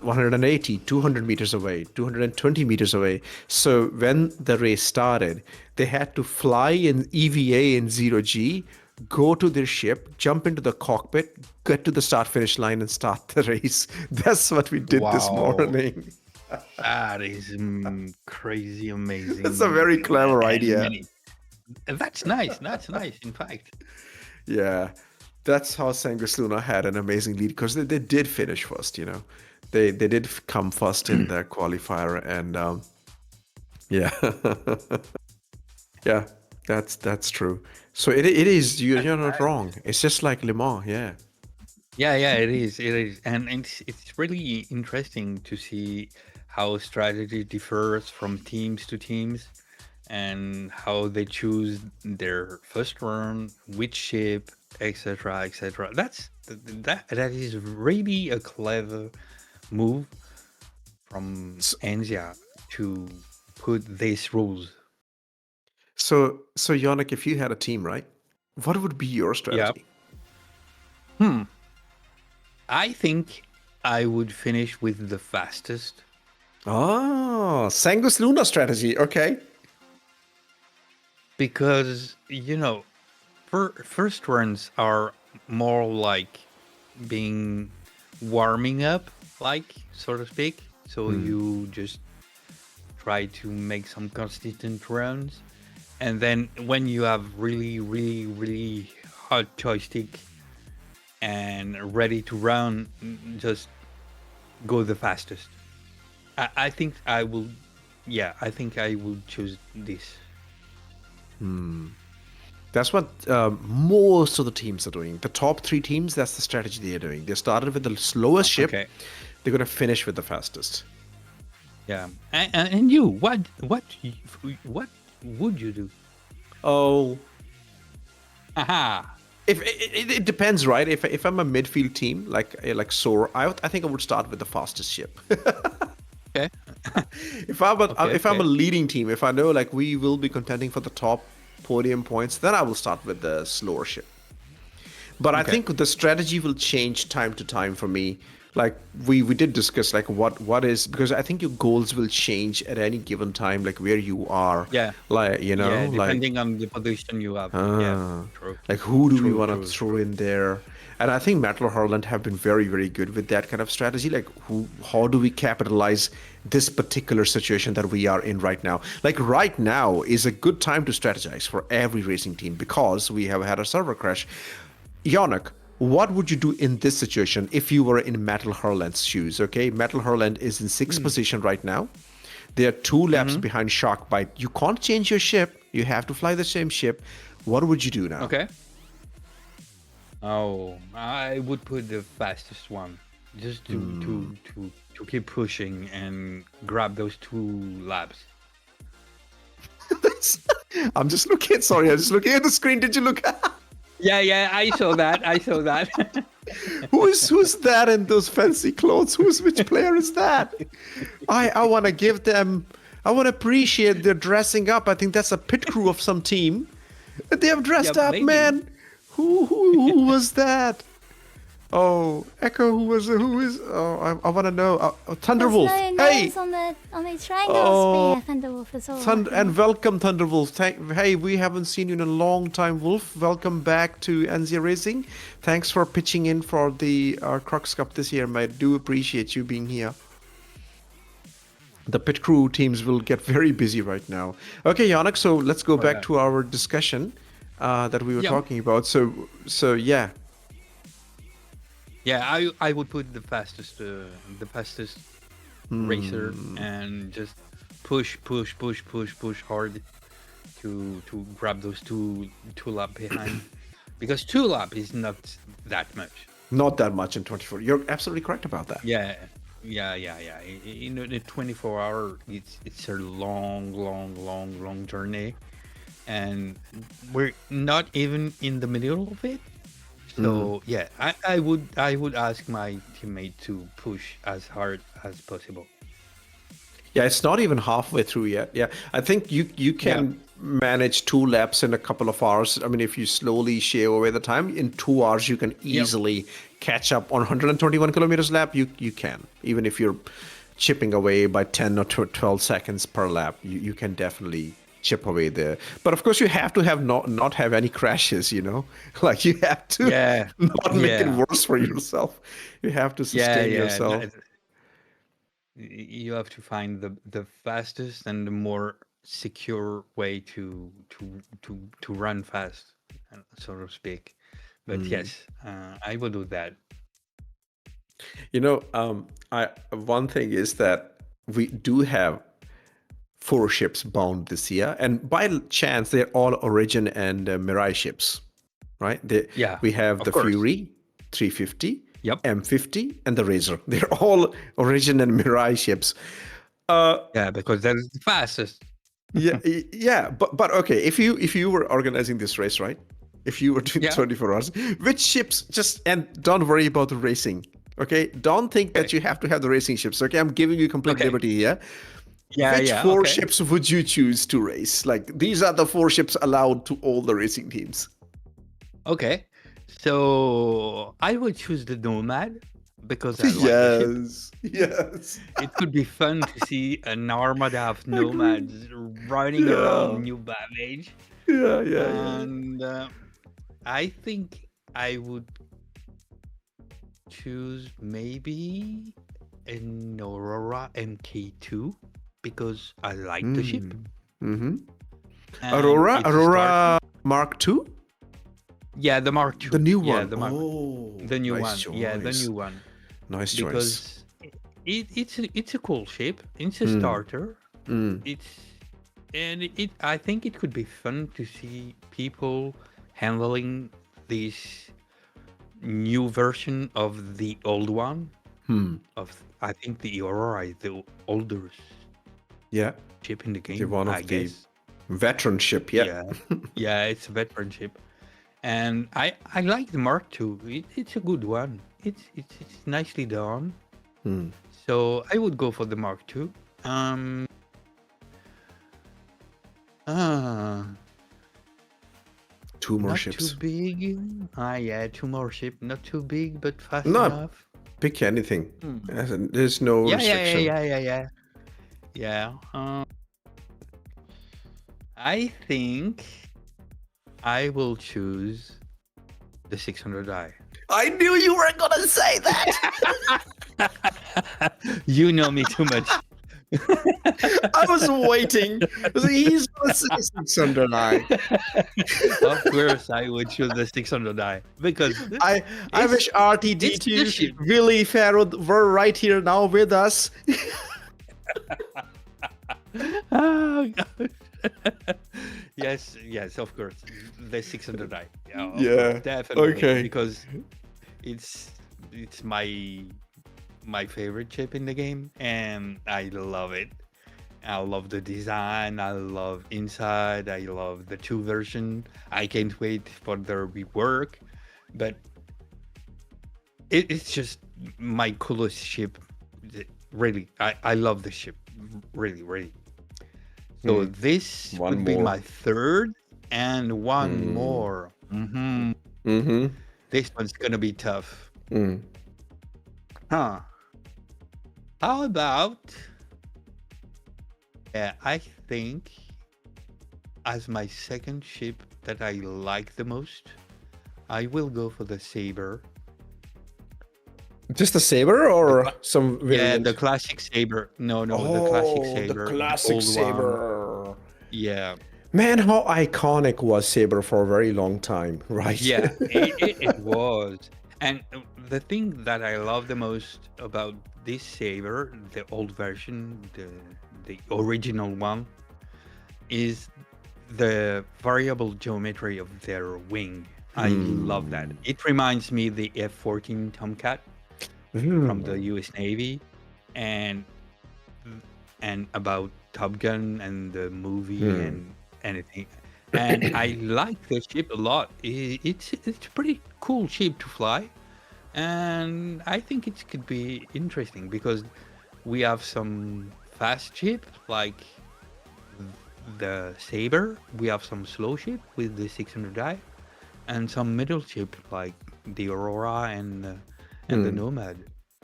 [SPEAKER 4] 180, 200 meters away, 220 meters away. So when the race started, they had to fly in EVA in 0G, go to their ship, jump into the cockpit, get to the start-finish line and start the race. That's what we did this morning.
[SPEAKER 5] That is crazy amazing.
[SPEAKER 4] That's a very clever idea.
[SPEAKER 5] That's nice. That's nice, in fact.
[SPEAKER 4] Yeah, that's how Sanguis Luna had an amazing lead because they did finish first, you know. They did come first in the qualifier, and yeah, yeah, that's true. So it is you're not wrong. It's just like Le Mans, yeah.
[SPEAKER 5] Yeah, it is, and it's really interesting to see how strategy differs from teams to teams, and how they choose their first run, which ship, etc., etc. That is really a clever move from ANZIA to put these rules.
[SPEAKER 4] So Yannock, if you had a team, right, what would be your strategy?
[SPEAKER 5] I think I would finish with the fastest.
[SPEAKER 4] Oh, Sanguis Luna strategy. Okay.
[SPEAKER 5] Because, you know, first runs are more like being warming up, like, so to speak. So you just try to make some consistent runs. And then when you have really hot joystick and ready to run, just go the fastest. I think I will choose this.
[SPEAKER 4] That's what most of the teams are doing. The top 3 teams, that's the strategy they are doing. They started with the slowest ship.
[SPEAKER 5] Okay.
[SPEAKER 4] They're going to finish with the fastest.
[SPEAKER 5] Yeah. And you, what would you do?
[SPEAKER 4] Oh,
[SPEAKER 5] Aha.
[SPEAKER 4] if it depends, right? If I'm a midfield team like SOAR, I think I would start with the fastest ship.
[SPEAKER 5] Okay.
[SPEAKER 4] If I'm a leading team, if I know like we will be contending for the top podium points, then I will start with the slower ship. But I think the strategy will change time to time for me. Like we did discuss like what is, because I think your goals will change at any given time, like where you are.
[SPEAKER 5] Yeah.
[SPEAKER 4] Like, you know,
[SPEAKER 5] Yeah,
[SPEAKER 4] like
[SPEAKER 5] depending on the position you have. Yeah. True.
[SPEAKER 4] like who do we
[SPEAKER 5] True,
[SPEAKER 4] want to
[SPEAKER 5] true,
[SPEAKER 4] throw in there? And I think Metal Hurlant have been very, very good with that kind of strategy. Like how do we capitalize this particular situation that we are in right now? Like right now is a good time to strategize for every racing team because we have had a server crash. Yannock, what would you do in this situation if you were in Metal Hurlant's shoes? Okay, Metal Hurlant is in 6th position right now. They are 2 laps behind Sharkbite. You can't change your ship. You have to fly the same ship. What would you do now?
[SPEAKER 5] Okay. Oh, I would put the fastest one, just to keep pushing and grab those 2 laps.
[SPEAKER 4] I'm just looking. Sorry, I'm just looking at the screen. Did you look?
[SPEAKER 5] Yeah, I saw that. I saw that.
[SPEAKER 4] Who's that in those fancy clothes? Which player is that? I want to give them. I want to appreciate their dressing up. I think that's a pit crew of some team. They have dressed up,
[SPEAKER 5] maybe.
[SPEAKER 4] man. Who was that? Oh, Echo. Who is? Oh, I want to know. Thunderwolf. Hey.
[SPEAKER 1] On the triangle spear, Thunderwolf as well.
[SPEAKER 4] And welcome, Thunderwolf. Hey, we haven't seen you in a long time, Wolf. Welcome back to ANZIA Racing. Thanks for pitching in for the Crux Cup this year, mate. Do appreciate you being here. The pit crew teams will get very busy right now. Okay, Yannock, so let's go back to our discussion that we were talking about. So yeah.
[SPEAKER 5] Yeah, I would put the fastest racer and just push hard to grab those two lap behind, because 2 lap is not that much.
[SPEAKER 4] Not that much in 24. You're absolutely correct about that.
[SPEAKER 5] Yeah. In the 24-hour, it's a long journey, and we're not even in the middle of it. So yeah, I would ask my teammate to push as hard as possible.
[SPEAKER 4] Yeah, it's not even halfway through yet. Yeah, I think you can manage 2 laps in a couple of hours. I mean, if you slowly shave away the time, in 2 hours you can easily catch up on 121 kilometers lap. You can, even if you're chipping away by 10 or 12 seconds per lap. You can definitely chip away there. But of course, you have to have not have any crashes. You know, like you have to not make it worse for yourself. You have to sustain yourself.
[SPEAKER 5] You have to find the fastest and the more secure way to run fast, so to speak. But yes, I will do that.
[SPEAKER 4] You know, one thing is that we do have 4 ships bound this year, and by chance they're all Origin and Mirai ships, right? We have the Fury 350. M50 and the Razor. They're all Origin and Mirai ships.
[SPEAKER 5] Because they're the fastest.
[SPEAKER 4] But okay, if you were organizing this race, right? If you were doing 24 hours, which ships and don't worry about the racing. Okay? Don't think that you have to have the racing ships. Okay, I'm giving you complete liberty here. Which 4 ships would you choose to race? Like, these are the 4 ships allowed to all the racing teams.
[SPEAKER 5] Okay. So I would choose the Nomad because I like the ship.
[SPEAKER 4] Yes.
[SPEAKER 5] It could be fun to see an armada of nomads riding around New Babbage. And I think I would choose maybe an Aurora MK2 because I like the ship.
[SPEAKER 4] Aurora Mark II?
[SPEAKER 5] Yeah, the Mark II.
[SPEAKER 4] The new one.
[SPEAKER 5] Yeah, the new one.
[SPEAKER 4] Choice.
[SPEAKER 5] Yeah, the new one.
[SPEAKER 4] Nice
[SPEAKER 5] choice. Because it's a cool ship. It's a starter. and I think it could be fun to see people handling this new version of the old one. I think the Aurora is the oldest
[SPEAKER 4] Yeah.
[SPEAKER 5] ship in the game.
[SPEAKER 4] The one of
[SPEAKER 5] I
[SPEAKER 4] the
[SPEAKER 5] guess.
[SPEAKER 4] veteran ship. Yeah.
[SPEAKER 5] Yeah, yeah, it's a veteran ship, and I like the Mark II. It's a good one. It's nicely done. So I would go for the Mark II.
[SPEAKER 4] Two more
[SPEAKER 5] Not
[SPEAKER 4] ships.
[SPEAKER 5] too big. Yeah, two more ship. Not too big, but fast
[SPEAKER 4] No,
[SPEAKER 5] enough.
[SPEAKER 4] pick anything. There's no restriction.
[SPEAKER 5] Yeah. I think I will choose the 600i.
[SPEAKER 4] I knew you were gonna say that.
[SPEAKER 5] You know me too much.
[SPEAKER 4] I was waiting. He's gonna say 600i.
[SPEAKER 5] Of course, I would choose the 600i because
[SPEAKER 4] I wish
[SPEAKER 5] it's the
[SPEAKER 4] RTD2
[SPEAKER 5] ship.
[SPEAKER 4] Willie Farrow were right here now with us.
[SPEAKER 5] Oh, God. Yes, of course, the 600i.
[SPEAKER 4] Yeah,
[SPEAKER 5] definitely.
[SPEAKER 4] okay.
[SPEAKER 5] Because it's my favorite chip in the game, and I love it. I love the design. I love inside. I love the 2 version. I can't wait for their rework, but it's just my coolest ship. Really, I love the ship. Really. So this
[SPEAKER 4] One
[SPEAKER 5] would be
[SPEAKER 4] more.
[SPEAKER 5] my third, and one more. This one's gonna be tough. Huh? How about? Yeah, I think as my second ship that I like the most, I will go for the Saber.
[SPEAKER 4] Just a saber or some
[SPEAKER 5] Yeah,
[SPEAKER 4] variant?
[SPEAKER 5] the classic Saber. No, the classic Saber.
[SPEAKER 4] The classic
[SPEAKER 5] old
[SPEAKER 4] saber.
[SPEAKER 5] one. Yeah.
[SPEAKER 4] Man, how iconic was Saber for a very long time, right?
[SPEAKER 5] Yeah, it was. And the thing that I love the most about this Saber, the old version, the original one, is the variable geometry of their wing. I love that. It reminds me the F-14 Tomcat from the US Navy, and about Top Gun and the movie and anything. And I like the ship a lot. It's a pretty cool ship to fly, and I think it could be interesting because we have some fast ship like the Saber. We have some slow ship with the 600i, and some middle ship like the Aurora and the Nomad.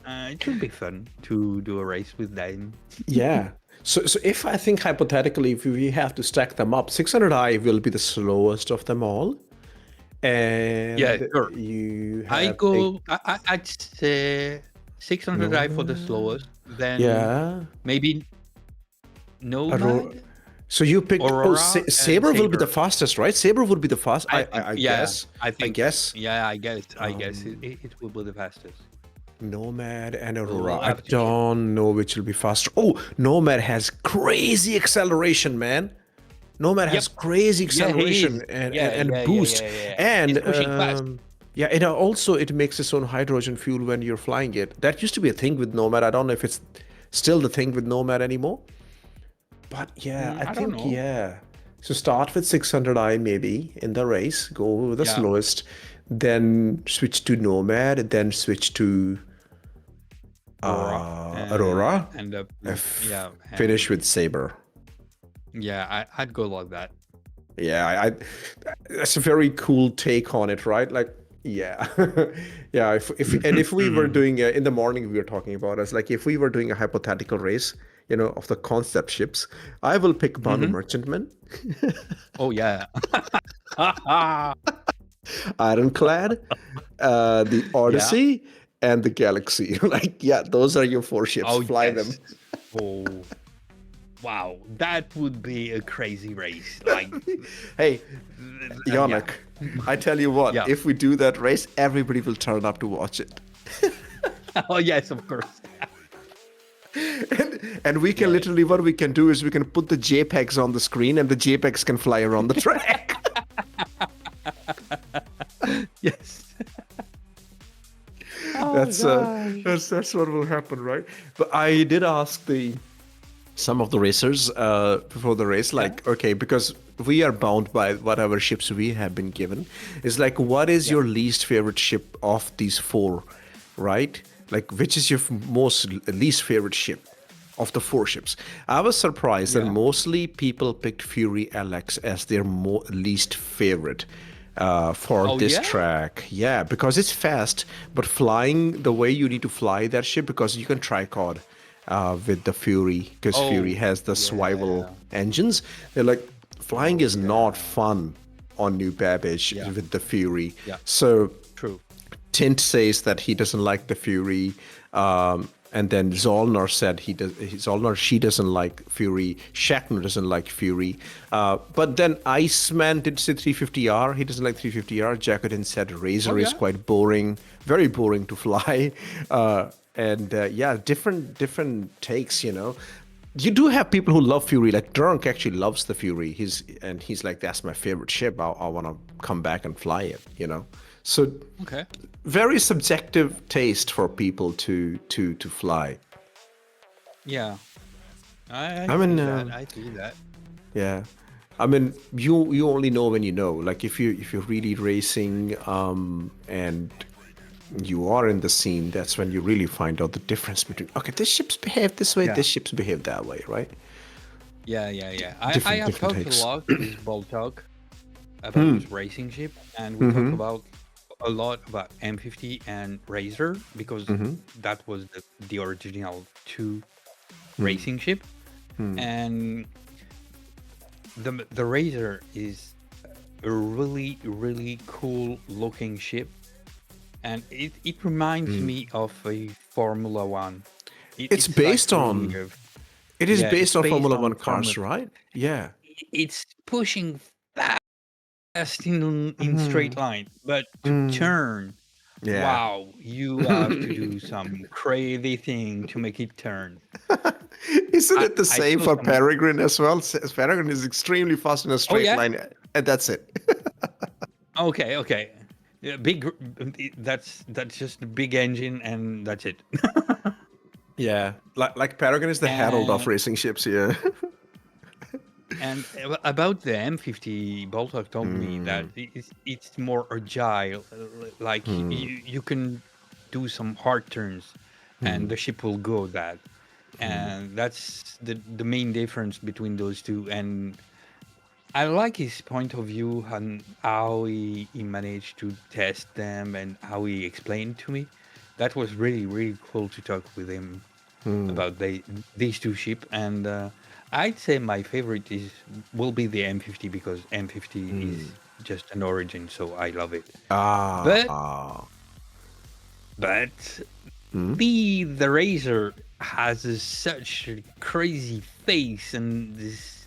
[SPEAKER 5] It should be fun to do a race with them.
[SPEAKER 4] Yeah. So if I think hypothetically, if we have to stack them up, 600i will be the slowest of them all. And
[SPEAKER 5] Yeah, sure.
[SPEAKER 4] you have
[SPEAKER 5] I'd say 600i for the slowest. Then maybe Nomad.
[SPEAKER 4] So you picked
[SPEAKER 5] Aurora
[SPEAKER 4] Saber will be the
[SPEAKER 5] Saber.
[SPEAKER 4] fastest, right? Saber would be the fastest. I
[SPEAKER 5] Yeah,
[SPEAKER 4] guess.
[SPEAKER 5] I think.
[SPEAKER 4] guess.
[SPEAKER 5] Yeah, I guess it will be the fastest.
[SPEAKER 4] Nomad and Aurora.
[SPEAKER 5] We'll
[SPEAKER 4] I
[SPEAKER 5] have to
[SPEAKER 4] don't know which will be faster. Oh, Nomad has crazy acceleration, man. Nomad has crazy acceleration and boost. And
[SPEAKER 5] It's pushing fast.
[SPEAKER 4] it also it makes its own hydrogen fuel when you're flying it. That used to be a thing with Nomad. I don't know if it's still the thing with Nomad anymore. But yeah, I
[SPEAKER 5] don't
[SPEAKER 4] think
[SPEAKER 5] know.
[SPEAKER 4] So start with 600i maybe in the race. Go with the slowest, then switch to Nomad, then switch to Aurora,
[SPEAKER 5] and
[SPEAKER 4] finish with Saber.
[SPEAKER 5] Yeah, I'd go like that.
[SPEAKER 4] Yeah, that's a very cool take on it, right? Like, yeah, yeah. If we were doing in the morning, we were talking about us like if we were doing a hypothetical race, of the concept ships, I will pick Banu Merchantman.
[SPEAKER 5] Oh yeah.
[SPEAKER 4] Ironclad, the Odyssey, and the Galaxy. Those are your 4 ships. Fly them.
[SPEAKER 5] Oh, wow, that would be a crazy race. Like,
[SPEAKER 4] hey, Yannock, I tell you what, if we do that race, everybody will turn up to watch it.
[SPEAKER 5] Oh yes, of course.
[SPEAKER 4] And we can literally, what we can do is we can put the JPEGs on the screen and the JPEGs can fly around the track.
[SPEAKER 5] Yes.
[SPEAKER 4] That's what will happen, right? But I did ask some of the racers before the race, like, okay, because we are bound by whatever ships we have been given. It's like, what is your least favorite ship of these 4, right? Like, which is your least favorite ship of the 4 ships? I was surprised that mostly people picked Fury LX as their least favorite for this track. Yeah, because it's fast, but flying the way you need to fly that ship, because you can tricod with the Fury, because Fury has the swivel engines. They're like, flying is not fun on New Babbage with the Fury. So
[SPEAKER 5] True.
[SPEAKER 4] Tint says that he doesn't like the Fury. And then Zollner said she doesn't like Fury. Shackner doesn't like Fury. But then Iceman did say 350R. He doesn't like 350R. Jacodin said Razor is quite boring, very boring to fly. Different takes, you know. You do have people who love Fury, like Drunk actually loves the Fury. He's like, that's my favorite ship. I want to come back and fly it, you know. So very subjective taste for people to fly.
[SPEAKER 5] Yeah. I see that.
[SPEAKER 4] Yeah. I mean, you only know when you know. Like, if you're really racing and you are in the scene, that's when you really find out the difference between, okay, this ship's behave this way, this ship's behave that way, right?
[SPEAKER 5] Yeah. I have talked a lot with Boltok about his racing ship, and we talk about a lot about M50 and Razor, because that was the original 2 racing ship. And the Razor is a really, really cool looking ship. And it reminds me of a Formula One.
[SPEAKER 4] It's based on... It is based on Formula One cars, right? Yeah.
[SPEAKER 5] It's pushing fast in straight line, but to turn, wow, you have to do some crazy thing to make it turn.
[SPEAKER 4] Isn't it the same for Peregrine as well? Peregrine is extremely fast in a straight line, and that's it.
[SPEAKER 5] Okay. Yeah, that's just a big engine, and that's it.
[SPEAKER 4] Yeah, like Peregrine is the herald of racing ships here.
[SPEAKER 5] And about the M50, Boltok told me that it's more agile. Like you can do some hard turns, and the ship will go that. And that's the main difference between those two. And I like his point of view and how he managed to test them and how he explained to me. That was really, really cool to talk with him about these 2 ships. And I'd say my favorite will be the M50, because M50 is just an origin, so I love it. But the Razor has such a crazy face and this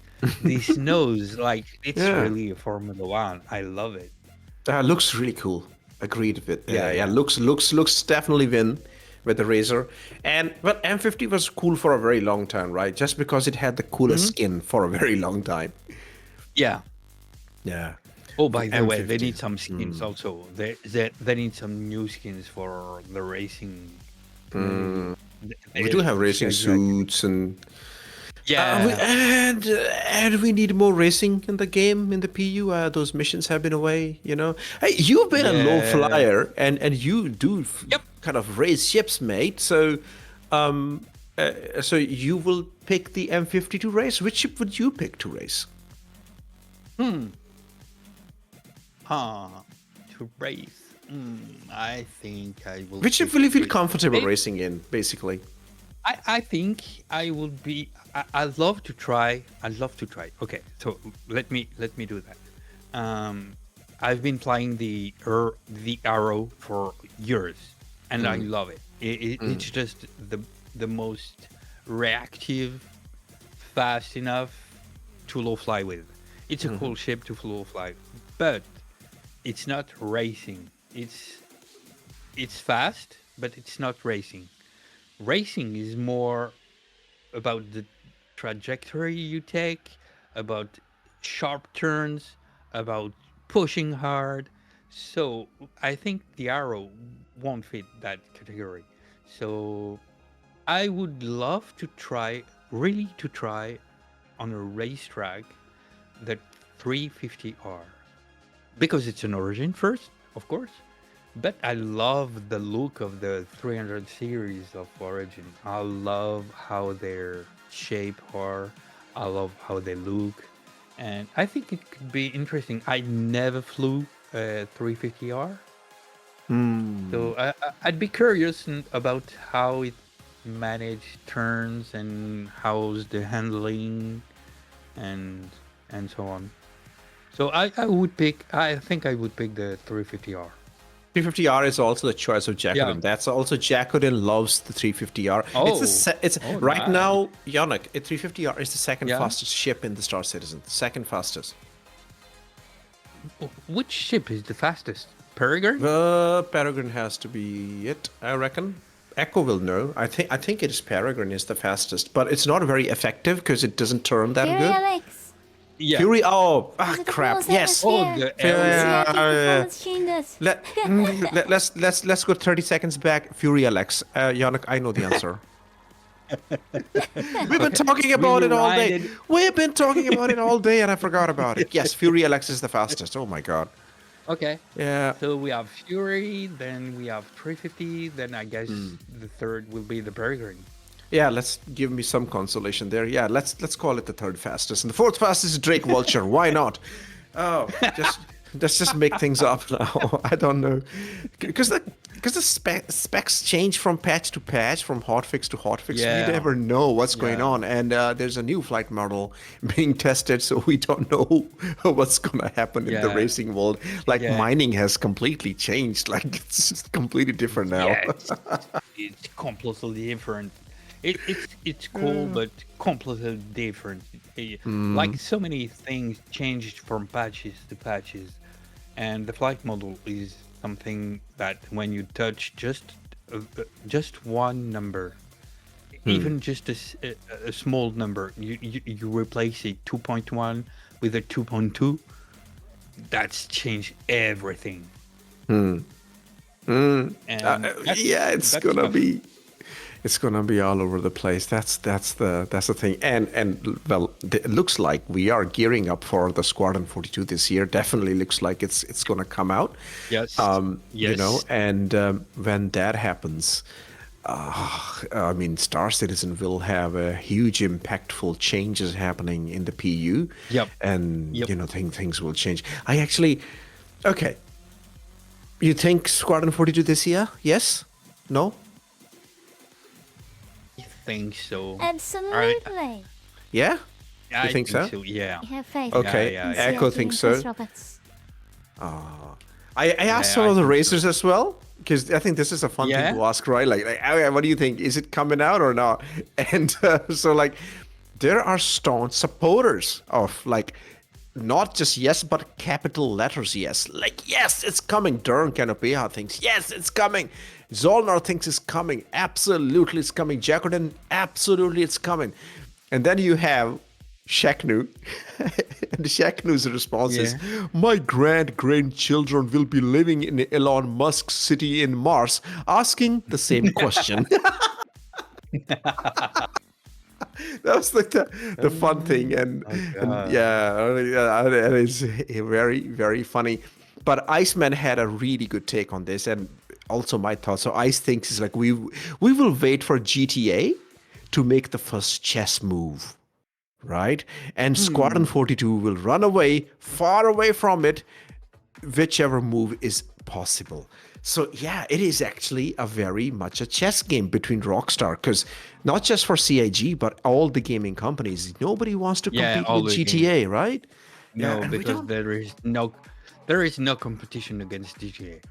[SPEAKER 5] nose, like it's really a Formula One. I love it.
[SPEAKER 4] Looks really cool. Agreed with it. Yeah. Looks definitely win with the Razor. But M50 was cool for a very long time, right? Just because it had the coolest skin for a very long time.
[SPEAKER 5] Yeah. Oh, by the way, they
[SPEAKER 4] M50.
[SPEAKER 5] need some skins also. They need some new skins for the racing.
[SPEAKER 4] We do have racing suits and...
[SPEAKER 5] Yeah.
[SPEAKER 4] And we need more racing in the game, in the PU. Those missions have been away, you know. Hey, you've been a low flyer, and you do kind of race ships, mate. So, so you will pick the M50 to race. Which ship would you pick to race?
[SPEAKER 5] To race. I think I will.
[SPEAKER 4] Which ship will you feel comfortable racing in, basically?
[SPEAKER 5] I think I would be. I'd love to try. Okay, so let me do that. I've been flying the Arrow for years, and I love it. It's just the most reactive, fast enough to low fly with. It's a cool ship to low fly, but it's not racing. It's fast, but it's not racing. Racing is more about the trajectory you take, about sharp turns, about pushing hard. So I think the arrow won't fit that category. So I would love to try, really to try on a racetrack, the 350R. Because it's an Origin first, of course. But I love the look of the 300 series of Origin. I love how their shape are. I love how they look. And I think it could be interesting. I never flew a 350R. So I'd be curious about how it managed turns and how's the handling and so on. So I think I would pick the 350R.
[SPEAKER 4] 350R is also the choice of Jacodin.
[SPEAKER 5] Yeah.
[SPEAKER 4] That's also Jacodin loves the 350R.
[SPEAKER 5] Oh.
[SPEAKER 4] It's
[SPEAKER 5] Oh,
[SPEAKER 4] right
[SPEAKER 5] nice.
[SPEAKER 4] now, Yannock, a 350R is the second
[SPEAKER 5] Yeah.
[SPEAKER 4] fastest ship in the Star Citizen. Second fastest.
[SPEAKER 5] Which ship is the fastest? Peregrine?
[SPEAKER 4] Peregrine has to be it, I reckon. Echo will know. I think it is Peregrine is the fastest, but it's not very effective because it doesn't turn that
[SPEAKER 1] Fury
[SPEAKER 4] good.
[SPEAKER 1] Alex.
[SPEAKER 5] Yeah.
[SPEAKER 4] Fury,
[SPEAKER 1] Is it the
[SPEAKER 4] crap.
[SPEAKER 1] False
[SPEAKER 4] Yes.
[SPEAKER 1] Atmosphere?
[SPEAKER 5] Oh, the
[SPEAKER 4] Yeah.
[SPEAKER 1] Performance tuned us.
[SPEAKER 4] Let's go 30 seconds back. Fury Alex. Yannock, I know the answer. We've been talking about it all day.
[SPEAKER 5] rewinded.
[SPEAKER 4] We've been talking about it all day and I forgot about it. Yes, Fury Alex is the fastest. Oh my god.
[SPEAKER 5] Okay.
[SPEAKER 4] Yeah.
[SPEAKER 5] So we have Fury, then we have 350, then I guess the third will be the Peregrine.
[SPEAKER 4] Yeah, let's give me some consolation there. Yeah, let's call it the third fastest. And the fourth fastest is Drake Vulture. Why not? Oh, let's just make things up now. I don't know. Because the specs change from patch to patch, from hotfix to hotfix.
[SPEAKER 5] Yeah.
[SPEAKER 4] We never know what's going
[SPEAKER 5] Yeah.
[SPEAKER 4] on. And there's a new flight model being tested, so we don't know what's going to happen in the
[SPEAKER 5] Yeah.
[SPEAKER 4] racing world. Like
[SPEAKER 5] Yeah.
[SPEAKER 4] mining has completely changed. Like it's just completely different now.
[SPEAKER 5] Yeah, it's completely different. It's cool, but completely different. Like so many things changed from patches to patches, and the flight model is something that when you touch just one number, even just a small number, you replace a 2.1 with a 2.2. That's changed everything. And
[SPEAKER 4] Yeah, it's
[SPEAKER 5] that's
[SPEAKER 4] gonna
[SPEAKER 5] tough.
[SPEAKER 4] be. It's gonna be all over the place. That's the thing. And well, it looks like we are gearing up for the Squadron 42 this year. Definitely looks like it's gonna come out.
[SPEAKER 5] Yes.
[SPEAKER 4] You know, and when that happens, I mean, Star Citizen will have a huge impactful changes happening in the PU.
[SPEAKER 5] Yep.
[SPEAKER 4] And
[SPEAKER 5] Yep.
[SPEAKER 4] you know, things will change. Okay. You think Squadron 42 this year? Yes? No?
[SPEAKER 5] I think so.
[SPEAKER 1] Absolutely.
[SPEAKER 4] Yeah?
[SPEAKER 5] I
[SPEAKER 4] think so?
[SPEAKER 5] Yeah.
[SPEAKER 1] You have faith.
[SPEAKER 4] Okay.
[SPEAKER 5] Yeah,
[SPEAKER 1] in
[SPEAKER 5] yeah.
[SPEAKER 4] Echo
[SPEAKER 1] CIG
[SPEAKER 4] thinks
[SPEAKER 1] and Chris
[SPEAKER 4] so.
[SPEAKER 1] Roberts.
[SPEAKER 4] I asked some
[SPEAKER 5] I
[SPEAKER 4] of the
[SPEAKER 5] think so.
[SPEAKER 4] racers as well, because I think this is a fun
[SPEAKER 5] Yeah?
[SPEAKER 4] thing to ask, right? Like, what do you think? Is it coming out or not? And so, like, there are staunch supporters of, like, not just yes, but capital letters yes. Like, yes, it's coming. Durn Canopea thinks, yes, it's coming. Zolnar thinks it's coming. Absolutely, it's coming. Jacodin, absolutely, it's coming. And then you have Shaknu. And Shaknu's response is, my grandchildren will be living in Elon Musk's city in Mars, asking the same question. That was like the fun thing, and yeah, it is very, very funny. But Iceman had a really good take on this, and also my thoughts. So Ice thinks is like we will wait for GTA to make the first chess move, right? And Squadron 42 will run away, far away from it, whichever move is possible. So yeah, it is actually a very much a chess game between Rockstar, because not just for CIG, but all the gaming companies. Nobody wants to compete
[SPEAKER 5] all
[SPEAKER 4] with
[SPEAKER 5] the
[SPEAKER 4] GTA, right?
[SPEAKER 5] No,
[SPEAKER 4] and we
[SPEAKER 5] because
[SPEAKER 4] don't-
[SPEAKER 5] there is no competition against GTA.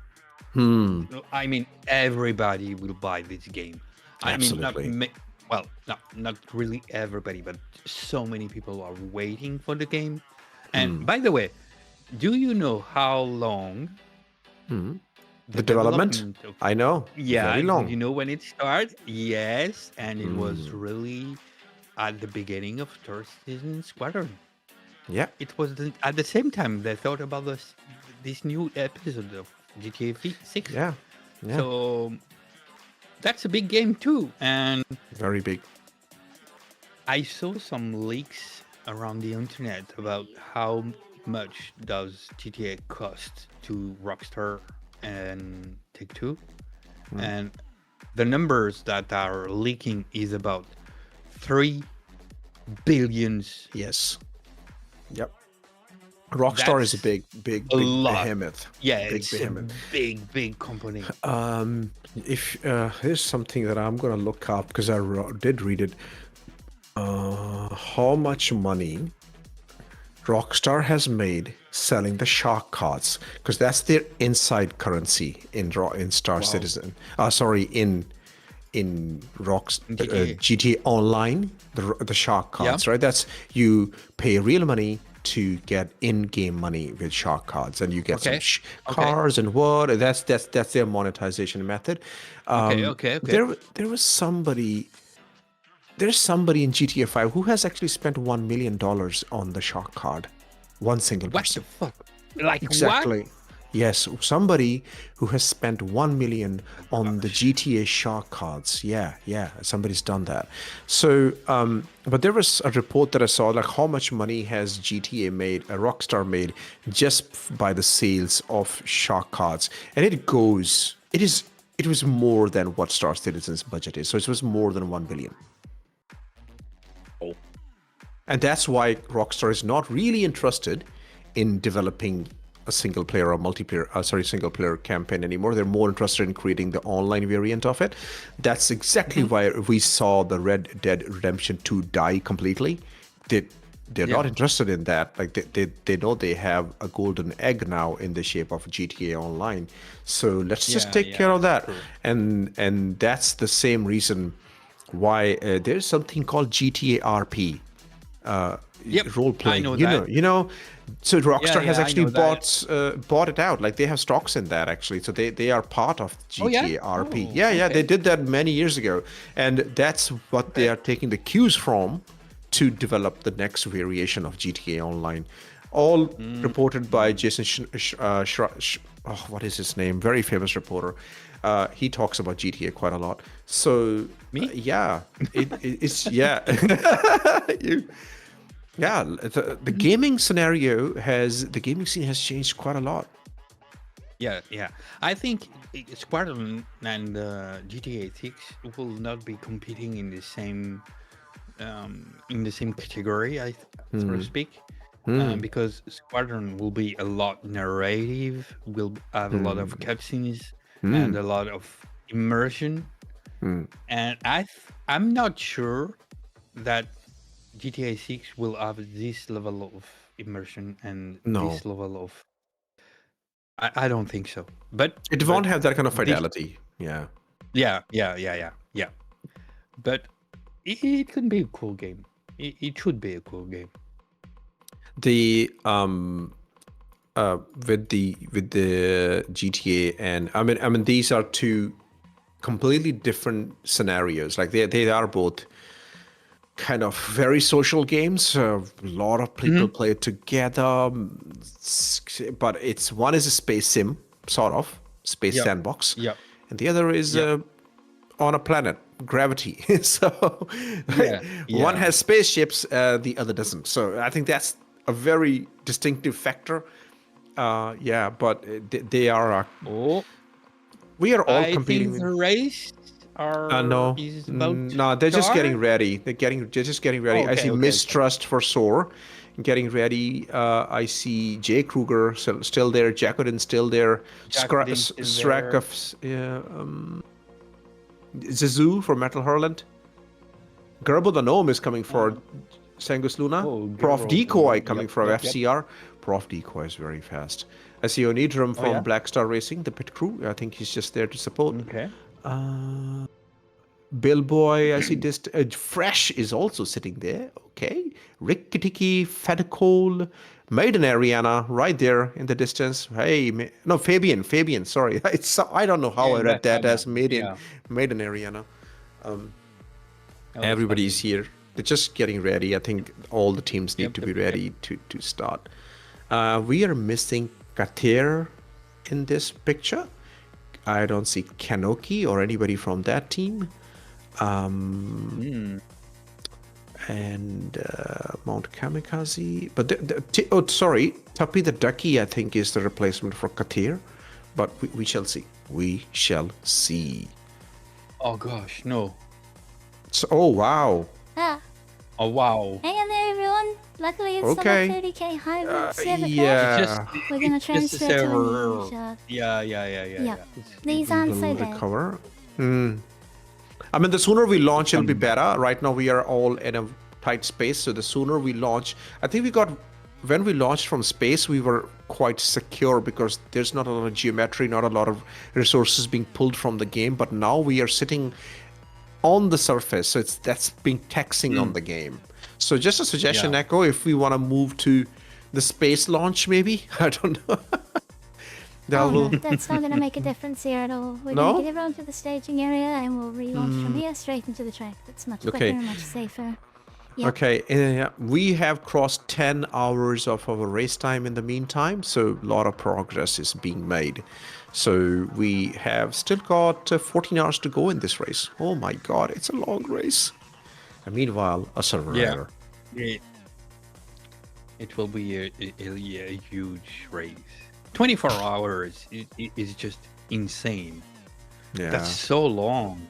[SPEAKER 5] No, I mean, everybody will buy this game.
[SPEAKER 4] Absolutely.
[SPEAKER 5] I mean, not really everybody, but so many people are waiting for the game. And by the way, do you know how long
[SPEAKER 4] The development,
[SPEAKER 5] of
[SPEAKER 4] I know,
[SPEAKER 5] Yeah,
[SPEAKER 4] very long.
[SPEAKER 5] you know when it started? Yes, and it was really at the beginning of Star Citizen Squadron.
[SPEAKER 4] Yeah.
[SPEAKER 5] It was at the same time they thought about this new episode of GTA 6.
[SPEAKER 4] Yeah. Yeah.
[SPEAKER 5] So that's a big game too, and
[SPEAKER 4] Very big.
[SPEAKER 5] I saw some leaks around the internet about how much does GTA cost to Rockstar and Take-Two, and the numbers that are leaking is about 3 billions.
[SPEAKER 4] Yes. Yep. Rockstar is a
[SPEAKER 5] That's
[SPEAKER 4] big
[SPEAKER 5] a lot.
[SPEAKER 4] behemoth.
[SPEAKER 5] Yeah,
[SPEAKER 4] Big
[SPEAKER 5] it's
[SPEAKER 4] behemoth.
[SPEAKER 5] a big company.
[SPEAKER 4] If here's something that I'm gonna look up because I did read it. How much money Rockstar has made selling the shark cards, because that's their inside currency in Star Citizen. In GTA Online, the shark cards, right? That's you pay real money to get in-game money with shark cards, and you get some cars and what. That's their monetization method.
[SPEAKER 5] Okay.
[SPEAKER 4] There was somebody. There's somebody in GTA 5 who has actually spent $1 million on the shark card. One single
[SPEAKER 5] What
[SPEAKER 4] person.
[SPEAKER 5] the fuck? Like
[SPEAKER 4] Exactly.
[SPEAKER 5] what?
[SPEAKER 4] Yes, somebody who has spent 1 million on the GTA shark cards. Yeah, somebody's done that. So, but there was a report that I saw, like how much money has GTA made, Rockstar made, just by the sales of shark cards, and it was more than what Star Citizen's budget is. So it was more than 1 billion. And that's why Rockstar is not really interested in developing a single player or single player campaign anymore. They're more interested in creating the online variant of it. That's exactly why we saw the Red Dead Redemption 2 die completely. They're not interested in that. Like they know they have a golden egg now in the shape of GTA Online. So let's just take care of that.
[SPEAKER 5] True.
[SPEAKER 4] And that's the same reason why there's something called GTA RP. Role playing, you know. So Rockstar has actually bought it out. Like they have stocks in that actually. So they are part of GTA RP. Yeah, they did that many years ago, and that's what they are taking the cues from to develop the next variation of GTA Online. All reported by Jason what is his name? Very famous reporter. He talks about GTA quite a lot. So it's the gaming the gaming scene has changed quite a lot.
[SPEAKER 5] Yeah. I think Squadron and GTA 6 will not be competing in the same category, so to speak, because Squadron will be a lot narrative, will have a lot of cutscenes and a lot of immersion, and I'm not sure that GTA 6 will have this level of immersion and this level of. I don't think so. But
[SPEAKER 4] it won't have that kind of fidelity. Yeah.
[SPEAKER 5] But it could be a cool game. It should be a cool game.
[SPEAKER 4] The with the GTA, and I mean these are two completely different scenarios. Like they are both kind of very social games. A lot of people play it together, but one is a space sim, sort of space sandbox, and the other is on a planet, gravity. So one has spaceships, the other doesn't. So I think that's a very distinctive factor. But they are. We are all competing.
[SPEAKER 5] I think the race.
[SPEAKER 4] No, they're just getting ready. They're just getting ready. I see Mistrust for SOAR getting ready. I see Jay Kruger still there. Jacodin still there. Strakov, Ziikku for Metal Hurlant. Gerbo the Gnome is coming for Sanguis Luna. Prof Decoy coming from FCR. Prof Decoy is very fast. I see Onidrum from Black Star Racing, the pit crew. I think he's just there to support.
[SPEAKER 5] Okay.
[SPEAKER 4] Billboy, I see this. Fresh is also sitting there. Okay. Rickety, Fedakol, Maiden Ariana, right there in the distance. Hey, no, Fabian. Sorry, I don't know how I read that as Maiden Ariana. Everybody's here. They're just getting ready. I think all the teams need to be ready to start. We are missing Kater in this picture. I don't see Kanoki or anybody from that team. And Mount Kamikaze. But sorry, Tuppy the Ducky, I think, is the replacement for Kater. But we shall see. We shall see.
[SPEAKER 5] Oh gosh, no.
[SPEAKER 4] So, oh wow.
[SPEAKER 1] Ah,
[SPEAKER 5] Oh wow.
[SPEAKER 1] hang in there, everyone. Luckily, it's
[SPEAKER 4] Okay.
[SPEAKER 1] not a 30k high server
[SPEAKER 4] Yeah.
[SPEAKER 1] crash. We're gonna
[SPEAKER 5] Just a
[SPEAKER 1] transfer to a
[SPEAKER 5] server
[SPEAKER 1] new
[SPEAKER 5] error.
[SPEAKER 1] shard.
[SPEAKER 5] Yeah.
[SPEAKER 1] Yeah. These aren't so
[SPEAKER 4] Will
[SPEAKER 1] bad.
[SPEAKER 4] recover. I mean, the sooner we launch, it'll be better. Right now, we are all in a tight space. So the sooner we launch, I think when we launched from space, we were quite secure because there's not a lot of geometry, not a lot of resources being pulled from the game. But now we are sitting on the surface, so that's being taxing on the game. So just a suggestion, Echo, if we want to move to the space launch, maybe. I don't know.
[SPEAKER 1] Oh, no, that's not going to make a difference here at all. We're
[SPEAKER 4] No?
[SPEAKER 1] going to get everyone to the staging area and we'll relaunch from here straight into the track. That's much quicker and much safer. Yep.
[SPEAKER 4] Okay, we have crossed 10 hours of our race time in the meantime, so a lot of progress is being made. So we have still got 14 hours to go in this race. Oh my god, it's a long race. And meanwhile, a server error.
[SPEAKER 5] It will be a huge race. 24 hours is just insane.
[SPEAKER 4] Yeah.
[SPEAKER 5] That's so long.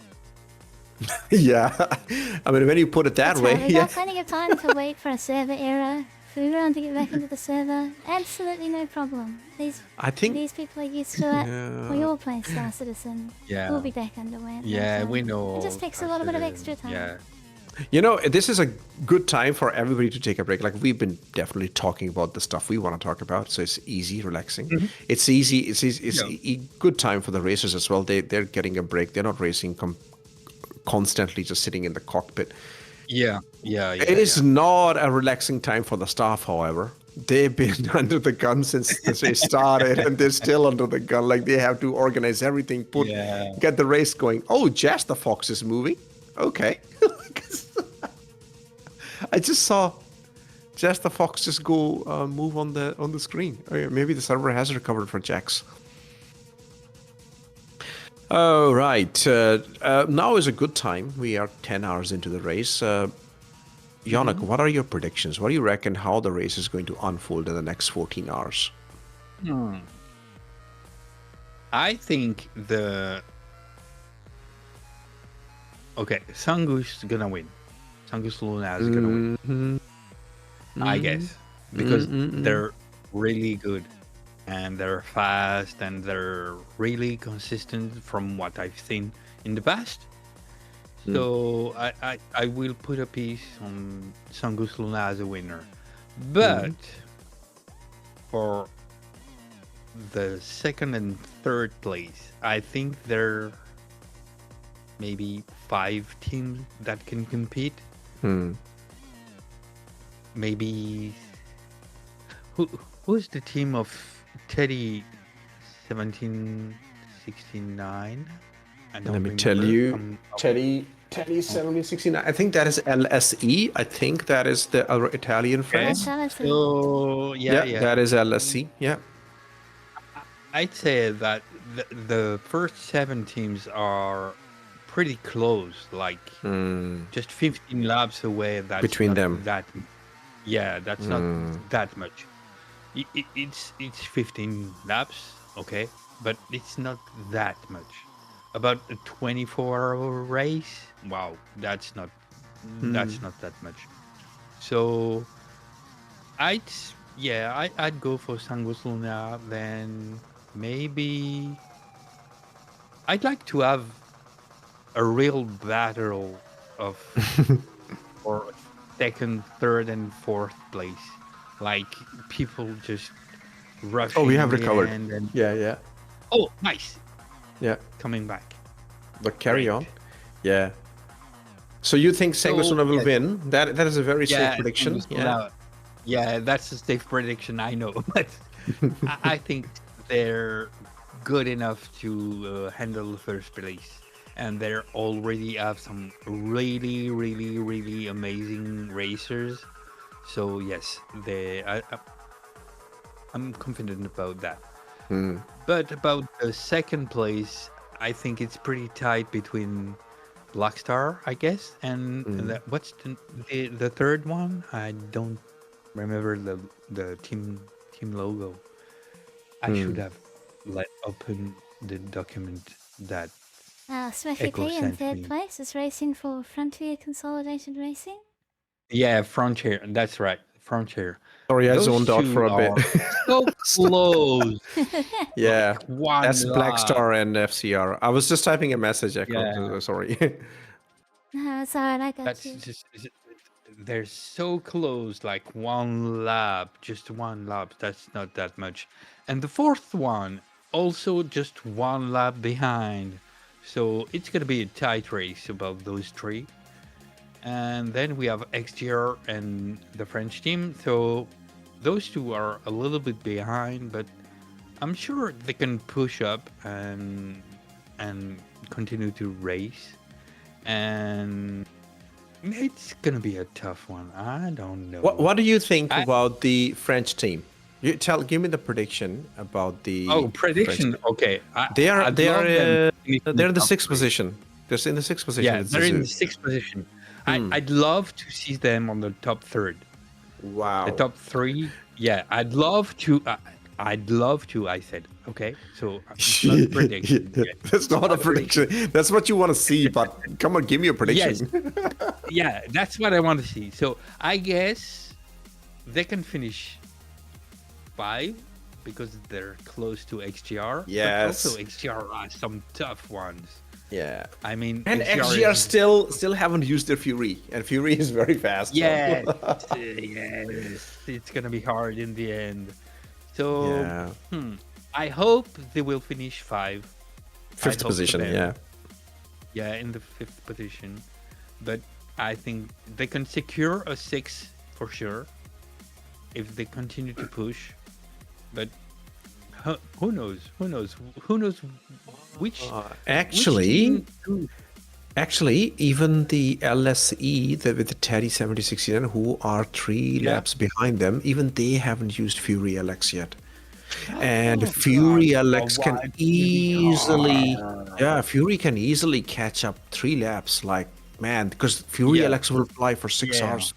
[SPEAKER 4] Yeah. I mean, when you put it that
[SPEAKER 1] That's
[SPEAKER 4] way,
[SPEAKER 1] right. We got plenty of time to wait for a server error. Furran to get back into the server. Absolutely no problem. These people are used to it. We all play Star Citizen.
[SPEAKER 5] Yeah.
[SPEAKER 1] We'll be back underway.
[SPEAKER 5] Yeah, we know.
[SPEAKER 1] It just takes a little bit of extra time.
[SPEAKER 5] Yeah.
[SPEAKER 4] you know, this is a good time for everybody to take a break. Like, we've been definitely talking about the stuff we want to talk about, so it's easy, relaxing. It's easy. It's a good time for the racers as well. They're getting a break. They're not racing constantly just sitting in the cockpit. It is not a relaxing time for the staff, however. They've been under the gun since they started, and they're still under the gun. Like, they have to organize everything, get the race going. Oh, Jazz the Fox is moving. Okay. I just saw Jazz the Fox just go move on the screen. Oh, yeah, maybe the server has recovered for Jax. Oh, right. Now is a good time. We are 10 hours into the race. Yannock, what are your predictions? What do you reckon how the race is going to unfold in the next 14 hours?
[SPEAKER 5] I think Sanguis is gonna win. Sanguis Luna is gonna win. I guess. Because they're really good. And they're fast and they're really consistent from what I've seen in the past. So I will put a piece on Sanguis Luna as a winner. But for the second and third place, I think there are maybe 5 teams that can compete. Maybe who's the team of Teddy 1769?
[SPEAKER 4] Let me tell you, Teddy 1769. I think that is LSE. I think that is the Italian friends.
[SPEAKER 5] So
[SPEAKER 4] that is LSE. Yeah.
[SPEAKER 5] I'd say that the first 7 teams are pretty close, like just 15 laps away. That's
[SPEAKER 4] between them.
[SPEAKER 5] That's not that much. It's 15 laps, okay, but it's not that much. About a 24-hour race, wow, that's not that much. So I'd go for Sanguis Luna. Then maybe I'd like to have a real battle of for second, third, and fourth place. Like, people just rushing.
[SPEAKER 4] Oh, we have recovered.
[SPEAKER 5] And
[SPEAKER 4] Yeah.
[SPEAKER 5] Oh, nice.
[SPEAKER 4] Yeah.
[SPEAKER 5] Coming back.
[SPEAKER 4] But carry on. Yeah. So you think Sanguis Luna will win? That is a very safe prediction.
[SPEAKER 5] Yeah, that's a safe prediction, I know. But I think they're good enough to handle the first place. and they already have some really, really, really amazing racers. So yes, I'm confident about that. But about the second place, I think it's pretty tight between Blackstar, I guess, and what's the third one? I don't remember the team logo. I should have opened the document that
[SPEAKER 1] Smithy
[SPEAKER 5] Echo
[SPEAKER 1] P in
[SPEAKER 5] sent
[SPEAKER 1] third
[SPEAKER 5] me.
[SPEAKER 1] place is racing for Frontier Consolidated Racing.
[SPEAKER 5] Yeah, Frontier. That's right, Frontier.
[SPEAKER 4] Sorry, I
[SPEAKER 5] Those
[SPEAKER 4] zoned out for
[SPEAKER 5] two
[SPEAKER 4] a bit.
[SPEAKER 5] are so close.
[SPEAKER 4] Yeah,
[SPEAKER 5] One
[SPEAKER 4] that's
[SPEAKER 5] lap.
[SPEAKER 4] Blackstar and FCR. I was just typing a message, Echo.
[SPEAKER 5] Yeah.
[SPEAKER 4] Sorry.
[SPEAKER 1] No, it's alright, I got
[SPEAKER 5] That's
[SPEAKER 1] you.
[SPEAKER 5] just they're so close, like one lap, just one lap. That's not that much. And the fourth one also just one lap behind. So it's gonna be a tight race about those three. And then we have XGR and the French team. So those two are a little bit behind, but I'm sure they can push up and continue to race. And it's gonna be a tough one. I don't know.
[SPEAKER 4] What do you think about the French team? Give me the prediction about the.
[SPEAKER 5] Prediction.
[SPEAKER 4] French.
[SPEAKER 5] Okay,
[SPEAKER 4] They are
[SPEAKER 5] they're
[SPEAKER 4] in the sixth position. They're in the sixth position.
[SPEAKER 5] Yeah, they're in the sixth position. I'd love to see them on the top third.
[SPEAKER 4] Wow.
[SPEAKER 5] The top three. Yeah, I'd love to. I said. Okay, so it's not a prediction. yet.
[SPEAKER 4] That's not a prediction. That's what you want to see. But come on, give me a prediction.
[SPEAKER 5] Yes. Yeah, that's what I want to see. So I guess they can finish 5 because they're close to XGR.
[SPEAKER 4] Yes.
[SPEAKER 5] But also XGR are some tough ones.
[SPEAKER 4] Yeah.
[SPEAKER 5] I mean,
[SPEAKER 4] And
[SPEAKER 5] XGR
[SPEAKER 4] XGR still haven't used their Fury, and Fury is very fast. so-
[SPEAKER 5] Yes, yes, it's gonna be hard in the end. So
[SPEAKER 4] Yeah.
[SPEAKER 5] I hope they will finish 5.
[SPEAKER 4] Fifth
[SPEAKER 5] hope
[SPEAKER 4] position.
[SPEAKER 5] for them.
[SPEAKER 4] Yeah.
[SPEAKER 5] Yeah, in the 5th position. But I think they can secure a 6 for sure if they continue to push. But who knows? Who knows? Who knows which?
[SPEAKER 4] Actually, even the LSE with the Teddy 7069, who are 3 laps behind them, even they haven't used Fury LX yet. And Fury LX can easily, Fury can easily catch up 3 laps. Like, man, because Fury LX will fly for 6 hours.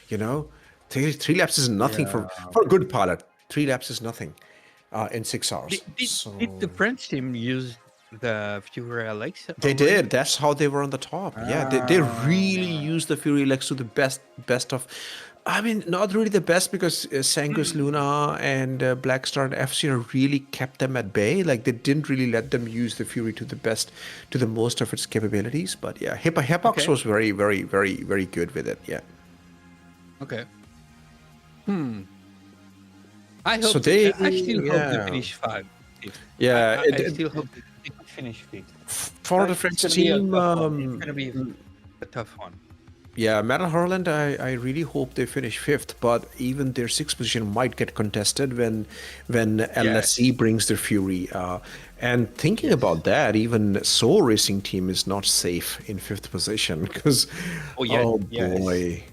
[SPEAKER 4] You know, 3 laps is nothing for a good pilot. 3 laps is nothing in 6 hours.
[SPEAKER 5] Did the French team use the Fury LX?
[SPEAKER 4] They did. That's how they were on the top. Yeah, they really used the Fury LX to the best of. I mean, not really the best because Sanguis Luna and Blackstar and FCR really kept them at bay. Like they didn't really let them use the Fury to the most of its capabilities. But yeah, Hipox was very, very, very, very good with it. Yeah.
[SPEAKER 5] Okay. I hope.
[SPEAKER 4] So
[SPEAKER 5] I still hope they finish 5.
[SPEAKER 4] Yeah,
[SPEAKER 5] I still hope they can finish 5th.
[SPEAKER 4] For the French team,
[SPEAKER 5] it's gonna be a tough one.
[SPEAKER 4] Yeah, Metal Hurlant, I really hope they finish 5th, but even their 6th position might get contested when LSE brings their Fury. And thinking about that, even SOAR Racing Team is not safe in 5th position because, boy.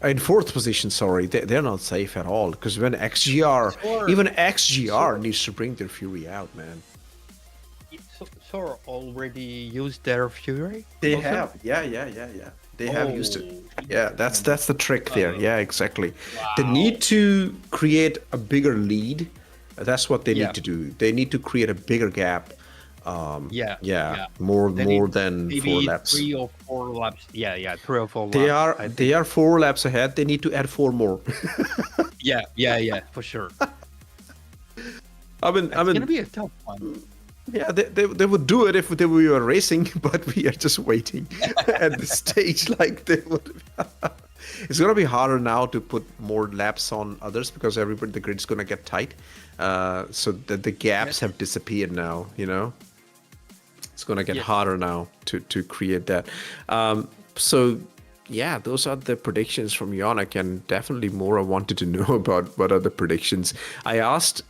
[SPEAKER 4] In 4th position, sorry, they're not safe at all because when XGR needs to bring their Fury out, man.
[SPEAKER 5] SOAR already used their Fury?
[SPEAKER 4] They have, yeah. They have used it. Yeah, that's the trick there. Yeah, exactly.
[SPEAKER 5] Wow.
[SPEAKER 4] They need to create a bigger lead. That's what they need to do. They need to create a bigger gap. More than 4 laps.
[SPEAKER 5] 3 or 4 laps. Yeah, 3 or 4 laps.
[SPEAKER 4] They are 4 laps ahead. They need to add 4 more.
[SPEAKER 5] yeah, for sure.
[SPEAKER 4] I mean,
[SPEAKER 5] it's gonna be a tough one.
[SPEAKER 4] Yeah, they would do it if we were racing, but we are just waiting at the stage. Like they would. It's gonna be harder now to put more laps on others because the grid's gonna get tight. So that the gaps have disappeared now. You know, it's gonna get harder now to create that. So yeah, those are the predictions from Yannock, and definitely more I wanted to know about what are the predictions. I asked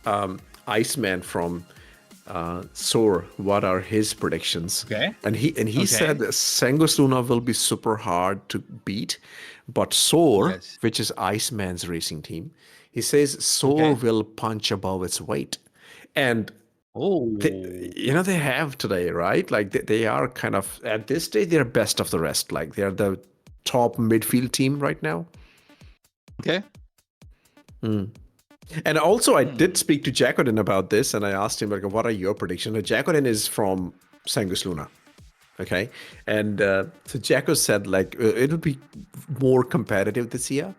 [SPEAKER 4] Iceman from SOAR, what are his predictions?
[SPEAKER 5] Okay.
[SPEAKER 4] And he said that Sanguis Luna will be super hard to beat, but SOAR,
[SPEAKER 5] Yes.
[SPEAKER 4] which is Iceman's racing team, he says SOAR will punch above its weight. And they have today, right? Like they are kind of at this stage they're best of the rest. Like they're the top midfield team right now.
[SPEAKER 5] Okay.
[SPEAKER 4] And also, I did speak to Jacodin about this, and I asked him, like, what are your predictions? Now, Jacodin is from Sanguis Luna, okay? And so Jaco said, like, it would be more competitive this year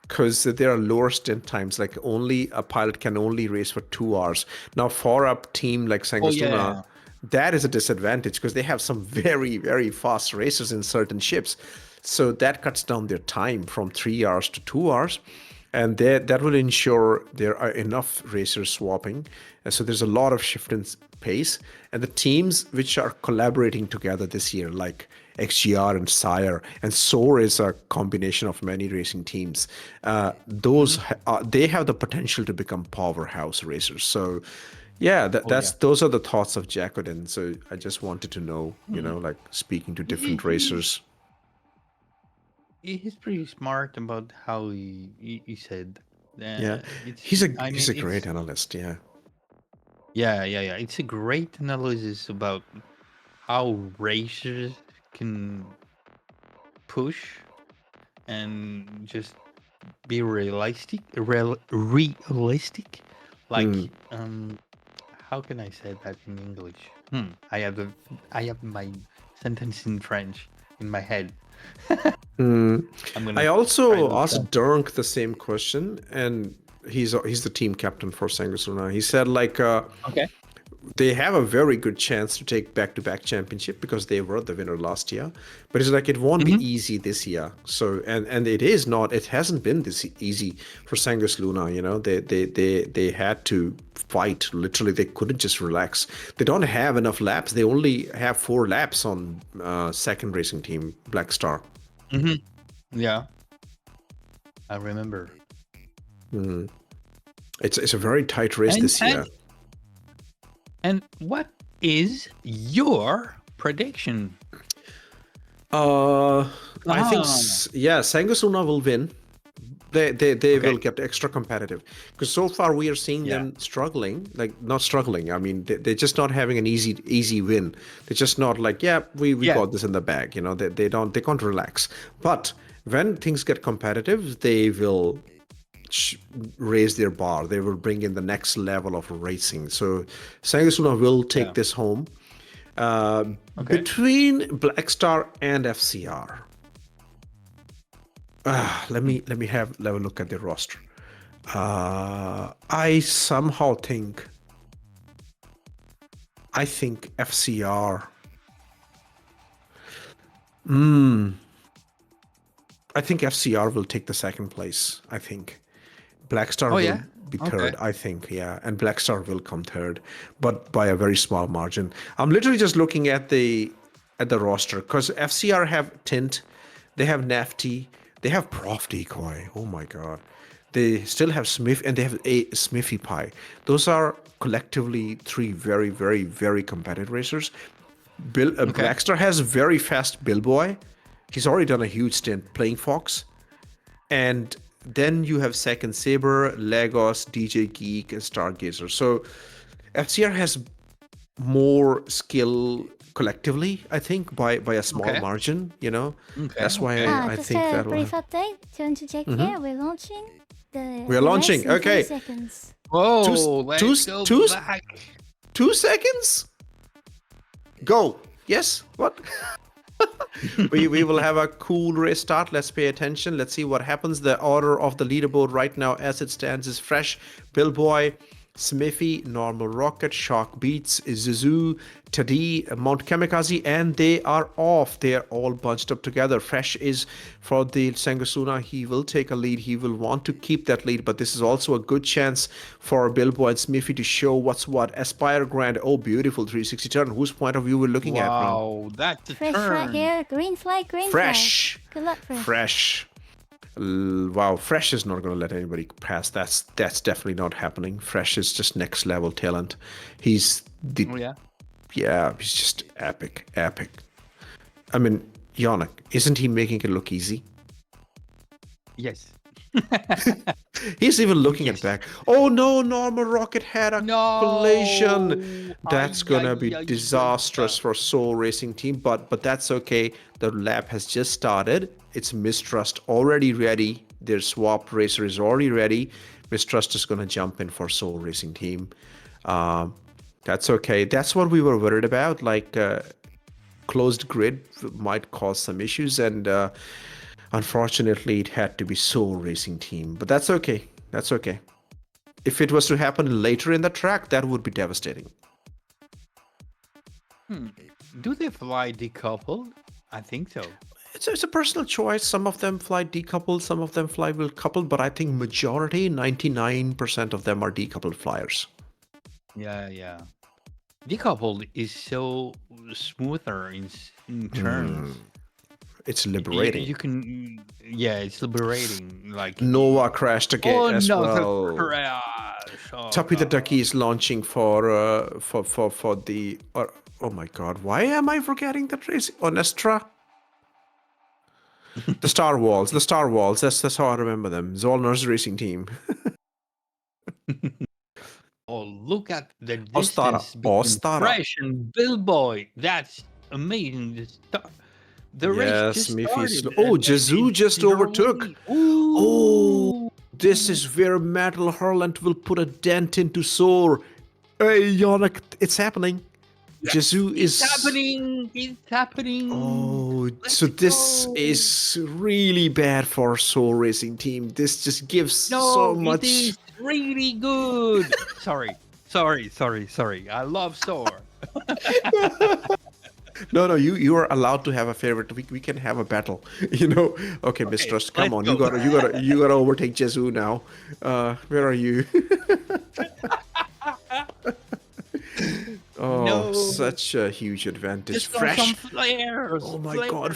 [SPEAKER 4] because there are lower stint times. Like, only a pilot can only race for 2 hours. Now, for a team like Sanguis Luna, that is a disadvantage because they have some very, very fast racers in certain ships. So that cuts down their time from 3 hours to 2 hours. And that will ensure there are enough racers swapping. And so there's a lot of shift in pace. And the teams which are collaborating together this year, like XGR and SCIRE, and SOAR is a combination of many racing teams. Those they have the potential to become powerhouse racers. So yeah, those are the thoughts of Jacodin. So I just wanted to know, like speaking to different racers.
[SPEAKER 5] He's pretty smart about how he said.
[SPEAKER 4] He's a great analyst. Yeah.
[SPEAKER 5] It's a great analysis about how racers can push and just be realistic. Like, how can I say that in English? I have my sentence in French in my head.
[SPEAKER 4] I also asked Dirk the same question, and he's the team captain for Sanguis Luna. He said, like, they have a very good chance to take back-to-back championship because they were the winner last year. But it's like it won't be easy this year. So and it is not. It hasn't been this easy for Sanguis Luna. They had to fight. Literally, they couldn't just relax. They don't have enough laps. They only have 4 laps on second racing team Black Star.
[SPEAKER 5] Yeah, I remember.
[SPEAKER 4] It's a very tight race this year.
[SPEAKER 5] And what is your prediction?
[SPEAKER 4] I think Sanguis Luna will win. They will get extra competitive because so far we are seeing them struggling. Like not struggling. I mean they're just not having an easy win. They're just not like we got this in the bag. They can't relax. But when things get competitive, they will raise their bar. They will bring in the next level of racing. So Sanguis Luna will take this home. Between Black Star and FCR. Let me have a look at the roster. I somehow think FCR. I think FCR will take the second place. I think Black Star will be third. I think, and Black Star will come third, but by a very small margin. I'm literally just looking at the roster because FCR have Tint, they have Nafty. They have Prof Decoy. Oh my god. They still have Smith and they have a Smithy Pie. Those are collectively 3 very, very, very competitive racers. Blackstar has very fast Billboy. He's already done a huge stint playing Fox. And then you have Second Saber, Lagos, DJ Geek, and Stargazer. So FCR has more skill collectively, I think, by a small margin, That's why I think that will...
[SPEAKER 1] Just a brief update to interject here. We're launching
[SPEAKER 4] We're launching, okay.
[SPEAKER 1] 2 seconds.
[SPEAKER 5] Whoa, let's go back.
[SPEAKER 4] 2 seconds? Go. Yes? What? we will have a cool race start. Let's pay attention. Let's see what happens. The order of the leaderboard right now as it stands is Fresh, Billboy, Smithy, Normal Rocket, Shock Beats, Zuzu, Tadi, Mount Kamikaze, and they are off. They are all bunched up together. Fresh is for the Sanguis Luna. He will take a lead. He will want to keep that lead, but this is also a good chance for Billboy and Smithy to show what's what. Aspire Grand. Oh, beautiful 360 turn. Whose point of view we're looking at?
[SPEAKER 5] Wow, that's a
[SPEAKER 1] Fresh
[SPEAKER 5] turn.
[SPEAKER 1] right here. Green flag, green
[SPEAKER 4] Fresh.
[SPEAKER 1] flag. Good luck, Fresh.
[SPEAKER 4] Fresh. Wow, Fresh is not going to let anybody pass. That's definitely not happening. Fresh is just next level talent. He's
[SPEAKER 5] Oh, yeah.
[SPEAKER 4] Yeah, he's just epic. I mean, Yannock, isn't he making it look easy?
[SPEAKER 5] Yes.
[SPEAKER 4] He's even looking at back. Oh no, normal rocket had a collision. That's gonna be disastrous for Soul Racing Team, but that's okay. The lap has just started. It's Mistrust already ready. Their swap racer is already ready. Mistrust is gonna jump in for Soul Racing Team. That's okay. That's what we were worried about. Like closed grid might cause some issues, and unfortunately, it had to be Soul Racing Team. But that's okay. That's okay. If it was to happen later in the track, that would be devastating.
[SPEAKER 5] Do they fly decoupled? I think so.
[SPEAKER 4] It's a personal choice. Some of them fly decoupled, some of them fly will coupled, but I think majority, 99% of them are decoupled flyers.
[SPEAKER 5] Yeah. Decoupled is so smoother in turns.
[SPEAKER 4] It's liberating.
[SPEAKER 5] You can, yeah, it's liberating. Like
[SPEAKER 4] Nova crashed again as well.
[SPEAKER 5] Crash! Oh,
[SPEAKER 4] Tuppy the Ducky is launching for the. Oh my God! Why am I forgetting that race? Onestra. The Starwals. That's how I remember them. Zollner's racing team.
[SPEAKER 5] Oh, look at the distance
[SPEAKER 4] Ostara.
[SPEAKER 5] between Fresh and Billboy. That's amazing. The race just started.
[SPEAKER 4] Oh, Jazoo just overtook. Oh, this is where Metal Hurlant will put a dent into SOAR. Hey, Yannock, it's happening. Yes, Jazoo is
[SPEAKER 5] happening. It's happening.
[SPEAKER 4] Oh, so this is really bad for SOAR Racing Team. This just gives so much.
[SPEAKER 5] It is really good. Sorry. I love SOAR.
[SPEAKER 4] No, you are allowed to have a favorite. We can have a battle, you know. Okay, Mistrust, come on, you gotta overtake Jazoo now. Where are you? Oh, no. Such a huge advantage.
[SPEAKER 5] Just
[SPEAKER 4] Fresh.
[SPEAKER 5] Some flares.
[SPEAKER 4] Oh my God,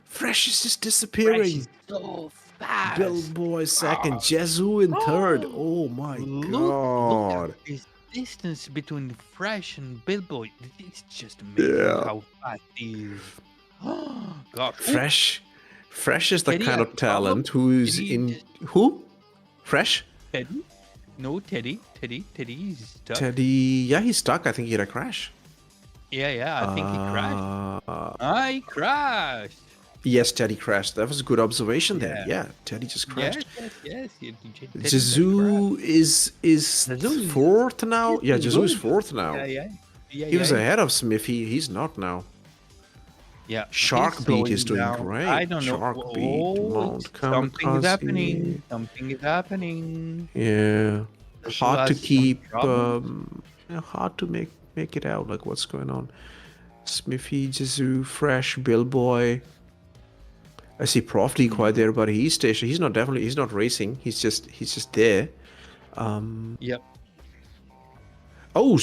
[SPEAKER 4] Fresh is just disappearing.
[SPEAKER 5] Fresh is so fast.
[SPEAKER 4] Billboy second, Jazoo in third. Oh my God.
[SPEAKER 5] Look at this distance between Fresh and Billboy. It's just amazing how fast he is. God.
[SPEAKER 4] Fresh is the kind of talent who's in who? Fresh?
[SPEAKER 5] Teddy? No, Teddy is stuck.
[SPEAKER 4] Teddy, yeah, he's stuck. I think he had a crash.
[SPEAKER 5] Yeah, I think he crashed. He crashed.
[SPEAKER 4] Yes, Teddy crashed. That was a good observation there. Yeah, Teddy just crashed.
[SPEAKER 5] Yes.
[SPEAKER 4] Jazoo is fourth now. Yeah, Jazoo is fourth now.
[SPEAKER 5] Yeah.
[SPEAKER 4] He was ahead of Smithy. He's not now.
[SPEAKER 5] Yeah.
[SPEAKER 4] Sharkbeat is doing great.
[SPEAKER 5] I don't know.
[SPEAKER 4] Sharkbeat,
[SPEAKER 5] something is happening.
[SPEAKER 4] Yeah. Hard to keep. Hard to make it out. Like what's going on? Smithy, Jazoo, Fresh, Billboy. I see Prof Lee quite there, but he's stationed. He's not racing. He's just there.
[SPEAKER 5] Yep.
[SPEAKER 4] Oh,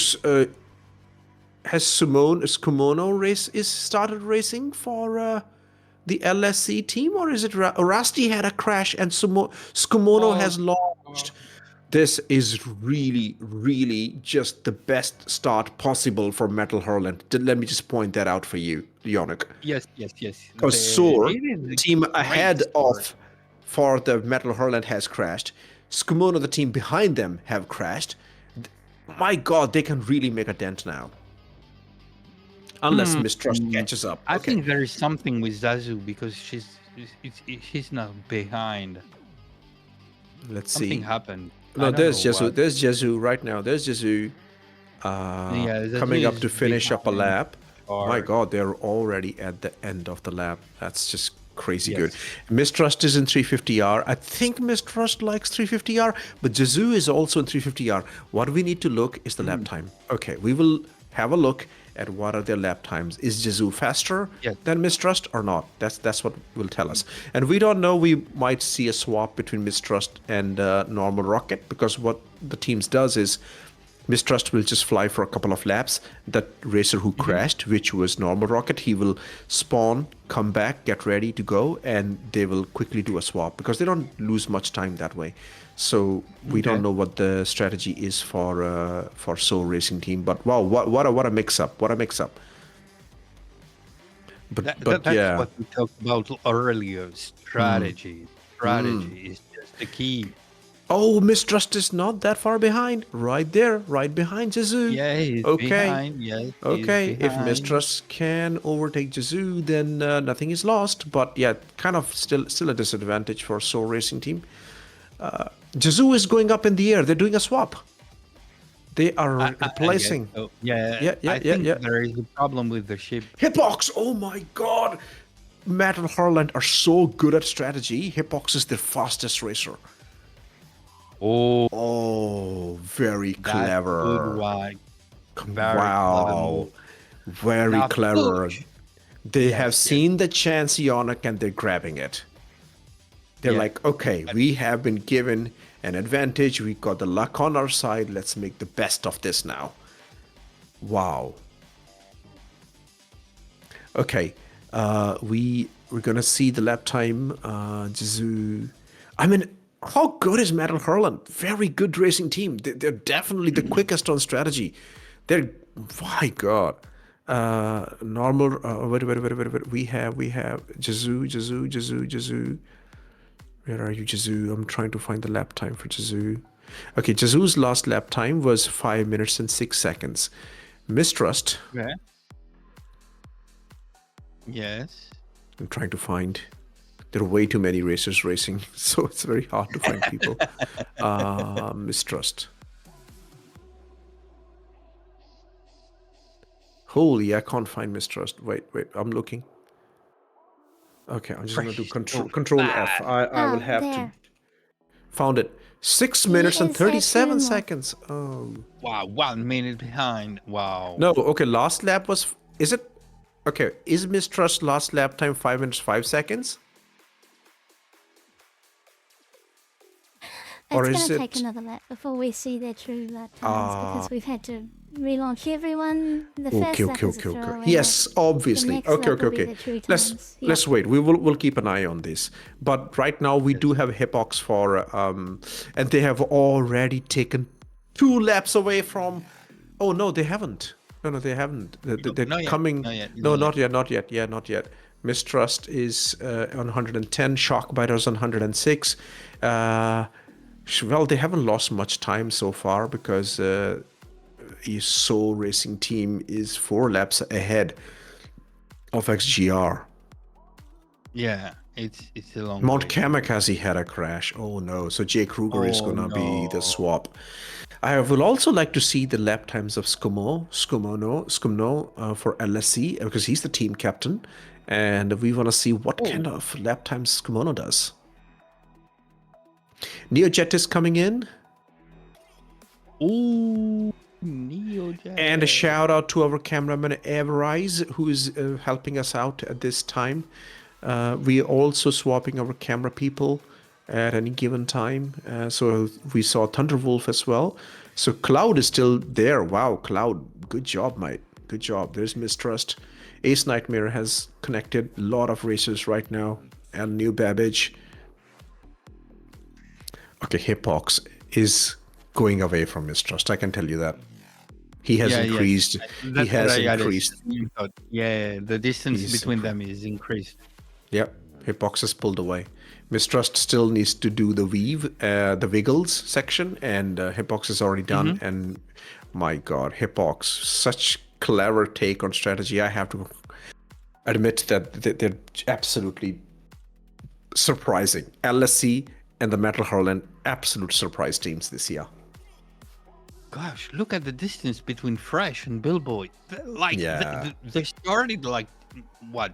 [SPEAKER 4] has Skumono started racing for the LSC team, or is it Rusty had a crash and Skumono has launched? This is really just the best start possible for Metal Hurlant. Let me just point that out for you, Yannock.
[SPEAKER 5] Yes.
[SPEAKER 4] Because SOAR, the team ahead of for the Metal Hurlant has crashed. Skumono, the team behind them, have crashed. My God, they can really make a dent now. Unless Mistrust catches up.
[SPEAKER 5] I think there is something with Zazu because she's not behind.
[SPEAKER 4] Let's see.
[SPEAKER 5] Something happened.
[SPEAKER 4] No, there's Jazoo. There's Jazoo right now. There's Jazoo coming up to finish up a lap. My God, they're already at the end of the lap. That's just crazy good. Mistrust is in 350R. I think Mistrust likes 350R, but Jazoo is also in 350R. What we need to look is the lap time. Okay, we will have a look at what are their lap times. Is Jazoo faster than Mistrust or not? That's what will tell us. And we don't know. We might see a swap between Mistrust and normal Rocket, because what the teams does is Mistrust will just fly for a couple of laps. That racer who crashed, which was normal rocket, he will spawn, come back, get ready to go, and they will quickly do a swap because they don't lose much time that way. So we don't know what the strategy is for SOAR racing team. But wow, what a mix up! What a mix up! But
[SPEAKER 5] That's
[SPEAKER 4] yeah,
[SPEAKER 5] what we talked about earlier. Strategy is just the key.
[SPEAKER 4] oh, Mistrust is not that far behind. Right there, right behind Jizu.
[SPEAKER 5] Yeah, he's behind. Yes,
[SPEAKER 4] Okay,
[SPEAKER 5] he's
[SPEAKER 4] if
[SPEAKER 5] behind.
[SPEAKER 4] Mistrust can overtake Jizu, then nothing is lost. But yeah, kind of still a disadvantage for SOAR racing team. Jizu is going up in the air. They're doing a swap. They are replacing.
[SPEAKER 5] So. Yeah,
[SPEAKER 4] Yeah,
[SPEAKER 5] I think there is a problem with the ship.
[SPEAKER 4] Hitbox! Oh my god! Matt and Hurlant are so good at strategy. Hitbox is their fastest racer. Oh, very clever.
[SPEAKER 5] Good one.
[SPEAKER 4] Wow. Very
[SPEAKER 5] Now
[SPEAKER 4] clever.
[SPEAKER 5] push.
[SPEAKER 4] They have seen the chance, Yannock, and they're grabbing it. They're like, okay, we have been given an advantage. We got the luck on our side. Let's make the best of this now. Wow. Okay. We're gonna see the lap time. Jizu. I mean, how good is Metal Hurlant? Very good racing team. They're definitely the quickest on strategy. They're, my God. Normal. Wait. We have Jizu. Where are you, Jizu? I'm trying to find the lap time for Jizu. Okay, Jizu's last lap time was 5 minutes and 6 seconds. Mistrust.
[SPEAKER 5] Yeah. Yes.
[SPEAKER 4] I'm trying to find. There are way too many racers racing, so it's very hard to find people. Mistrust. Holy, I can't find Mistrust. Wait, I'm looking. Okay, I'm just going to do control F. I will have to. Found it. 6 minutes and 37 seconds. Oh.
[SPEAKER 5] Wow, 1 minute behind. Wow.
[SPEAKER 4] No, okay, last lap was... Is it... Okay, is Mistrust last lap time 5 minutes 5 seconds?
[SPEAKER 1] It's going to take another lap before we see their true lap times because we've had to relaunch everyone. The first lap is a throwaway.
[SPEAKER 4] Yes, obviously. Okay. Let's wait. We'll keep an eye on this. But right now we do have Hitbox for and they have already taken 2 laps away from. Oh no, they haven't. No, they haven't. They're coming. Not yet. Yeah, not yet. Mistrust is on 110. Shockbiter's on 106. Well, they haven't lost much time so far because SOAR racing team is 4 laps ahead of XGR.
[SPEAKER 5] Yeah, it's a long
[SPEAKER 4] Mount
[SPEAKER 5] way.
[SPEAKER 4] Kamikaze had a crash. Oh no, so Jay Kruger is gonna be the swap. I will also like to see the lap times of Skumno for LSC because he's the team captain, and we want to see what kind of lap times Skumno does. NeoJet is coming in.
[SPEAKER 5] Ooh, NeoJet.
[SPEAKER 4] And a shout out to our cameraman Everise, who is helping us out at this time. We are also swapping our camera people at any given time. So we saw Thunderwolf as well. So Cloud is still there. Wow, Cloud, good job, mate. Good job. There's Mistrust. Ace Nightmare has connected a lot of racers right now. And New Babbage. Okay, Hitbox is going away from Mistrust. I can tell you that. He has increased. He has increased.
[SPEAKER 5] Yeah, the distance between them is increased.
[SPEAKER 4] Yep, Hitbox has pulled away. Mistrust still needs to do the weave, the wiggles section, and Hitbox is already done. And my God, Hitbox, such clever take on strategy. I have to admit that they're absolutely surprising. LSC and the Metal Hurlant, absolute surprise teams this year.
[SPEAKER 5] Gosh, look at the distance between Fresh and Billboy. Like, they started like, what,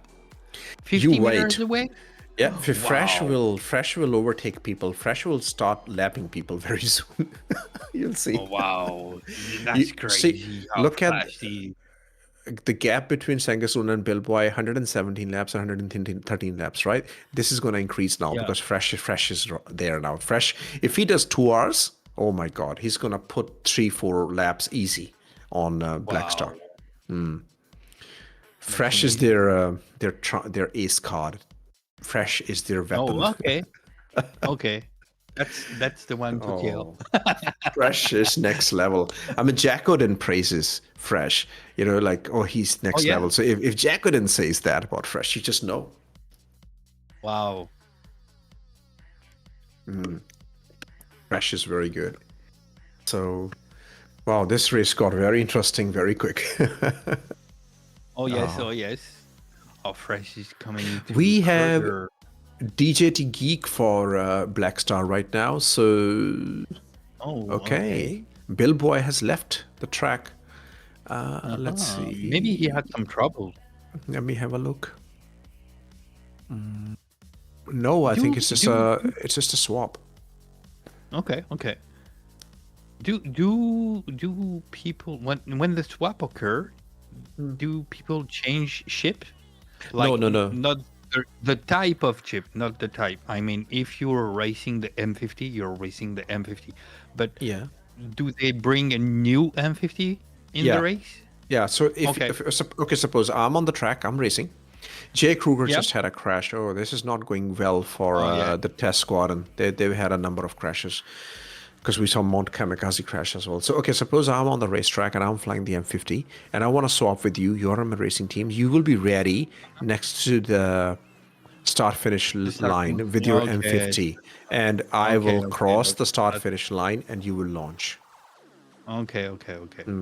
[SPEAKER 5] 50 meters away?
[SPEAKER 4] Yeah, Fresh will overtake people. Fresh will start lapping people very soon. You'll see.
[SPEAKER 5] Oh, wow, that's crazy.
[SPEAKER 4] See, look at the gap between Sanguis Luna and Billboy, 117 laps and 113 laps, right? This is going to increase now because Fresh is there now. Fresh, if he does 2 hours, Oh my God, he's gonna put 3-4 laps easy on Black Star. Fresh is their ace card. Fresh is their weapon.
[SPEAKER 5] Oh, okay. Okay. That's the one to kill.
[SPEAKER 4] Fresh is next level. I mean, Jackodin praises Fresh. You know, like, oh, he's next
[SPEAKER 5] yeah.
[SPEAKER 4] level. So if Jackodin says that about Fresh, you just know.
[SPEAKER 5] Wow.
[SPEAKER 4] Fresh is very good. So, wow, this race got very interesting very quick.
[SPEAKER 5] Oh yes, oh yes. Oh, Fresh is coming. To
[SPEAKER 4] We have
[SPEAKER 5] further.
[SPEAKER 4] DJT Geek for Black Star right now. So,
[SPEAKER 5] Oh,
[SPEAKER 4] okay. Bill Boy has left the track. Let's see.
[SPEAKER 5] Maybe he had some trouble.
[SPEAKER 4] Let me have a look. No, I think it's just a swap.
[SPEAKER 5] Okay, okay. Do people when the swap occur, do people change ship?
[SPEAKER 4] No.
[SPEAKER 5] Not the type of chip, not the type. I mean, if you're racing the M50, you're racing the M50. But
[SPEAKER 4] Yeah.
[SPEAKER 5] do they bring a new M50 in
[SPEAKER 4] Yeah.
[SPEAKER 5] the race?
[SPEAKER 4] Yeah, so if suppose I'm on the track, I'm racing. Jay Kruger
[SPEAKER 5] Yep.
[SPEAKER 4] just had a crash. Oh, this is not going well for
[SPEAKER 5] yeah.
[SPEAKER 4] the test squadron. They've had a number of crashes because we saw Mount Kamikaze crash as well. So, okay, suppose I'm on the racetrack and I'm flying the M50 and I want to swap with you. You're on my racing team. You will be ready next to the start-finish line with your
[SPEAKER 5] Okay.
[SPEAKER 4] M50. And I will
[SPEAKER 5] okay,
[SPEAKER 4] cross the
[SPEAKER 5] that's-
[SPEAKER 4] start-finish line and you will launch.
[SPEAKER 5] Okay.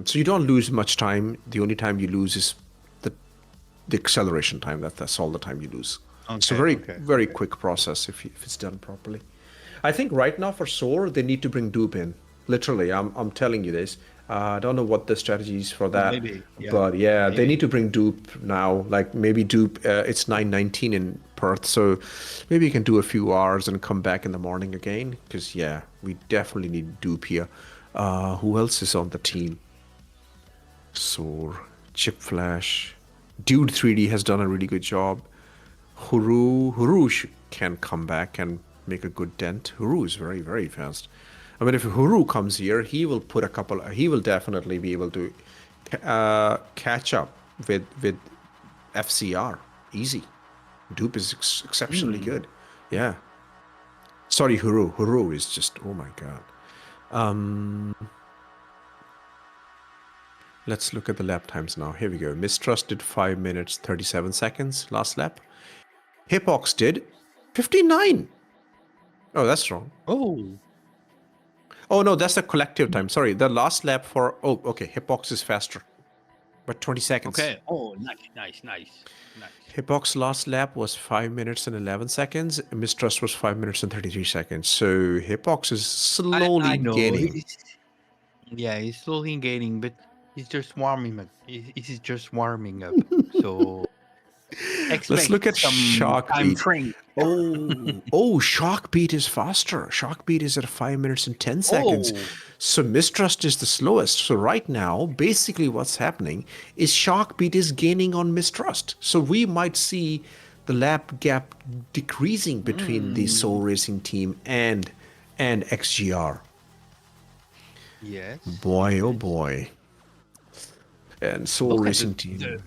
[SPEAKER 4] So you don't lose much time. The only time you lose is the acceleration time. That's all the time you lose. It's a very quick process if it's done properly. I think right now for SOAR they need to bring dupe in. Literally, I'm telling you this. I don't know what the strategy is for that,
[SPEAKER 5] maybe, yeah.
[SPEAKER 4] but yeah, they need to bring dupe now. Like maybe dupe. It's 9:19 in Perth, so maybe you can do a few hours and come back in the morning again. Because yeah, we definitely need dupe here. Who else is on the team? SOAR, Chip Flash, Dude 3D has done a really good job. Huru can come back and make a good dent. Huru is very, very fast. I mean, if Huru comes here, he will put he will definitely be able to catch up with FCR. Easy. Dupe is exceptionally good. Yeah. Sorry, Huru. Huru is just, oh my God. Let's look at the lap times now. Here we go. Mistrust did 5 minutes 37 seconds last lap. Hipox did 59. Oh, that's wrong. Oh no, that's the collective time. Sorry, the last lap for okay. Hipox is faster, but 20 seconds.
[SPEAKER 5] Okay. Oh, nice.
[SPEAKER 4] Hipox last lap was 5 minutes and 11 seconds. Mistrust was 5 minutes and 33 seconds. So Hipox is slowly
[SPEAKER 5] I know.
[SPEAKER 4] gaining.
[SPEAKER 5] He's slowly gaining, but he's just warming up. He's just warming up. So
[SPEAKER 4] Let's look at
[SPEAKER 5] some
[SPEAKER 4] Shockbeat.
[SPEAKER 5] frame.
[SPEAKER 4] Shockbeat is faster. Shockbeat is at 5 minutes and 10 seconds. So Mistrust is the slowest. So right now, basically what's happening is Shockbeat is gaining on Mistrust. So we might see the lap gap decreasing between the SOAR Racing team and XGR.
[SPEAKER 5] Yes.
[SPEAKER 4] Boy, oh boy. And SOAR
[SPEAKER 5] Look at
[SPEAKER 4] Racing
[SPEAKER 5] the
[SPEAKER 4] team.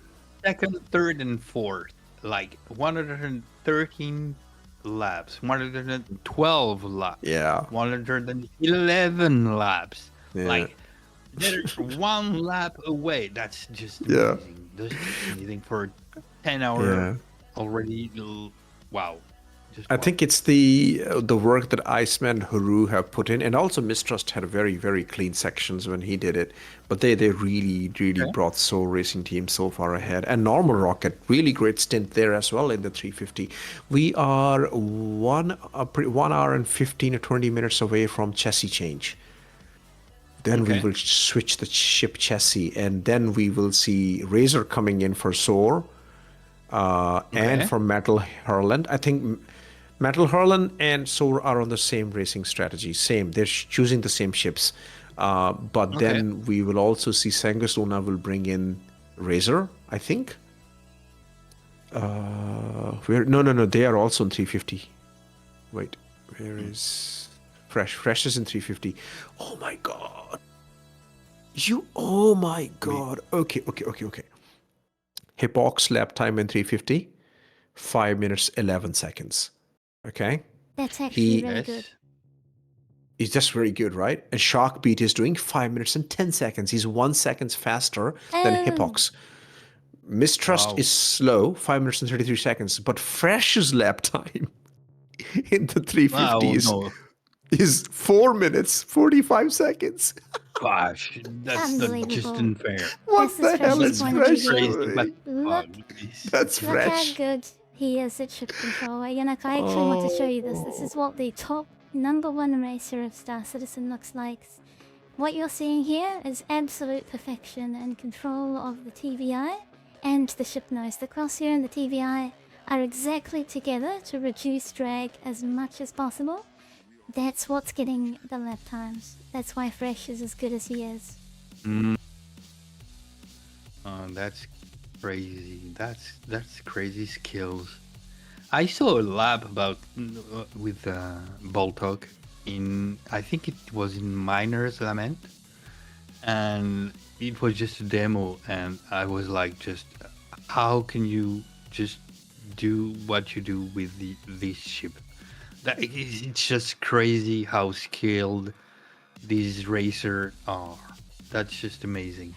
[SPEAKER 5] second, third, and fourth, like 113 laps, 112 laps,
[SPEAKER 4] Yeah.
[SPEAKER 5] 111 laps.
[SPEAKER 4] Yeah.
[SPEAKER 5] Like they're one lap away. That's just
[SPEAKER 4] Yeah.
[SPEAKER 5] amazing. Doesn't do anything for 10 hours already. Wow. Just
[SPEAKER 4] I
[SPEAKER 5] wow.
[SPEAKER 4] think it's the work that Iceman and Huru have put in, and also Mistrust had very, very clean sections when he did it. But they really brought SOAR Racing team so far ahead. And Normal Rocket, really great stint there as well in the 350. We are 1 hour and 15 or 20 minutes away from chassis change. Then we will switch the ship chassis, and then we will see Razor coming in for SOAR and for Metal Hurlant. I think Metal Hurlant and SOAR are on the same racing strategy. Same. They're choosing the same ships. But then we will also see Sanguis Luna will bring in Razor, I think. No. They are also in 350. Wait, where is... Fresh is in 350. Oh my god. Oh my god. Okay. Hippox lap time in 350, 5 minutes 11 seconds. Okay.
[SPEAKER 1] That's actually really
[SPEAKER 5] Yes.
[SPEAKER 1] good.
[SPEAKER 4] He's just very good, right? And Sharkbeat is doing 5 minutes and 10 seconds. He's 1 second faster than
[SPEAKER 1] Oh.
[SPEAKER 4] Hippox. Mistrust
[SPEAKER 5] Wow.
[SPEAKER 4] is slow, 5 minutes and 33 seconds. But Fresh's lap time in the 350
[SPEAKER 5] Wow, no.
[SPEAKER 4] is 4 minutes, 45 seconds.
[SPEAKER 5] Gosh, that's not just
[SPEAKER 1] Unbelievable.
[SPEAKER 5] unfair.
[SPEAKER 4] What
[SPEAKER 1] This
[SPEAKER 4] the
[SPEAKER 1] is
[SPEAKER 4] hell
[SPEAKER 1] Fresh's
[SPEAKER 4] is
[SPEAKER 1] point of
[SPEAKER 4] Fresh
[SPEAKER 1] view.
[SPEAKER 5] Crazy, but
[SPEAKER 4] doing?
[SPEAKER 1] Look,
[SPEAKER 4] That's
[SPEAKER 1] look how
[SPEAKER 4] Fresh.
[SPEAKER 1] good he is at ship control. Yannock, I actually want to show you this. This is what the top #1 racer of Star Citizen looks like. What you're seeing here is absolute perfection and control of the TVI and the ship nose. The crosshair and the TVI are exactly together to reduce drag as much as possible. That's what's getting the lap times. That's why Fresh is as good as he is.
[SPEAKER 5] That's crazy. That's crazy skills. I saw a lab about with Boltok in, I think it was in Miner's Lament, and it was just a demo, and I was like, just how can you just do what you do with this ship? It's just crazy how skilled these racers are. That's just amazing.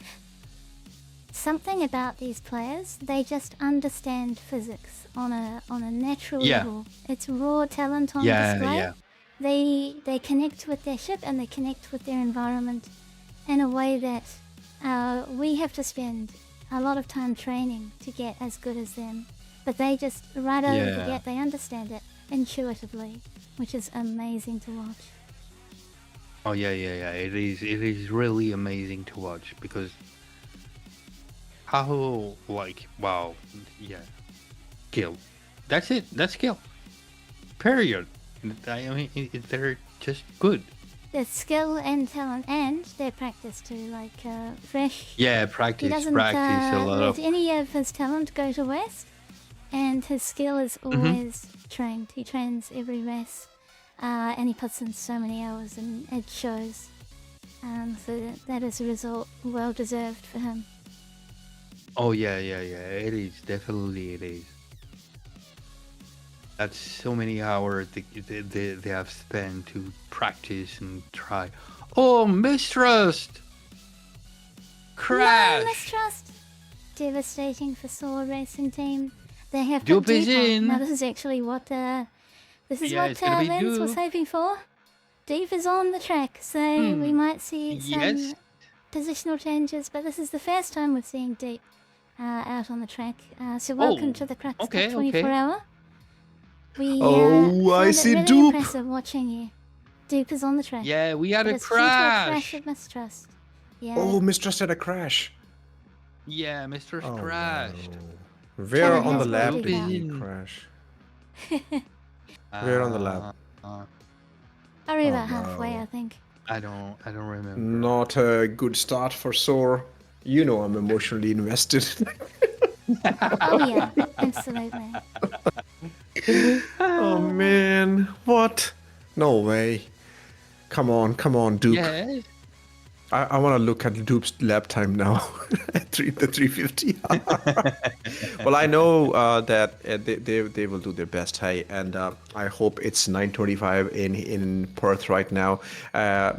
[SPEAKER 1] Something about these players, they just understand physics on a natural
[SPEAKER 5] Yeah.
[SPEAKER 1] level. It's raw talent on
[SPEAKER 5] Yeah,
[SPEAKER 1] display.
[SPEAKER 5] yeah.
[SPEAKER 1] They connect with their ship and they connect with their environment in a way that we have to spend a lot of time training to get as good as them. But they just right over the
[SPEAKER 5] Yeah.
[SPEAKER 1] gate, they understand it intuitively, which is amazing to watch.
[SPEAKER 5] Oh yeah. It is really amazing to watch, because how, like, wow, yeah, skill. That's it. That's skill. Period. I mean, they're just good.
[SPEAKER 1] There's skill and talent and their practice too, like Fresh.
[SPEAKER 5] Yeah,
[SPEAKER 1] He
[SPEAKER 5] practice
[SPEAKER 1] doesn't
[SPEAKER 5] a lot
[SPEAKER 1] let
[SPEAKER 5] of.
[SPEAKER 1] any of his talent go to waste, and his skill is always trained. He trains every race, and he puts in so many hours, and it shows. So that is a result well deserved for him.
[SPEAKER 5] Oh yeah. It is, definitely it is. That's so many hours they have spent to practice and try. Oh, Mistrust! Crash!
[SPEAKER 1] No mistrust. Devastating for SOAR racing team. They have
[SPEAKER 5] Dupe
[SPEAKER 1] put
[SPEAKER 5] is
[SPEAKER 1] Deep on.
[SPEAKER 5] in.
[SPEAKER 1] Now this is actually what this is
[SPEAKER 5] Yeah,
[SPEAKER 1] what
[SPEAKER 5] it's gonna be
[SPEAKER 1] Lens was
[SPEAKER 5] Dupe.
[SPEAKER 1] hoping for. Deep is on the track, so we might see some
[SPEAKER 5] Yes.
[SPEAKER 1] positional changes. But this is the first time we're seeing Deep out on the track. So welcome to the Crux Cup
[SPEAKER 5] okay,
[SPEAKER 1] 24-hour. We
[SPEAKER 4] Oh, I
[SPEAKER 1] found it
[SPEAKER 4] see
[SPEAKER 1] really
[SPEAKER 4] Dupe.
[SPEAKER 1] impressive watching you. Dupe is on the track.
[SPEAKER 5] Yeah, we had
[SPEAKER 1] But
[SPEAKER 5] a
[SPEAKER 1] it's due to a crash
[SPEAKER 5] crash.
[SPEAKER 1] of mistrust. Yeah.
[SPEAKER 4] Oh, Mistrust had a crash.
[SPEAKER 5] Yeah, Mistrust
[SPEAKER 4] Oh,
[SPEAKER 5] crashed.
[SPEAKER 4] no. Where
[SPEAKER 1] Kevin
[SPEAKER 4] on the
[SPEAKER 1] has
[SPEAKER 4] lap
[SPEAKER 1] been
[SPEAKER 4] did he
[SPEAKER 5] in.
[SPEAKER 4] crash? Where on the lap?
[SPEAKER 1] Probably
[SPEAKER 4] Oh,
[SPEAKER 1] about halfway,
[SPEAKER 4] no.
[SPEAKER 1] I think.
[SPEAKER 5] I don't remember.
[SPEAKER 4] Not a good start for SOAR. You know I'm emotionally invested.
[SPEAKER 1] Oh yeah, absolutely.
[SPEAKER 4] Oh man, what? No way. Come on, Dupe.
[SPEAKER 5] Yeah.
[SPEAKER 4] I want to look at Dupe's lap time now. At the 350. Well, I know that they will do their best, hey, and I hope it's 9:25 in Perth right now.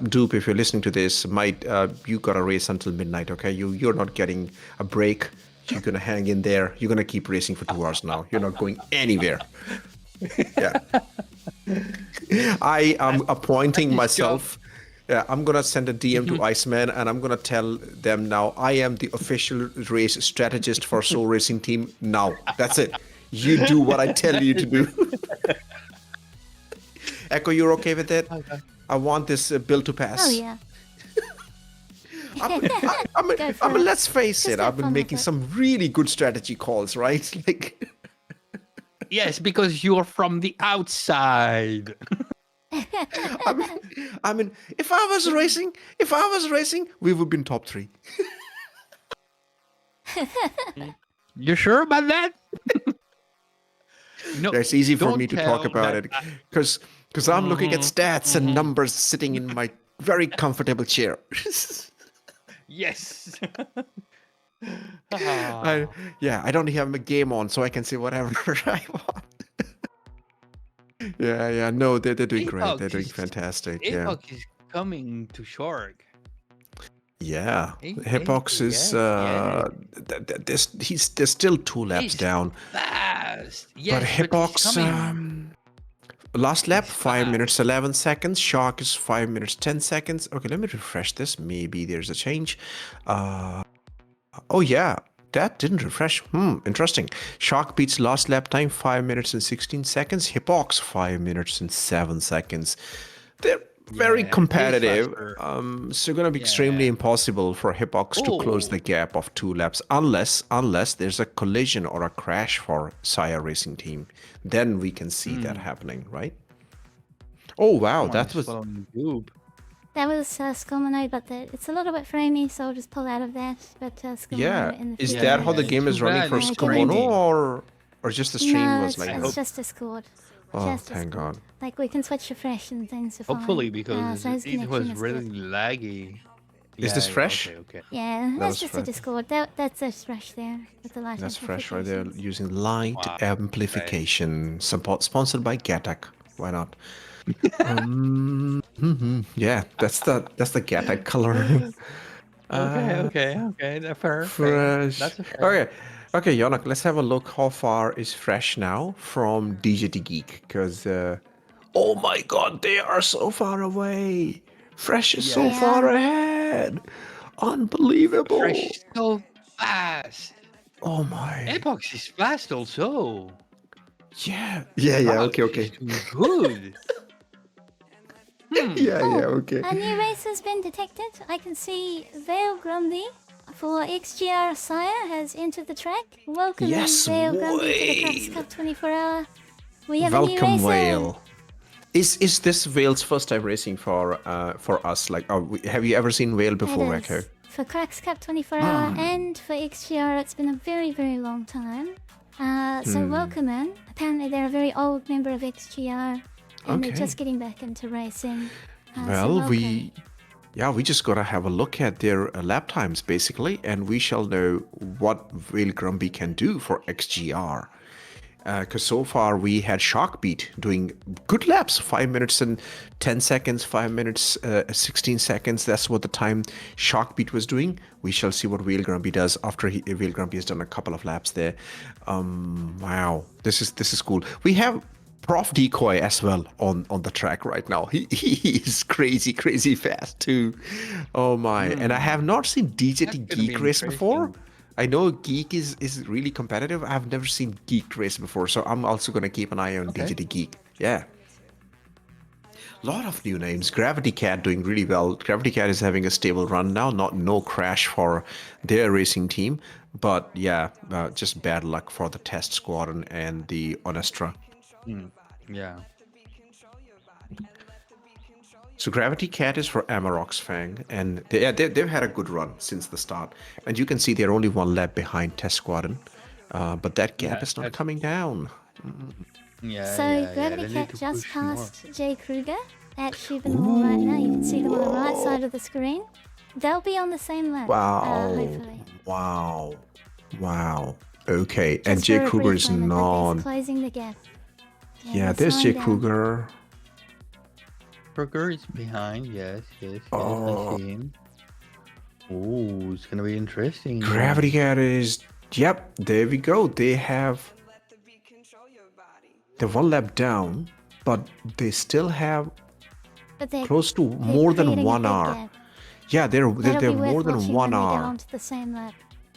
[SPEAKER 4] Dupe, if you're listening to this, you gotta race until midnight, okay? You're not getting a break. You're gonna hang in there. You're gonna keep racing for 2 hours now. You're not going anywhere. Yeah. I am appointing myself. Yeah, I'm gonna send a DM to Iceman, and I'm gonna tell them now I am the official race strategist for SOAR Racing Team. Now, that's it. You do what I tell you to do. Echo, you're okay with that?
[SPEAKER 5] Okay.
[SPEAKER 4] I want this bill to pass.
[SPEAKER 1] Oh yeah.
[SPEAKER 4] I mean, let's face it.
[SPEAKER 1] have
[SPEAKER 4] I've been
[SPEAKER 1] fun with
[SPEAKER 4] making
[SPEAKER 1] it.
[SPEAKER 4] some really good strategy calls, right? Like,
[SPEAKER 5] Yes, because you're from the outside.
[SPEAKER 4] I mean, if I was racing, we would be in top 3.
[SPEAKER 5] You sure about that? No,
[SPEAKER 4] It's easy for
[SPEAKER 5] don't
[SPEAKER 4] me to talk
[SPEAKER 5] tell
[SPEAKER 4] about
[SPEAKER 5] that
[SPEAKER 4] it because Because I'm looking at stats and numbers sitting in my very comfortable chair.
[SPEAKER 5] Yes.
[SPEAKER 4] I don't have a game on, so I can say whatever I want. Yeah. No, they're doing great. They're doing fantastic. Yeah.
[SPEAKER 5] Apex is coming to Shark.
[SPEAKER 4] Yeah.
[SPEAKER 5] Hey,
[SPEAKER 4] Hipox is
[SPEAKER 5] yes.
[SPEAKER 4] there's still 2 laps
[SPEAKER 5] He's
[SPEAKER 4] down.
[SPEAKER 5] fast.
[SPEAKER 4] But
[SPEAKER 5] Yes, he's
[SPEAKER 4] Hipox
[SPEAKER 5] coming.
[SPEAKER 4] last lap
[SPEAKER 5] He's
[SPEAKER 4] 5
[SPEAKER 5] fast.
[SPEAKER 4] minutes 11 seconds. Shark is 5 minutes 10 seconds. Okay, let me refresh this. Maybe there's a change. Oh yeah, that didn't refresh. Interesting. Shark beats last lap time 5 minutes and 16 seconds. Hipox 5 minutes and 7 seconds. They're very
[SPEAKER 5] Yeah,
[SPEAKER 4] competitive.
[SPEAKER 5] he's
[SPEAKER 4] So gonna be extremely
[SPEAKER 5] Yeah.
[SPEAKER 4] impossible for Hipox to close
[SPEAKER 5] Oh.
[SPEAKER 4] the gap of 2 laps unless there's a collision or a crash for SCIRE Racing Team. Then we can see that happening, right? Oh wow,
[SPEAKER 5] Someone
[SPEAKER 4] that
[SPEAKER 5] is
[SPEAKER 4] was
[SPEAKER 5] following YouTube.
[SPEAKER 1] That was Scomono, but it's a little bit framey, so I'll just pull out of that. But Scomono
[SPEAKER 4] yeah.
[SPEAKER 1] in the
[SPEAKER 4] Is
[SPEAKER 1] future.
[SPEAKER 4] that how the
[SPEAKER 5] Yeah,
[SPEAKER 4] game
[SPEAKER 5] too
[SPEAKER 4] is running
[SPEAKER 5] bad
[SPEAKER 4] for
[SPEAKER 5] it's
[SPEAKER 4] Scomono
[SPEAKER 5] framey.
[SPEAKER 4] or just the stream
[SPEAKER 1] No,
[SPEAKER 4] was
[SPEAKER 1] it's,
[SPEAKER 4] like
[SPEAKER 1] it's
[SPEAKER 5] hope-
[SPEAKER 1] just Discord.
[SPEAKER 4] oh
[SPEAKER 1] Just
[SPEAKER 4] thank
[SPEAKER 1] Discord.
[SPEAKER 4] God.
[SPEAKER 1] Like we can switch refresh and things are fine.
[SPEAKER 5] Hopefully, because
[SPEAKER 1] so his
[SPEAKER 5] it was
[SPEAKER 1] connection is
[SPEAKER 5] really
[SPEAKER 1] good.
[SPEAKER 5] laggy.
[SPEAKER 4] Is this fresh?
[SPEAKER 5] Okay.
[SPEAKER 1] Yeah,
[SPEAKER 4] That
[SPEAKER 1] that's
[SPEAKER 4] was
[SPEAKER 1] just
[SPEAKER 4] fresh.
[SPEAKER 1] a Discord. That's a fresh there with the light
[SPEAKER 4] That's fresh right there.
[SPEAKER 1] amplifications.
[SPEAKER 4] Using light
[SPEAKER 5] Wow.
[SPEAKER 4] amplification. Sponsored by Gattac. Why not? Yeah, that's the Gattac color.
[SPEAKER 5] Okay. That's fair.
[SPEAKER 4] Fresh.
[SPEAKER 5] That's a fair.
[SPEAKER 4] Okay, Yannock, let's have a look how far is fresh now from DJT Geek. Because, oh my god, they are so far away. Fresh is so
[SPEAKER 1] Yeah.
[SPEAKER 4] far ahead. Unbelievable.
[SPEAKER 5] Fresh is so fast.
[SPEAKER 4] Oh my.
[SPEAKER 5] Epoch is fast also.
[SPEAKER 4] Yeah.
[SPEAKER 5] Wow,
[SPEAKER 4] Okay.
[SPEAKER 5] she's doing good.
[SPEAKER 4] Okay.
[SPEAKER 1] A new race has been detected. I can see Vale Grumby for XGR-SCIRE has entered the track. Welcome
[SPEAKER 4] Yes,
[SPEAKER 1] Vale Grumby to the Crux
[SPEAKER 4] Whale.
[SPEAKER 1] Cup 24-hour. We have a new
[SPEAKER 4] Welcome,
[SPEAKER 1] racer.
[SPEAKER 4] Whale. Is this Whale's first time racing for us? Like, have you ever seen Whale before,
[SPEAKER 1] It
[SPEAKER 4] Echo?
[SPEAKER 1] is. For Crux Cup 24-hour and for XGR, it's been a very, very long time. So welcome in. Apparently they're a very old member of XGR and they're
[SPEAKER 4] Okay.
[SPEAKER 1] just getting back into racing. So
[SPEAKER 4] Well,
[SPEAKER 1] welcome.
[SPEAKER 4] we just gotta have a look at their lap times basically, and we shall know what Whale Grumpy can do for XGR. Because so far we had Sharkbeat doing good laps, 5 minutes and 10 seconds, 5 minutes 16 seconds. That's what the time Sharkbeat was doing. We shall see what Whale Grumpy does after Whale Grumpy has done a couple of laps there. Wow, this is cool. We have Prof Decoy as well on the track right now. He is crazy fast too. Oh my! And I have not seen DJT
[SPEAKER 5] That's gonna
[SPEAKER 4] Geek
[SPEAKER 5] be
[SPEAKER 4] race before.
[SPEAKER 5] interesting.
[SPEAKER 4] I know Geek is really competitive. I've never seen Geek race before, so I'm also gonna keep an eye on
[SPEAKER 5] Okay.
[SPEAKER 4] DJT Geek. Yeah. Lot of new names. Gravity Cat doing really well. Gravity Cat is having a stable run now. No crash for their racing team, but yeah, just bad luck for the test squadron and the Onestra.
[SPEAKER 5] Yeah.
[SPEAKER 4] So Gravity Cat is for Amarok's Fang, and they've had a good run since the start. And you can see they're only 1 lap behind Test Squadron, but that gap
[SPEAKER 5] Yeah,
[SPEAKER 4] is not
[SPEAKER 5] that's-
[SPEAKER 4] coming down.
[SPEAKER 5] Yeah.
[SPEAKER 1] So
[SPEAKER 5] yeah,
[SPEAKER 1] Gravity
[SPEAKER 5] they
[SPEAKER 1] Cat
[SPEAKER 5] need to
[SPEAKER 1] just
[SPEAKER 5] push more.
[SPEAKER 1] passed Jay Kruger at Shubenhall right now. You can see them on the right side of the screen. They'll be on the same lap. Hopefully.
[SPEAKER 4] Wow. Okay, and
[SPEAKER 1] Just
[SPEAKER 4] Jay
[SPEAKER 1] for a
[SPEAKER 4] Kruger
[SPEAKER 1] brief
[SPEAKER 4] is
[SPEAKER 1] moment, but
[SPEAKER 4] not.
[SPEAKER 1] he's closing the gap.
[SPEAKER 4] Yeah,
[SPEAKER 1] they're
[SPEAKER 4] there's Jay
[SPEAKER 1] slowing down.
[SPEAKER 4] Kruger.
[SPEAKER 5] Kruger is behind. Yes.
[SPEAKER 4] Oh.
[SPEAKER 5] I see him. Oh, it's gonna be interesting.
[SPEAKER 4] Gravity Cat is. Yep, there we go. They have. They're 1 lap down, but they still have
[SPEAKER 1] But they're,
[SPEAKER 4] close to
[SPEAKER 1] they're
[SPEAKER 4] more than
[SPEAKER 1] creating a
[SPEAKER 4] 1
[SPEAKER 1] big
[SPEAKER 4] hour.
[SPEAKER 1] gap.
[SPEAKER 4] Yeah, they're
[SPEAKER 1] That'll be
[SPEAKER 4] more
[SPEAKER 1] worth
[SPEAKER 4] than
[SPEAKER 1] watching
[SPEAKER 4] 1
[SPEAKER 1] when they get
[SPEAKER 4] hour.
[SPEAKER 1] onto the same lap.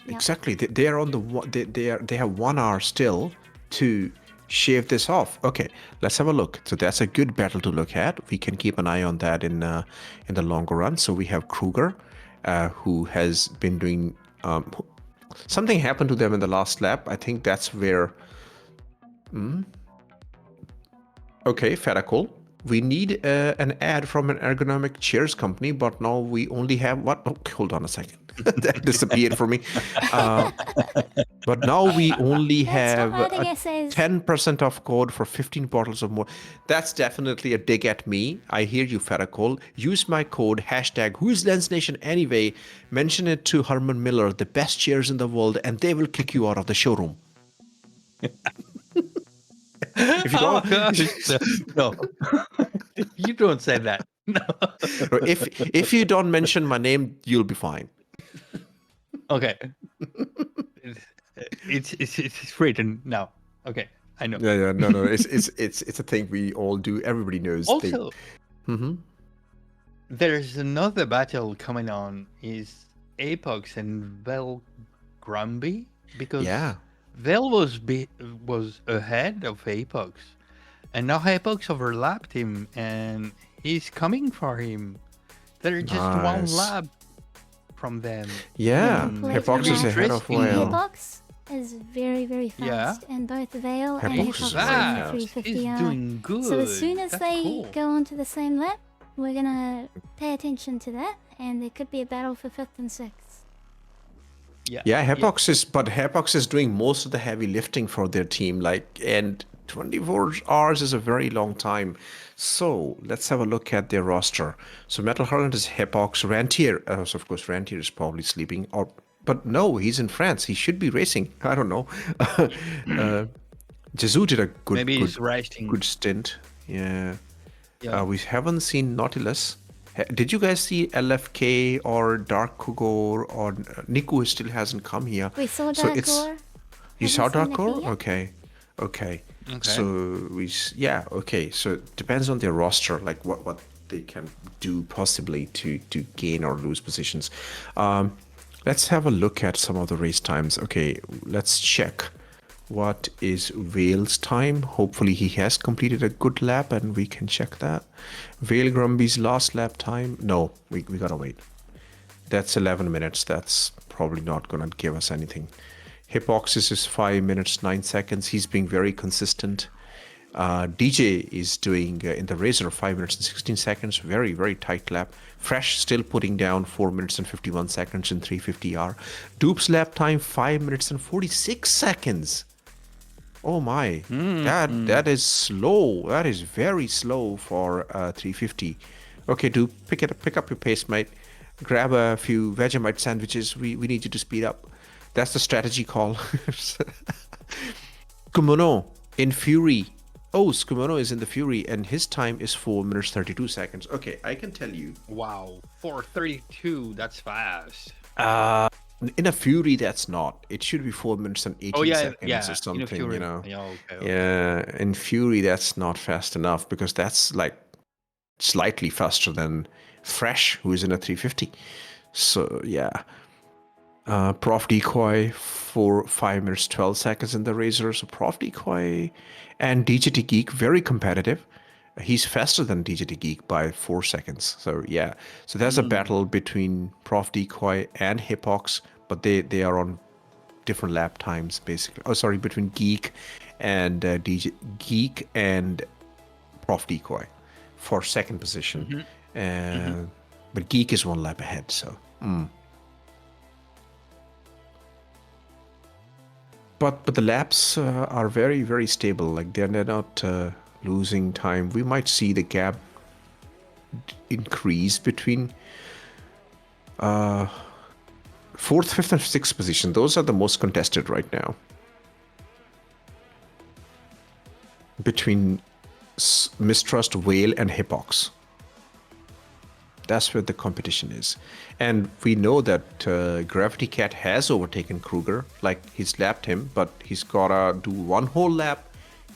[SPEAKER 1] Yep.
[SPEAKER 4] Exactly. They are on the they have 1 hour still to shave this off. Okay, let's have a look. So that's a good battle to look at. We can keep an eye on that in the longer run. So we have Kruger, who has been doing something happened to them in the last lap. I think that's where. Okay, Fedakol. we need an ad from an ergonomic chairs company, but now we only have what? Oh, hold on a second. That disappeared for me. But now we only
[SPEAKER 1] That's
[SPEAKER 4] have
[SPEAKER 1] not writing essays.
[SPEAKER 4] 10% off code for 15 bottles or more. That's definitely a dig at me. I hear you, Fedakol. Use my code #Who's Lens Nation anyway. Mention it to Herman Miller, the best chairs in the world, and they will kick you out of the showroom. If you don't,
[SPEAKER 5] no, you don't say that. No.
[SPEAKER 4] if you don't mention my name, you'll be fine.
[SPEAKER 5] Okay. It's written now. Okay, I know.
[SPEAKER 4] Yeah, no. It's a thing we all do. Everybody knows.
[SPEAKER 5] Also, there's another battle coming on. Is Apox and Vel Grumby? Because Vel was ahead of Apox, and now Apox overlapped him, and he's coming for him. They're just one lap from them.
[SPEAKER 4] Yeah, Apox is ahead of Whale.
[SPEAKER 1] Apox is very, very fast, and both Vale and
[SPEAKER 4] Apox
[SPEAKER 1] Apox are in the
[SPEAKER 5] He's
[SPEAKER 1] 350R.
[SPEAKER 5] doing good.
[SPEAKER 1] So as soon as
[SPEAKER 5] That's
[SPEAKER 1] they
[SPEAKER 5] cool.
[SPEAKER 1] go onto the same lap, we're gonna pay attention to that, and there could be a battle for 5th and 6th.
[SPEAKER 4] Yeah, Apox is doing most of the heavy lifting for their team. And 24 hours is a very long time. So let's have a look at their roster. So Metal Hurlant is Apox, Rantier. So of course, Rantier is probably sleeping. But no, he's in France. He should be racing. I don't know. Jezu did a good stint. Yeah. We haven't seen Nautilus. Did you guys see LFK or Dark Kugor or Niku still hasn't come here?
[SPEAKER 1] We saw Dark Core.
[SPEAKER 4] You saw
[SPEAKER 1] Haven't seen
[SPEAKER 4] Dark Core?
[SPEAKER 1] Niku yet.
[SPEAKER 4] Okay. So okay. So it depends on their roster, like what they can do possibly to gain or lose positions. Let's have a look at some of the race times. Okay, let's check. What is Vale's time? Hopefully he has completed a good lap and we can check that. Vale Grumby's last lap time? No, we gotta wait. That's 11 minutes. That's probably not gonna give us anything. Hipoxis is 5 minutes 9 seconds. He's being very consistent. DJ is doing in the Razor 5 minutes and 16 seconds. Very, very tight lap. Fresh still putting down 4 minutes and 51 seconds in 350R. Dupe's lap time 5 minutes and 46 seconds. Oh my, that is slow. That is very slow for 350. Okay, Dupe, pick up your pace, mate. Grab a few Vegemite sandwiches. We need you to speed up. That's the strategy call. Skumono in Fury. Oh, Skumono is in the Fury, and his time is 4 minutes 32 seconds. Okay, I can tell you.
[SPEAKER 5] Wow, 4:32. That's fast.
[SPEAKER 4] In a Fury, that's not. It should be 4 minutes and 18 seconds or something,
[SPEAKER 5] Fury.
[SPEAKER 4] you know.
[SPEAKER 5] Okay.
[SPEAKER 4] Yeah, in Fury, that's not fast enough because that's like slightly faster than Fresh, who is in a 350. So, yeah. Prof Decoy for 5 minutes 12 seconds in the Razor. So Prof Decoy and DJT Geek, very competitive. He's faster than DJT Geek by 4 seconds. So yeah, so there's a battle between Prof Decoy and Hipox, but they are on different lap times basically. Oh, sorry, between Geek and Geek and Prof Decoy for second position. But Geek is 1 lap ahead. So. But the laps are very, very stable. Like they're not losing time. We might see the gap increase between 4th, 5th, and 6th position. Those are the most contested right now. Between Mistrust, Whale, and Hipox. That's where the competition is. And we know that Gravity Cat has overtaken Kruger. Like, he's lapped him, but he's gotta do 1 whole lap,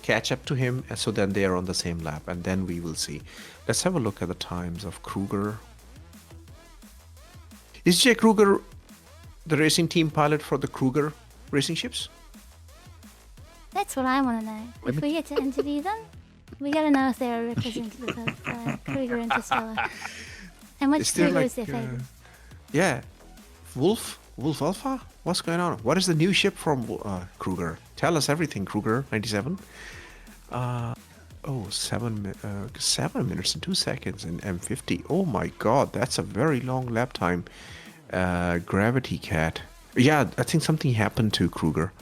[SPEAKER 4] catch up to him, and so then they are on the same lap. And then we will see. Let's have a look at the times of Kruger. Is Jay Kruger the racing team pilot for the Kruger racing ships?
[SPEAKER 1] That's what I want to know. If we get to interview them, we gotta know if they're a representative of Kruger Interstellar. And which Kruger is their favorite?
[SPEAKER 4] Yeah. Wolf Alpha? What's going on? What is the new ship from Kruger? Tell us everything, Kruger 97. Oh, 7 minutes and 2 seconds in M50. Oh my god, that's a very long lap time. Gravity Cat. Yeah, I think something happened to Kruger.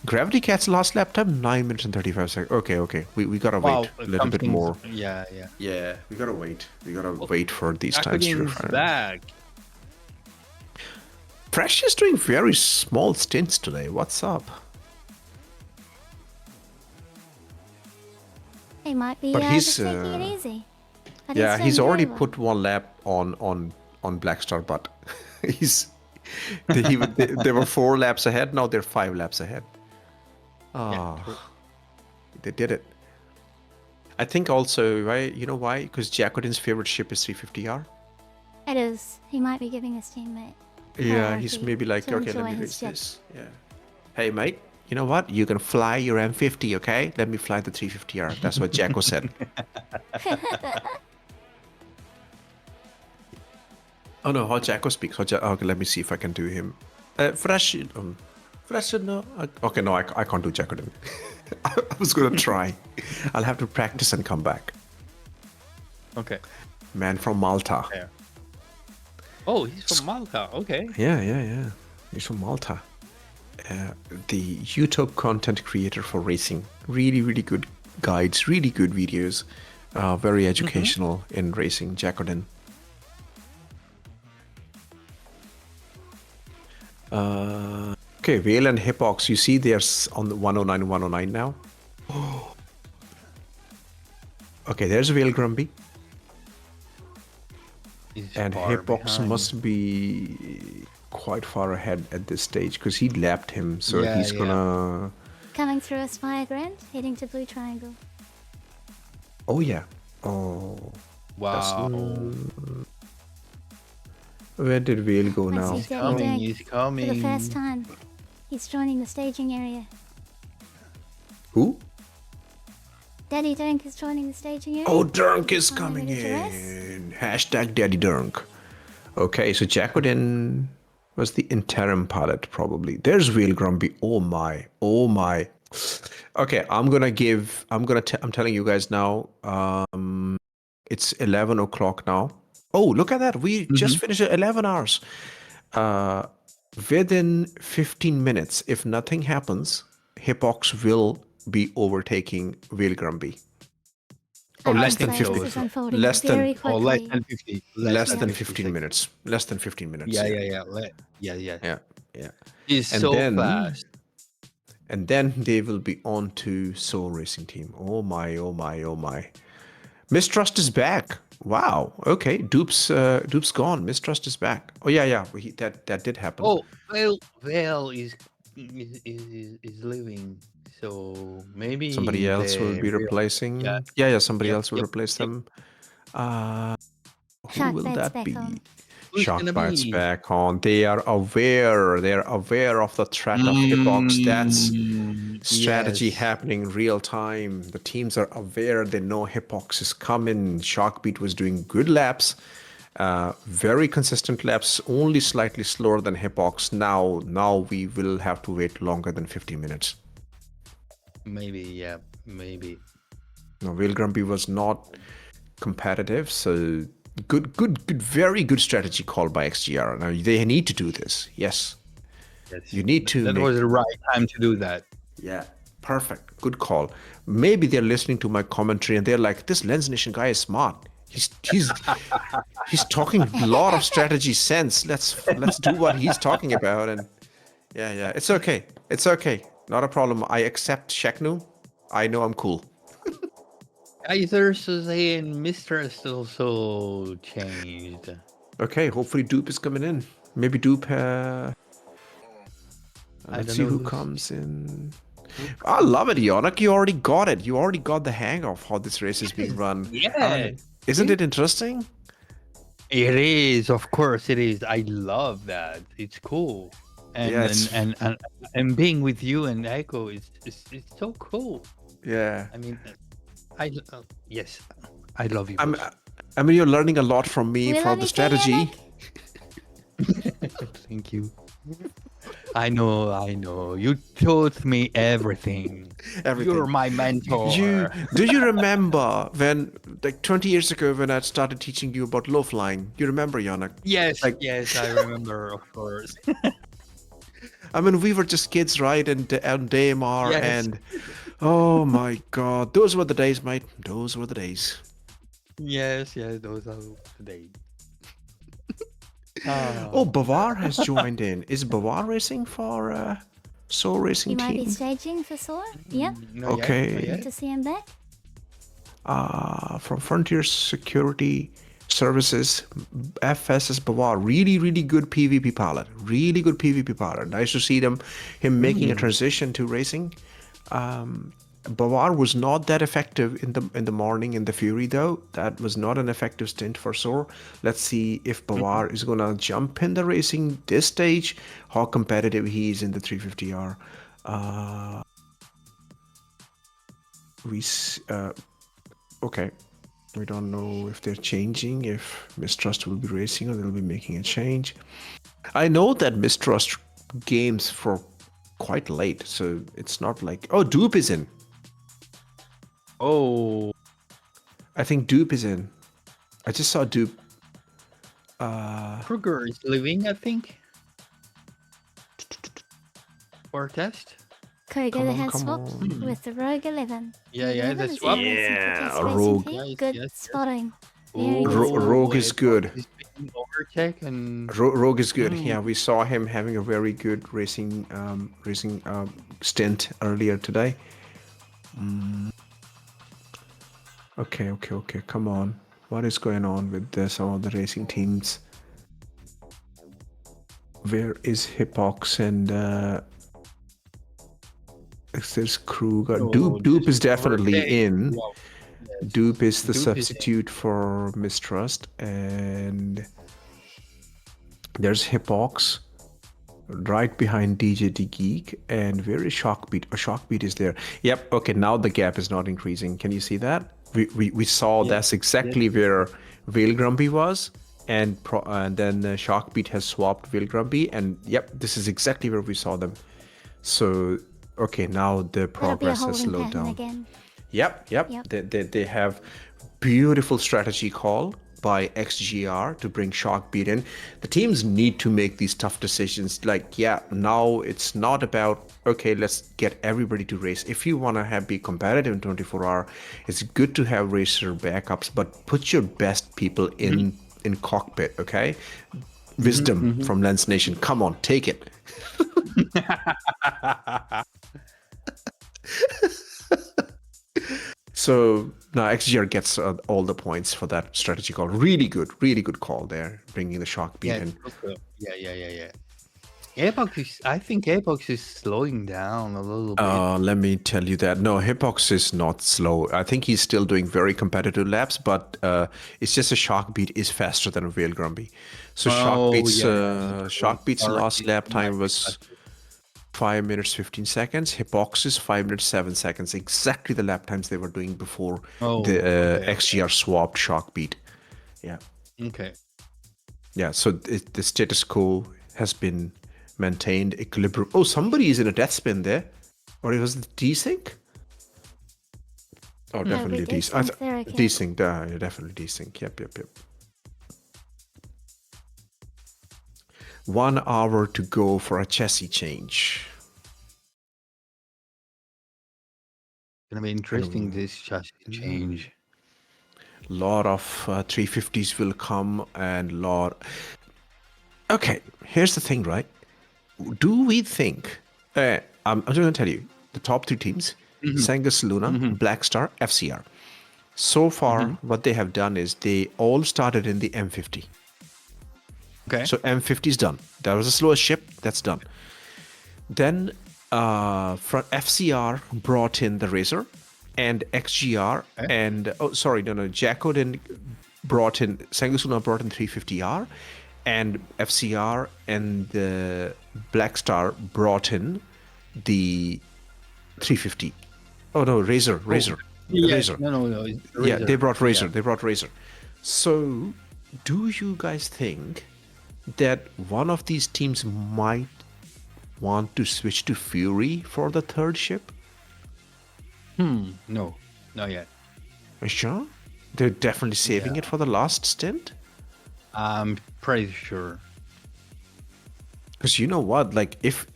[SPEAKER 4] Gravity Cat's last lap time 9 minutes and 35 seconds. Okay. We gotta wait a little bit more.
[SPEAKER 5] Yeah.
[SPEAKER 4] Yeah, we gotta wait. We gotta wait for these times to refine.
[SPEAKER 5] Back.
[SPEAKER 4] Fresh is doing very small stints today. What's up?
[SPEAKER 1] He might be
[SPEAKER 4] But he's,
[SPEAKER 1] just taking it easy. But
[SPEAKER 4] Yeah,
[SPEAKER 1] doing
[SPEAKER 4] he's
[SPEAKER 1] very
[SPEAKER 4] already
[SPEAKER 1] well.
[SPEAKER 4] put one lap on Blackstar, but they were 4 laps ahead. Now they're 5 laps ahead. They did it. I think also, right? You know why? Because Jacodin's favorite ship is 350R.
[SPEAKER 1] It is. He might be giving his teammate.
[SPEAKER 4] Yeah, he's
[SPEAKER 1] priority
[SPEAKER 4] maybe like,
[SPEAKER 1] to
[SPEAKER 4] okay,
[SPEAKER 1] enjoy
[SPEAKER 4] let me
[SPEAKER 1] his
[SPEAKER 4] race
[SPEAKER 1] ship.
[SPEAKER 4] this. Yeah. Hey, mate. You know what? You can fly your M50, okay? Let me fly the 350R. That's what Jacko said. Oh no, how Jacko speaks. Okay, let me see if I can do him. Fresh, no. Okay, no, I can't do Jacko. I was gonna try. I'll have to practice and come back.
[SPEAKER 5] Okay.
[SPEAKER 4] Man from Malta.
[SPEAKER 5] Yeah. Oh, he's from Malta. Okay.
[SPEAKER 4] Yeah. He's from Malta. The YouTube content creator for racing. Really good guides, really good videos. Very educational in racing. Jacodin. Okay, Vale and Hippox. You see they're on the 109 now. Okay, there's Vale Grumby.
[SPEAKER 5] He's
[SPEAKER 4] And
[SPEAKER 5] far
[SPEAKER 4] Hippox
[SPEAKER 5] behind.
[SPEAKER 4] must be quite far ahead at this stage because he lapped him, so
[SPEAKER 5] Yeah,
[SPEAKER 4] he's
[SPEAKER 5] yeah.
[SPEAKER 4] gonna.
[SPEAKER 1] Coming through Aspire Grand, heading to Blue Triangle.
[SPEAKER 4] Oh yeah. Oh.
[SPEAKER 5] Wow.
[SPEAKER 4] Where did Vale go
[SPEAKER 1] I
[SPEAKER 4] now?
[SPEAKER 1] see Daddy Dank
[SPEAKER 5] He's
[SPEAKER 1] for
[SPEAKER 5] coming.
[SPEAKER 1] the first time. He's joining the staging area.
[SPEAKER 4] Who?
[SPEAKER 1] Daddy Dank is joining the staging area.
[SPEAKER 4] Oh, Dunk is
[SPEAKER 1] Finally
[SPEAKER 4] coming
[SPEAKER 1] ready to race.
[SPEAKER 4] in. Hashtag Daddy Dunk. Okay, so Jacodin was the interim pilot probably. There's Vale Grumpy. Oh my. Okay, I'm telling you guys now. It's 11 o'clock now. Oh, look at that. We just finished at 11 hours. Within 15 minutes, if nothing happens, Hippox will be overtaking Vale Grumpy. Oh, less than
[SPEAKER 1] Hindsight
[SPEAKER 4] 50.
[SPEAKER 1] is unfolding
[SPEAKER 4] Less than-
[SPEAKER 1] very
[SPEAKER 5] Oh, less
[SPEAKER 1] quickly.
[SPEAKER 5] than 50.
[SPEAKER 4] Less than
[SPEAKER 5] 50
[SPEAKER 4] 15
[SPEAKER 5] seconds.
[SPEAKER 4] minutes. Less than 15 minutes.
[SPEAKER 5] Yeah.
[SPEAKER 4] Yeah.
[SPEAKER 5] He's
[SPEAKER 4] And
[SPEAKER 5] so
[SPEAKER 4] then-
[SPEAKER 5] fast.
[SPEAKER 4] And then they will be on to SOAR Racing Team. Oh my. Mistrust is back. Wow. Okay. Dupe's gone. Mistrust is back. Oh yeah. That did happen.
[SPEAKER 5] Oh, Vale is leaving. So maybe
[SPEAKER 4] Somebody else will be
[SPEAKER 5] real-
[SPEAKER 4] replacing.
[SPEAKER 5] Yeah.
[SPEAKER 4] Yeah. Somebody
[SPEAKER 5] Yep,
[SPEAKER 4] else will
[SPEAKER 5] yep,
[SPEAKER 4] replace
[SPEAKER 5] yep.
[SPEAKER 4] them. Who
[SPEAKER 1] Shark
[SPEAKER 4] will
[SPEAKER 1] Bed's
[SPEAKER 4] that
[SPEAKER 1] back
[SPEAKER 4] be?
[SPEAKER 1] on.
[SPEAKER 5] Who's gonna
[SPEAKER 4] Shockbite's
[SPEAKER 5] be?
[SPEAKER 4] back on. They are aware. They're aware of the threat of Hippox. That's strategy
[SPEAKER 5] Yes.
[SPEAKER 4] happening real time. The teams are aware. They know Hippox is coming. Shockbeat was doing good laps. Very consistent laps, only slightly slower than Hippox. Now we will have to wait longer than 50 minutes.
[SPEAKER 5] Maybe.
[SPEAKER 4] No, Vale Grumpy was not competitive, so good, very good strategy call by XGR. Now they need to do this. Yes,
[SPEAKER 5] Yes.
[SPEAKER 4] you need to.
[SPEAKER 5] That
[SPEAKER 4] make,
[SPEAKER 5] was the right time to do that.
[SPEAKER 4] Yeah, perfect, good call. Maybe they're listening to my commentary and they're like, "This Lens Nation guy is smart. He's talking a lot of strategy sense. Let's do what he's talking about." And yeah, it's okay. Not a problem. I accept Sheknu. I know I'm cool.
[SPEAKER 5] Either Suze and Mistress also changed.
[SPEAKER 4] Okay, hopefully Dupe is coming in. Maybe Dupe. Let's
[SPEAKER 5] don't
[SPEAKER 4] see
[SPEAKER 5] know
[SPEAKER 4] who
[SPEAKER 5] who's-
[SPEAKER 4] comes in. I love it, Yannock. You already got it. You already got the hang of how this race is being run.
[SPEAKER 5] Yeah.
[SPEAKER 4] Isn't it interesting?
[SPEAKER 5] It is, of course it is. I love that. It's cool. And
[SPEAKER 4] Yeah, it's-
[SPEAKER 5] and being with you and Echo is so cool.
[SPEAKER 4] Yeah.
[SPEAKER 5] I mean, yes, I love you.
[SPEAKER 4] I mean, you're learning a lot from me
[SPEAKER 1] We
[SPEAKER 4] for
[SPEAKER 1] love
[SPEAKER 4] the
[SPEAKER 1] you too,
[SPEAKER 4] strategy.
[SPEAKER 1] Yannock.
[SPEAKER 5] Thank you. I know. You taught me everything.
[SPEAKER 4] Everything.
[SPEAKER 5] You're my mentor.
[SPEAKER 4] Do you remember when, like 20 years ago, when I started teaching you about low flying? You remember, Yannock?
[SPEAKER 5] Yes,
[SPEAKER 4] Like-
[SPEAKER 5] yes, I remember, of course.
[SPEAKER 4] I mean, we were just kids, right? And DMR,
[SPEAKER 5] Yes.
[SPEAKER 4] and oh my god, those were the days, mate. Those were the days.
[SPEAKER 5] Yes, those are today.
[SPEAKER 4] Oh, Bavar has joined in. Is Bavar racing for SOAR Racing
[SPEAKER 1] He might be
[SPEAKER 4] Team?
[SPEAKER 1] staging for SOAR. Yep.
[SPEAKER 5] Not yet,
[SPEAKER 4] Okay.
[SPEAKER 5] not
[SPEAKER 1] Good
[SPEAKER 5] yet.
[SPEAKER 1] to see him back.
[SPEAKER 4] From Frontier Security Services, FSS Bavar, really good PvP pilot. Really good PvP pilot. Nice to see him making a transition to racing. Bavar was not that effective in the morning in the Fury though. That was not an effective stint for SOAR. Let's see if Bavar is gonna jump in the racing this stage. How competitive he is in the 350R. Okay. We don't know if they're changing, if Mistrust will be racing or they'll be making a change. I know that Mistrust games for quite late, so it's not like... Oh, Dupe is in.
[SPEAKER 5] Oh,
[SPEAKER 4] I think Dupe is in. I just saw Dupe.
[SPEAKER 5] Kruger is leaving, I think. For a test.
[SPEAKER 1] Koga
[SPEAKER 4] on,
[SPEAKER 1] has
[SPEAKER 4] come
[SPEAKER 1] swapped
[SPEAKER 4] on.
[SPEAKER 1] with the Rogue 11.
[SPEAKER 5] Yeah,
[SPEAKER 1] Rogue 11
[SPEAKER 5] that's
[SPEAKER 1] is
[SPEAKER 5] swap.
[SPEAKER 1] in the racing
[SPEAKER 4] Yeah,
[SPEAKER 1] for Test
[SPEAKER 4] Rogue.
[SPEAKER 1] Racing team.
[SPEAKER 5] Yes,
[SPEAKER 1] Good
[SPEAKER 5] yes.
[SPEAKER 1] spotting. Very good
[SPEAKER 4] Ro-
[SPEAKER 1] spotting.
[SPEAKER 4] Rogue is good.
[SPEAKER 5] He's been overtake and
[SPEAKER 4] Rogue is good. Yeah, we saw him having a very good racing stint earlier today. Okay. Come on. What is going on with some of the racing teams? Where is Hippox and there's Kruger? Dupe is definitely in.
[SPEAKER 5] Wow.
[SPEAKER 4] Dupe is the
[SPEAKER 5] Dupe is in.
[SPEAKER 4] substitute for Mistrust, and there's Hippox right behind DJ the Geek. And where is Shockbeat? Oh, Shockbeat is there. Yep. Okay, now the gap is not increasing. Can you see that? We saw that's exactly where Vale Grumpy was, and then Shockbeat has swapped Vale Grumpy, and yep, this is exactly where we saw them. So okay, now the
[SPEAKER 1] That'll be a
[SPEAKER 4] progress has
[SPEAKER 1] holding
[SPEAKER 4] slowed
[SPEAKER 1] pattern
[SPEAKER 4] down.
[SPEAKER 1] again.
[SPEAKER 4] Yep. They have beautiful strategy call by XGR to bring Shockbeat in. The teams need to make these tough decisions. Like, yeah, now it's not about, okay, let's get everybody to race. If you want to be competitive in 24-hour, it's good to have racer backups, but put your best people in cockpit, okay? Wisdom from Lens Nation. Come on, take it. So now XGR gets all the points for that strategy call. Really good call there, bringing the Shockbeat in.
[SPEAKER 5] Yeah. I think Apex is slowing down a little bit.
[SPEAKER 4] Let me tell you that. No, Hippox is not slow. I think he's still doing very competitive laps, but it's just a Shockbeat is faster than a Vale Grumpy. So Shockbeat's last lap time was 5 minutes 15 seconds. Hippox is 5 minutes 7 seconds. Exactly the lap times they were doing before XGR swapped Shockbeat. Yeah.
[SPEAKER 5] Okay.
[SPEAKER 4] Yeah, so the status quo has been maintained, equilibrium. Oh, somebody is in a death spin there. Or it was the desync? Oh,
[SPEAKER 1] No,
[SPEAKER 4] definitely
[SPEAKER 1] we
[SPEAKER 4] desync.
[SPEAKER 1] desync, they're okay.
[SPEAKER 4] Desync, yeah, definitely desync. Yep. 1 hour to go for a chassis change.
[SPEAKER 5] Gonna be interesting this chassis change.
[SPEAKER 4] Lot of 350s will come and lot. Okay, here's the thing, right? Do we think? I'm just gonna tell you the top 2 teams: Sanguis Luna, Black Star, FCR. So far, what they have done is they all started in the M50.
[SPEAKER 5] Okay.
[SPEAKER 4] So M50 is done. That was the slowest ship. That's done. Then from FCR brought in the Razor and XGR and Jacko then brought in Sanguis Luna brought in 350R, and FCR and the Black Star brought in the 350. Oh no, Razor.
[SPEAKER 5] Yeah,
[SPEAKER 4] Razor.
[SPEAKER 5] No.
[SPEAKER 4] Yeah, they brought Razor.
[SPEAKER 5] Yeah.
[SPEAKER 4] They brought Razor. So, do you guys think that one of these teams might want to switch to Fury for the third ship?
[SPEAKER 5] No, not yet.
[SPEAKER 4] Are you sure? They're definitely saving it for the last stint?
[SPEAKER 5] I'm pretty sure.
[SPEAKER 4] Because you know what? Like, if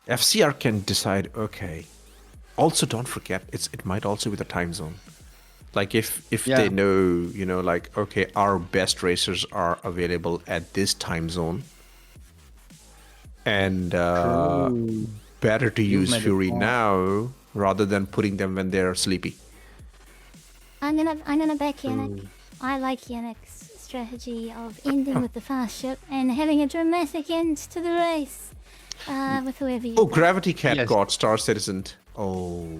[SPEAKER 4] FCR can decide, okay. Also, don't forget, it might also be the time zone. Like, if they know, you know, like, okay, our best racers are available at this time zone. And better to use Fury now rather than putting them when they're sleepy.
[SPEAKER 1] I'm gonna back Yannock. I like Yannock's strategy of ending with the fast ship and having a dramatic end to the race with whoever you.
[SPEAKER 4] Oh, Gravity Cat got Star Citizen. Oh,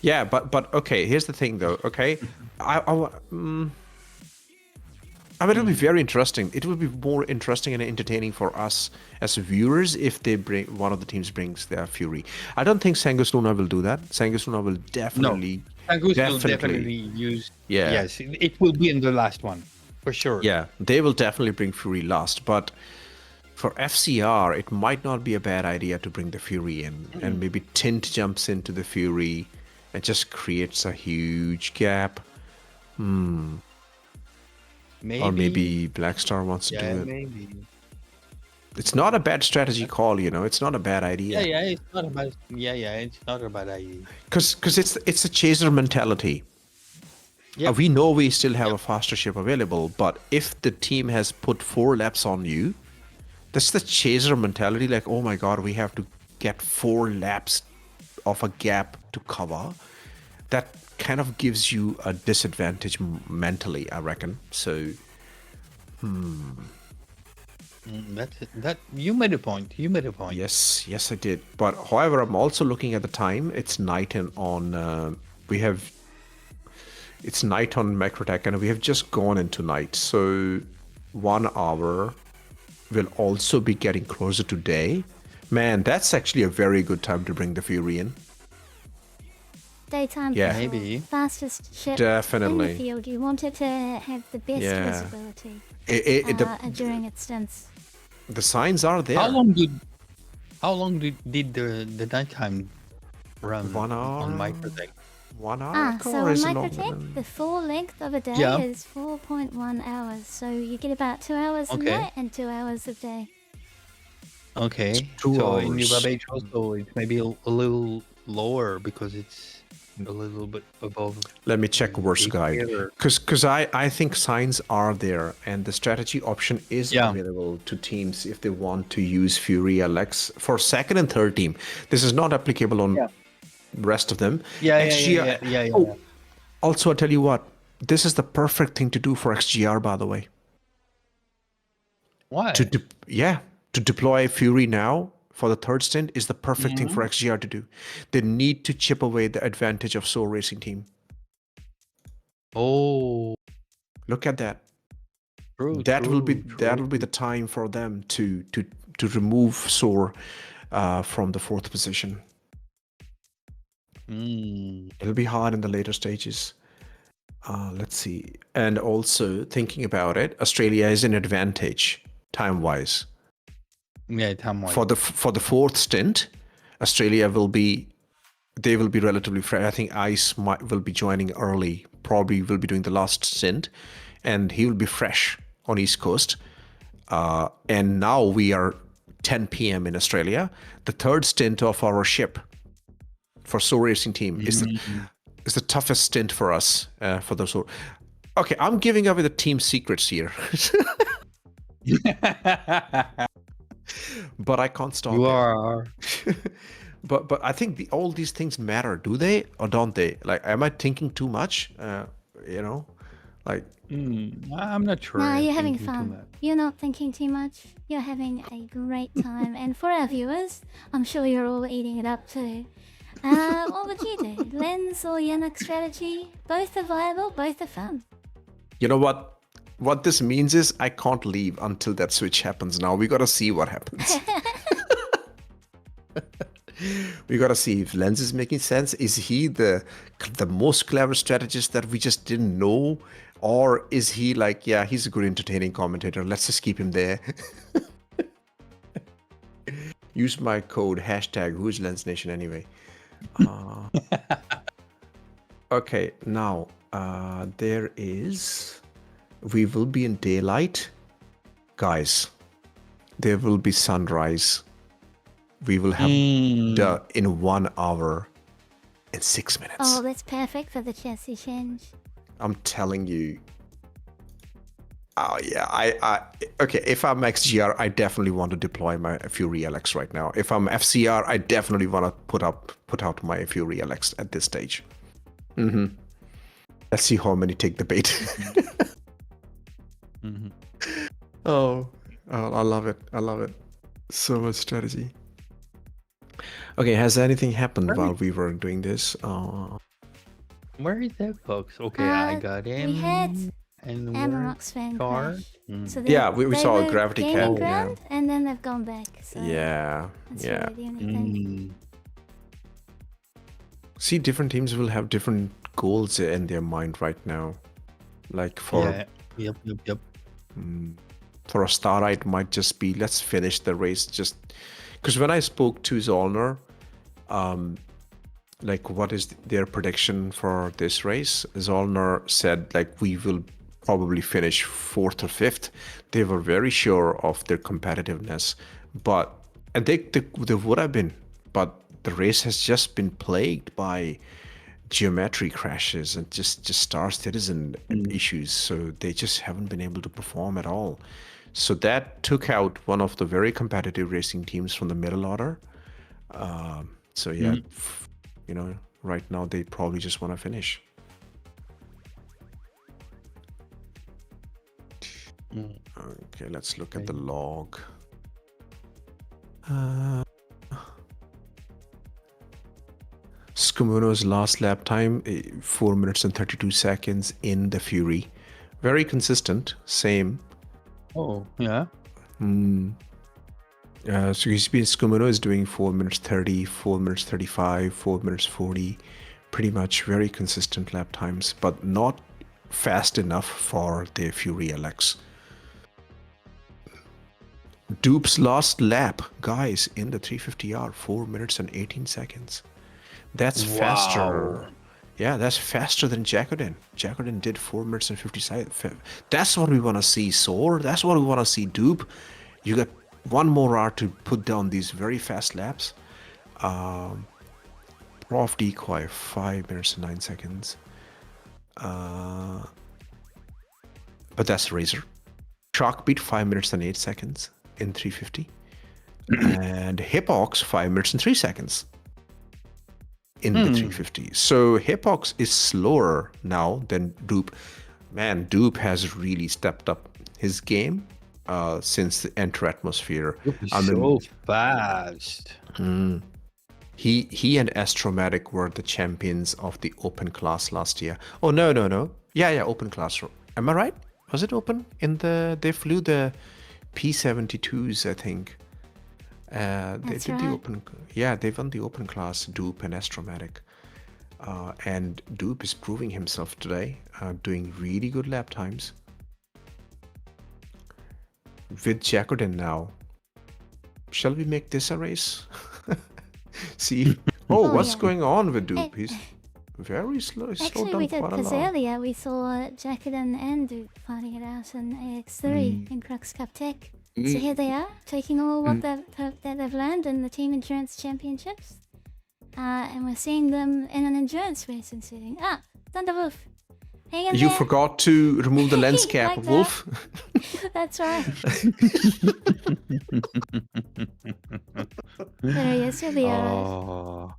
[SPEAKER 4] yeah, but okay. Here's the thing, though. Okay, I mean, it'll be very interesting. It will be more interesting and entertaining for us as viewers if they bring one of the teams brings their Fury. I don't think Sanguis Luna will do that. Sanguis Luna will definitely.
[SPEAKER 5] No, Sanguis will definitely use.
[SPEAKER 4] Yeah.
[SPEAKER 5] Yes, it will be in the last one for sure.
[SPEAKER 4] Yeah, they will definitely bring Fury last, but for FCR, it might not be a bad idea to bring the Fury in, and maybe Tint jumps into the Fury and just creates a huge gap.
[SPEAKER 5] Maybe.
[SPEAKER 4] Or maybe Black Star wants to do it.
[SPEAKER 5] Maybe.
[SPEAKER 4] It's not a bad strategy call, you know. It's not a bad idea.
[SPEAKER 5] Yeah, it's not about. It's not a bad idea.
[SPEAKER 4] Because it's a chaser mentality.
[SPEAKER 5] Yeah.
[SPEAKER 4] We know we still have a faster ship available, but if the team has put 4 laps on you, that's the chaser mentality. Like, oh my god, we have to get 4 laps of a gap to cover. That kind of gives you a disadvantage mentally, I reckon. So,
[SPEAKER 5] That you made a point.
[SPEAKER 4] Yes, I did. But however, I'm also looking at the time. It's night and on. It's night on Macrotech, and we have just gone into night. So 1 hour will also be getting closer to day. Man, that's actually a very good time to bring the Fury in.
[SPEAKER 1] Daytime.
[SPEAKER 4] Yeah.
[SPEAKER 5] Maybe.
[SPEAKER 1] Fastest ship
[SPEAKER 4] Definitely.
[SPEAKER 1] in the field. You want it to have the best visibility during its stints.
[SPEAKER 4] The signs are there.
[SPEAKER 5] How long did the nighttime run
[SPEAKER 4] 1 hour
[SPEAKER 5] on Microtech?
[SPEAKER 4] 1 hour.
[SPEAKER 1] So on Microtech, the full length of a day is 4.1 hours. So you get about 2 hours of night and 2 hours of day.
[SPEAKER 5] Okay.
[SPEAKER 4] 2
[SPEAKER 5] so
[SPEAKER 4] hours.
[SPEAKER 5] in Nubabage also it's maybe a little lower because it's a little bit above.
[SPEAKER 4] Let me check worst guide. Because I think signs are there, and the strategy option is available to teams if they want to use Fury Alex for second and third team. This is not applicable on rest of them.
[SPEAKER 5] Yeah.
[SPEAKER 4] Oh, also, I'll tell you what, this is the perfect thing to do for XGR, by the way.
[SPEAKER 5] Why?
[SPEAKER 4] To deploy Fury now for the third stint is the perfect thing for XGR to do. They need to chip away the advantage of SOAR Racing Team.
[SPEAKER 5] Oh,
[SPEAKER 4] look at that.
[SPEAKER 5] That
[SPEAKER 4] will be the time for them to remove SOAR from the 4th position. It'll be hard in the later stages. Let's see. And also thinking about it, Australia is an advantage time-wise.
[SPEAKER 5] Yeah, time-wise.
[SPEAKER 4] For the 4th stint, Australia will be relatively fresh. I think Ice will be joining early. Probably will be doing the last stint, and he will be fresh on East Coast. And now we are 10 p.m. in Australia. The 3rd stint of our ship for SOAR Racing Team is the toughest stint for us for the SOAR. Okay, I'm giving away the team secrets here. But I can't stop.
[SPEAKER 5] You are.
[SPEAKER 4] But I think all these things matter, do they or don't they? Like, am I thinking too much? Like.
[SPEAKER 5] I'm not sure.
[SPEAKER 1] No, you're having fun. You're not thinking too much. You're having a great time. And for our viewers, I'm sure you're all eating it up too. What would you do? Lens or Yannock strategy? Both are viable, both are fun.
[SPEAKER 4] You know what? What this means is I can't leave until that switch happens. Now we gotta see what happens. We gotta see if Lens is making sense. Is he the most clever strategist that we just didn't know? Or is he like, yeah, he's a good entertaining commentator. Let's just keep him there. Use my code hashtag Who's Lens Nation anyway. Okay, now there is. We will be in daylight, guys. There will be sunrise. We will have in 1 hour and 6 minutes.
[SPEAKER 1] Oh, that's perfect for the chassis change.
[SPEAKER 4] I'm telling you. Oh yeah, okay. If I'm XGR, I definitely want to deploy my Fury LX right now. If I'm FCR, I definitely want to put out my Fury LX at this stage. Let's see how many take the bait. Oh, I love it. I love it. So much strategy. Okay, has anything happened while we were doing this?
[SPEAKER 5] Where is that, folks? Okay, I got him.
[SPEAKER 1] We had
[SPEAKER 5] and
[SPEAKER 1] Amarok's Fang
[SPEAKER 5] car?
[SPEAKER 1] crash. So
[SPEAKER 4] Yeah, we saw a
[SPEAKER 1] were
[SPEAKER 4] gravity
[SPEAKER 1] gaining
[SPEAKER 4] cap.
[SPEAKER 1] ground, and then they've gone back. So
[SPEAKER 4] Yeah,
[SPEAKER 1] that's
[SPEAKER 4] yeah.
[SPEAKER 1] really the only thing.
[SPEAKER 4] See, different teams will have different goals in their mind right now. Like for
[SPEAKER 5] Yep.
[SPEAKER 4] for Ostara, it might just be let's finish the race. Just because when I spoke to Zollner, like what is their prediction for this race? Zollner said like we will probably finish 4th or 5th. They were very sure of their competitiveness, and they would have been, but the race has just been plagued by geometry crashes and just Star Citizen issues, so they just haven't been able to perform at all. So that took out one of the very competitive racing teams from the middle order. So yeah, you know, right now they probably just want to finish. Okay, let's look at the log. Skumuno's last lap time, 4 minutes and 32 seconds in the Fury. Very consistent, same.
[SPEAKER 5] Oh, yeah.
[SPEAKER 4] So Skumuno is doing 4 minutes 30, 4 minutes 35, 4 minutes 40. Pretty much very consistent lap times, but not fast enough for the Fury LX. Dupe's last lap, guys, in the 350R, 4 minutes and 18 seconds. That's faster. Yeah, that's faster than Jacodin. Jacodin did 4 minutes and 57. That's what we want to see, SOAR. That's what we want to see, Dupe. You got 1 more hour to put down these very fast laps. Prof Decoy, 5 minutes and 9 seconds. But that's Razor. Sharkbeat, 5 minutes and 8 seconds in 350. And Hipox, 5 minutes and 3 seconds in the 350. So Hipox is slower now than Dupe. Man, Dupe has really stepped up his game since the Enter Atmosphere.
[SPEAKER 5] So fast.
[SPEAKER 4] He and Astromedic were the champions of the open class last year. Oh no. Yeah, open class. Am I right? Was it open? They flew the P-72s, I think. They did the open. Yeah, they won the open class, Dupe and Astromedic. And Dupe is proving himself today, doing really good lap times. With Jacodin now. Shall we make this a race? See? What's going on with Dupe? He's very slow. He's slowed
[SPEAKER 1] Actually,
[SPEAKER 4] down
[SPEAKER 1] we did,
[SPEAKER 4] quite a
[SPEAKER 1] because
[SPEAKER 4] lot.
[SPEAKER 1] earlier we saw Jacodin and Dupe fighting it out in AX3 in Crux Cup Tech. So here they are, taking all what they've learned in the Team Endurance Championships. And we're seeing them in an endurance racing setting. Thunderwolf! Hang in
[SPEAKER 4] You
[SPEAKER 1] there.
[SPEAKER 4] forgot to remove the lens cap,
[SPEAKER 1] Like that.
[SPEAKER 4] Wolf.
[SPEAKER 1] That's right. There he is, he'll be alright.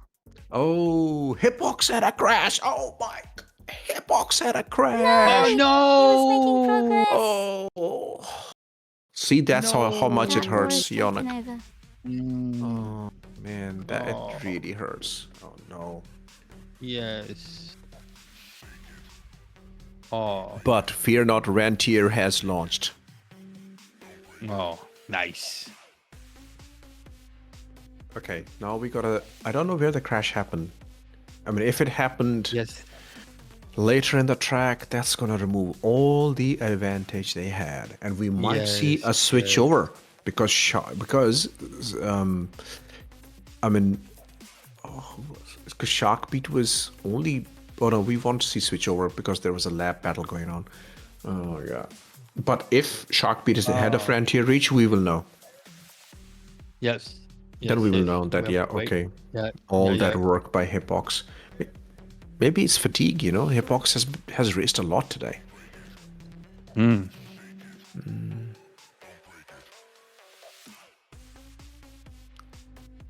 [SPEAKER 4] Oh, Hipox had a crash. Oh my. Hipox had a crash.
[SPEAKER 1] He was making progress.
[SPEAKER 4] Oh. See, that's how much it hurts,
[SPEAKER 1] Yannock.
[SPEAKER 4] Yannock. Oh, man, it really hurts. Oh, no.
[SPEAKER 5] Yes. Oh.
[SPEAKER 4] But fear not, Rentier has launched.
[SPEAKER 5] Oh, nice.
[SPEAKER 4] Okay, now we gotta... I don't know where the crash happened. I mean, if it happened later in the track, that's gonna remove all the advantage they had. And we might see a switch over. because I mean, because Sharkbeat was only. Oh no, we want to see switchover because there was a lab battle going on. Oh yeah. But if Sharkbeat is ahead of Frontier Reach, we will know.
[SPEAKER 5] Yes.
[SPEAKER 4] Then we will know that,
[SPEAKER 5] We
[SPEAKER 4] yeah,
[SPEAKER 5] have to wait.
[SPEAKER 4] okay.
[SPEAKER 5] Yeah.
[SPEAKER 4] All that work by Hipbox. Maybe it's fatigue, you know? Hipbox has raced a lot today.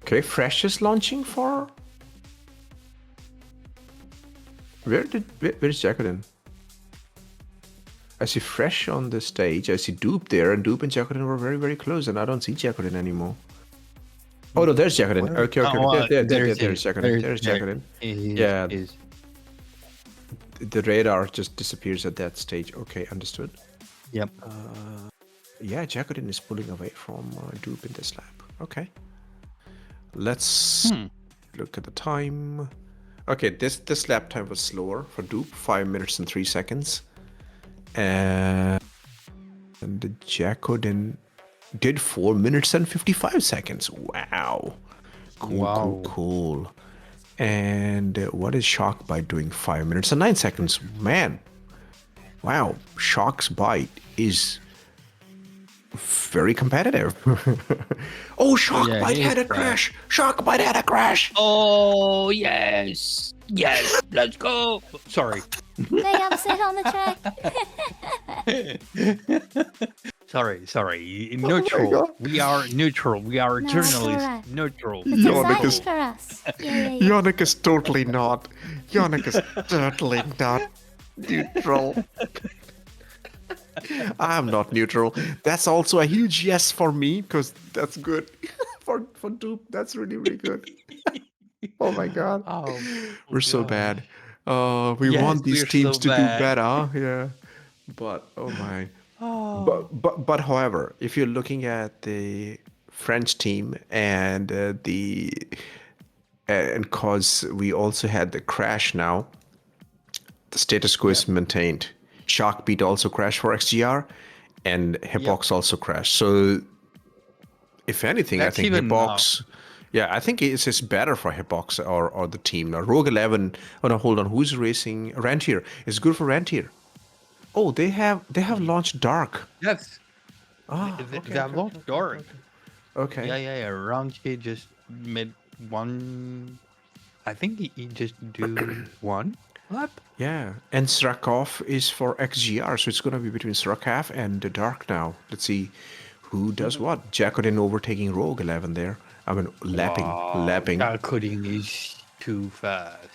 [SPEAKER 4] Okay, Fresh is launching for... Where is Jacqueline? I see Fresh on the stage. I see Dupe there, and Dupe and Jacqueline were very, very close, and I don't see Jacqueline anymore. Oh no, there's Jacqueline. Okay. There's Jacqueline. There's Jacqueline. Yeah. The radar just disappears at that stage. Okay, understood.
[SPEAKER 5] Yep.
[SPEAKER 4] Yeah, Jacqueline is pulling away from Dupe in this lap. Okay. Let's look at the time. Okay, this lap time was slower for Dupe, 5 minutes and 3 seconds. And the Jacqueline did 4 minutes and 55 seconds. Wow. Cool. And what is Shock Bite doing? 5 minutes and 9 seconds. Man. Wow. Shock's Bite is very competitive. Oh, Shock Bite had a crash. Shock Bite had a crash.
[SPEAKER 5] Oh, yes. Yes. Let's go. Sorry.
[SPEAKER 1] They upset on the track.
[SPEAKER 5] Sorry. Neutral. We are neutral. We are
[SPEAKER 1] No,
[SPEAKER 5] journalists.
[SPEAKER 1] alright.
[SPEAKER 5] Neutral.
[SPEAKER 1] It's
[SPEAKER 4] Yannock
[SPEAKER 1] exciting
[SPEAKER 4] is-
[SPEAKER 1] for us. Yeah.
[SPEAKER 4] Yannock is totally not. Yannock is totally not neutral. I'm not neutral. That's also a huge yes for me, because that's good. for Dupe, that's really, really good. Oh my god.
[SPEAKER 5] Oh,
[SPEAKER 4] We're so
[SPEAKER 5] God.
[SPEAKER 4] bad. We
[SPEAKER 5] Yes,
[SPEAKER 4] want these
[SPEAKER 5] we're
[SPEAKER 4] teams
[SPEAKER 5] so
[SPEAKER 4] to do
[SPEAKER 5] bad.
[SPEAKER 4] better. Yeah. But oh my. But however, if you're looking at the French team and and cause we also had the crash now, the status quo is maintained. Sharkbeat also crashed for XGR, and Hipbox also crashed. So, if anything,
[SPEAKER 5] That's
[SPEAKER 4] I think
[SPEAKER 5] even
[SPEAKER 4] Hipbox. Yeah, I think it's just better for Hipbox or the team. Now, Rogue 11. Oh no, hold on. Who's racing? Rantier. It's good for Rantier. Oh, they have launched Dark.
[SPEAKER 5] Yes.
[SPEAKER 4] Ah,
[SPEAKER 5] They have launched Dark.
[SPEAKER 4] Okay.
[SPEAKER 5] Yeah. Roundkid just made one. I think he just do one lap.
[SPEAKER 4] Yeah, and Srakov is for XGR, so it's going to be between Srakov and the Dark now. Let's see who does what. Jacqueline overtaking Rogue 11 there. I mean, lapping.
[SPEAKER 5] Calculating is too fast.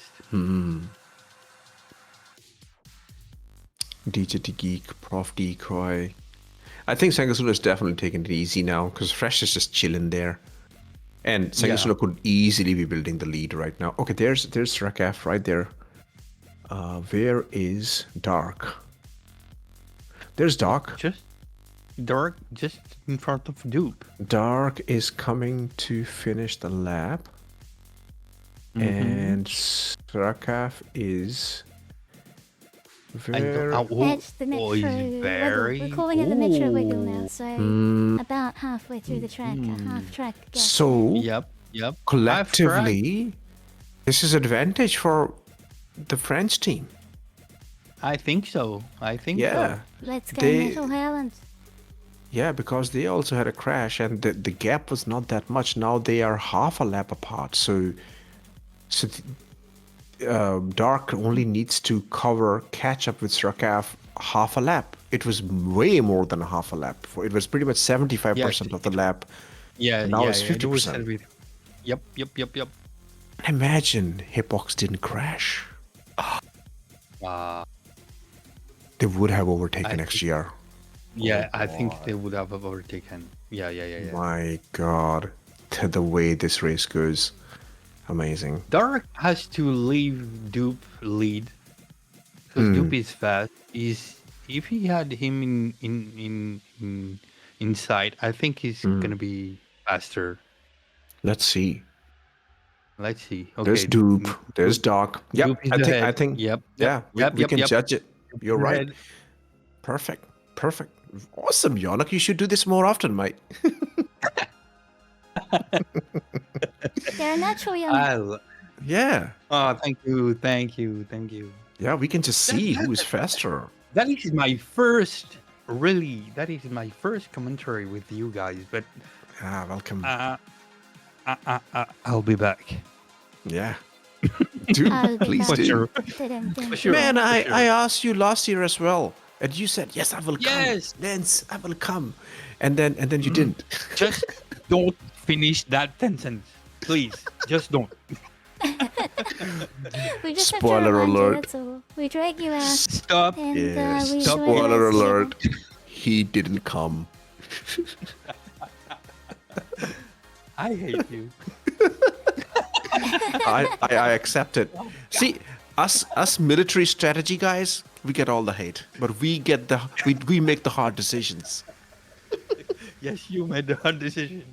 [SPEAKER 4] DJT Geek, Prof Decoy. I think Sanguis Luna is definitely taking it easy now, because Fresh is just chilling there. And Sanguis Luna could easily be building the lead right now. Okay, there's Srakov right there. Where is Dark? There's Dark.
[SPEAKER 5] Dark just in front of Dupe.
[SPEAKER 4] Dark is coming to finish the lap. And Srakov is very...
[SPEAKER 1] Edge the metro wiggle. We're calling it the metro wiggle now, so about halfway through the track, a half track gap.
[SPEAKER 4] So,
[SPEAKER 5] Yep.
[SPEAKER 4] collectively, this is advantage for the French team.
[SPEAKER 5] I think so.
[SPEAKER 4] Yeah.
[SPEAKER 1] Let's go,
[SPEAKER 4] they-
[SPEAKER 1] Metal Hurlant.
[SPEAKER 4] Yeah, because they also had a crash, and the gap was not that much. Now they are half a lap apart. So Dark only needs to catch up with Srakov half a lap. It was way more than a half a lap. It was pretty much 75% of the lap.
[SPEAKER 5] Yeah.
[SPEAKER 4] Now it's
[SPEAKER 5] it was
[SPEAKER 4] 50%.
[SPEAKER 5] Yep.
[SPEAKER 4] Imagine Hipbox didn't crash. They would have overtaken XGR.
[SPEAKER 5] Yeah, I think they would have overtaken. Yeah.
[SPEAKER 4] My God, the way this race goes, amazing.
[SPEAKER 5] Dark has to leave Dupe lead because Dupe is fast. If he had him inside, I think he's gonna be faster.
[SPEAKER 4] Let's see.
[SPEAKER 5] Okay.
[SPEAKER 4] There's Dupe. There's Dark. Yep.
[SPEAKER 5] Dupe is
[SPEAKER 4] I
[SPEAKER 5] ahead.
[SPEAKER 4] think.
[SPEAKER 5] Yep.
[SPEAKER 4] Yeah. We can judge it. You're right.
[SPEAKER 5] Ahead.
[SPEAKER 4] Perfect. Awesome, Yannock. You should do this more often, mate.
[SPEAKER 1] They're a natural young.
[SPEAKER 4] Yeah.
[SPEAKER 5] Oh, thank you, thank you, thank you.
[SPEAKER 4] Yeah, we can just see who is faster.
[SPEAKER 5] That is my first, really, that is my first commentary with you guys. But
[SPEAKER 4] Ah, welcome.
[SPEAKER 5] I'll be back.
[SPEAKER 4] Yeah. Dude,
[SPEAKER 1] I'll be
[SPEAKER 4] please
[SPEAKER 1] back.
[SPEAKER 4] do.
[SPEAKER 1] Didn't.
[SPEAKER 5] sure.
[SPEAKER 4] Man,
[SPEAKER 5] for
[SPEAKER 4] I,
[SPEAKER 5] sure.
[SPEAKER 4] I asked you last year as well. And you said, yes, I will
[SPEAKER 5] Yes.
[SPEAKER 4] come. Lance, I will come. And then you didn't.
[SPEAKER 5] Just don't finish that sentence, please. Just don't.
[SPEAKER 1] We just
[SPEAKER 4] Spoiler
[SPEAKER 1] have to remind
[SPEAKER 4] alert.
[SPEAKER 1] you, that's all. We drag you out,
[SPEAKER 5] Stop.
[SPEAKER 1] and
[SPEAKER 4] Yes.
[SPEAKER 1] we
[SPEAKER 5] Stop.
[SPEAKER 1] show you
[SPEAKER 4] Spoiler
[SPEAKER 1] as you
[SPEAKER 4] alert. He didn't come.
[SPEAKER 5] I hate you.
[SPEAKER 4] I accept it. See, us military strategy guys, we get all the hate, but we make the hard decisions.
[SPEAKER 5] Yes, you made the hard decision.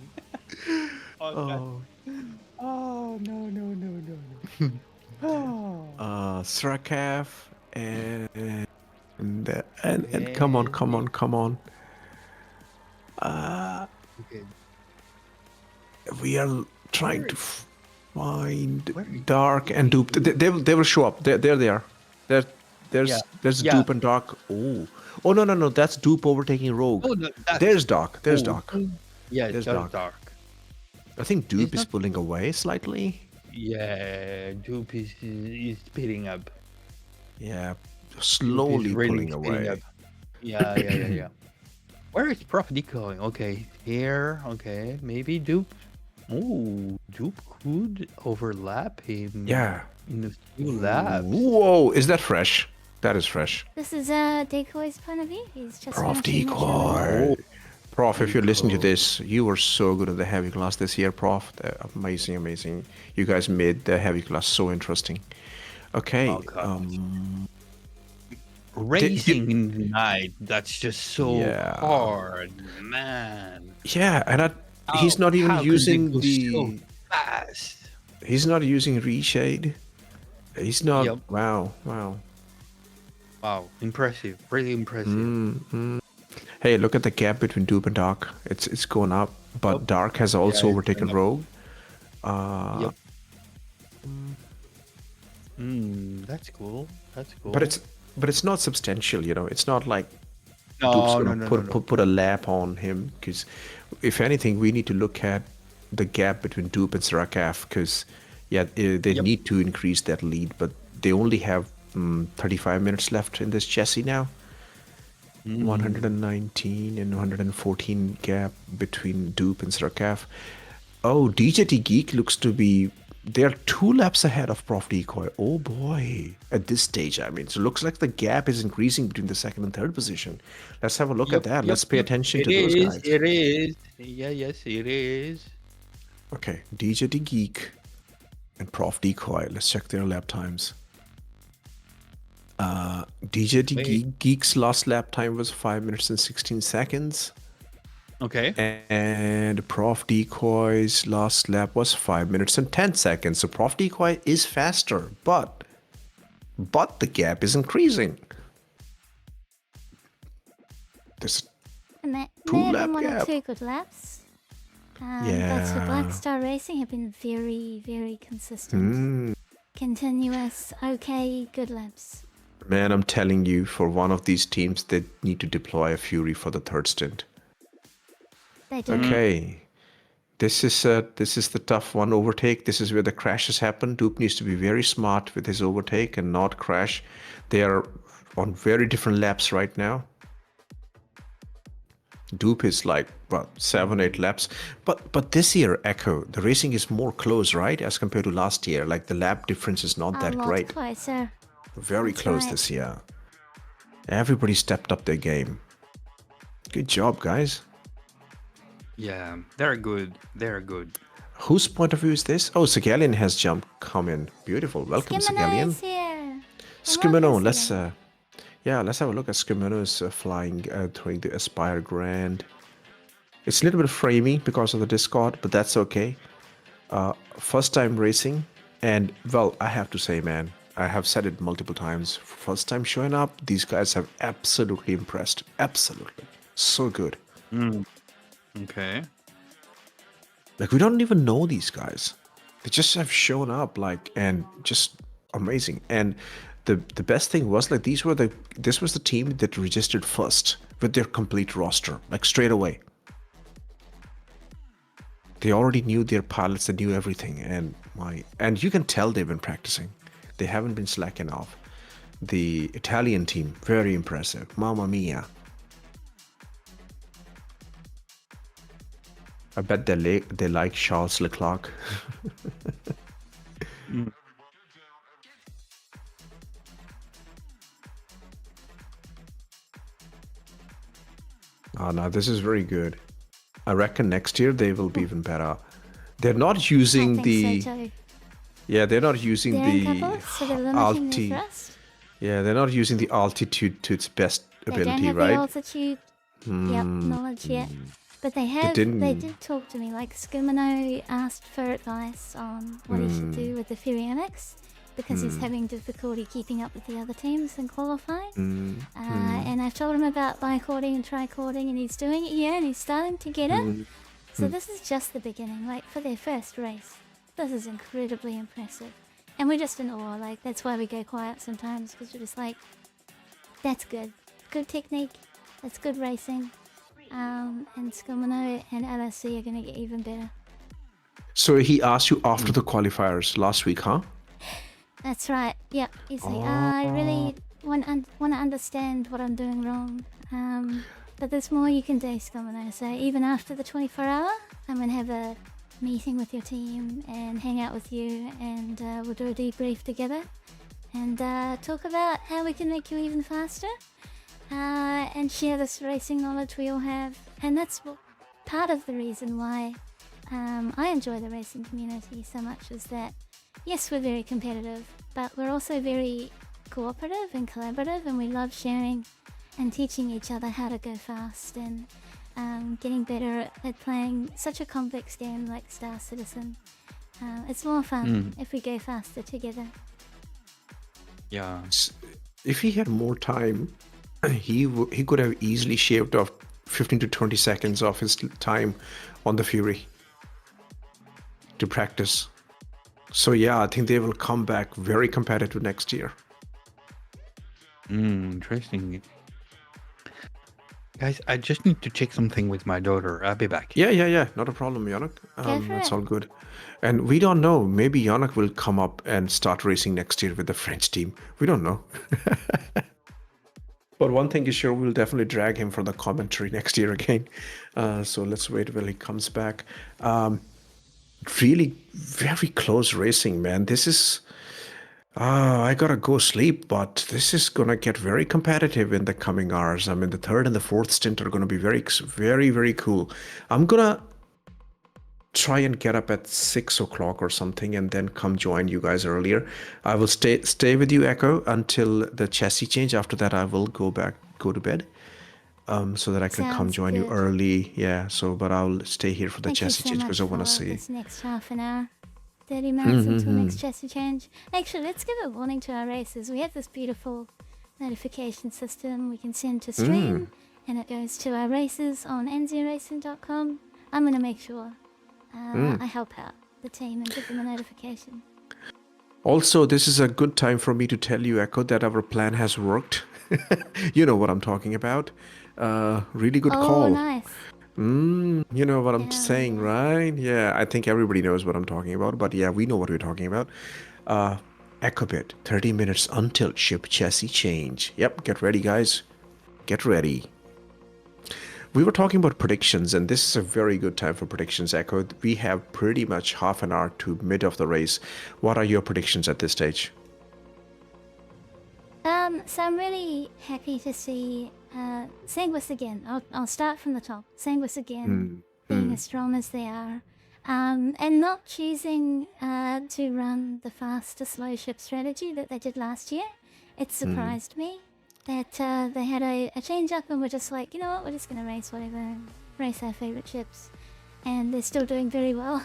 [SPEAKER 5] Oh no. Oh.
[SPEAKER 4] Srakav and come on.
[SPEAKER 5] Okay.
[SPEAKER 4] We are trying to find
[SPEAKER 5] Where is-
[SPEAKER 4] Dark and Dupe. They will show up. There they are. There's
[SPEAKER 5] Yeah.
[SPEAKER 4] Dupe and Dark. Oh no. That's Dupe overtaking Rogue.
[SPEAKER 5] Oh, no, that's-
[SPEAKER 4] There's Dark. There's
[SPEAKER 5] Oh,
[SPEAKER 4] Dark.
[SPEAKER 5] Yeah,
[SPEAKER 4] There's
[SPEAKER 5] just
[SPEAKER 4] Dark.
[SPEAKER 5] dark.
[SPEAKER 4] I think Dupe is
[SPEAKER 5] not-
[SPEAKER 4] pulling away slightly.
[SPEAKER 5] Yeah, Dupe is speeding up.
[SPEAKER 4] Yeah,
[SPEAKER 5] Dupe
[SPEAKER 4] slowly
[SPEAKER 5] is really
[SPEAKER 4] pulling
[SPEAKER 5] speeding
[SPEAKER 4] away.
[SPEAKER 5] up. Yeah. Where is Prof D going? Okay, here. Okay, maybe Dupe. Oh, Dupe could overlap him.
[SPEAKER 4] Yeah.
[SPEAKER 5] In the few labs.
[SPEAKER 4] Whoa, is that fresh? That is fresh.
[SPEAKER 1] This is Decoy's point of view. He's just
[SPEAKER 4] Prof
[SPEAKER 1] finishing the show.
[SPEAKER 4] Decoy. Prof, if you're listening to this, you were so good at the heavy class this year, Prof. Amazing. You guys made the heavy class so interesting. Okay.
[SPEAKER 5] Oh, God. Racing in the night. That's just so
[SPEAKER 4] Yeah.
[SPEAKER 5] hard, man.
[SPEAKER 4] Yeah, and he's not even
[SPEAKER 5] How could
[SPEAKER 4] using
[SPEAKER 5] they go
[SPEAKER 4] the.
[SPEAKER 5] so fast.
[SPEAKER 4] He's not using reshade. He's not.
[SPEAKER 5] Yep.
[SPEAKER 4] Wow.
[SPEAKER 5] Wow, impressive. Really impressive.
[SPEAKER 4] Hey, look at the gap between Dupe and Dark. It's going up, but
[SPEAKER 5] Yep.
[SPEAKER 4] Dark has also
[SPEAKER 5] it's
[SPEAKER 4] overtaken
[SPEAKER 5] going up.
[SPEAKER 4] Rogue.
[SPEAKER 5] Yep. That's cool.
[SPEAKER 4] But it's not substantial, you know. It's not like
[SPEAKER 5] No,
[SPEAKER 4] Dupe's
[SPEAKER 5] no,
[SPEAKER 4] gonna
[SPEAKER 5] no, no.
[SPEAKER 4] put a lap on him, because if anything, we need to look at the gap between Dupe and Srakav, because they
[SPEAKER 5] Yep.
[SPEAKER 4] need to increase that lead, but they only have 35 minutes left in this chassis now. 119 and 114 gap between Dupe and Srakav. Oh, DJT Geek looks to be. They're 2 laps ahead of Prof Decoy. Oh boy. At this stage, I mean. So it looks like the gap is increasing between the second and third position. Let's have a look at that. Let's pay attention to those guys.
[SPEAKER 5] It is. Yeah, yes, it is.
[SPEAKER 4] Okay, DJT Geek and Prof Decoy. Let's check their lap times. DJT Geek's last lap time was 5 minutes and 16 seconds.
[SPEAKER 5] Okay.
[SPEAKER 4] And Prof Decoy's last lap was 5 minutes and 10 seconds. So Prof Decoy is faster, but the gap is increasing. There's
[SPEAKER 1] And they
[SPEAKER 4] Two
[SPEAKER 1] may have
[SPEAKER 4] lap
[SPEAKER 1] been one or
[SPEAKER 4] gap.
[SPEAKER 1] 2 good laps. But
[SPEAKER 4] Yeah.
[SPEAKER 1] the Black Star Racing have been very, very consistent. Continuous, okay, good laps.
[SPEAKER 4] Man, I'm telling you, for one of these teams, they need to deploy a Fury for the third stint.
[SPEAKER 1] They do.
[SPEAKER 4] Okay. This is the tough one. Overtake. This is where the crashes happen. Dupe needs to be very smart with his overtake and not crash. They are on very different laps right now. Dupe is like 7-8 laps, but this year, Echo, the racing is more close, right, as compared to last year. Like the lap difference is not that
[SPEAKER 1] A lot
[SPEAKER 4] great.
[SPEAKER 1] closer.
[SPEAKER 4] Very
[SPEAKER 1] That's
[SPEAKER 4] close
[SPEAKER 1] right.
[SPEAKER 4] this year. Everybody stepped up their game. Good job, guys.
[SPEAKER 5] Yeah, they're good. They're good.
[SPEAKER 4] Whose point of view is this? Oh, Sagalian has come in. Beautiful. Welcome, Sagalian.
[SPEAKER 1] Skimino is here.
[SPEAKER 4] Skimino, let's
[SPEAKER 1] Skimino.
[SPEAKER 4] let's have a look at Skimino's flying during the Aspire Grand. It's a little bit framey because of the Discord, but that's okay. First time racing, and well, I have to say, man, I have said it multiple times. First time showing up, these guys have absolutely impressed. Absolutely, so good.
[SPEAKER 5] Okay.
[SPEAKER 4] Like, we don't even know these guys. They just have shown up, like, and just amazing. And the best thing was, like, this was the team that registered first with their complete roster, like, straight away. They already knew their pilots, they knew everything, and you can tell they've been practicing. They haven't been slacking off. The Italian team, very impressive. Mamma mia. I bet they like Charles Leclerc. Oh no, this is very good. I reckon next year they will be even better. They're not using
[SPEAKER 1] I
[SPEAKER 4] the
[SPEAKER 1] think so too.
[SPEAKER 4] yeah, they're not using
[SPEAKER 1] They're in
[SPEAKER 4] the
[SPEAKER 1] couples, so they're limiting their thrust.
[SPEAKER 4] Yeah, they're not using the altitude to its best
[SPEAKER 1] They don't
[SPEAKER 4] ability,
[SPEAKER 1] have the
[SPEAKER 4] right?
[SPEAKER 1] altitude knowledge yet. But they did talk to me, like Skimano asked for advice on what he should do with the Furionics because he's having difficulty keeping up with the other teams in qualifying. And I've told him about bicording and tricording, and he's doing it here and he's starting to get it. So this is just the beginning, like for their first race. This is incredibly impressive. And we're just in awe, like that's why we go quiet sometimes, because we're just like, that's good. Good technique, that's good racing. And Skimano and LSC are going to get even better.
[SPEAKER 4] So he asked you after the qualifiers last week, huh?
[SPEAKER 1] That's right. Yep. He's like, I really want to understand what I'm doing wrong. But there's more you can do, Skimano. So even after the 24-hour, I'm going to have a meeting with your team and hang out with you, and we'll do a debrief together and talk about how we can make you even faster. And share this racing knowledge we all have. And that's part of the reason why I enjoy the racing community so much, is that yes, we're very competitive, but we're also very cooperative and collaborative, and we love sharing and teaching each other how to go fast and getting better at playing such a complex game like Star Citizen. It's more fun if we go faster together.
[SPEAKER 5] Yeah.
[SPEAKER 4] If he had more time, he could have easily shaved off 15 to 20 seconds of his time on the Fury to practice. So yeah, I think they will come back very competitive next year.
[SPEAKER 5] Interesting. Guys, I just need to check something with my daughter. I'll be back.
[SPEAKER 4] Yeah. Not a problem, Yannock. That's all good. And we don't know. Maybe Yannock will come up and start racing next year with the French team. We don't know. But one thing is sure, we'll definitely drag him for the commentary next year again. So let's wait till he comes back. Really very close racing, man. This is... I gotta go sleep, but this is gonna get very competitive in the coming hours. I mean, the third and the fourth stint are gonna be very, very cool. I'm gonna try and get up at 6 o'clock or something and then come join you guys earlier. I will stay with you, Echo, until the chassis change. After that, I will go to bed, so that I can come join you early. Yeah. So, but I'll stay here for the chassis change because I want to see.
[SPEAKER 1] This next half an hour, 30 minutes until next chassis change. Actually, let's give a warning to our racers. We have this beautiful notification system we can send to stream, and it goes to our racers on anziaracing.com. I'm gonna make sure I help out the team and give them a notification. Also,
[SPEAKER 4] this is a good time for me to tell you, Echo, that our plan has worked. You know what I'm talking about. Really good call.
[SPEAKER 1] Oh, nice.
[SPEAKER 4] You know what I'm saying, right? Yeah, I think everybody knows what I'm talking about, but yeah, we know what we're talking about. Echobit, 30 minutes until ship chassis change. Yep, get ready, guys. Get ready. We were talking about predictions, and this is a very good time for predictions, Echo. We have pretty much half an hour to mid of the race. What are your predictions at this stage?
[SPEAKER 1] So I'm really happy to see Sanguis again. I'll start from the top. Sanguis again being as strong as they are, and not choosing to run the fast to slow ship strategy that they did last year. It surprised me that they had a change up and were just like, you know what, we're just gonna race whatever, race our favorite ships, and they're still doing very well.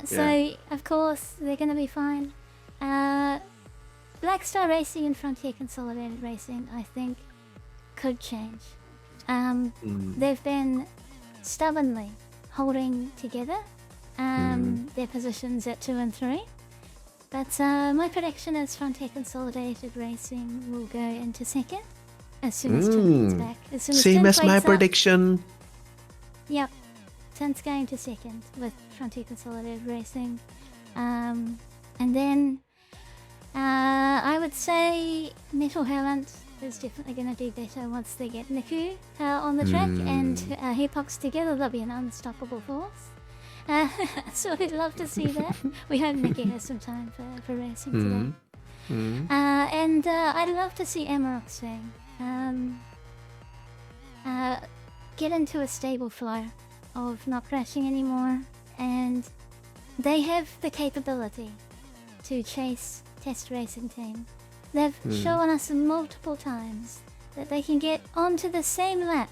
[SPEAKER 1] So of course they're gonna be fine. Black Star Racing and Frontier Consolidated Racing, I think, could change. They've been stubbornly holding together their positions at 2 and 3. But my prediction is Frontier Consolidated Racing will go into second as soon as Tim gets back. As soon as
[SPEAKER 4] Same
[SPEAKER 1] Tim
[SPEAKER 4] as my
[SPEAKER 1] wakes up-
[SPEAKER 4] prediction.
[SPEAKER 1] Yep. Tim's going to second with Frontier Consolidated Racing. And then I would say Metal Hurlant is definitely going to do better once they get Niku on the track and Hepox together. They'll be an unstoppable force. So we'd love to see that. We hope Nicky has some time for racing today. And I'd love to see Amarok swing. Get into a stable flow of not crashing anymore, and they have the capability to chase test racing team. They've shown us multiple times that they can get onto the same lap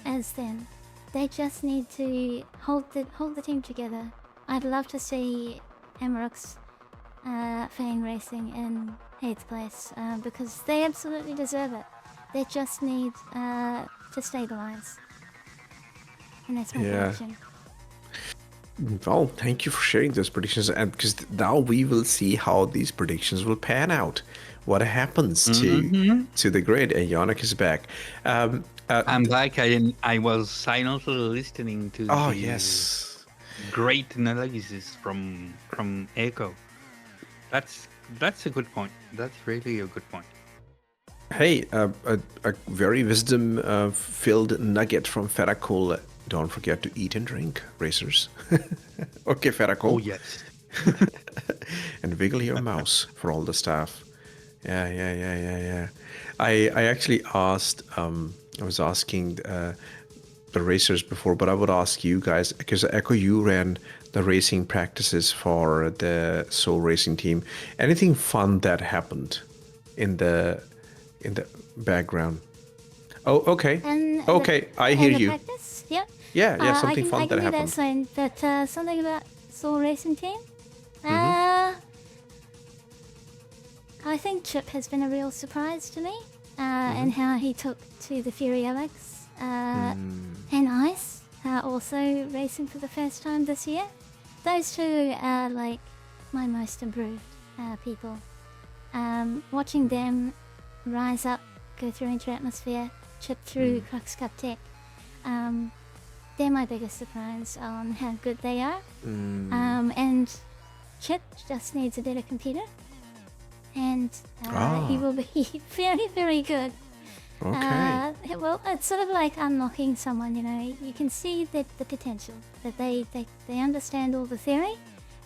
[SPEAKER 1] as them. They just need to hold the team together. I'd love to see Amarok's Fang racing in 8th place because they absolutely deserve it. They just need to stabilize. And that's my prediction.
[SPEAKER 4] Well, thank you for sharing those predictions, and because now we will see how these predictions will pan out. What happens to the grid? And Yannock is back.
[SPEAKER 5] I'm back. I was silently listening to
[SPEAKER 4] yes,
[SPEAKER 5] great analysis from Echo. That's a good point. That's really a good point.
[SPEAKER 4] Hey, a very wisdom-filled nugget from Fedakol. Don't forget to eat and drink, racers. Okay, Fedakol.
[SPEAKER 5] Oh, yes.
[SPEAKER 4] And wiggle your mouse for all the staff. Yeah. I actually asked, I was asking the racers before, but I would ask you guys, because Echo, you ran the racing practices for the SOAR racing team. Anything fun that happened in the background? Oh, okay. Okay, I hear you.
[SPEAKER 1] Practice? Yep.
[SPEAKER 4] Yeah, something fun that happened.
[SPEAKER 1] But something about SOAR racing team. I think Chip has been a real surprise to me, and how he took to the Fury Alex and Ice, also racing for the first time this year. Those two are like my most improved people. Watching them rise up, go through inter-atmosphere, chip through Crux Cup tech, they're my biggest surprise on how good they are. And Chip just needs a better computer, and he will be very, very good.
[SPEAKER 4] Okay.
[SPEAKER 1] Well, it's sort of like unlocking someone, you know. You can see the potential, that they understand all the theory.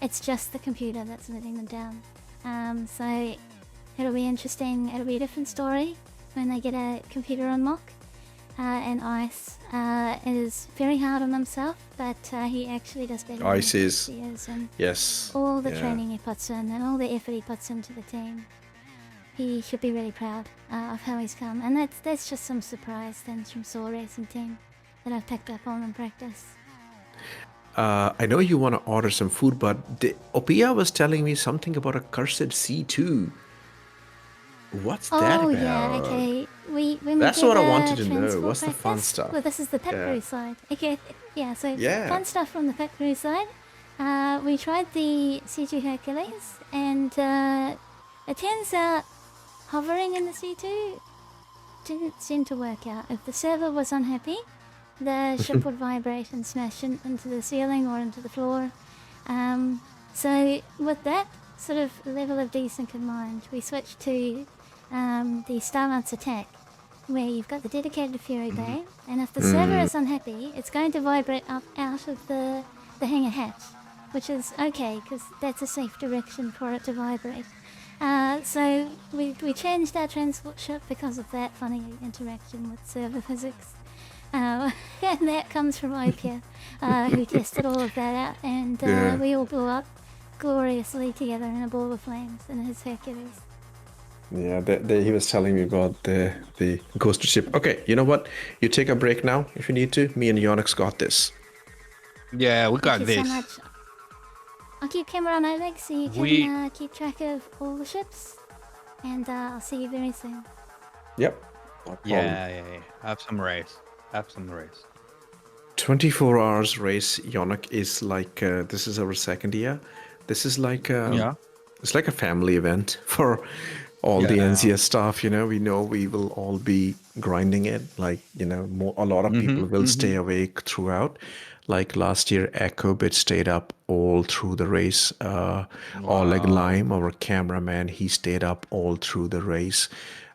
[SPEAKER 1] It's just the computer that's letting them down. So it'll be interesting. It'll be a different story when they get a computer unlock. And Ice is very hard on himself, but he actually does better.
[SPEAKER 4] Ice
[SPEAKER 1] than
[SPEAKER 4] is,
[SPEAKER 1] he is, and
[SPEAKER 4] yes.
[SPEAKER 1] all the training he puts in and all the effort he puts into the team. He should be really proud of how he's come, and that's just some surprise things from SOAR racing team that I've picked up on in practice.
[SPEAKER 4] I know you want to order some food, but Opia was telling me something about a cursed C2. What's that about?
[SPEAKER 1] Oh yeah, okay.
[SPEAKER 4] That's what I wanted to know. What's the fun stuff?
[SPEAKER 1] Well, this is the pit crew side. Okay, yeah. So
[SPEAKER 4] Yeah.
[SPEAKER 1] fun stuff from the pit crew side. We tried the C2 Hercules, and it turns out hovering in the C2 didn't seem to work out. If the server was unhappy, the ship would vibrate and smash into the ceiling or into the floor. So with that sort of level of desync in mind, we switched to the Starwals attack, where you've got the dedicated Fury Bay, and if the server is unhappy, it's going to vibrate up out of the hangar hatch, which is okay, because that's a safe direction for it to vibrate. So we changed our transport ship because of that funny interaction with server physics. And that comes from Opia, who tested all of that out, and we all blew up gloriously together in a ball of flames in his Hercules.
[SPEAKER 4] Yeah, he was telling me about the ghost ship. Okay, you know what? You take a break now if you need to. Me and Yannock's got this.
[SPEAKER 5] Yeah, we got
[SPEAKER 1] Thank you
[SPEAKER 5] this.
[SPEAKER 1] so much. I'll keep camera on Oleg so you can keep track of all the ships, and I'll see you very soon.
[SPEAKER 4] Yep. No problem.
[SPEAKER 5] Yeah. Have some race.
[SPEAKER 4] 24 hours race, Yannock, is like this is our second year. This is like
[SPEAKER 5] Yeah.
[SPEAKER 4] it's like a family event for all the
[SPEAKER 5] Yeah.
[SPEAKER 4] ANZIA staff. You know we will all be grinding it. Like a lot of people will stay awake throughout. Like last year, EchoBit stayed up all through the race. OlegLime, our cameraman, he stayed up all through the race.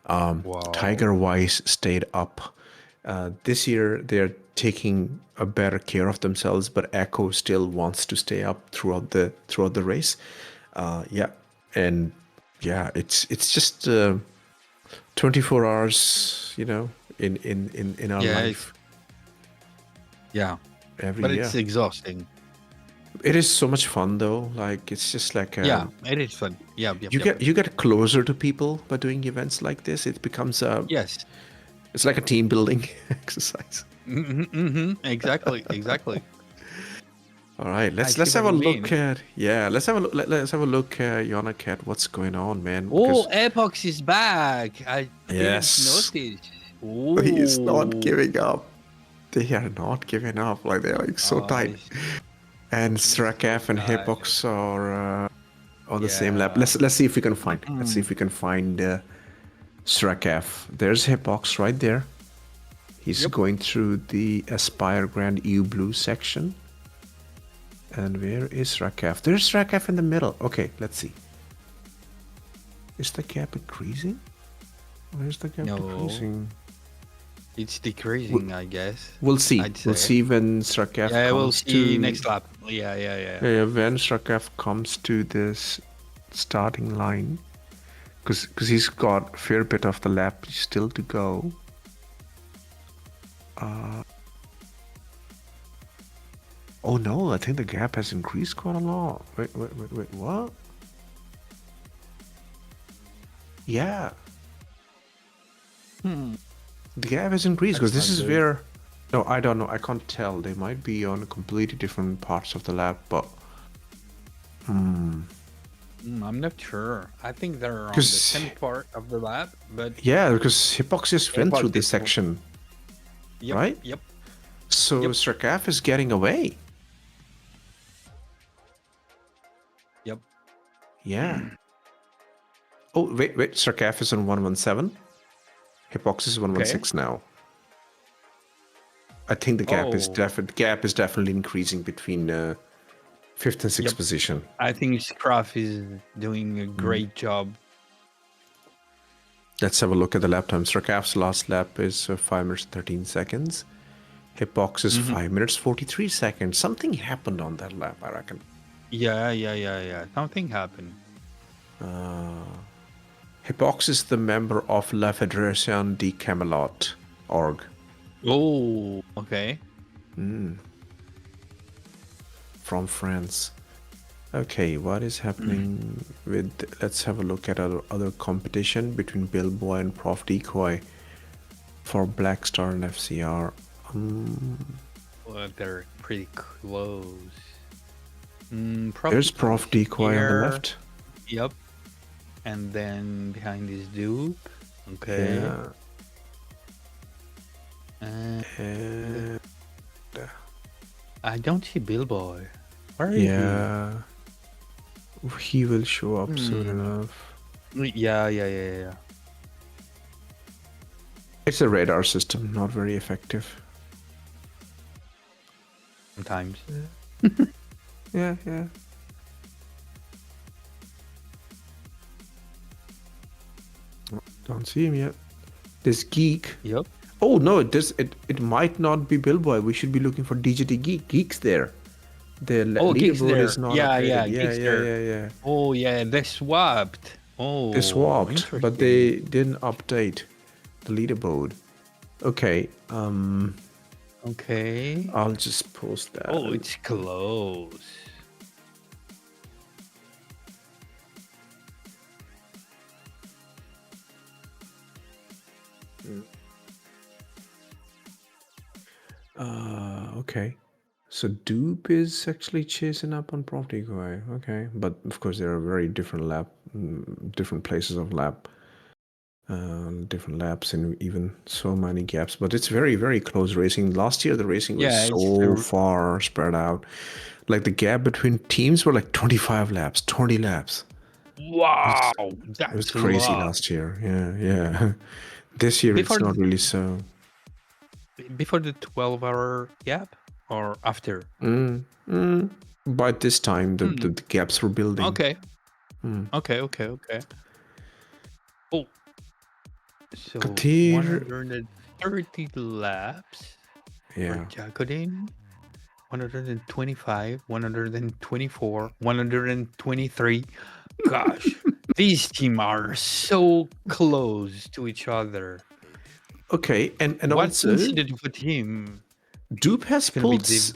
[SPEAKER 4] TigerWICE stayed up. This year, they're taking a better care of themselves, but Echo still wants to stay up throughout the race. And yeah, it's just 24 hours, in our life
[SPEAKER 5] Yeah.
[SPEAKER 4] every
[SPEAKER 5] But
[SPEAKER 4] year.
[SPEAKER 5] it's exhausting.
[SPEAKER 4] It is so much fun though. Like it's just like
[SPEAKER 5] Yeah, it is fun. Yeah.
[SPEAKER 4] you get closer to people by doing events like this. It becomes
[SPEAKER 5] Yes.
[SPEAKER 4] it's like a team building exercise.
[SPEAKER 5] Exactly.
[SPEAKER 4] All right, let's
[SPEAKER 5] see
[SPEAKER 4] have
[SPEAKER 5] what
[SPEAKER 4] a
[SPEAKER 5] you
[SPEAKER 4] look
[SPEAKER 5] mean.
[SPEAKER 4] at let's have a look Yannock, at what's going on, man.
[SPEAKER 5] Oh, Epox is back. I
[SPEAKER 4] Yes.
[SPEAKER 5] didn't notice. Oh,
[SPEAKER 4] He is not giving up. They are not giving up. Like they're like so tight. And Strakaf and Hipox are on the same lap. Let's see if we can find. Let's see if we can find Strakaf. There's Hipox right there. He's going through the Aspire Grand EU Blue section. And where is Strakaf? There's Strakaf in the middle. Okay, let's see. Is the gap increasing? Where's the gap decreasing?
[SPEAKER 5] It's decreasing, I guess.
[SPEAKER 4] We'll see.
[SPEAKER 5] I'd
[SPEAKER 4] We'll
[SPEAKER 5] say.
[SPEAKER 4] see when Strakaf comes
[SPEAKER 5] we'll see
[SPEAKER 4] to
[SPEAKER 5] next lap. Yeah.
[SPEAKER 4] when Strakaf comes to this starting line, because he's got a fair bit of the lap still to go. Oh no, I think the gap has increased quite a lot. Wait, what? Yeah. The gap has increased because this is where... No, I don't know. I can't tell. They might be on completely different parts of the lap, but...
[SPEAKER 5] I'm not sure. I think they're on the same part of the lap, but...
[SPEAKER 4] Yeah, because Hipox just went through this section.
[SPEAKER 5] Yep,
[SPEAKER 4] right?
[SPEAKER 5] Yep.
[SPEAKER 4] So Strakaf is getting away.
[SPEAKER 5] Yep.
[SPEAKER 4] Yeah. Oh, wait. Strakaf is on 117. Hipox is 116 now. I think the gap is definitely increasing between 5th and 6th position.
[SPEAKER 5] I think Scruff is doing a great job.
[SPEAKER 4] Let's have a look at the lap time. Strakaf's last lap is 5 minutes 13 seconds. Hipox is 5 minutes 43 seconds. Something happened on that lap, I reckon.
[SPEAKER 5] Yeah. Something happened.
[SPEAKER 4] Hipox is the member of La Fédération de Camelot org.
[SPEAKER 5] Oh, okay.
[SPEAKER 4] From France. Okay, what is happening with... Let's have a look at other competition between Billboy and Prof Decoy for Black Star and FCR.
[SPEAKER 5] Well, they're pretty close.
[SPEAKER 4] There's Prof Decoy on the left.
[SPEAKER 5] Yep. And then behind is Dupe. Okay.
[SPEAKER 4] Yeah.
[SPEAKER 5] I don't see Billboy. Where is
[SPEAKER 4] Yeah. He will show up soon enough.
[SPEAKER 5] he? Yeah.
[SPEAKER 4] It's a radar system, not very effective.
[SPEAKER 5] Sometimes.
[SPEAKER 4] Yeah. Don't see him yet. There's Geek.
[SPEAKER 5] Yep.
[SPEAKER 4] Oh no, it might not be Billboy. We should be looking for DJT Geek. Geek's there. The
[SPEAKER 5] Geek's
[SPEAKER 4] leaderboard
[SPEAKER 5] there.
[SPEAKER 4] is not
[SPEAKER 5] Yeah,
[SPEAKER 4] updated.
[SPEAKER 5] Geek's there.
[SPEAKER 4] Yeah.
[SPEAKER 5] Oh yeah, they swapped. Oh,
[SPEAKER 4] They swapped, but they didn't update the leaderboard. Okay.
[SPEAKER 5] Okay.
[SPEAKER 4] I'll just post that.
[SPEAKER 5] Oh, it's close.
[SPEAKER 4] Okay. So Dupe is actually chasing up on Prof Decoy. Okay, but of course there are very different different places of lab. different laps and even so many gaps. But it's very, very close racing. Last year, the racing was
[SPEAKER 5] Yeah, it's
[SPEAKER 4] so far spread out. Like the gap between teams were like 25 laps, 20 laps.
[SPEAKER 5] wow,
[SPEAKER 4] It was
[SPEAKER 5] that's a
[SPEAKER 4] crazy
[SPEAKER 5] lot.
[SPEAKER 4] last year. Yeah, yeah. This year, it's not really so.
[SPEAKER 5] Before the 12-hour gap or after?
[SPEAKER 4] By this time, the gaps were building.
[SPEAKER 5] Okay. Okay. Oh, so
[SPEAKER 4] Katir,
[SPEAKER 5] 130 laps
[SPEAKER 4] yeah.
[SPEAKER 5] for Jacodin, 125, 124, 123. Gosh, these teams are so close to each other.
[SPEAKER 4] Okay, and
[SPEAKER 5] What's
[SPEAKER 4] also,
[SPEAKER 5] considered for team?
[SPEAKER 4] Dupe has
[SPEAKER 5] Gonna be
[SPEAKER 4] pulled.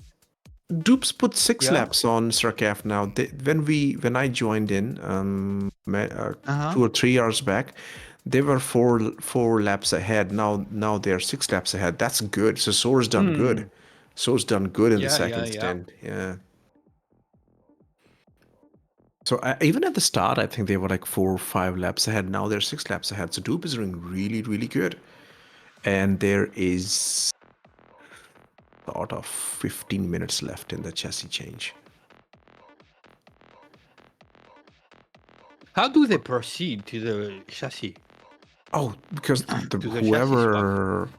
[SPEAKER 4] Dupe's put 6
[SPEAKER 5] Yeah?
[SPEAKER 4] laps on Sarkaf now. When I joined in 2 or 3 hours back, they were four laps ahead. Now they're 6 laps ahead. That's good. So SOAR's done good. SOAR's done good in the second stint. Yeah. So even at the start, I think they were like 4 or 5 laps ahead. Now they're 6 laps ahead. So Dupe is doing really, really good. And there is sort of 15 minutes left in the chassis change.
[SPEAKER 5] How do they proceed to the chassis?
[SPEAKER 4] Oh, because
[SPEAKER 5] To the chassis swap?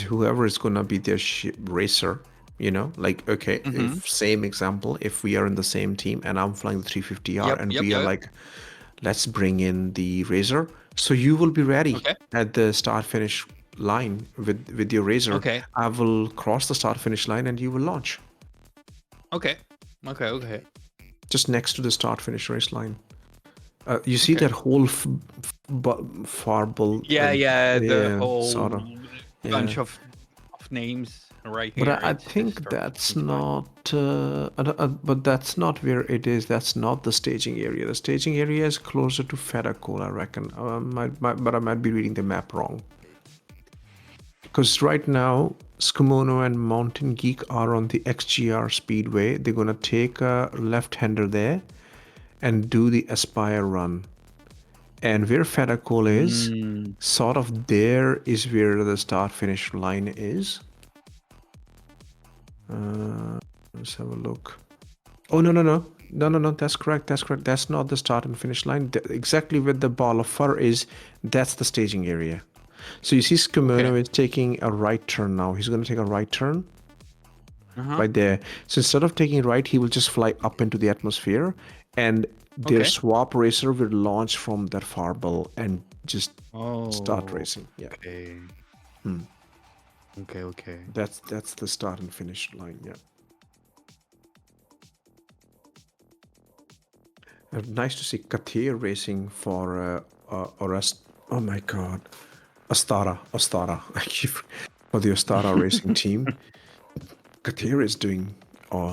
[SPEAKER 4] whoever is gonna be their racer, you know, like okay, if same example, if we are in the same team and I'm flying the 350R and we are like, let's bring in the racer, so you will be ready at the start finish line with your racer.
[SPEAKER 5] Okay.
[SPEAKER 4] I will cross the start finish line and you will launch.
[SPEAKER 5] Okay.
[SPEAKER 4] Just next to the start finish race line. You see that whole farball.
[SPEAKER 5] The whole
[SPEAKER 4] sort of
[SPEAKER 5] bunch of names right here.
[SPEAKER 4] But I think that's not. But that's not where it is. That's not the staging area. The staging area is closer to Fedakol, I reckon. But I might be reading the map wrong. Because right now, Skumono and Mountain Geek are on the XGR Speedway. They're gonna take a left-hander there and do the Aspire run. And where Fedakol is, sort of there is where the start-finish line is. Let's have a look. Oh, no, that's correct. That's not the start and finish line. Exactly where the ball of fur is, that's the staging area. So you see Skumono is taking a right turn now. He's going to take a right turn. Right there. So instead of taking right, he will just fly up into the atmosphere, and their swap racer will launch from that farball and just start racing. Yeah.
[SPEAKER 5] Okay.
[SPEAKER 4] That's the start and finish line. Yeah. Nice to see Katir racing for oh my god, Ostara. I keep for the Ostara racing team. Katir is doing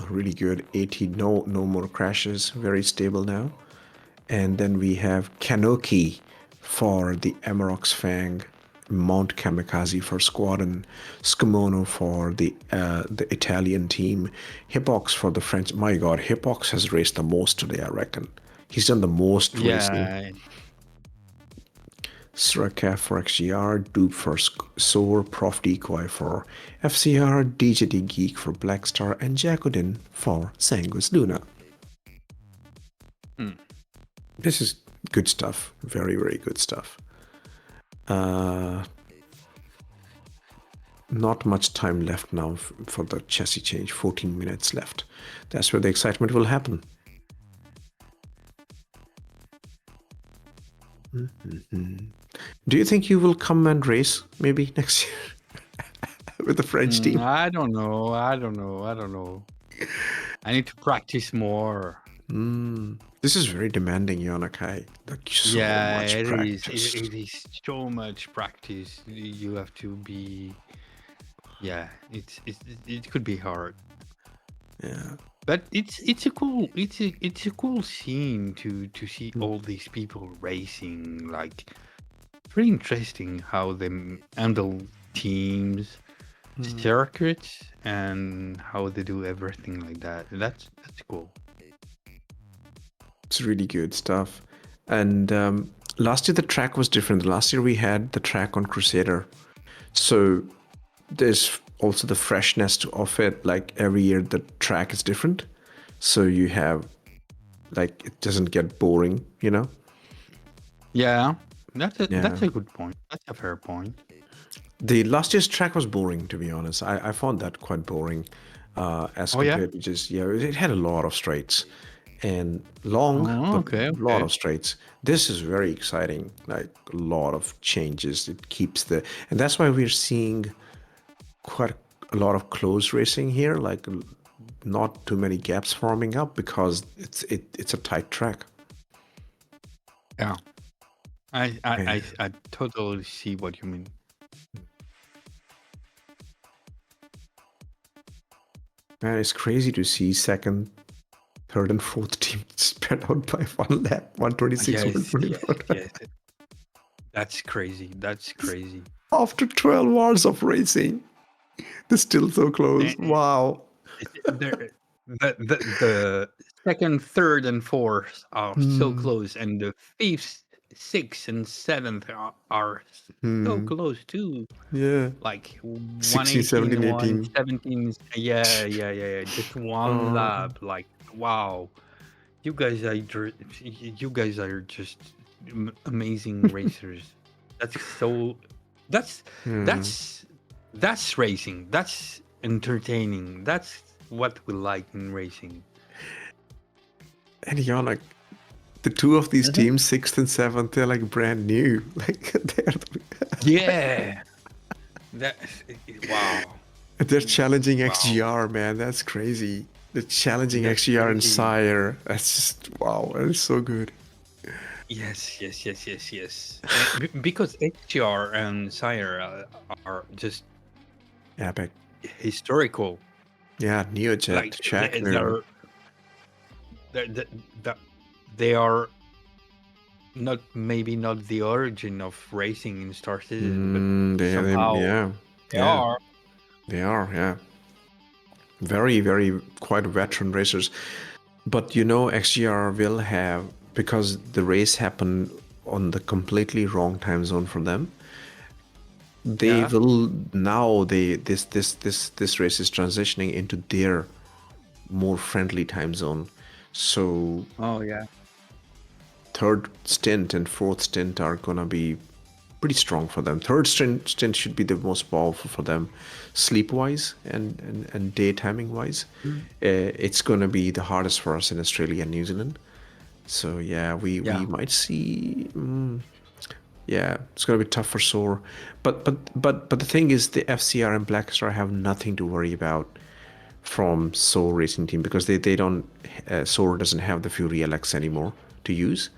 [SPEAKER 4] really good. 80, no more crashes, very stable now. And then we have Kanoki for the Amarok's Fang, Mount Kamikaze for Squadron, Skumono for the Italian team, Hippox for the French. My god, Hippox has raced the most today, I reckon. He's done the most racing. Srakaf for XGR, Dupe for SOAR, Prof Decoy for FCR, DJD Geek for Blackstar, and Jacodin for Sanguis Luna. This is good stuff. Very, very good stuff. Not much time left now for the chassis change. 14 minutes left. That's where the excitement will happen. Do you think you will come and race maybe next year with the French team?
[SPEAKER 5] I don't know. I need to practice more.
[SPEAKER 4] This is very demanding, Yannock. Like so much practice.
[SPEAKER 5] It is so much practice. You have to be. Yeah, it could be hard.
[SPEAKER 4] Yeah.
[SPEAKER 5] But it's a cool scene to see all these people racing. Like, pretty interesting how they handle teams, circuits, and how they do everything like that. That's cool.
[SPEAKER 4] It's really good stuff. And Last year the track was different. Last year we had the track on Crusader, so there's also the freshness of it. Like every year the track is different, so you have like it doesn't get boring, you know.
[SPEAKER 5] Yeah, that's a
[SPEAKER 4] Yeah.
[SPEAKER 5] good point. That's a fair point.
[SPEAKER 4] The last year's track was boring, to be honest. I found that quite boring, as
[SPEAKER 5] Oh, yeah?
[SPEAKER 4] compared to just it had a lot of straights and long,
[SPEAKER 5] Oh,
[SPEAKER 4] but
[SPEAKER 5] okay,
[SPEAKER 4] a lot
[SPEAKER 5] okay.
[SPEAKER 4] of straights. This is very exciting, like a lot of changes. It keeps and that's why we're seeing quite a lot of close racing here, like not too many gaps forming up because it's a tight track.
[SPEAKER 5] Yeah. I totally see what you mean.
[SPEAKER 4] Man, it's crazy to see second, third, and fourth team spread out by one lap, 126,
[SPEAKER 5] Yes,
[SPEAKER 4] 124.
[SPEAKER 5] yes. That's crazy. That's crazy.
[SPEAKER 4] After 12 hours of racing, they're still so close.
[SPEAKER 5] And
[SPEAKER 4] Wow.
[SPEAKER 5] the second, third, and fourth are so close, and the fifth, sixth, and seventh are so close too.
[SPEAKER 4] Yeah.
[SPEAKER 5] Like
[SPEAKER 4] 16, 17,
[SPEAKER 5] 118,
[SPEAKER 4] 18.
[SPEAKER 5] 117. Yeah. Just one lap. Like, wow. You guys are just amazing racers. That's racing. That's entertaining. That's what we like in racing.
[SPEAKER 4] And Yannock, the two of these teams, 6th and 7th, they're like brand new. Like
[SPEAKER 5] Yeah. Wow.
[SPEAKER 4] they're challenging XGR, man. That's crazy. They're challenging
[SPEAKER 5] That's
[SPEAKER 4] XGR and
[SPEAKER 5] crazy.
[SPEAKER 4] SCIRE. That's just wow. That is so good.
[SPEAKER 5] Yes. Because XGR and SIRE are just
[SPEAKER 4] Epic.
[SPEAKER 5] historical.
[SPEAKER 4] Yeah, Neojet,
[SPEAKER 5] Like
[SPEAKER 4] Checkner.
[SPEAKER 5] they are maybe not the origin of racing in Star Citizen, but somehow they are.
[SPEAKER 4] They are, yeah. Very, very quite veteran racers. But you know, XGR will have, because the race happened on the completely wrong time zone for them. They will now. This race is transitioning into their more friendly time zone. So
[SPEAKER 5] Oh yeah.
[SPEAKER 4] third stint and fourth stint are gonna be pretty strong for them. Third stint should be the most powerful for them, sleep wise and day timing wise. It's gonna be the hardest for us in Australia and New Zealand. So yeah, we might see. Yeah, it's gonna be tough for SOAR, but the thing is, the FCR and Black Star have nothing to worry about from SOAR racing team, because they don't. SOAR doesn't have the Fury LX anymore to use,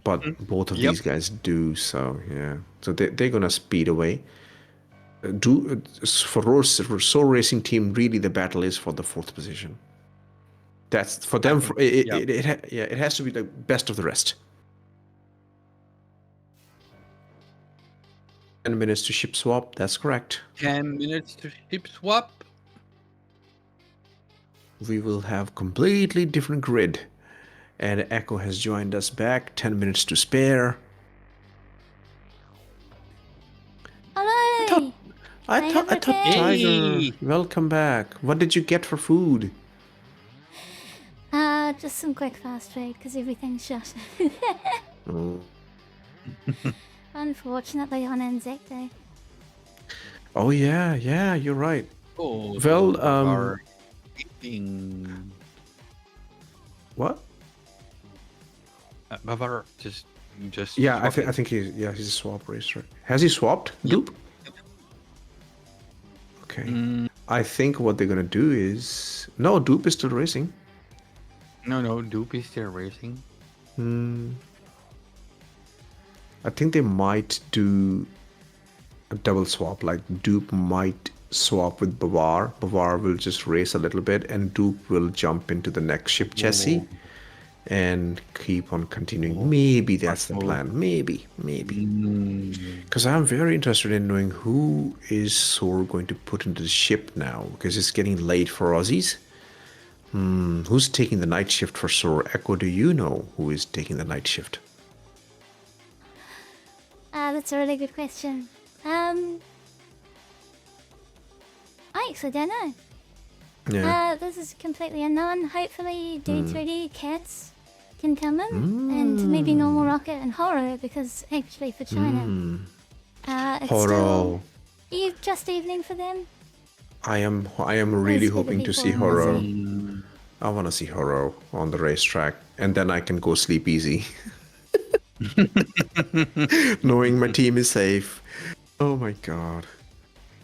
[SPEAKER 4] but both of these guys do. So yeah, so they're gonna speed away. For SOAR racing team, really the battle is for the 4th position. That's for them. It has to be the best of the rest. 10 minutes to ship swap, that's correct.
[SPEAKER 5] 10 minutes to ship swap.
[SPEAKER 4] We will have completely different grid. And Echo has joined us back. 10 minutes to spare.
[SPEAKER 1] Hello!
[SPEAKER 4] I thought Tiger, welcome back. What did you get for food?
[SPEAKER 1] Just some quick fast food because everything's shut. Unfortunately on Anzac Day.
[SPEAKER 4] Oh yeah, you're right.
[SPEAKER 5] Oh,
[SPEAKER 4] well,
[SPEAKER 5] are eating.
[SPEAKER 4] What?
[SPEAKER 5] Bavar just.
[SPEAKER 4] Yeah, I think he's a swap racer. Has he swapped?
[SPEAKER 5] Yep.
[SPEAKER 4] Dupe? Okay. I think what they're gonna do is Dupe is still racing.
[SPEAKER 5] No, Dupe is still racing.
[SPEAKER 4] I think they might do a double swap. Like Dupe might swap with Bavar. Bavar will just race a little bit, and Dupe will jump into the next ship chassis and keep on continuing. Maybe that's the plan. Maybe. Because I'm very interested in knowing who is SOAR going to put into the ship now, because it's getting late for Aussies. Who's taking the night shift for SOAR? Echo, do you know who is taking the night shift?
[SPEAKER 1] that's a really good question. I actually don't know.
[SPEAKER 4] Yeah.
[SPEAKER 1] This is completely unknown. Hopefully D3D cats can come in, and maybe normal rocket and horror, because actually for China, it's
[SPEAKER 4] Horror.
[SPEAKER 1] still just evening for them.
[SPEAKER 4] I am really
[SPEAKER 1] Most of the
[SPEAKER 4] hoping to see
[SPEAKER 1] people in
[SPEAKER 4] horror.
[SPEAKER 1] Aussie.
[SPEAKER 4] I want to see horror on the racetrack, and then I can go sleep easy, knowing my team is safe. Oh my god,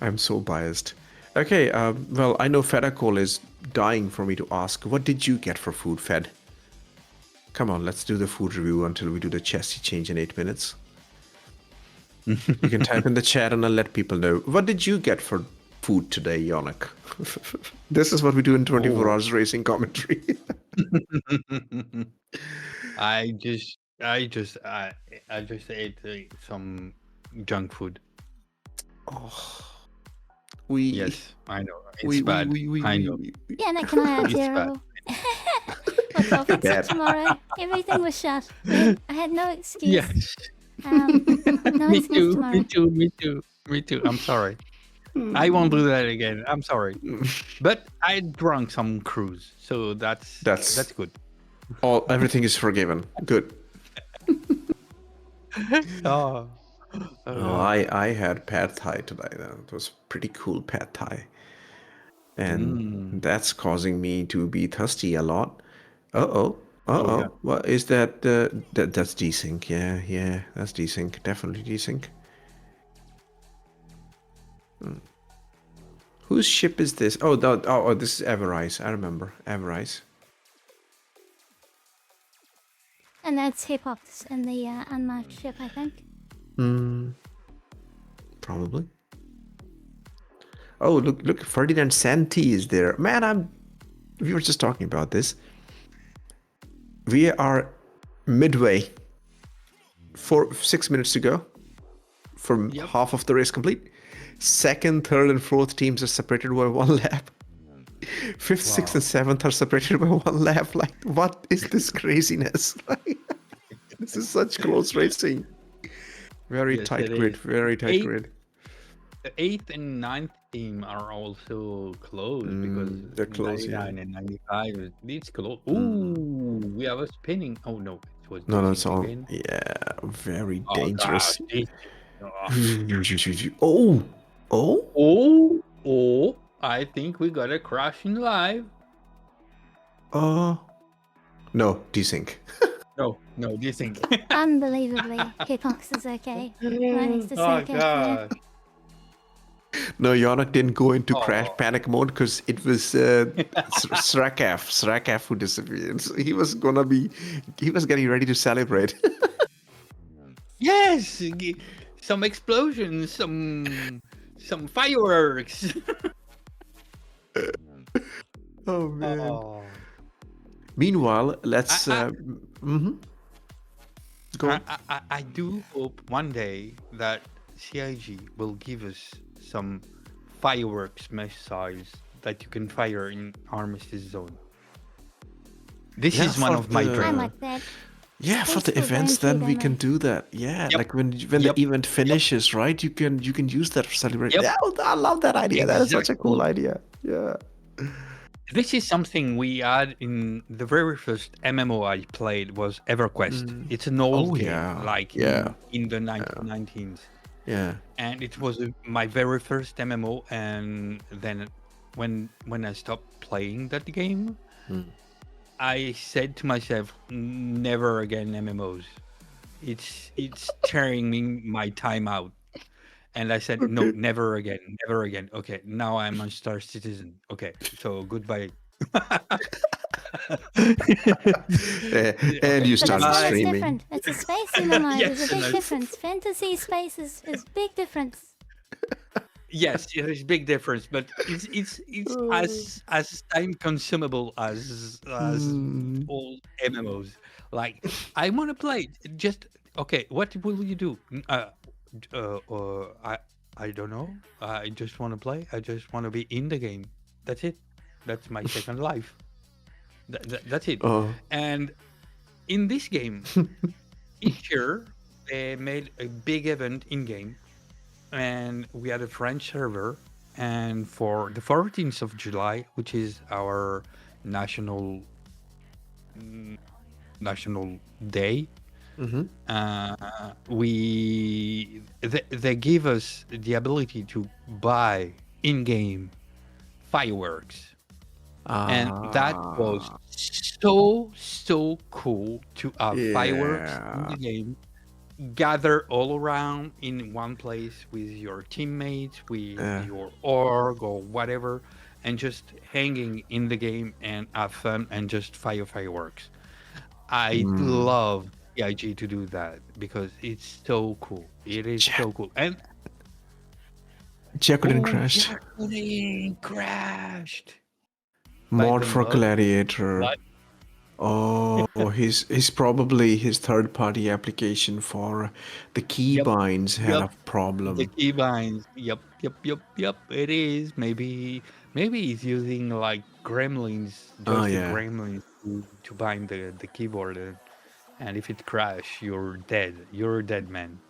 [SPEAKER 4] I'm so biased. Okay, well, I know Fedakol is dying for me to ask. What did you get for food, Fed? Come on, let's do the food review until we do the chassis change in 8 minutes. You can type in the chat and I'll let people know. What did you get for food today, Yannock? This is what we do in 24 hours racing commentary.
[SPEAKER 5] I just ate some junk food.
[SPEAKER 4] Oh,
[SPEAKER 5] Yes, I know. It's bad. I know.
[SPEAKER 1] Yeah, no, can I have
[SPEAKER 5] It's bad.
[SPEAKER 1] zero? What's off it
[SPEAKER 4] Bad.
[SPEAKER 1] tomorrow? Everything was shut. I had no excuse.
[SPEAKER 5] Yes.
[SPEAKER 1] No
[SPEAKER 5] Me
[SPEAKER 1] excuse
[SPEAKER 5] too.
[SPEAKER 1] tomorrow.
[SPEAKER 5] Me too. Me too. Me too. I'm sorry. I won't do that again. I'm sorry. But I drank some cruise, so that's good.
[SPEAKER 4] Everything is forgiven. Good.
[SPEAKER 5] Oh.
[SPEAKER 4] I had pad thai today. It was pretty cool pad thai, and that's causing me to be thirsty a lot.
[SPEAKER 5] Yeah.
[SPEAKER 4] What is that? That's desync. Yeah, that's desync. Definitely desync. Whose ship is this? Oh, this is Everise. I remember Everise.
[SPEAKER 1] And that's Hippox in the unmarked ship, I think.
[SPEAKER 4] Probably. Oh, look, Ferdinand Santi is there. Man, we were just talking about this. We are midway. 6 minutes to go. For half of the race complete. Second, third, and fourth teams are separated by 1 lap. Fifth, sixth, and seventh are separated by 1 lap. Like, what is this craziness? Like, this is such close racing. Very
[SPEAKER 5] Yes,
[SPEAKER 4] tight
[SPEAKER 5] it
[SPEAKER 4] grid.
[SPEAKER 5] is.
[SPEAKER 4] Very tight grid.
[SPEAKER 5] The 8th and 9th team are also close because
[SPEAKER 4] they're close,
[SPEAKER 5] 99 and 95. It's close. Ooh, we have a spinning. Oh no, it was
[SPEAKER 4] No, it's all.
[SPEAKER 5] again.
[SPEAKER 4] Yeah, very
[SPEAKER 5] Oh,
[SPEAKER 4] dangerous.
[SPEAKER 5] gosh.
[SPEAKER 4] Oh.
[SPEAKER 5] I think we got a crash in live.
[SPEAKER 4] No, desync.
[SPEAKER 5] No, desync.
[SPEAKER 1] Unbelievably, Hippox is okay. Right next to
[SPEAKER 5] Oh
[SPEAKER 1] second.
[SPEAKER 5] god.
[SPEAKER 4] No, Yannock didn't go into crash panic mode because it was Srakaf who disappeared. So he was getting ready to celebrate.
[SPEAKER 5] Yes, some explosions, some fireworks.
[SPEAKER 4] Oh man.
[SPEAKER 5] Oh.
[SPEAKER 4] Meanwhile, let's. Go on.
[SPEAKER 5] I do hope one day that CIG will give us some fireworks missiles that you can fire in Armistice Zone. This is one of my
[SPEAKER 1] I
[SPEAKER 5] dreams.
[SPEAKER 1] like that.
[SPEAKER 4] Yeah, for the
[SPEAKER 1] Basically
[SPEAKER 4] events,
[SPEAKER 1] guaranteed
[SPEAKER 4] then we can
[SPEAKER 1] ammo.
[SPEAKER 4] do that. Yeah,
[SPEAKER 5] Yep.
[SPEAKER 4] like when the event finishes, right? You can use that for celebration.
[SPEAKER 5] Yep.
[SPEAKER 4] Yeah, I love that idea. That is such a cool
[SPEAKER 5] Exactly.
[SPEAKER 4] idea. Yeah.
[SPEAKER 5] This is something we had in the very first MMO I played was EverQuest. It's an old game,
[SPEAKER 4] yeah.
[SPEAKER 5] like
[SPEAKER 4] Yeah.
[SPEAKER 5] in the 1990s.
[SPEAKER 4] Yeah.
[SPEAKER 5] And it was my very first MMO. And then when I stopped playing that game, I said to myself, never again MMOs. It's tearing me my time out. And I said, no, never again. Okay, now I'm a Star Citizen. Okay, so goodbye.
[SPEAKER 4] And you
[SPEAKER 1] But
[SPEAKER 4] start
[SPEAKER 1] that's
[SPEAKER 4] streaming.
[SPEAKER 1] different. It's a space MMO. There's
[SPEAKER 5] Yes,
[SPEAKER 1] a big
[SPEAKER 5] and
[SPEAKER 1] difference. Fantasy space is big difference.
[SPEAKER 5] Yes, there's big difference, but it's as time consumable as all MMOs. Like I want to play. Just okay. What will you do? I don't know. I just want to play. I just want to be in the game. That's it. That's my second life. That's it.
[SPEAKER 4] Oh.
[SPEAKER 5] And in this game, each year they made a big event in game, and we had a French server. And for the 14th of July, which is our national national day, they give us the ability to buy in-game fireworks, and that was so cool to have fireworks in the game, gather all around in one place with your teammates, with your org or whatever, and just hanging in the game and have fun and just fire fireworks. I love the IG to do that because it's so cool. It is so cool. And
[SPEAKER 4] Jacqueline crashed.
[SPEAKER 5] Jacqueline crashed.
[SPEAKER 4] Mod
[SPEAKER 5] the
[SPEAKER 4] for
[SPEAKER 5] mod.
[SPEAKER 4] Gladiator.
[SPEAKER 5] What?
[SPEAKER 4] Oh, he's probably his third-party application for the keybinds had a problem.
[SPEAKER 5] The keybinds. Yep. It is. Maybe he's using like gremlins, just the gremlins to bind the keyboard, and if it crash, you're dead. You're a dead man.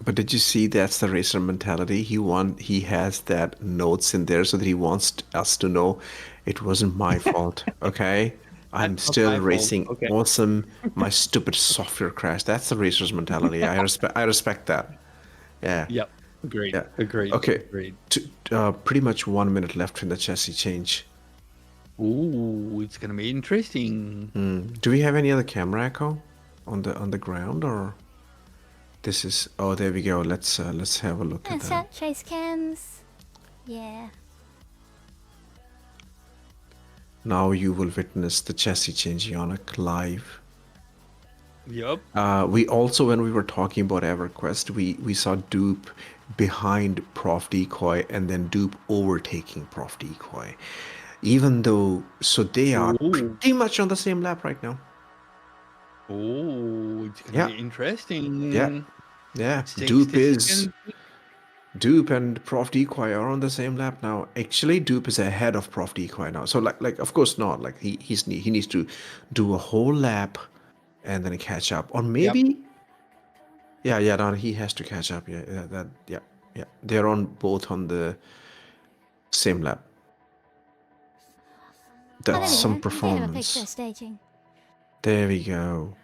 [SPEAKER 4] But did you see that's the racer mentality? He has that notes in there so that he wants us to know it wasn't my fault. Okay, I'm still racing.
[SPEAKER 5] Okay.
[SPEAKER 4] Awesome. My stupid software crashed. That's the racer's mentality. I respect that. Yeah.
[SPEAKER 5] Yep. Agreed.
[SPEAKER 4] Yeah.
[SPEAKER 5] Agreed.
[SPEAKER 4] Okay.
[SPEAKER 5] Agreed.
[SPEAKER 4] Pretty much 1 minute left in the chassis change.
[SPEAKER 5] Ooh, it's gonna be interesting.
[SPEAKER 4] Do we have any other camera echo on the ground, or this is? Oh, there we go. Let's have a look at that.
[SPEAKER 1] Set chase cams. Yeah.
[SPEAKER 4] Now you will witness the chassis change Yannock live.
[SPEAKER 5] Yep.
[SPEAKER 4] We also, when we were talking about EverQuest, we saw Dupe behind Prof Decoy and then Dupe overtaking Prof Decoy. Even though, so they are pretty much on the same lap right now.
[SPEAKER 5] Oh, it's gonna be interesting.
[SPEAKER 4] Yeah.
[SPEAKER 5] 60
[SPEAKER 4] Dupe and Prof Decoy are on the same lap now. Actually, Dupe is ahead of Prof Decoy now. So like of course not. Like he needs to do a whole lap and then catch up. Or maybe no, he has to catch up. Yeah. They're both on the same lap. That's some performance.
[SPEAKER 1] Staging.
[SPEAKER 4] There we go.